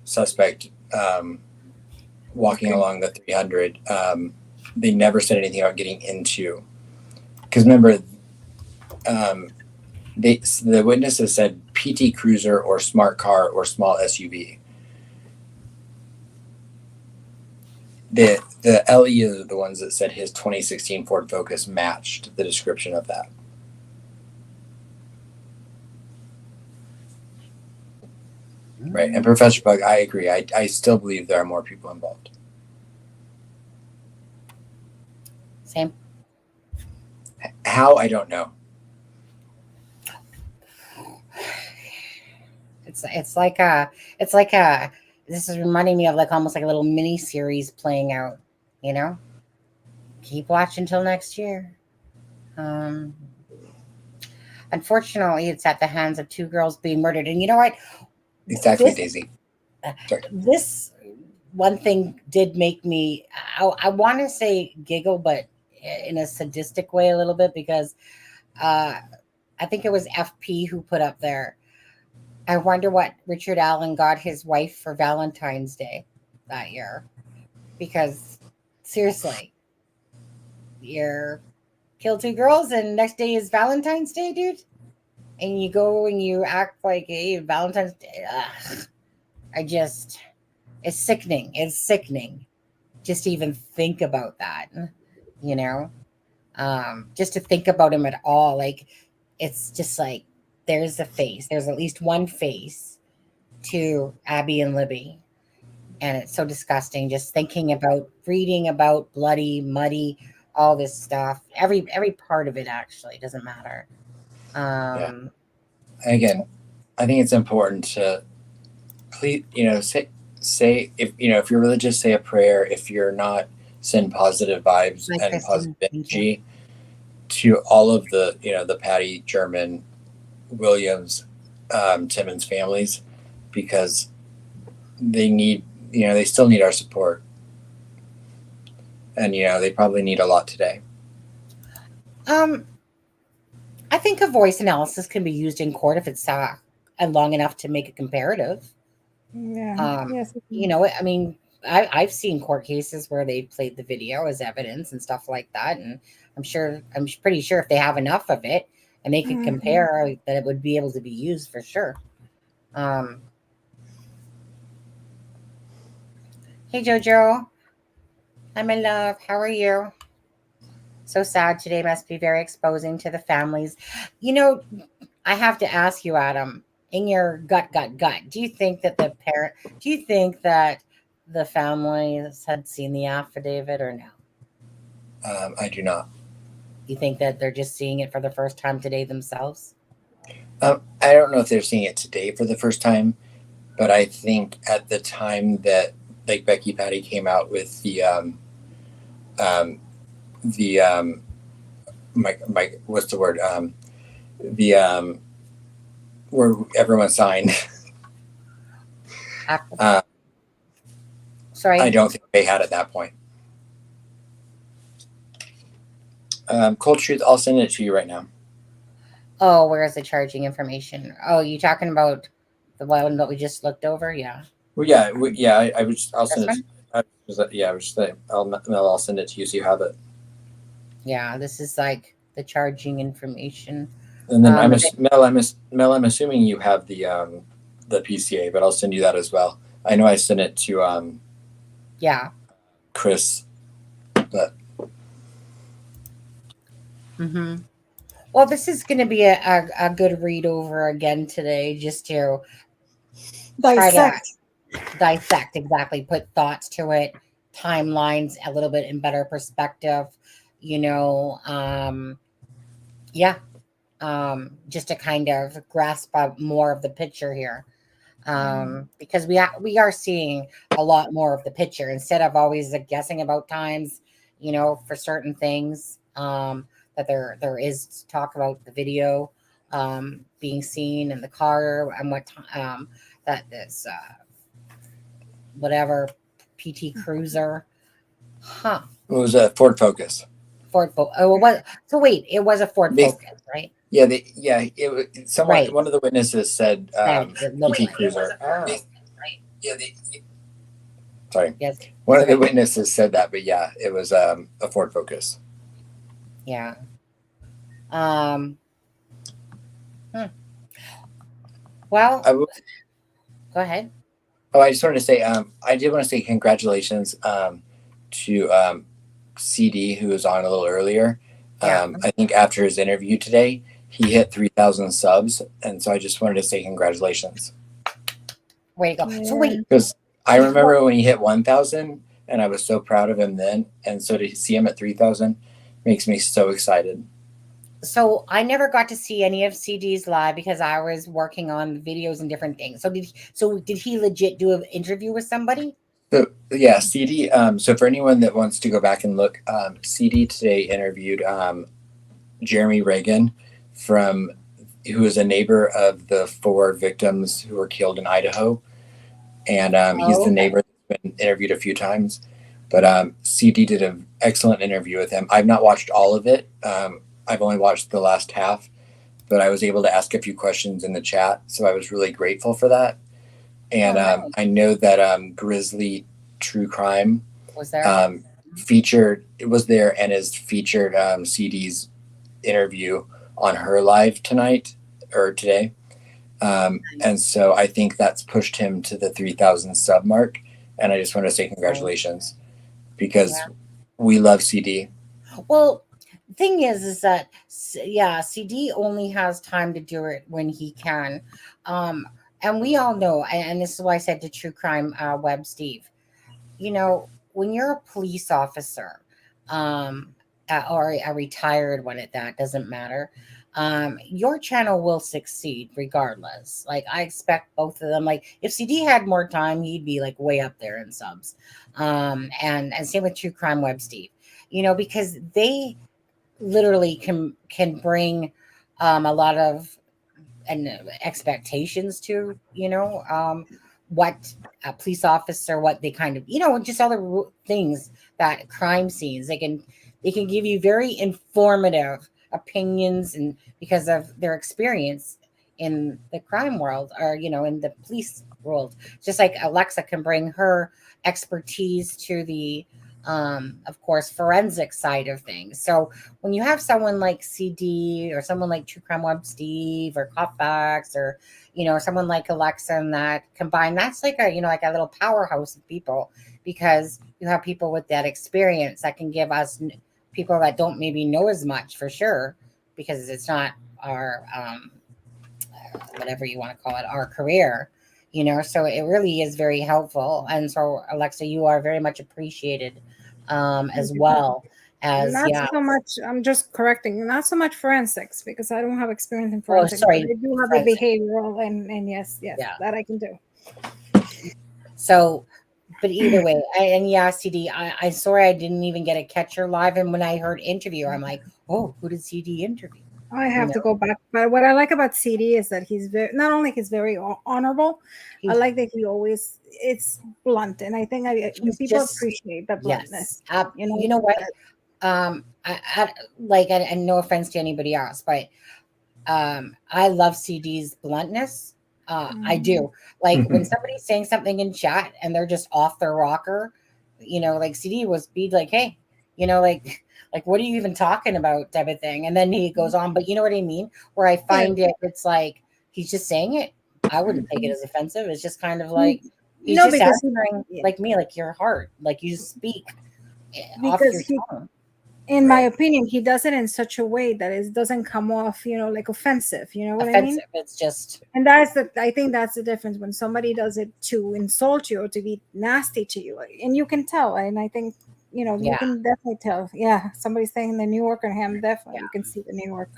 suspect walking along the 300. They never said anything about getting into. Because remember, the witnesses said PT Cruiser or smart car or small SUV. The LE are the ones that said his 2016 Ford Focus matched the description of that. Right. And Professor Bug, I agree. I still believe there are more people involved. Same. How? I don't know. It's like this is reminding me of like almost like a little mini series playing out, Keep watching till next year. Unfortunately, it's at the hands of two girls being murdered. And you know what? Exactly, Daisy. Sorry. This one thing did make me, I want to say giggle, but in a sadistic way a little bit, because I think it was FP who put up there, I wonder what Richard Allen got his wife for Valentine's Day that year. Because seriously, you're kill two girls and next day is Valentine's Day, dude? and you go and you act like, hey, Valentine's Day. It's sickening. It's sickening just to even think about that, you know, just to think about him at all. Like, it's just like, there's a face. There's at least one face to Abby and Libby. And it's so disgusting just thinking about, reading about bloody, muddy, all this stuff. Every part of it actually doesn't matter. Yeah. Again, I think it's important to please, say if you're religious, say a prayer. If you're not, send positive vibes and positive energy to all of the the Patty, German, Williams, Timmons families, because they need, they still need our support, and they probably need a lot today. I think a voice analysis can be used in court if it's long enough to make a comparative. Yeah. Yes. I mean, I've seen court cases where they played the video as evidence and stuff like that, and I'm pretty sure if they have enough of it and they can compare, that it would be able to be used for sure. Hey Jojo, hi my love, how are you? So sad today, must be very exposing to the families. I have to ask you, Adam, in your gut, do you think that the families had seen the affidavit or no? I do not. You think that they're just seeing it for the first time today themselves? I don't know if they're seeing it today for the first time, but I think at the time that like Becky Patty came out with the what's the word? Where everyone signed. Sorry. I don't think they had at that point. Cold Truth, I'll send it to you right now. Oh, where is the charging information? Oh, you talking about the one that we just looked over? Yeah. Well, yeah. I'll send it. I'll send it to you so you have it. Yeah, this is like the charging information. And then I'm assuming you have the PCA, but I'll send you that as well. I know I sent it to Chris, but. Well, this is going to be a good read over again today, just to dissect, exactly, put thoughts to it, timelines a little bit in better perspective, just to kind of grasp more of the picture here, because we are seeing a lot more of the picture instead of always guessing about times, for certain things. That there is talk about the video being seen in the car and what that this whatever PT Cruiser, It was a Ford Focus. It was. So wait, it was a Ford Focus, right? Yeah, it was someone. Right. One of the witnesses said PT Cruiser. Sorry. Yes. One of the witnesses said that, but yeah, it was a Ford Focus. Yeah. Well, go ahead. Oh, I just wanted to say, I did want to say congratulations to CD, who was on a little earlier. I think after his interview today, he hit 3,000 subs, and so I just wanted to say congratulations. Way to go! So wait, because I remember when he hit 1,000, and I was so proud of him then, and so to see him at 3,000 makes me so excited. So I never got to see any of CD's live because I was working on videos and different things. So did he legit do an interview with somebody? So yeah, CD. So for anyone that wants to go back and look, CD today interviewed Jeremy Reagan, who is a neighbor of the 4 victims who were killed in Idaho, and he's the neighbor that's been interviewed a few times. But CD did an excellent interview with him. I've not watched all of it. I've only watched the last half, but I was able to ask a few questions in the chat, so I was really grateful for that. And I know that Grizzly True Crime was there, was there and has featured CD's interview on her live tonight or today. And so I think that's pushed him to the 3,000 sub mark. And I just want to say congratulations because we love CD. Well, the thing is that, yeah, CD only has time to do it when he can. And we all know, and this is why I said to True Crime Web Steve, you know, when you're a police officer, or a retired one at that, doesn't matter. Your channel will succeed regardless. Like I expect both of them. Like if CD had more time, he'd be like way up there in subs. And same with True Crime Web Steve, you know, because they literally can bring a lot of expectations to, you know, what a police officer, what they kind of, you know, just other things that crime scenes, they can give you very informative opinions, and because of their experience in the crime world, or you know, in the police world, just like Alexa can bring her expertise to the of course forensic side of things. So when you have someone like CD or someone like True Crime Web Steve or Copfax, or you know, someone like Alexa, and that combined, that's like a, you know, like a little powerhouse of people, because you have people with that experience that can give us people that don't maybe know as much, for sure, because it's not our whatever you want to call it, our career, you know. So it really is very helpful. And so Alexa, you are very much appreciated, as well as not so much, I'm just correcting, not so much forensics, because I don't have experience in forensics. Sorry, I do have the behavioral, and yes, that I can do. So, but either way, CD, I sorry I didn't even get to catch her live, and when I heard interview, I'm like, oh, who did CD interview? I have to go back. But what I like about CD is that he's not only he's very honorable, I like that he always, it's blunt, and I think people appreciate the bluntness. Yes. You know what? I like, and no offense to anybody else, but I love CD's bluntness. I do. Like when somebody's saying something in chat and they're just off their rocker, you know, like CD be like, hey, you know, like what are you even talking about, type of thing. And then he goes on, but you know what I mean? Where I find it's like he's just saying it. I wouldn't take it as offensive. It's just kind of like he's just answering like me, like your heart, like you speak off your tongue. In my opinion, he does it in such a way that it doesn't come off, you know, like offensive. You know what I mean? It's just, and I think that's the difference when somebody does it to insult you or to be nasty to you, and you can tell. And I think, you know, you can definitely tell. Yeah, somebody's saying the New Yorker, him definitely you can see the New York.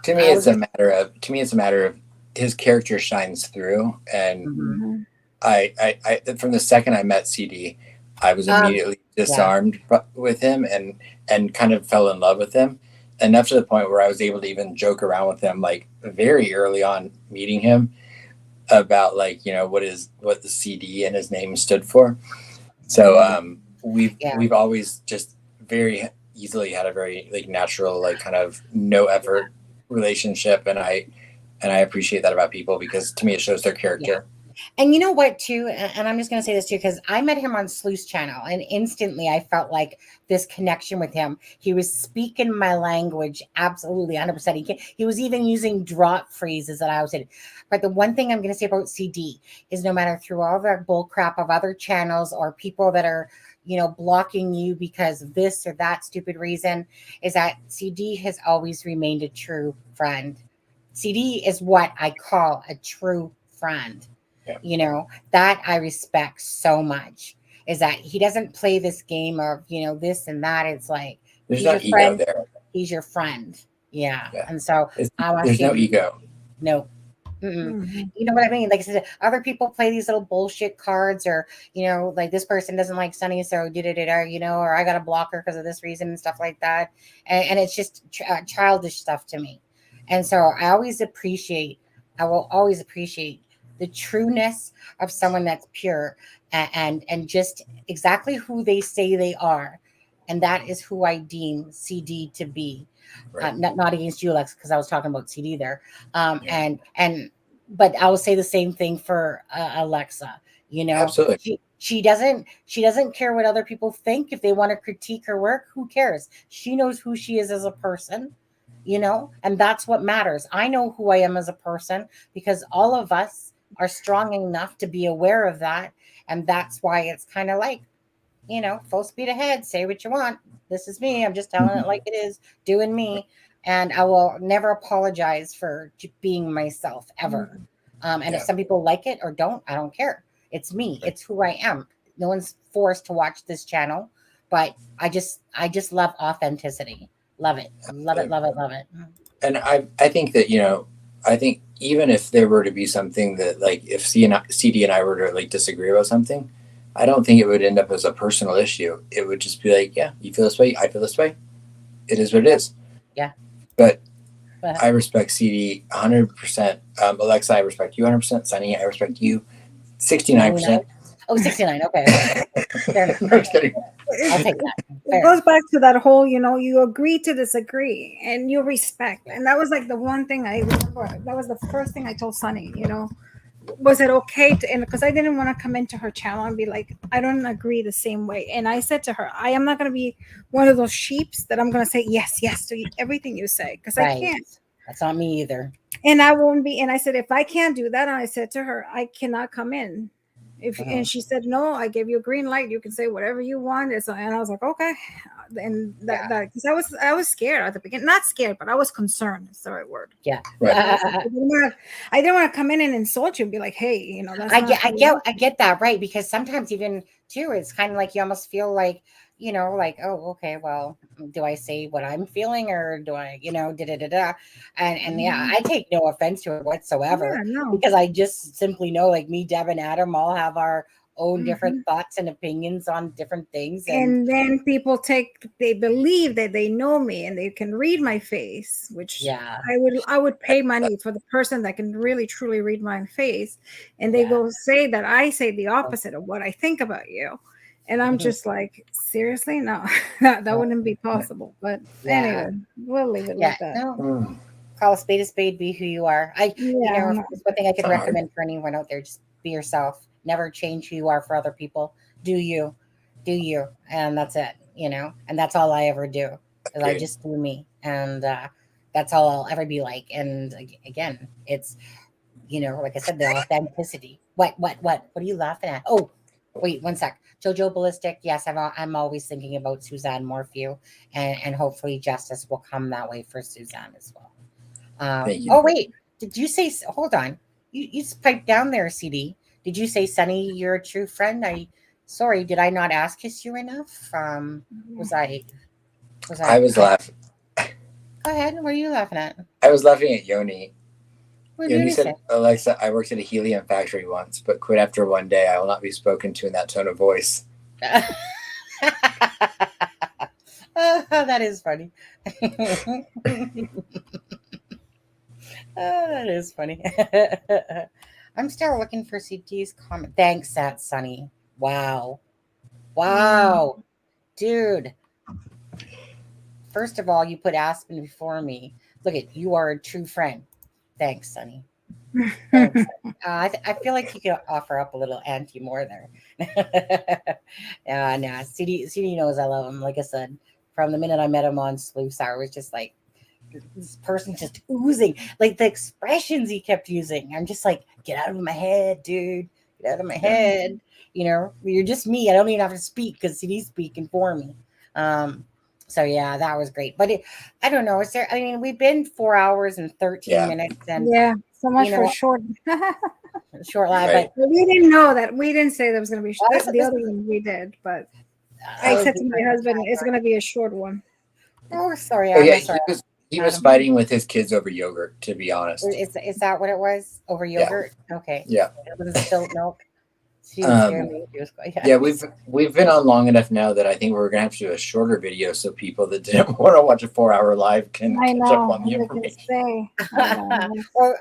To me, it's a matter of his character shines through, and I from the second I met CD, I was immediately disarmed with him and kind of fell in love with him, enough to the point where I was able to even joke around with him, like very early on meeting him, about like, you know, what the CD and his name stood for. So we've always just very easily had a very like natural, like kind of no effort relationship, and I appreciate that about people, because to me it shows their character. And you know what, too, and I'm just going to say this too, because I met him on Sleuth's channel, and instantly I felt like this connection with him. He was speaking my language absolutely 100%. He was even using drop phrases that I was in. But the one thing I'm going to say about CD is, no matter through all the bull crap of other channels or people that are, you know, blocking you because of this or that stupid reason, is that CD has always remained a true friend. CD is what I call a true friend. Yeah. You know, that I respect so much, is that he doesn't play this game of, you know, this and that. It's like, there's no ego there. He's your friend. Yeah. And so there's no ego. No. You know what I mean? Like I said, other people play these little bullshit cards, or, you know, like this person doesn't like Sunny, so you know, or I got a blocker because of this reason and stuff like that. And it's just childish stuff to me. And so I will always appreciate the trueness of someone that's pure and just exactly who they say they are. And that is who I deem CD to be. Right. Not against you, Alex, because I was talking about CD there. But I will say the same thing for Alexa. You know, absolutely. She doesn't care what other people think. If they want to critique her work, who cares? She knows who she is as a person. and that's what matters. I know who I am as a person because all of us are strong enough to be aware of that. And that's why it's kind of like, full speed ahead, say what you want. This is me. I'm just telling it like it is, doing me. And I will never apologize for being myself ever. And if some people like it or don't, I don't care. It's me. It's who I am. No one's forced to watch this channel, but I just love authenticity. Love it. Love it. Love it. Love it. And I think that, I think even if there were to be something that, like, if CD and I were to, like, disagree about something, I don't think it would end up as a personal issue. It would just be like, yeah, you feel this way, I feel this way. It is what it is. Yeah. But I respect CD 100%. Alexa, I respect you 100%. Sunny, I respect you 69%. Oh, 69. Okay. Fair enough. I'll take that. It goes back to that whole, you agree to disagree and you respect. And that was like the one thing I remember. That was the first thing I told Sunny, was it okay to, and because I didn't want to come into her channel and be like, I don't agree the same way. And I said to her, I am not going to be one of those sheeps that I'm going to say yes to everything you say, because I can't. That's not me either. And I won't be. And I said, if I can't do that, and I said to her, I cannot come in. And she said, no, I gave you a green light. You can say whatever you want. And I was like, okay. And that because I was scared at the beginning, not scared, but I was concerned. Is the right word. Yeah. Right. I didn't want to come in and insult you and be like, hey, that's I get that, right? Because sometimes even too, it's kind of like you almost feel like, like, oh, okay, well, do I say what I'm feeling or do I, and I take no offense to it whatsoever, because I just simply know, like, me, Deb, and Adam all have our own different thoughts and opinions on different things. And then people they believe that they know me and they can read my face, which I would pay money for the person that can really truly read my face. And they go say that I say the opposite of what I think about you. And I'm just like, seriously? No, that wouldn't be possible. But anyway, we'll leave it like that. No. Call a spade, be who you are. One thing I could recommend for anyone out there, just be yourself. Never change who you are for other people. Do you. And that's it, and that's all I ever do. Is I just do me. And that's all I'll ever be like. And again, it's, like I said, the authenticity. What are you laughing at? Oh, wait, one sec. Jojo Ballistic. Yes, I'm always thinking about Suzanne Morphew, and hopefully justice will come that way for Suzanne as well. Oh, wait, did you say, hold on. You piped down there, CD. Did you say, Sunny, you're a true friend? Sorry, did I not ask you enough? Was I was laughing. Go ahead. What are you laughing at? I was laughing at Yoni. Yoni said, Alexa, I worked at a helium factory once, but quit after one day. I will not be spoken to in that tone of voice. That is funny. That is funny. I'm still looking for CT's comment. Thanks, that Sunny. Wow. Dude. First of all, you put Aspen before me. Look at, you are a true friend. Thanks, Sunny. Thanks, Sunny. I feel like you could offer up a little ante more there. Nah, CD knows I love him. Like I said, from the minute I met him on Sleuths, I was just like, this person just oozing, like the expressions he kept using. I'm just like, get out of my head, dude. Get out of my head. You're just me. I don't even have to speak because CD's speaking for me. So yeah, that was great. But I don't know. We've been 4 hours and 13 minutes, and so much for a short live. Right. But we didn't know that. We didn't say that was going to be the other one we did, but I said to my husband, it's going to be a short one. Oh, sorry. Sorry. He was fighting with his kids over yogurt, to be honest. Is that what it was? Over yogurt? Yeah. Okay. Yeah. It was spilt milk. We've been on long enough now that I think we're gonna have to do a shorter video so people that didn't want to watch a 4-hour live can catch up on the information.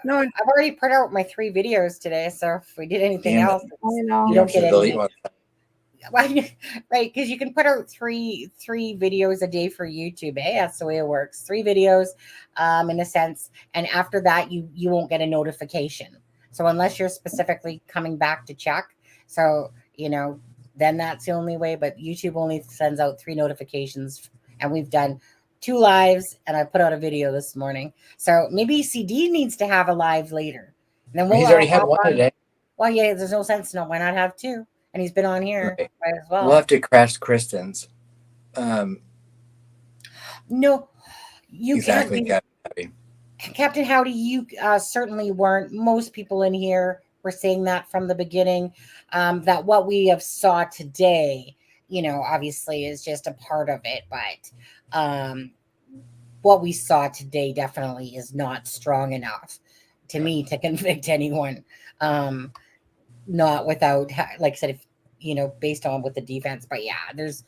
No, I've already put out my 3 videos today, so if we did anything else, you don't get anything. Right, because you can put out three videos a day for YouTube. That's the way it works. 3 videos, in a sense, and after that, you won't get a notification. So unless you're specifically coming back to check, so then that's the only way. But YouTube only sends out 3 notifications, and we've done 2 lives, and I put out a video this morning. So maybe CD needs to have a live later. And then He's already had one today. Well, yeah, there's no sense. No, why not have 2? And he's been on here right as well. We'll have to crash Kristen's. No, you exactly, Captain Howdy, you certainly weren't. Most people in here were saying that from the beginning, that what we have saw today, obviously is just a part of it. But what we saw today definitely is not strong enough to me to convict anyone. Not without, like I said, if based on with the defense. But yeah, there's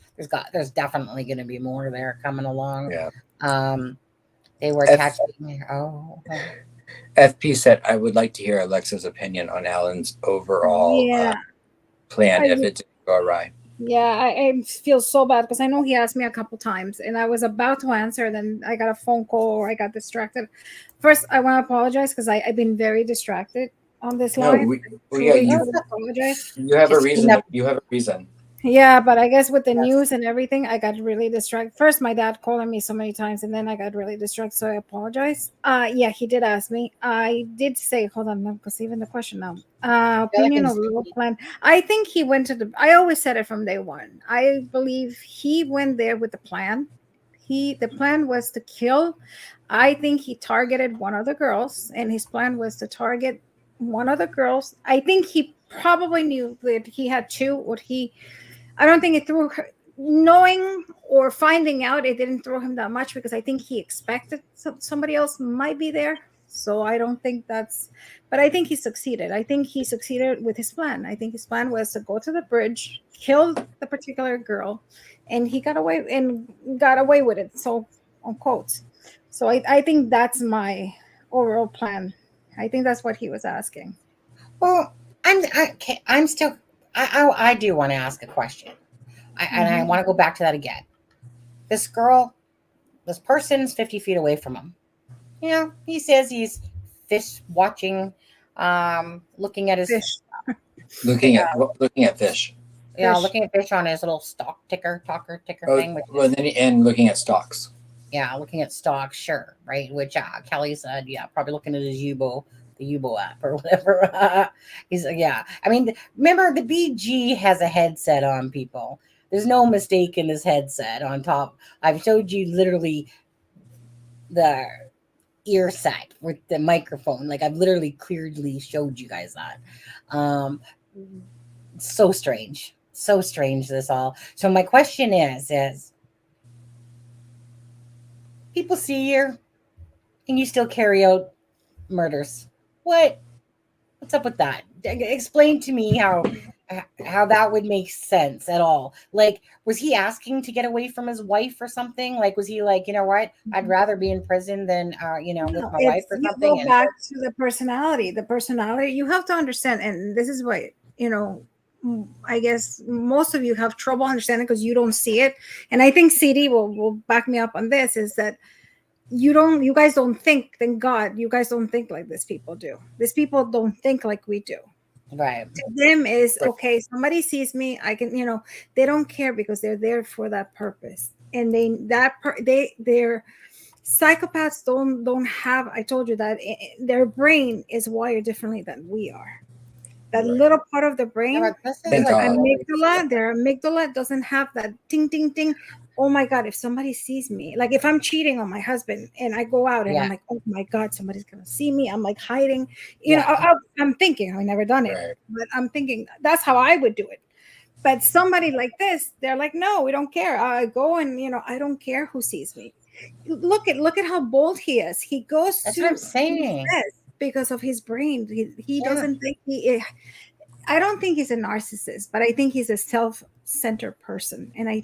definitely going to be more there coming along. Yeah. They were attaching. FP said, I would like to hear Alexa's opinion on Alan's overall plan if it didn't go awry. Yeah, I feel so bad because I know he asked me a couple times and I was about to answer. Then I got a phone call or I got distracted. First, I want to apologize because I've been very distracted on this line. You have a reason. You have a reason. Yeah, but I guess with the news and everything, I got really distracted. First, my dad calling me so many times, and then I got really distracted, so I apologize. Yeah, he did ask me. I did say, hold on, because even the question now. Opinion of role plan. I think he went to I always said it from day one. I believe he went there with the plan. The plan was to kill. I think he targeted one of the girls, and his plan was to target one of the girls. I think he probably knew that he had 2, I don't think it threw her, knowing or finding out, it didn't throw him that much because I think he expected somebody else might be there. So I don't think but I think he succeeded. I think he succeeded with his plan. I think his plan was to go to the bridge, kill the particular girl, and he got away with it. So on quotes. So I think that's my overall plan. I think that's what he was asking. Well, I'm still. I do want to ask a question, and I want to go back to that again. This person's 50 feet away from him. He says he's fish watching, looking at his fish, looking at fish. Yeah, looking at fish on his little talker thing. And looking at stocks. Yeah, looking at stocks, sure, right? Which Kelly said, probably looking at his the Yubo app or whatever. He's I mean, remember the BG has a headset on, people. There's no mistake in this headset on top. I've showed you literally the ear set with the microphone. Like I've literally clearly showed you guys that. So strange this all. So my question is people see you and you still carry out murders. What's up with that? Explain to me how that would make sense at all. Like, was he asking to get away from his wife or something? Like, was he like, you know what? I'd rather be in prison than with my wife or something. You go back to the personality. The personality, you have to understand, and this is what I guess most of you have trouble understanding because you don't see it. And I think CD will back me up on this, is that you guys don't think, thank God, you guys don't think like these people do. These people don't think like we do. Right. To them is, okay, somebody sees me, I can, they don't care because they're there for that purpose. And they're psychopaths don't have, I told you that their brain is wired differently than we are. That little part of the brain, amygdala, their amygdala doesn't have that ding, ding, ding. Oh my God, if somebody sees me, like if I'm cheating on my husband and I go out and I'm like, oh my God, somebody's going to see me. I'm like hiding, I'm thinking, I've never done it, but I'm thinking that's how I would do it. But somebody like this, they're like, no, we don't care. I go and, I don't care who sees me. Look at how bold he is. He goes that's what I'm saying. Because of his brain. He doesn't think I don't think he's a narcissist, but I think he's a self-centered person. And I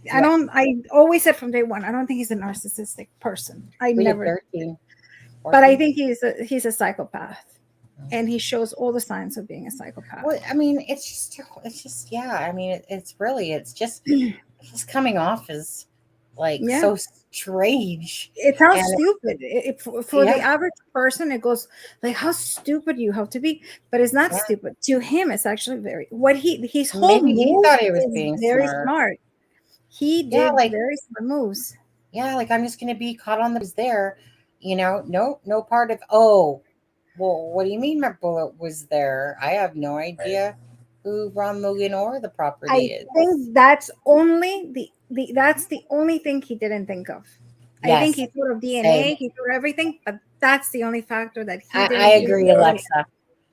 always said from day one, I don't think he's a narcissistic person. But I think he's a psychopath, and he shows all the signs of being a psychopath. Well, I mean, it's just, I mean, it's just he's coming off as like so strange. It sounds stupid. For the average person, it goes like, how stupid you have to be, but it's not stupid. To him, it's actually his whole maybe he thought he was being very smart. He did very smart moves. Yeah, like I'm just gonna be caught on the was there, no part of well, what do you mean my bullet was there? I have no idea who Ron Logan or the property I is. think that's only that's the only thing he didn't think of. I think Yes, he thought of same. DNA, he thought of everything, but that's the only factor that he I didn't think agree, of. Alexa.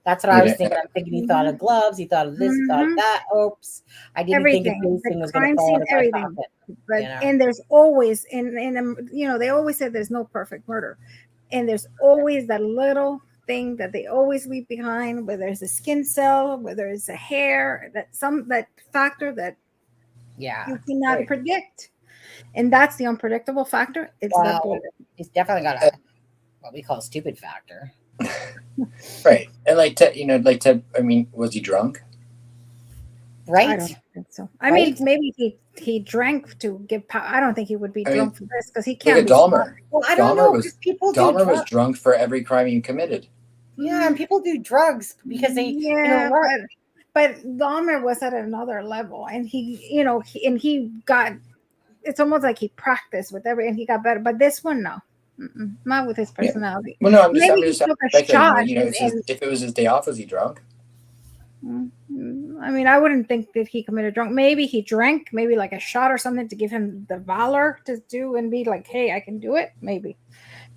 That's what You I was didn't, thinking. I'm thinking he thought Hmm. of gloves, he thought of this, he thought of Hmm. that. Oops. I didn't think a Everything, the casing was gonna crime fall scene, out of my everything. pocket. But You know. and there's always they always say there's no perfect murder, and there's always that little thing that they always leave behind, whether it's a skin cell, whether it's a hair, that factor that Yeah. you cannot right. predict, and that's the unpredictable factor. It's that Well, bullet. he's definitely got a what we call a stupid factor. Right. And I mean, was he drunk? I Right? don't think so. I mean, Right? maybe he drank to give power. I don't think he would be I mean, drunk for this because he look can't at be smart. Dahmer. Well, I don't know because people do Dahmer was drugs. drunk for every crime he committed. Yeah, and people do drugs because they, Yeah, learn. but Dahmer was at another level, and he got. It's almost like he practiced with and he got better. But this one, no, not with his Yeah. personality. Well, no, I'm Maybe he just took a speculating. shot, Like, if it was his day off, was he drunk? I mean, I wouldn't think that he committed drunk. Maybe he drank, maybe like a shot or something to give him the valor to do and be like, "Hey, I can do it." Maybe,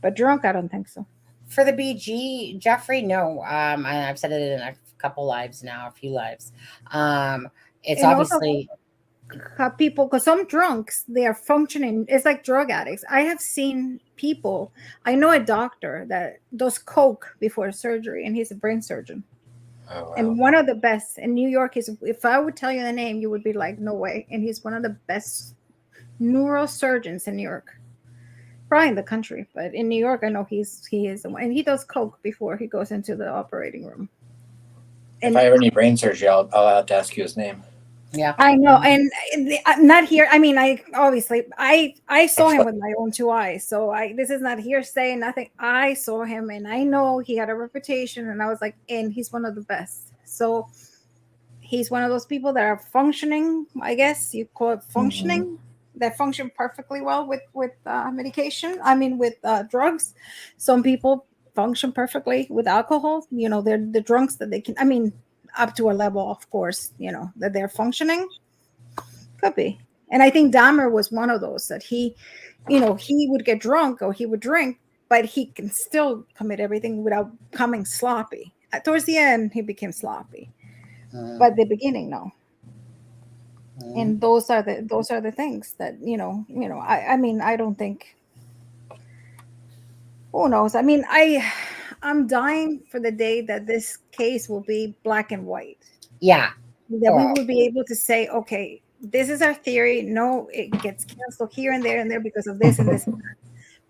but drunk, I don't think so. For the BG, Jeffrey, no. I've said it in a couple lives now, a few lives. It's And also, obviously people, because some drunks, they are functioning. It's like drug addicts. I have seen people. I know a doctor that does coke before surgery, and he's a brain surgeon. Oh, wow. And one of the best in New York is, if I would tell you the name, you would be like, no way. And he's one of the best neurosurgeons in New York, probably in the country, but in New York, I know he is the one. And he does coke before he goes into the operating room. If I ever need brain surgery, I'll have to ask you his name. yeah. I know, and not here. I mean, I obviously I saw him with my own two eyes, so this is not hearsay, nothing. I saw him, and I know he had a reputation, and I was like, and he's one of the best. So he's one of those people that are functioning. I guess you call it functioning. That function perfectly well with medication. I mean, with drugs. Some people function perfectly with alcohol. They're the drunks that they can. I mean, up to a level, of course, that they're functioning. Could be. And I think Dahmer was one of those that he would get drunk or he would drink, but he can still commit everything without becoming sloppy. Towards the end, he became sloppy, but the beginning, no. And those are the things that I mean, I don't think. Who knows? I mean, I'm dying for the day that this case will be black and white. Yeah. That we will be able to say, okay, this is our theory. No, it gets canceled here and there because of this and this.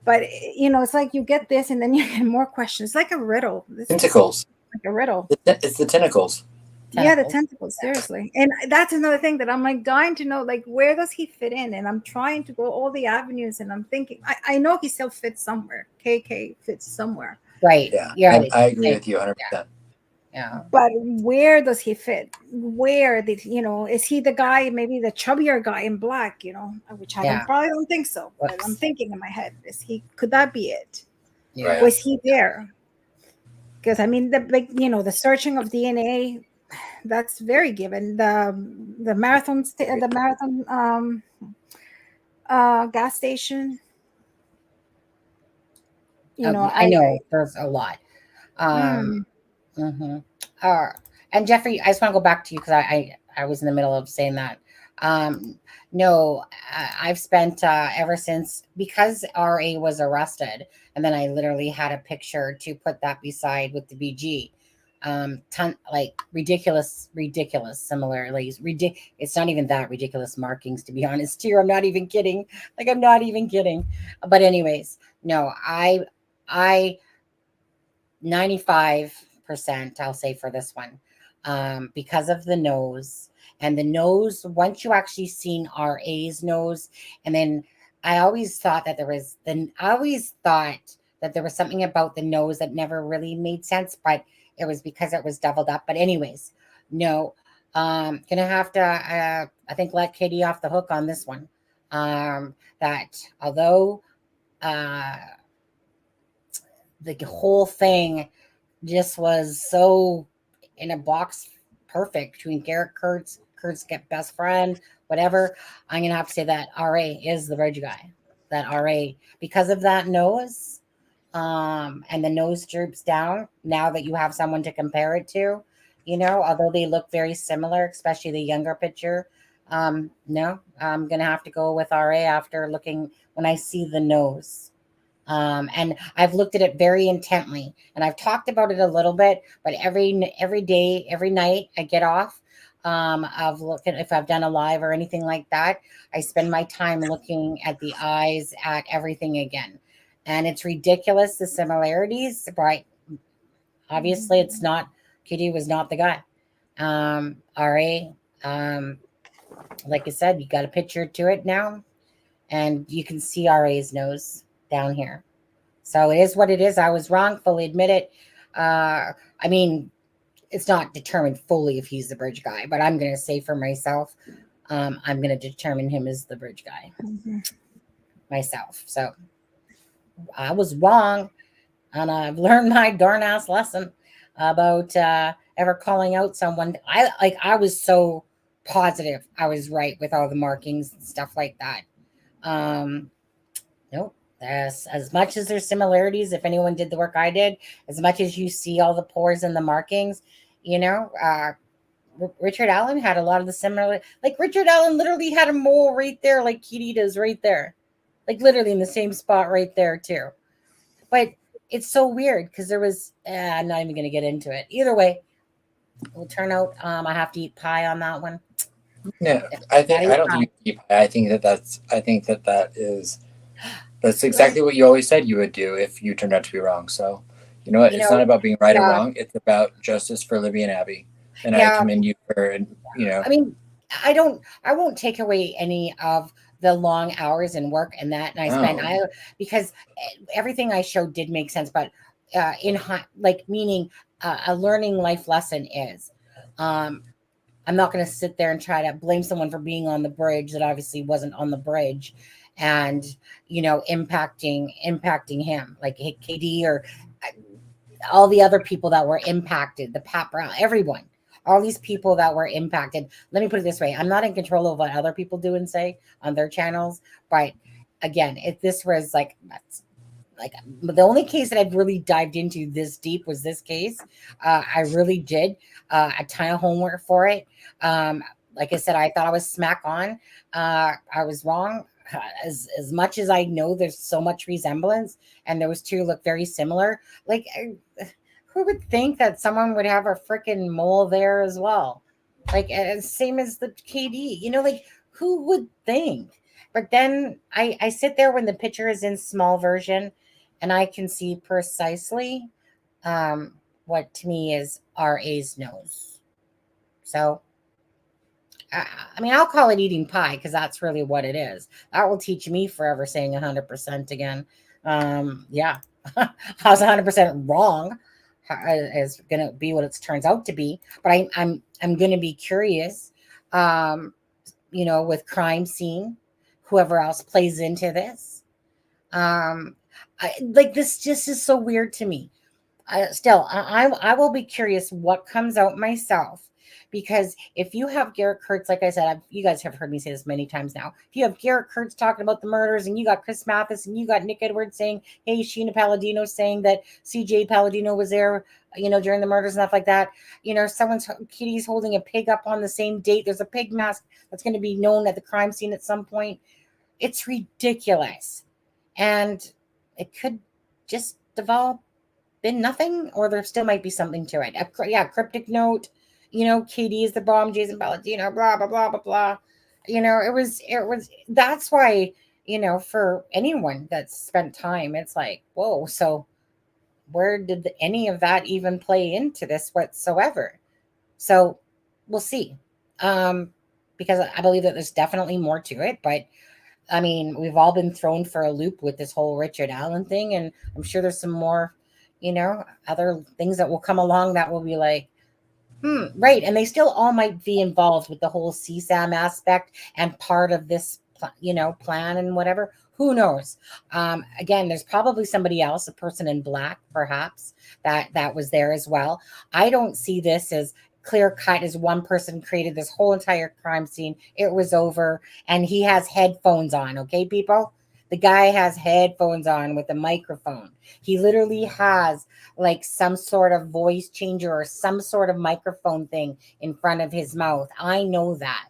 But it's like you get this and then you get more questions. It's like a riddle. Tentacles. Like a riddle. It's the tentacles. Yeah, the tentacles, seriously. And that's another thing that I'm like dying to know, like, where does he fit in? And I'm trying to go all the avenues, and I'm thinking, I know he still fits somewhere. KK fits somewhere. Right. Yeah. I agree with you 100%. Yeah. But where does he fit? Where did is he the guy, maybe the chubbier guy in black, which I probably don't think so, but I'm thinking in my head, could that be it? Yeah. Was he there? Because I mean, the searching of DNA, that's very given. The marathon gas station. I know there's a lot. And Jeffrey, I just want to go back to you because I was in the middle of saying that. No, I've spent ever since, because RA was arrested, and then I literally had a picture to put that beside with the BG. Ridiculous similarities. It's not even that ridiculous markings, to be honest here. I'm not even kidding. But anyways, no, I 95%, I'll say for this one, because of the nose. And the nose, once you actually seen RA's nose, and then I always thought that there was something about the nose that never really made sense, but it was because it was doubled up. But anyways, no, gonna have to I think let Katie off the hook on this one. That although the whole thing just was so in a box perfect between Garrett Kurt's get best friend, whatever, I'm gonna have to say that RA is the bridge guy. That RA, because of that nose, and the nose droops down now that you have someone to compare it to, although they look very similar, especially the younger picture. No, I'm gonna have to go with RA after looking when I see the nose. And I've looked at it very intently, and I've talked about it a little bit, but every day, every night I get off of looking, if I've done a live or anything like that, I spend my time looking at the eyes, at everything again. And it's ridiculous, the similarities, but obviously it's not, Kitty was not the guy. RA, like I said, you got a picture to it now, and you can see RA's nose down here. So it is what it is. I was wrong, fully admit it. I mean, it's not determined fully if he's the bridge guy, but I'm going to say for myself, I'm going to determine him as the bridge guy myself. So I was wrong, and I've learned my darn ass lesson about ever calling out someone. I was so positive I was right with all the markings and stuff like that. Nope. As much as there's similarities, if anyone did the work I did, as much as you see all the pores and the markings, Richard Allen had a lot of the similar. Like Richard Allen literally had a mole right there, like Kitty does right there, like literally in the same spot right there too. But it's so weird because there was. I'm not even going to get into it. Either way, it will turn out. I have to eat pie on that one. No, I don't think you eat pie. I think that's exactly what you always said you would do if you turned out to be wrong. So, you know what? It's not about being right or wrong. It's about justice for Libby and Abby. And I commend you for, I mean, I won't take away any of the long hours and work and that. And I spent, because everything I showed did make sense, but meaning a learning life lesson is, I'm not going to sit there and try to blame someone for being on the bridge that obviously wasn't on the bridge, and impacting him, like KD or all the other people that were impacted, the Pat Brown, everyone, all these people that were impacted. Let me put it this way: I'm not in control of what other people do and say on their channels, but again, if this was like the only case that I've really dived into this deep was this case. I really did a ton of homework for it. Like I said, I thought I was smack on. I was wrong. As much as I know there's so much resemblance, and those two look very similar. Like, who would think that someone would have a freaking mole there as well? Like, same as the KD. Like, who would think? But then I sit there when the picture is in small version, and I can see precisely what to me is RA's nose. So, I mean, I'll call it eating pie because that's really what it is. That will teach me forever saying 100% again. Yeah, I was 100% wrong. Is going to be what it turns out to be. But I'm going to be curious, with crime scene, whoever else plays into this. This just is so weird to me. I will be curious what comes out myself, because if you have Garrett Kurtz, like I said, you guys have heard me say this many times now. If you have Garrett Kurtz talking about the murders, and you got Chris Mathis, and you got Nick Edwards saying, hey, Sheena Palladino saying that CJ Palladino was there, during the murders and stuff like that. Kitty's holding a pig up on the same date. There's a pig mask that's going to be known at the crime scene at some point. It's ridiculous. And it could just develop in nothing, or there still might be something to it. Cryptic note, Katie is the bomb, Jason Palladino, blah, blah, blah, blah, blah. It was, that's why, for anyone that's spent time, it's like, whoa, so where did any of that even play into this whatsoever? So we'll see. Because I believe that there's definitely more to it, but I mean, we've all been thrown for a loop with this whole Richard Allen thing, and I'm sure there's some more, other things that will come along that will be like, right. And they still all might be involved with the whole CSAM aspect and part of this plan and whatever. Who knows? Again, there's probably somebody else, a person in black, perhaps, that was there as well. I don't see this as clear cut as one person created this whole entire crime scene. It was over, and he has headphones on. Okay, people. The guy has headphones on with a microphone. He literally has like some sort of voice changer or some sort of microphone thing in front of his mouth. I know that.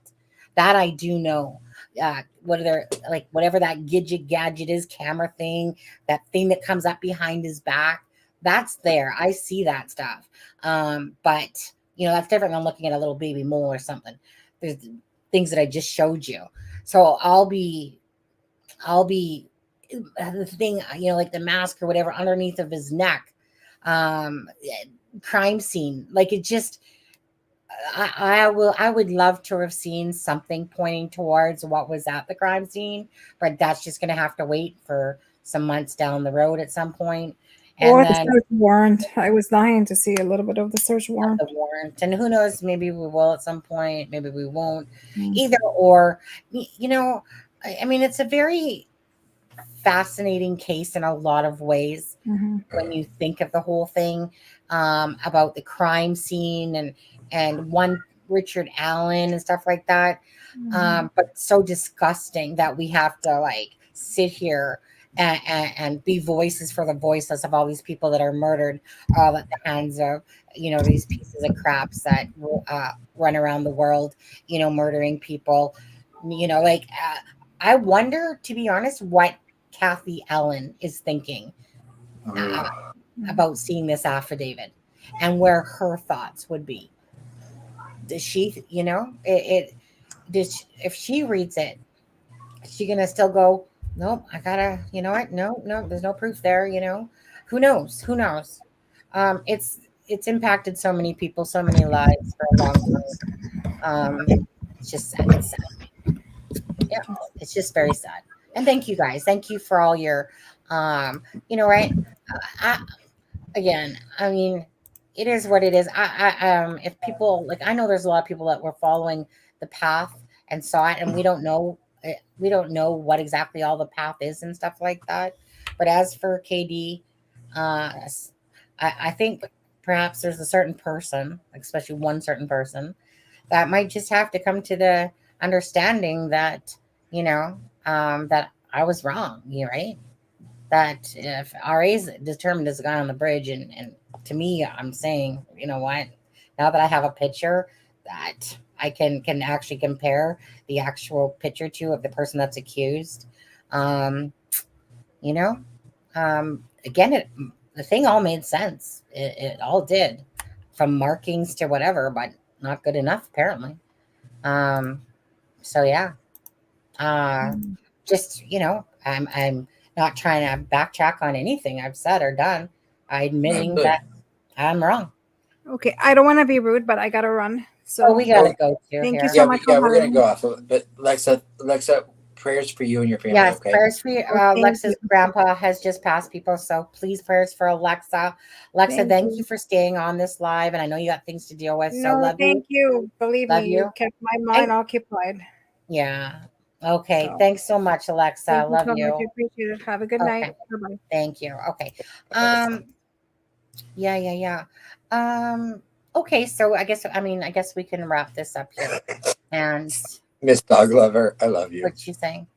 That I do know. Whatever that gadget is, camera thing, that thing that comes up behind his back, that's there. I see that stuff. But that's different than looking at a little baby mole or something. There's things that I just showed you. So I'll be the thing, like the mask or whatever underneath of his neck, crime scene. Like it just, I would love to have seen something pointing towards what was at the crime scene, but that's just going to have to wait for some months down the road at some point. Or the search warrant. I was dying to see a little bit of the search warrant. The warrant. And who knows, maybe we will at some point, maybe we won't. Either or, I mean, it's a very fascinating case in a lot of ways when you think of the whole thing, about the crime scene and one Richard Allen and stuff like that. But so disgusting that we have to like sit here and be voices for the voiceless of all these people that are murdered all at the hands of these pieces of craps that run around the world, murdering people. I wonder, to be honest, what Kathy Ellen is thinking about seeing this affidavit and where her thoughts would be. Does she, if she reads it, is she gonna still go, nope, I gotta, what? No, there's no proof there, who knows? It's impacted so many people, so many lives for a long time. It's just sad. It's sad. Yeah, it's just very sad. And thank you guys. Thank you for all your, right. I mean, it is what it is. If people I know there's a lot of people that were following the path and saw it, and we don't know what exactly all the path is and stuff like that. But as for KD, I think perhaps there's a certain person, especially one certain person, that might just have to come to the understanding that, that I was wrong, right? That if RA is determined as a guy on the bridge, and to me, I'm saying, you know what? Now that I have a picture that I can actually compare the actual picture to of the person that's accused, again, the thing all made sense. It all did, from markings to whatever, but not good enough apparently. So yeah, just I'm not trying to backtrack on anything I've said or done. I'm admitting that I'm wrong. Okay, I don't want to be rude, but I gotta run. So we gotta go too. Thank you so much. Yeah, we're gonna go off. But Lexa, prayers for you and your family. Yes, okay? Prayers for you. Alexa's grandpa has just passed, people, so please prayers for Alexa. Alexa, thank you for staying on this live, and I know you got things to deal with. So love you. Thank you. Believe me, you kept my mind occupied. Yeah. Okay. So, thanks so much, Alexa. Love you. Much. I appreciate it. Have a good night. Bye-bye. Thank you. Okay. Yeah. Okay. So I guess we can wrap this up here. And Miss Dog Lover, I love you. What's she saying?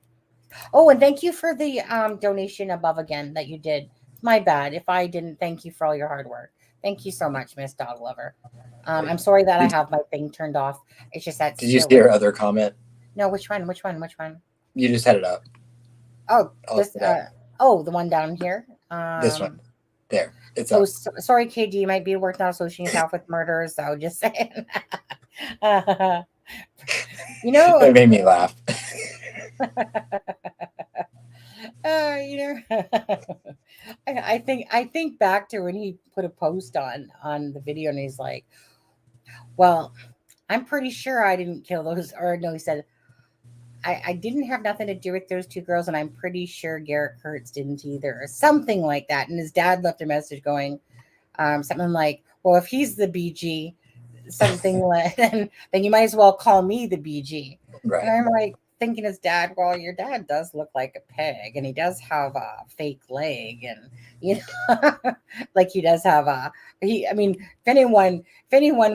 Oh, and thank you for the donation above again that you did. My bad if I didn't. Thank you for all your hard work. Thank you so much, Miss Dog Lover. I'm sorry that I have my thing turned off. It's just that. Did you see her other comment? No, which one? You just had it up. Oh, this. The one down here. This one. There. It's up. Sorry, KD. You might be working on associating yourself with murderers. So just saying. That made me laugh. I think back to when he put a post on the video, and he's like, "Well, I'm pretty sure I didn't kill those." Or no, he said, I didn't have nothing to do with those two girls, and I'm pretty sure Garrett Kurtz didn't either, or something like that. And his dad left a message going, something like, "Well, if he's the BG, something like, then you might as well call me the BG." Right. And I'm like, thinking his dad, well, your dad does look like a pig and he does have a fake leg, and like he does have I mean, if anyone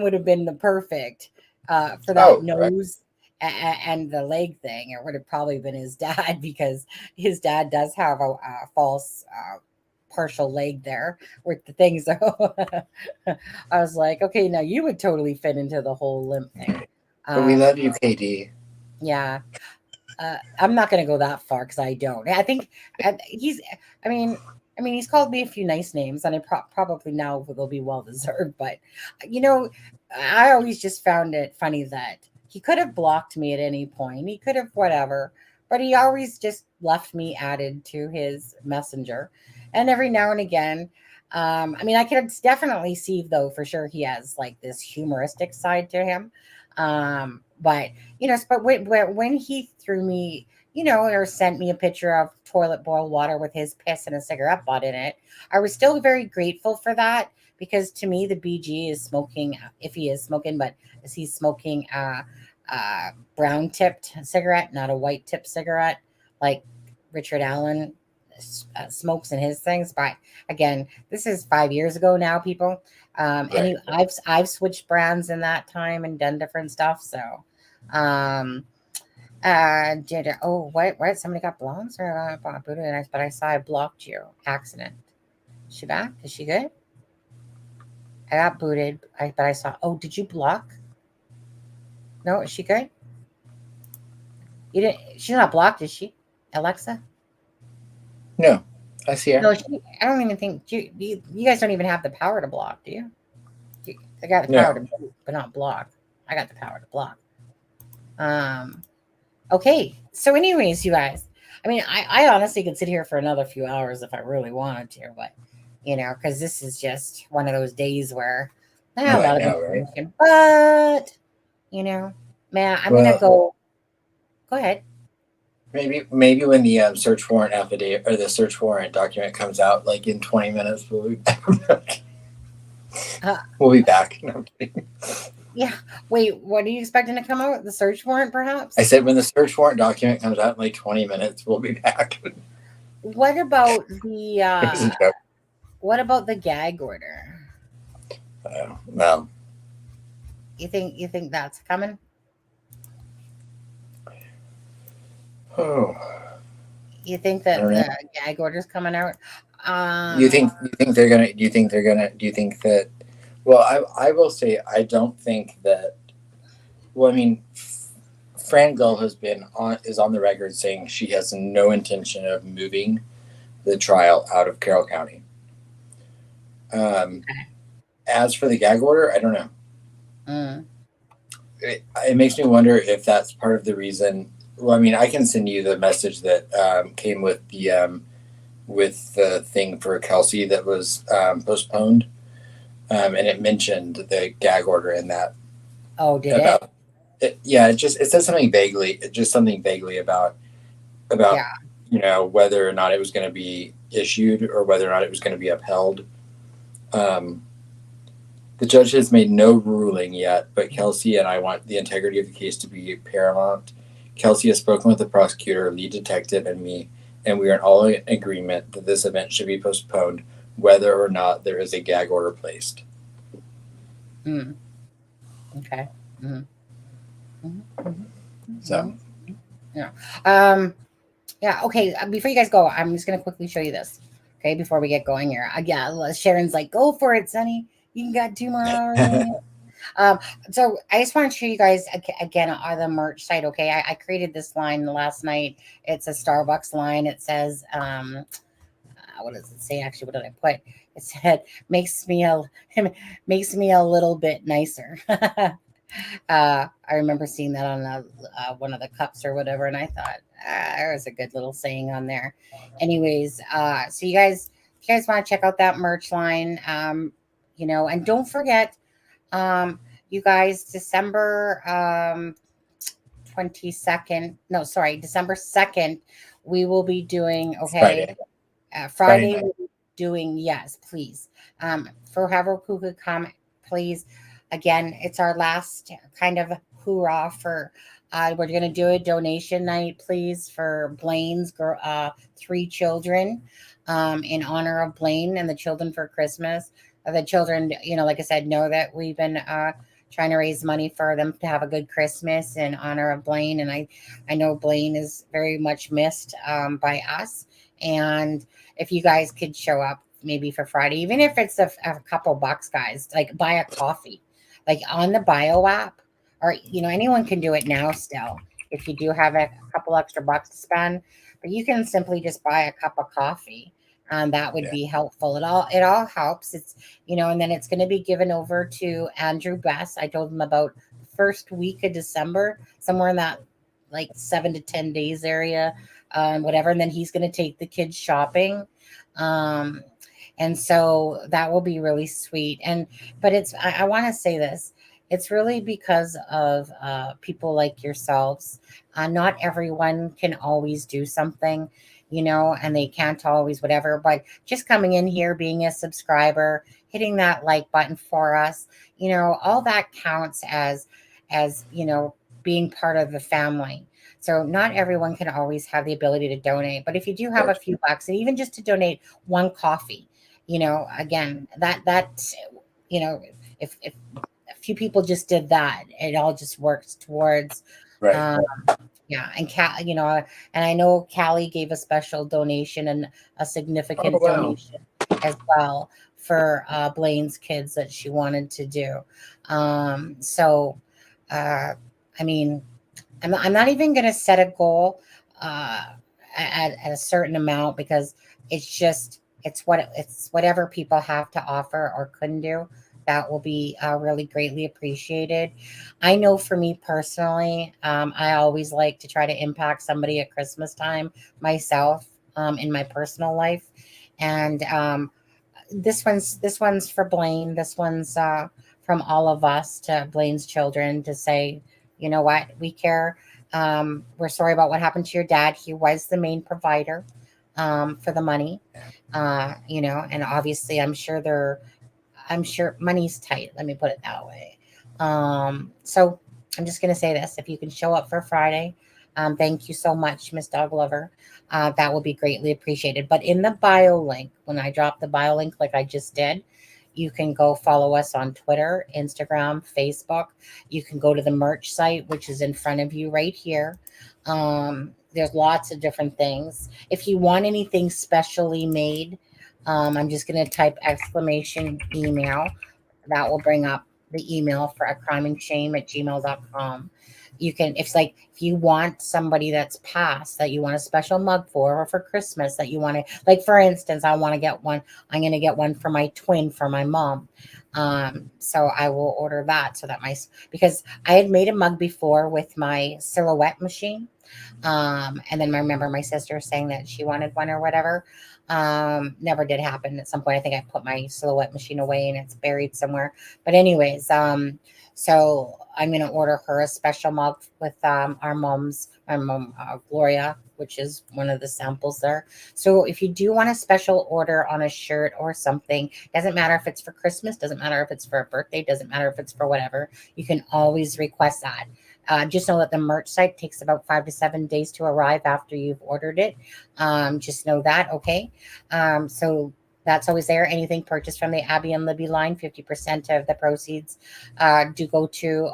would have been the perfect for that nose and the leg thing, it would have probably been his dad, because his dad does have a false partial leg there with the thing. So I was like, okay, now you would totally fit into the whole limp thing. But we love you, KD. Yeah. I'm not going to go that far because I don't. I think he's. I mean, he's called me a few nice names, and I probably now they'll be well deserved. But I always just found it funny that he could have blocked me at any point. He could have whatever, but he always just left me added to his messenger, and every now and again. I could definitely see though for sure he has like this humoristic side to him. But when he threw me, or sent me a picture of toilet boil water with his piss and a cigarette butt in it, I was still very grateful for that, because to me the BG is smoking, if he is smoking, but is he smoking a brown tipped cigarette, not a white tipped cigarette like Richard Allen smokes in his things. But again, this is 5 years ago now, people. And I've switched brands in that time and done different stuff. So, what? Somebody got blown? Sorry, but I saw I blocked you. Accident. Is she back? Is she good? I got booted, but I saw. Oh, did you block? No, is she good? You didn't. She's not blocked, is she, Alexa? No, I see her. No, I don't even think you guys don't even have the power to block, do you? I got the power to mute, but not block. I got the power to block. Okay. So anyways, you guys, I honestly could sit here for another few hours if I really wanted to, but because this is just one of those days where a lot of information, but man, I'm gonna go ahead. Maybe when the search warrant affidavit or the search warrant document comes out, like in 20 minutes, we'll be back. We'll be back. No, I'm kidding. Yeah. Wait, what are you expecting to come out? The search warrant, perhaps? I said when the search warrant document comes out in like 20 minutes, we'll be back. What about the gag order? Well, you think that's coming? Oh. You think that the gag order's coming out? Do you think they're gonna? Well, I will say I don't think that. Well, Fran Gull is on the record saying she has no intention of moving the trial out of Carroll County. As for the gag order, I don't know. It makes me wonder if that's part of the reason. Well, I can send you the message that came with the thing for Kelsey that was postponed, and it mentioned the gag order in that. Oh, did it? Yeah, it says something vaguely. Just something vaguely about whether or not it was going to be issued or whether or not it was going to be upheld. The judge has made no ruling yet, but Kelsey and I want the integrity of the case to be paramount. Kelsey has spoken with the prosecutor, lead detective, and me, and we are all in agreement that this event should be postponed, whether or not there is a gag order placed. Okay. So. Yeah. Yeah. Okay. Before you guys go, I'm just gonna quickly show you this. Okay. Before we get going here, Sharon's like, "Go for it, Sonny. You got 2 more hours." So I just want to show you guys again on the merch site. Okay, I created this line last night. It's a Starbucks line. It says, what does it say? Actually, what did I put? It said, makes me a little bit nicer. I remember seeing that on one of the cups or whatever, and I thought there was a good little saying on there. Anyways, so you guys want to check out that merch line, and don't forget. You guys, December 22nd. No, sorry, December 2nd. We will be doing Friday we'll be doing, yes, please. For whoever who could come, please. Again, it's our last kind of hoorah for We're going to do a donation night, please, for Blaine's 3 children, in honor of Blaine and the children for Christmas. The children, like I said, know that we've been trying to raise money for them to have a good Christmas in honor of Blaine. And I know Blaine is very much missed by us. And if you guys could show up maybe for Friday, even if it's a couple bucks, guys, like buy a coffee, like on the bio app, or anyone can do it now still if you do have a couple extra bucks to spend, but you can simply just buy a cup of coffee. That would be helpful. It all helps. It's and then it's going to be given over to Andrew Best. I told him about the first week of December, somewhere in that like 7 to 10 days area, whatever, and then he's going to take the kids shopping. And so that will be really sweet. But I want to say this. It's really because of people like yourselves. Not everyone can always do something, and they can't always whatever. But just coming in here, being a subscriber, hitting that like button for us, all that counts as being part of the family. So not everyone can always have the ability to donate. But if you do have a few bucks, and even just to donate one coffee, again, that if a few people just did that, it all just works towards and and I know Callie gave a special donation and a significant donation as well for Blaine's kids that she wanted to do. I mean, I'm not even going to set a goal at a certain amount, because it's whatever people have to offer or couldn't do. That will be really greatly appreciated. I know for me personally, I always like to try to impact somebody at Christmas time myself, in my personal life. And this one's for Blaine. This one's from all of us to Blaine's children, to say, you know what, we care. We're sorry about what happened to your dad. He was the main provider for the money, and obviously I'm sure money's tight. Let me put it that way. So I'm just going to say this. If you can show up for Friday, thank you so much, Miss Dog Lover. That will be greatly appreciated. But in the bio link, when I drop the bio link like I just did, you can go follow us on Twitter, Instagram, Facebook. You can go to the merch site, which is in front of you right here. There's lots of different things. If you want anything specially made, I'm just going to type exclamation email. That will bring up the email for acrimeandshame@gmail.com. You can, if you want somebody that's passed that you want a special mug for, or for Christmas that you want to, like, for instance, I want to get one. I'm going to get one for my twin, for my mom. So I will order that so that because I had made a mug before with my silhouette machine. And then I remember my sister saying that she wanted one or whatever. Never did happen. At some point, I think I put my silhouette machine away and it's buried somewhere. But anyways, so I'm going to order her a special mug with my mom, Gloria, which is one of the samples there. So if you do want a special order on a shirt or something, doesn't matter if it's for Christmas, doesn't matter if it's for a birthday, doesn't matter if it's for whatever, you can always request that. Just know that the merch site takes about 5 to 7 days to arrive after you've ordered it. Just know that, okay? So that's always there. Anything purchased from the Abby and Libby line, 50% of the proceeds do go to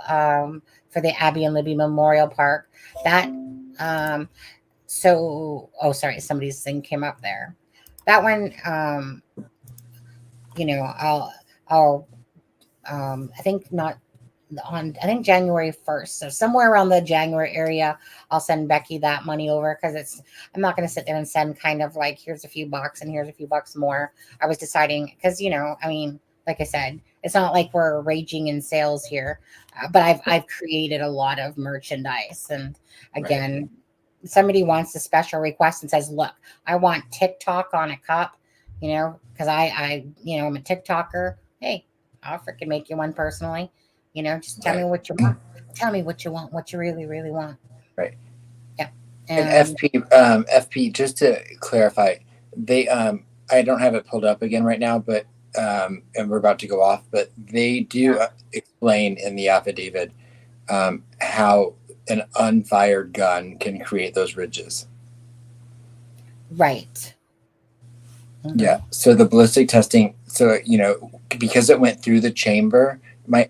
for the Abby and Libby Memorial Park. That sorry, somebody's thing came up there. That one, I'll I think not on, I think January 1st. So somewhere around the January area, I'll send Becky that money over, because I'm not going to sit there and send kind of like, here's a few bucks and here's a few bucks more. I was deciding, because, like I said, it's not like we're raging in sales here, but I've created a lot of merchandise. And again, somebody wants a special request and says, look, I want TikTok on a cup, because I'm a TikToker. Hey, I'll freaking make you one personally. Just tell me what you want. Tell me what you want, what you really, really want. Right. Yeah. And FP, just to clarify, they I don't have it pulled up again right now, but and we're about to go off, but they do explain in the affidavit how an unfired gun can create those ridges. Right. Mm-hmm. Yeah. So the ballistic testing, so, because it went through the chamber, my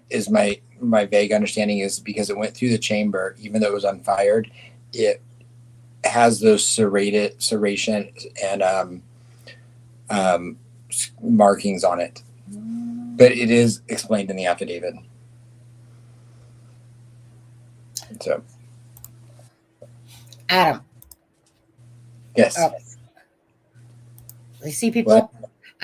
vague understanding is because it went through the chamber, even though it was unfired, it has those serration and markings on it. But it is explained in the affidavit. So, Adam. yes. Oh. You see people? What?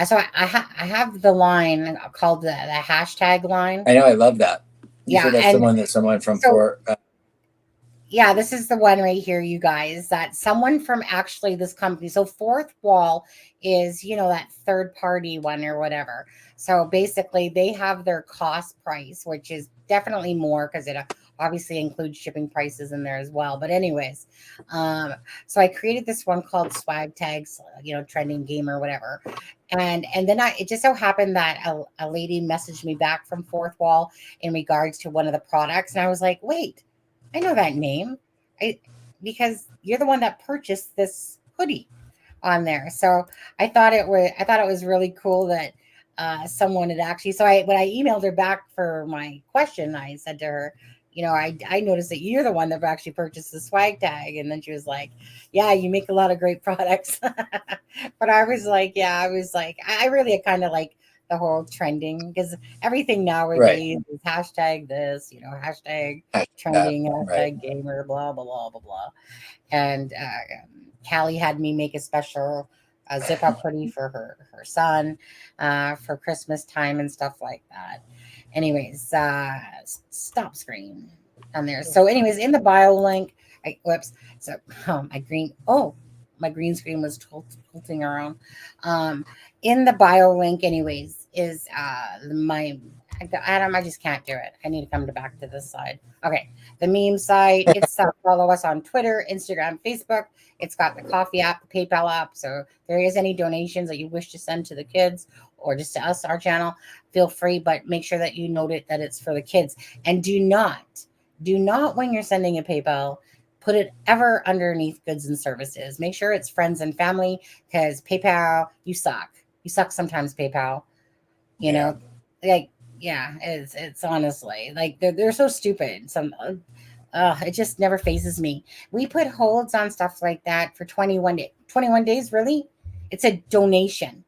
So I have the line called the hashtag line. I know. I love that. You Yeah. said that's the one that someone from yeah, this is the one right here, you guys, that someone from actually this company. So Fourth Wall is, that third party one or whatever. So basically they have their cost price, which is definitely more because it obviously includes shipping prices in there as well. But anyways, so I created this one called swag tags, trending gamer, whatever. And then it just so happened that a lady messaged me back from Fourth Wall in regards to one of the products. And I was like, wait, I know that name, because you're the one that purchased this hoodie on there. So I thought it was really cool that someone had actually. So when I emailed her back for my question, I said to her, I noticed that you're the one that actually purchased the swag tag. And then she was like, yeah, you make a lot of great products. But I was like, I really kind of like the whole trending, because everything nowadays is hashtag this, hashtag trending, hashtag gamer, blah, blah, blah, blah, blah. And Callie had me make a special zip up hoodie for her son for Christmas time and stuff like that. Anyways, stop screen on there. So anyways, in the bio link, so my green screen was tilting around. In the bio link, anyways, is Adam, I just can't do it. I need to come back to this side. Okay. The meme site. It's follow us on Twitter, Instagram, Facebook. It's got the coffee app, the PayPal app. So if there is any donations that you wish to send to the kids or just to us, our channel, feel free, but make sure that you note it that it's for the kids. And do not, when you're sending a PayPal, put it ever underneath goods and services. Make sure it's friends and family, because PayPal, you suck. You suck sometimes, PayPal. It's honestly like they're so stupid. It just never phases me. We put holds on stuff like that for 21 days. 21 days, really? It's a donation.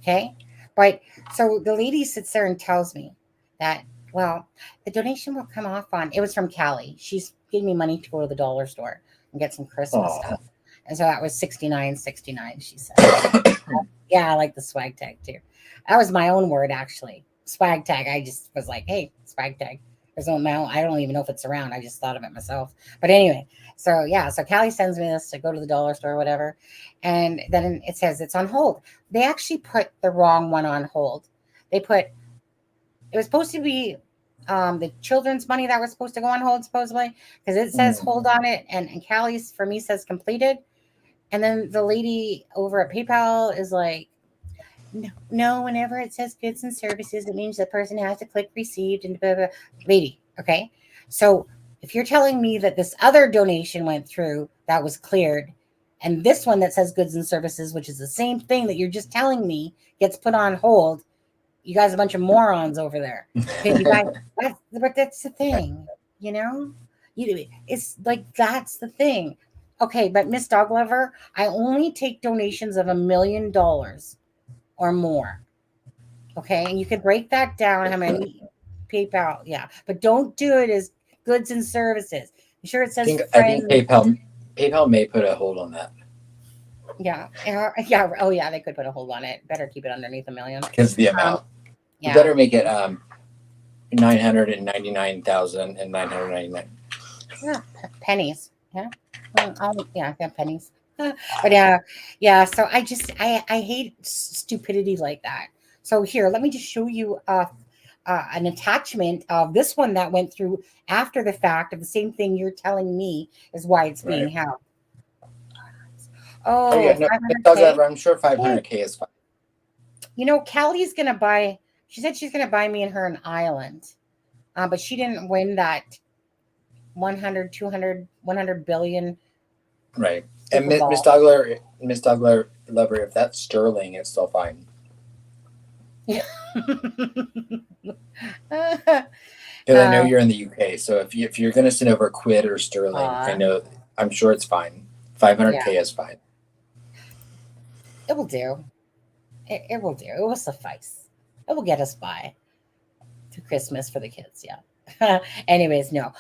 Okay. But so the lady sits there and tells me that, well, the donation will come off on, it was from Callie. She's giving me money to go to the dollar store and get some Christmas stuff. And so that was $69.69, she said. Yeah, I like the swag tag too. That was my own word, actually. Swag tag. I just was like, hey, swag tag. There's no amount. I don't even know if it's around. I just thought of it myself. But anyway, so Callie sends me this to go to the dollar store or whatever. And then it says it's on hold. They actually put the wrong one on hold. It was supposed to be the children's money that was supposed to go on hold, supposedly, because it says hold on it. And Callie's, for me, says completed. And then the lady over at PayPal is like, no, whenever it says goods and services, it means the person has to click received and blah, blah, blah. Lady, okay? So if you're telling me that this other donation went through that was cleared, and this one that says goods and services, which is the same thing that you're just telling me, gets put on hold, you guys are a bunch of morons over there. But that's the thing, it's like, that's the thing. Okay, but Miss Dog Lover, I only take donations of $1 million or more. Okay, and you can break that down how many PayPal, but don't do it as goods and services. You sure it says I think PayPal may put a hold on that. Yeah. Oh yeah, they could put a hold on it. Better keep it underneath $1 million. Because the amount. You better make it 999,999. Yeah, pennies. Yeah. Pennies. But yeah. So I hate stupidity like that. So here, let me just show you an attachment of this one that went through after the fact of the same thing you're telling me is why it's being held. Oh yeah, no, I'm sure 500K is fine. Callie's gonna buy. She said she's gonna buy me and her an island, but she didn't win that 100, 200, 100 billion. Right. And Miss Dogler Lover, if that's sterling, it's still fine. Yeah. Because I know you're in the UK, so if you're going to send over quid or sterling, I'm sure it's fine. 500K is fine. It will do. It will do. It will suffice. It will get us by to Christmas for the kids. Yeah. Anyways, no.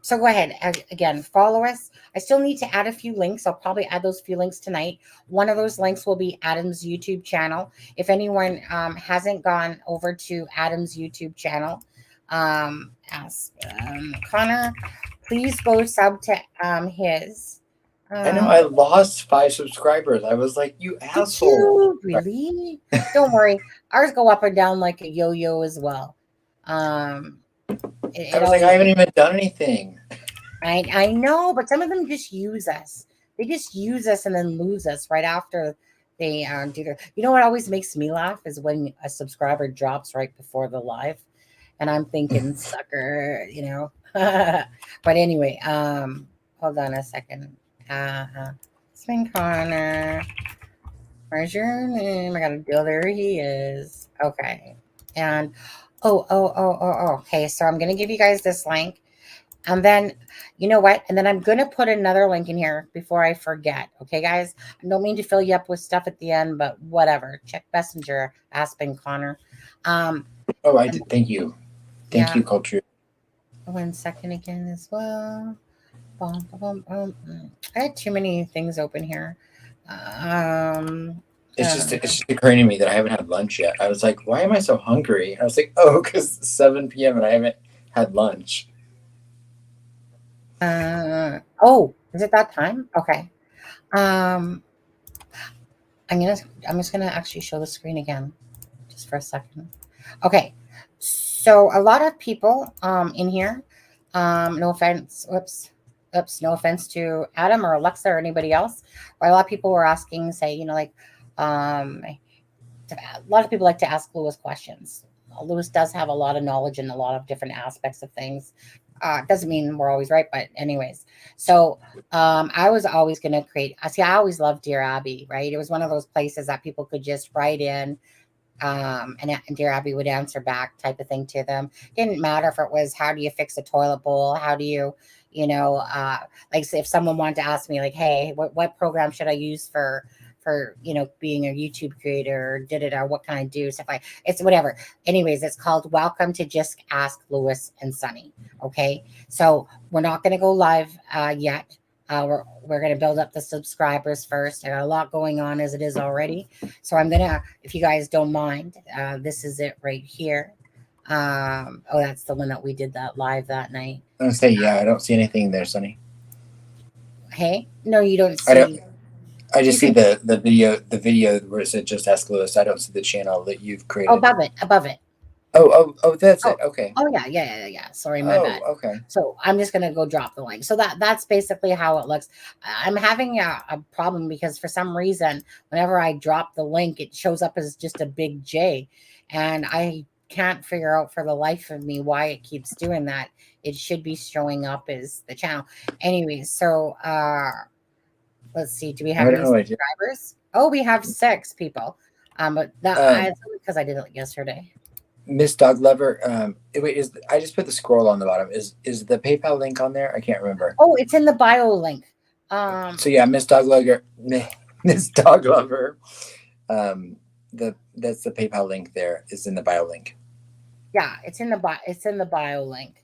So go ahead. Again, follow us. I still need to add a few links. I'll probably add those few links tonight. One of those links will be Adam's YouTube channel. If anyone hasn't gone over to Adam's YouTube channel, ask Connor, please go sub to his. I know I lost 5 subscribers. I was like, you asshole. Really? Don't worry. Ours go up and down like a yo-yo as well. I was like, I haven't even done anything. I know, but some of them just use us. They just use us and then lose us right after they do their. You know what always makes me laugh is when a subscriber drops right before the live, and I'm thinking, sucker, you know. But anyway, hold on a second. Spin Connor. Where's your name? I gotta deal. There he is. Okay. And okay. So I'm gonna give you guys this link. And then you know what? And then I'm gonna put another link in here before I forget. Okay, guys. I don't mean to fill you up with stuff at the end, but whatever. Check Messenger, Aspen Connor. I did. Thank you. Thank you, Culture. 1 second again as well. I had too many things open here. It's just occurring to me that I haven't had lunch yet. I was like, why am I so hungry? I was like, because it's 7 p.m. and I haven't had lunch. Is it that time? Okay. I'm just gonna actually show the screen again, just for a second. Okay. So a lot of people in here, no offense, no offense to Adam or Alexa or anybody else, or a lot of people were asking, say, you know, like, a lot of people like to ask Lewis questions. Lewis does have a lot of knowledge in a lot of different aspects of things. Doesn't mean we're always right, but anyways. So I was always going to create, I always loved Dear Abby, right? It was one of those places that people could just write in, and Dear Abby would answer back type of thing to them. Didn't matter if it was, how do you fix a toilet bowl? How do you, like, say if someone wanted to ask me like, hey, what program should I use for being a YouTube creator, or what can I do? Stuff like, it's whatever. Anyways, it's called Welcome to Just Ask Lewis and Sunny. Okay. So we're not going to go live yet. We're going to build up the subscribers first. I got a lot going on as it is already. So I'm going to, if you guys don't mind, this is it right here. That's the one that we did that live that night. I was going to say, I don't see anything there, Sunny. Hey, no, you don't see. I just see the video where it said Just Ask Lewis. I don't see the channel that you've created. Above it. Oh, that's it. Okay. Oh yeah. Sorry, my bad. Okay. So I'm just gonna go drop the link. So that's basically how it looks. I'm having a problem because for some reason, whenever I drop the link, it shows up as just a big J, and I can't figure out for the life of me why it keeps doing that. It should be showing up as the channel. Anyways, so let's see. Do we have any subscribers? Oh, we have 6 people. But that's because I did it yesterday. Miss Dog Lover, I just put the scroll on the bottom. Is the PayPal link on there? I can't remember. Oh, it's in the bio link. So yeah, Miss Dog Lover, that's the PayPal link there. Is in the bio link. Yeah, it's in the bio link.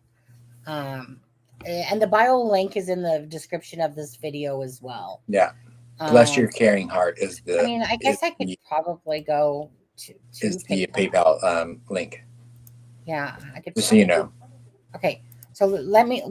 And the bio link is in the description of this video as well. Yeah. Bless your caring heart is the. I mean, I guess I could probably go to the PayPal link. Yeah, I could. Just so you know. Okay, so let me.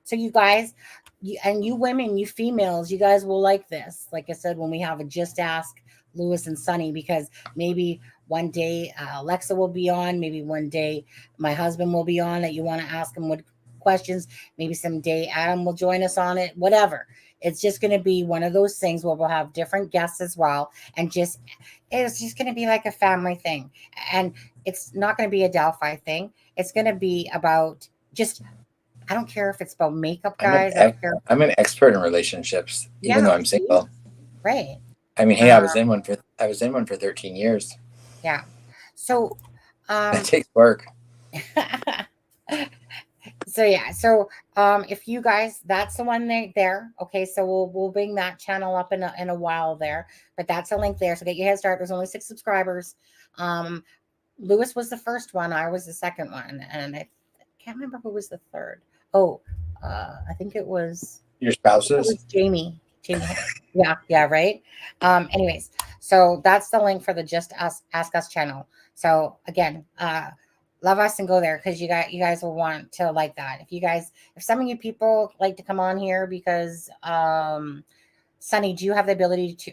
So you guys, you women, you females, you guys will like this. Like I said, when we have a Just Ask Lewis and Sunny, because maybe one day Alexa will be on. Maybe one day my husband will be on. That you want to ask him what questions. Maybe someday Adam will join us on it. Whatever. It's just going to be one of those things where we'll have different guests as well. And it's just going to be like a family thing. And it's not going to be a Delphi thing. It's going to be about just I don't care if it's about makeup, guys. I don't care. I'm an expert in relationships, even though I'm single. Right. I mean, hey, I was in one for 13 years. Yeah. So that takes work. So if you guys, that's the one there. Okay, so we'll bring that channel up in a while there, but that's a link there. So get your head start. There's only 6 subscribers. Lewis was the first one. I was the second one, and I can't remember who was the third. Oh, I think it was your spouses. It was Jamie. Yeah, right. Anyways, so that's the link for the Just Us Ask Us channel. So again, love us and go there, because you guys will want to like that. If some of you people like to come on here, because Sunny, do you have the ability to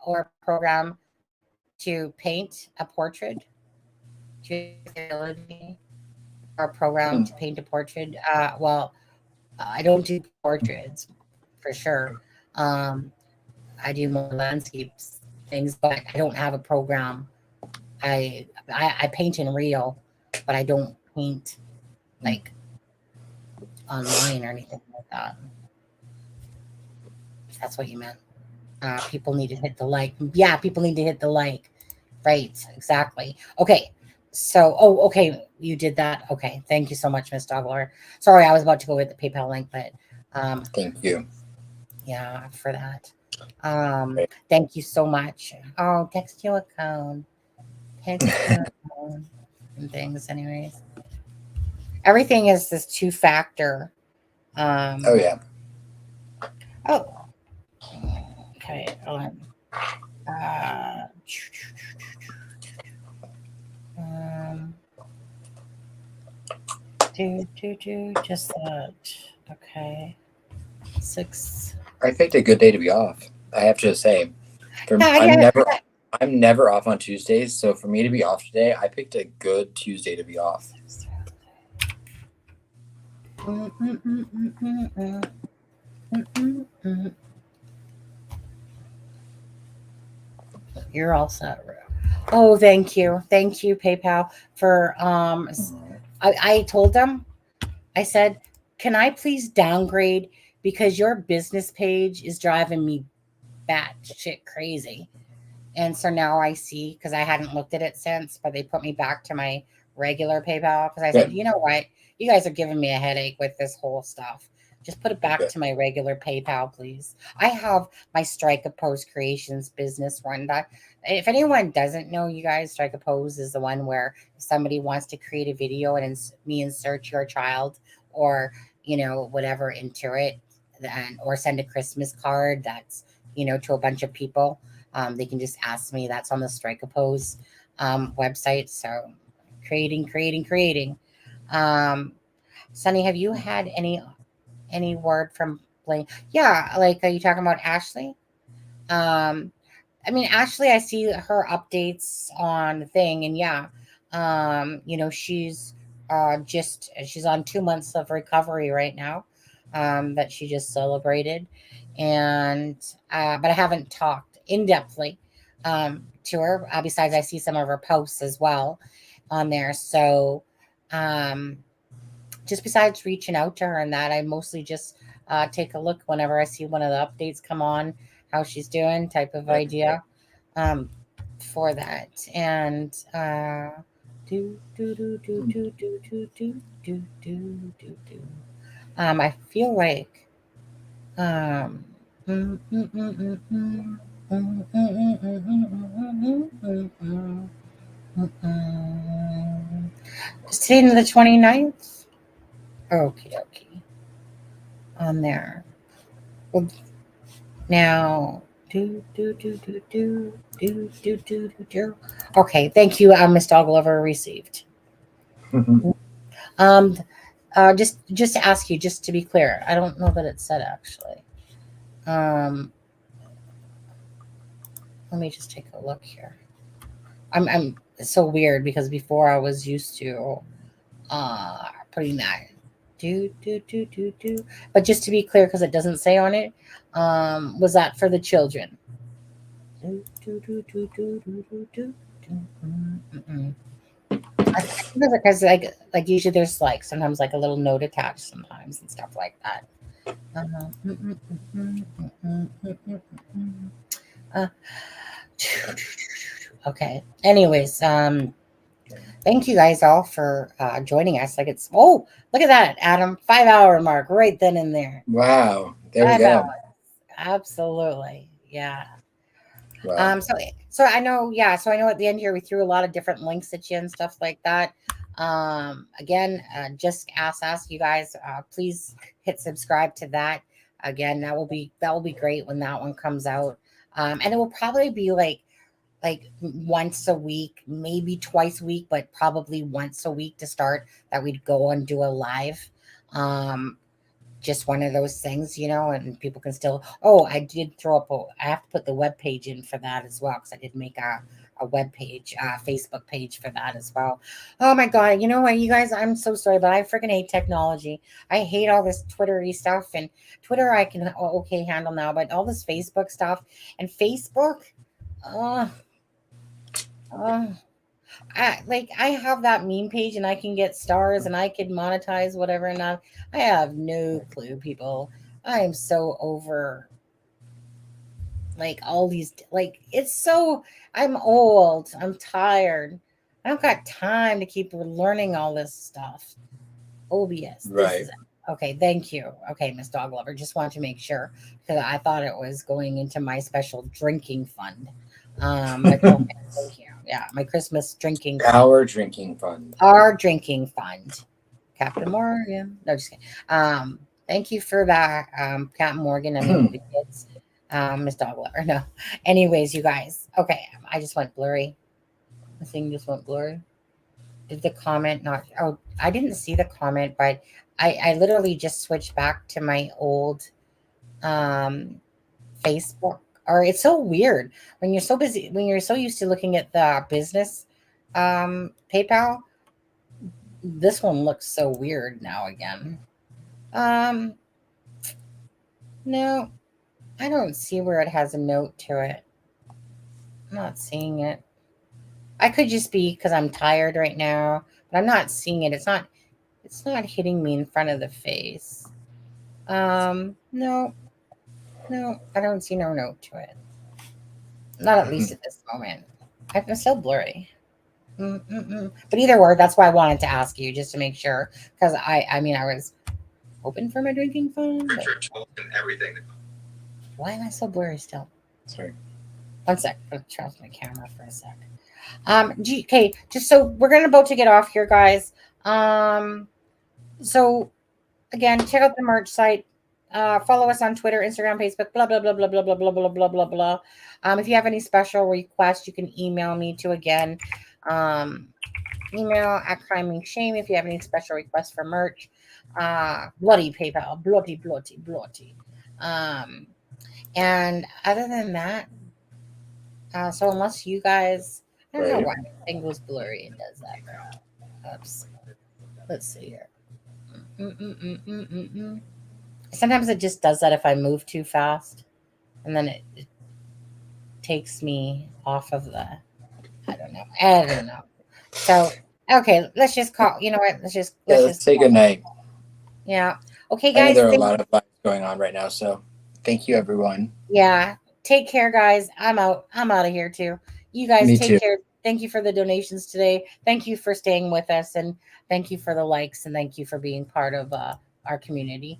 or program to paint a portrait? Do you have the ability or program to paint a portrait? Well, I don't do portraits for sure. I do more landscapes things, but I don't have a program. I paint in real, but I don't paint like online or anything like that. If that's what you meant. People need to hit the like. Yeah, people need to hit the like. Right, exactly. Okay. So, okay, you did that. Okay, thank you so much, Miss Dogler. Sorry, I was about to go with the PayPal link, but thank you. Yeah, for that. Thank you so much. I'll text you a code. Text you a code and things, anyways. Everything is this 2-factor. Oh yeah. Oh. Okay. Just that. Okay. 6. I picked a good day to be off. I have to say, I'm never off on Tuesdays. So for me to be off today, I picked a good Tuesday to be off. You're all set. Oh, thank you, PayPal for I told them, I said, can I please downgrade, because your business page is driving me batshit crazy. And so now I see, because I hadn't looked at it since, but they put me back to my regular PayPal, because I said, you know what, you guys are giving me a headache with this whole stuff. Just put it back to my regular PayPal, please. I have my Strike a Pose Creations business one. If anyone doesn't know, you guys, Strike a Pose is the one where if somebody wants to create a video and insert your child or, whatever into it, or send a Christmas card that's, to a bunch of people, they can just ask me. That's on the Strike a Pose website. So creating. Sunny, have you had any word from Blaine? Yeah, like, are you talking about Ashley? I mean, Ashley, I see her updates on the thing, and yeah, she's she's on 2 months of recovery right now, that she just celebrated, and but I haven't talked in-depthly to her. Besides, I see some of her posts as well on there. So just besides reaching out to her and that, I mostly just take a look whenever I see one of the updates come on, how she's doing, type of idea for that. And I feel like today the 29th. Okay. On there. Well, now Okay, thank you, Miss Doglover, received. Just to ask you, just to be clear, I don't know that it said actually. Let me just take a look here. I'm so weird, because before I was used to putting that but just to be clear, because it doesn't say on it, was that for the children? I think it's because like usually there's like sometimes like a little note attached sometimes and stuff like that. Okay. Anyways, thank you guys all for joining us. Like it's look at that, Adam, 5-hour mark right then and there. Wow. There 5 we go. hours. Absolutely. Yeah. Wow. So I know, so I know at the end here we threw a lot of different links at you and stuff like that. Again, just ask you guys, please hit subscribe to that. Again, that will be great when that one comes out. And it will probably be like once a week, maybe twice a week, but probably once a week to start, that we'd go and do a live. Just one of those things, and people can still, I did throw up, I have to put the web page in for that as well, because I did make a web page, Facebook page for that as well. Oh my God. You know what, you guys, I'm so sorry, but I freaking hate technology. I hate all this Twittery stuff, and Twitter I can handle now, but all this Facebook stuff and Facebook, I have that meme page and I can get stars and I can monetize whatever, and I have no clue, people. I am so over all these, I'm old, I'm tired, I don't got time to keep learning all this stuff. OBS, right? Okay, thank you. Okay, Miss Dog Lover, just wanted to make sure, because I thought it was going into my special drinking fund. But okay, thank you. Yeah, my Christmas drinking fund. Our drinking fund. Our drinking fund. Captain Morgan. No, just kidding. Thank you for that, Captain Morgan. I mean, the kids. Miss Dog Lover. No. Anyways, you guys. Okay, I just went blurry. The thing just went blurry. Did the comment not? Oh, I didn't see the comment, but I literally just switched back to my old Facebook. Or it's so weird when you're so busy, when you're so used to looking at the business PayPal. This one looks so weird now again. No, I don't see where it has a note to it. I'm not seeing it. I could just be because I'm tired right now, but I'm not seeing it. It's not hitting me in front of the face. No, I don't see no note to it. Not at least at this moment. I'm still blurry. But either way, that's why I wanted to ask you, just to make sure, because I was hoping for my drinking fund. Everything. Why am I so blurry still? Sorry. One sec. I'll turn off my camera for a sec. Okay, just so we're about to get off here, guys. So again, check out the merch site. Follow us on Twitter, Instagram, Facebook, blah blah blah blah blah blah blah blah blah blah blah. If you have any special requests, you can email me to email at Crime and Shame if you have any special requests for merch. Bloody PayPal, bloody. And other than that, so unless you guys, I don't know why my thing goes blurry and does that. Oops. Let's see here. Sometimes it just does that if I move too fast, and then it takes me off of the. I don't know. So okay, let's just call. You know what? Let's just say good night. Yeah. Okay, guys. I know there are a lot of vibes going on right now, so thank you, everyone. Yeah. Take care, guys. I'm out of here too. You guys take care. Thank you for the donations today. Thank you for staying with us, and thank you for the likes, and thank you for being part of our community.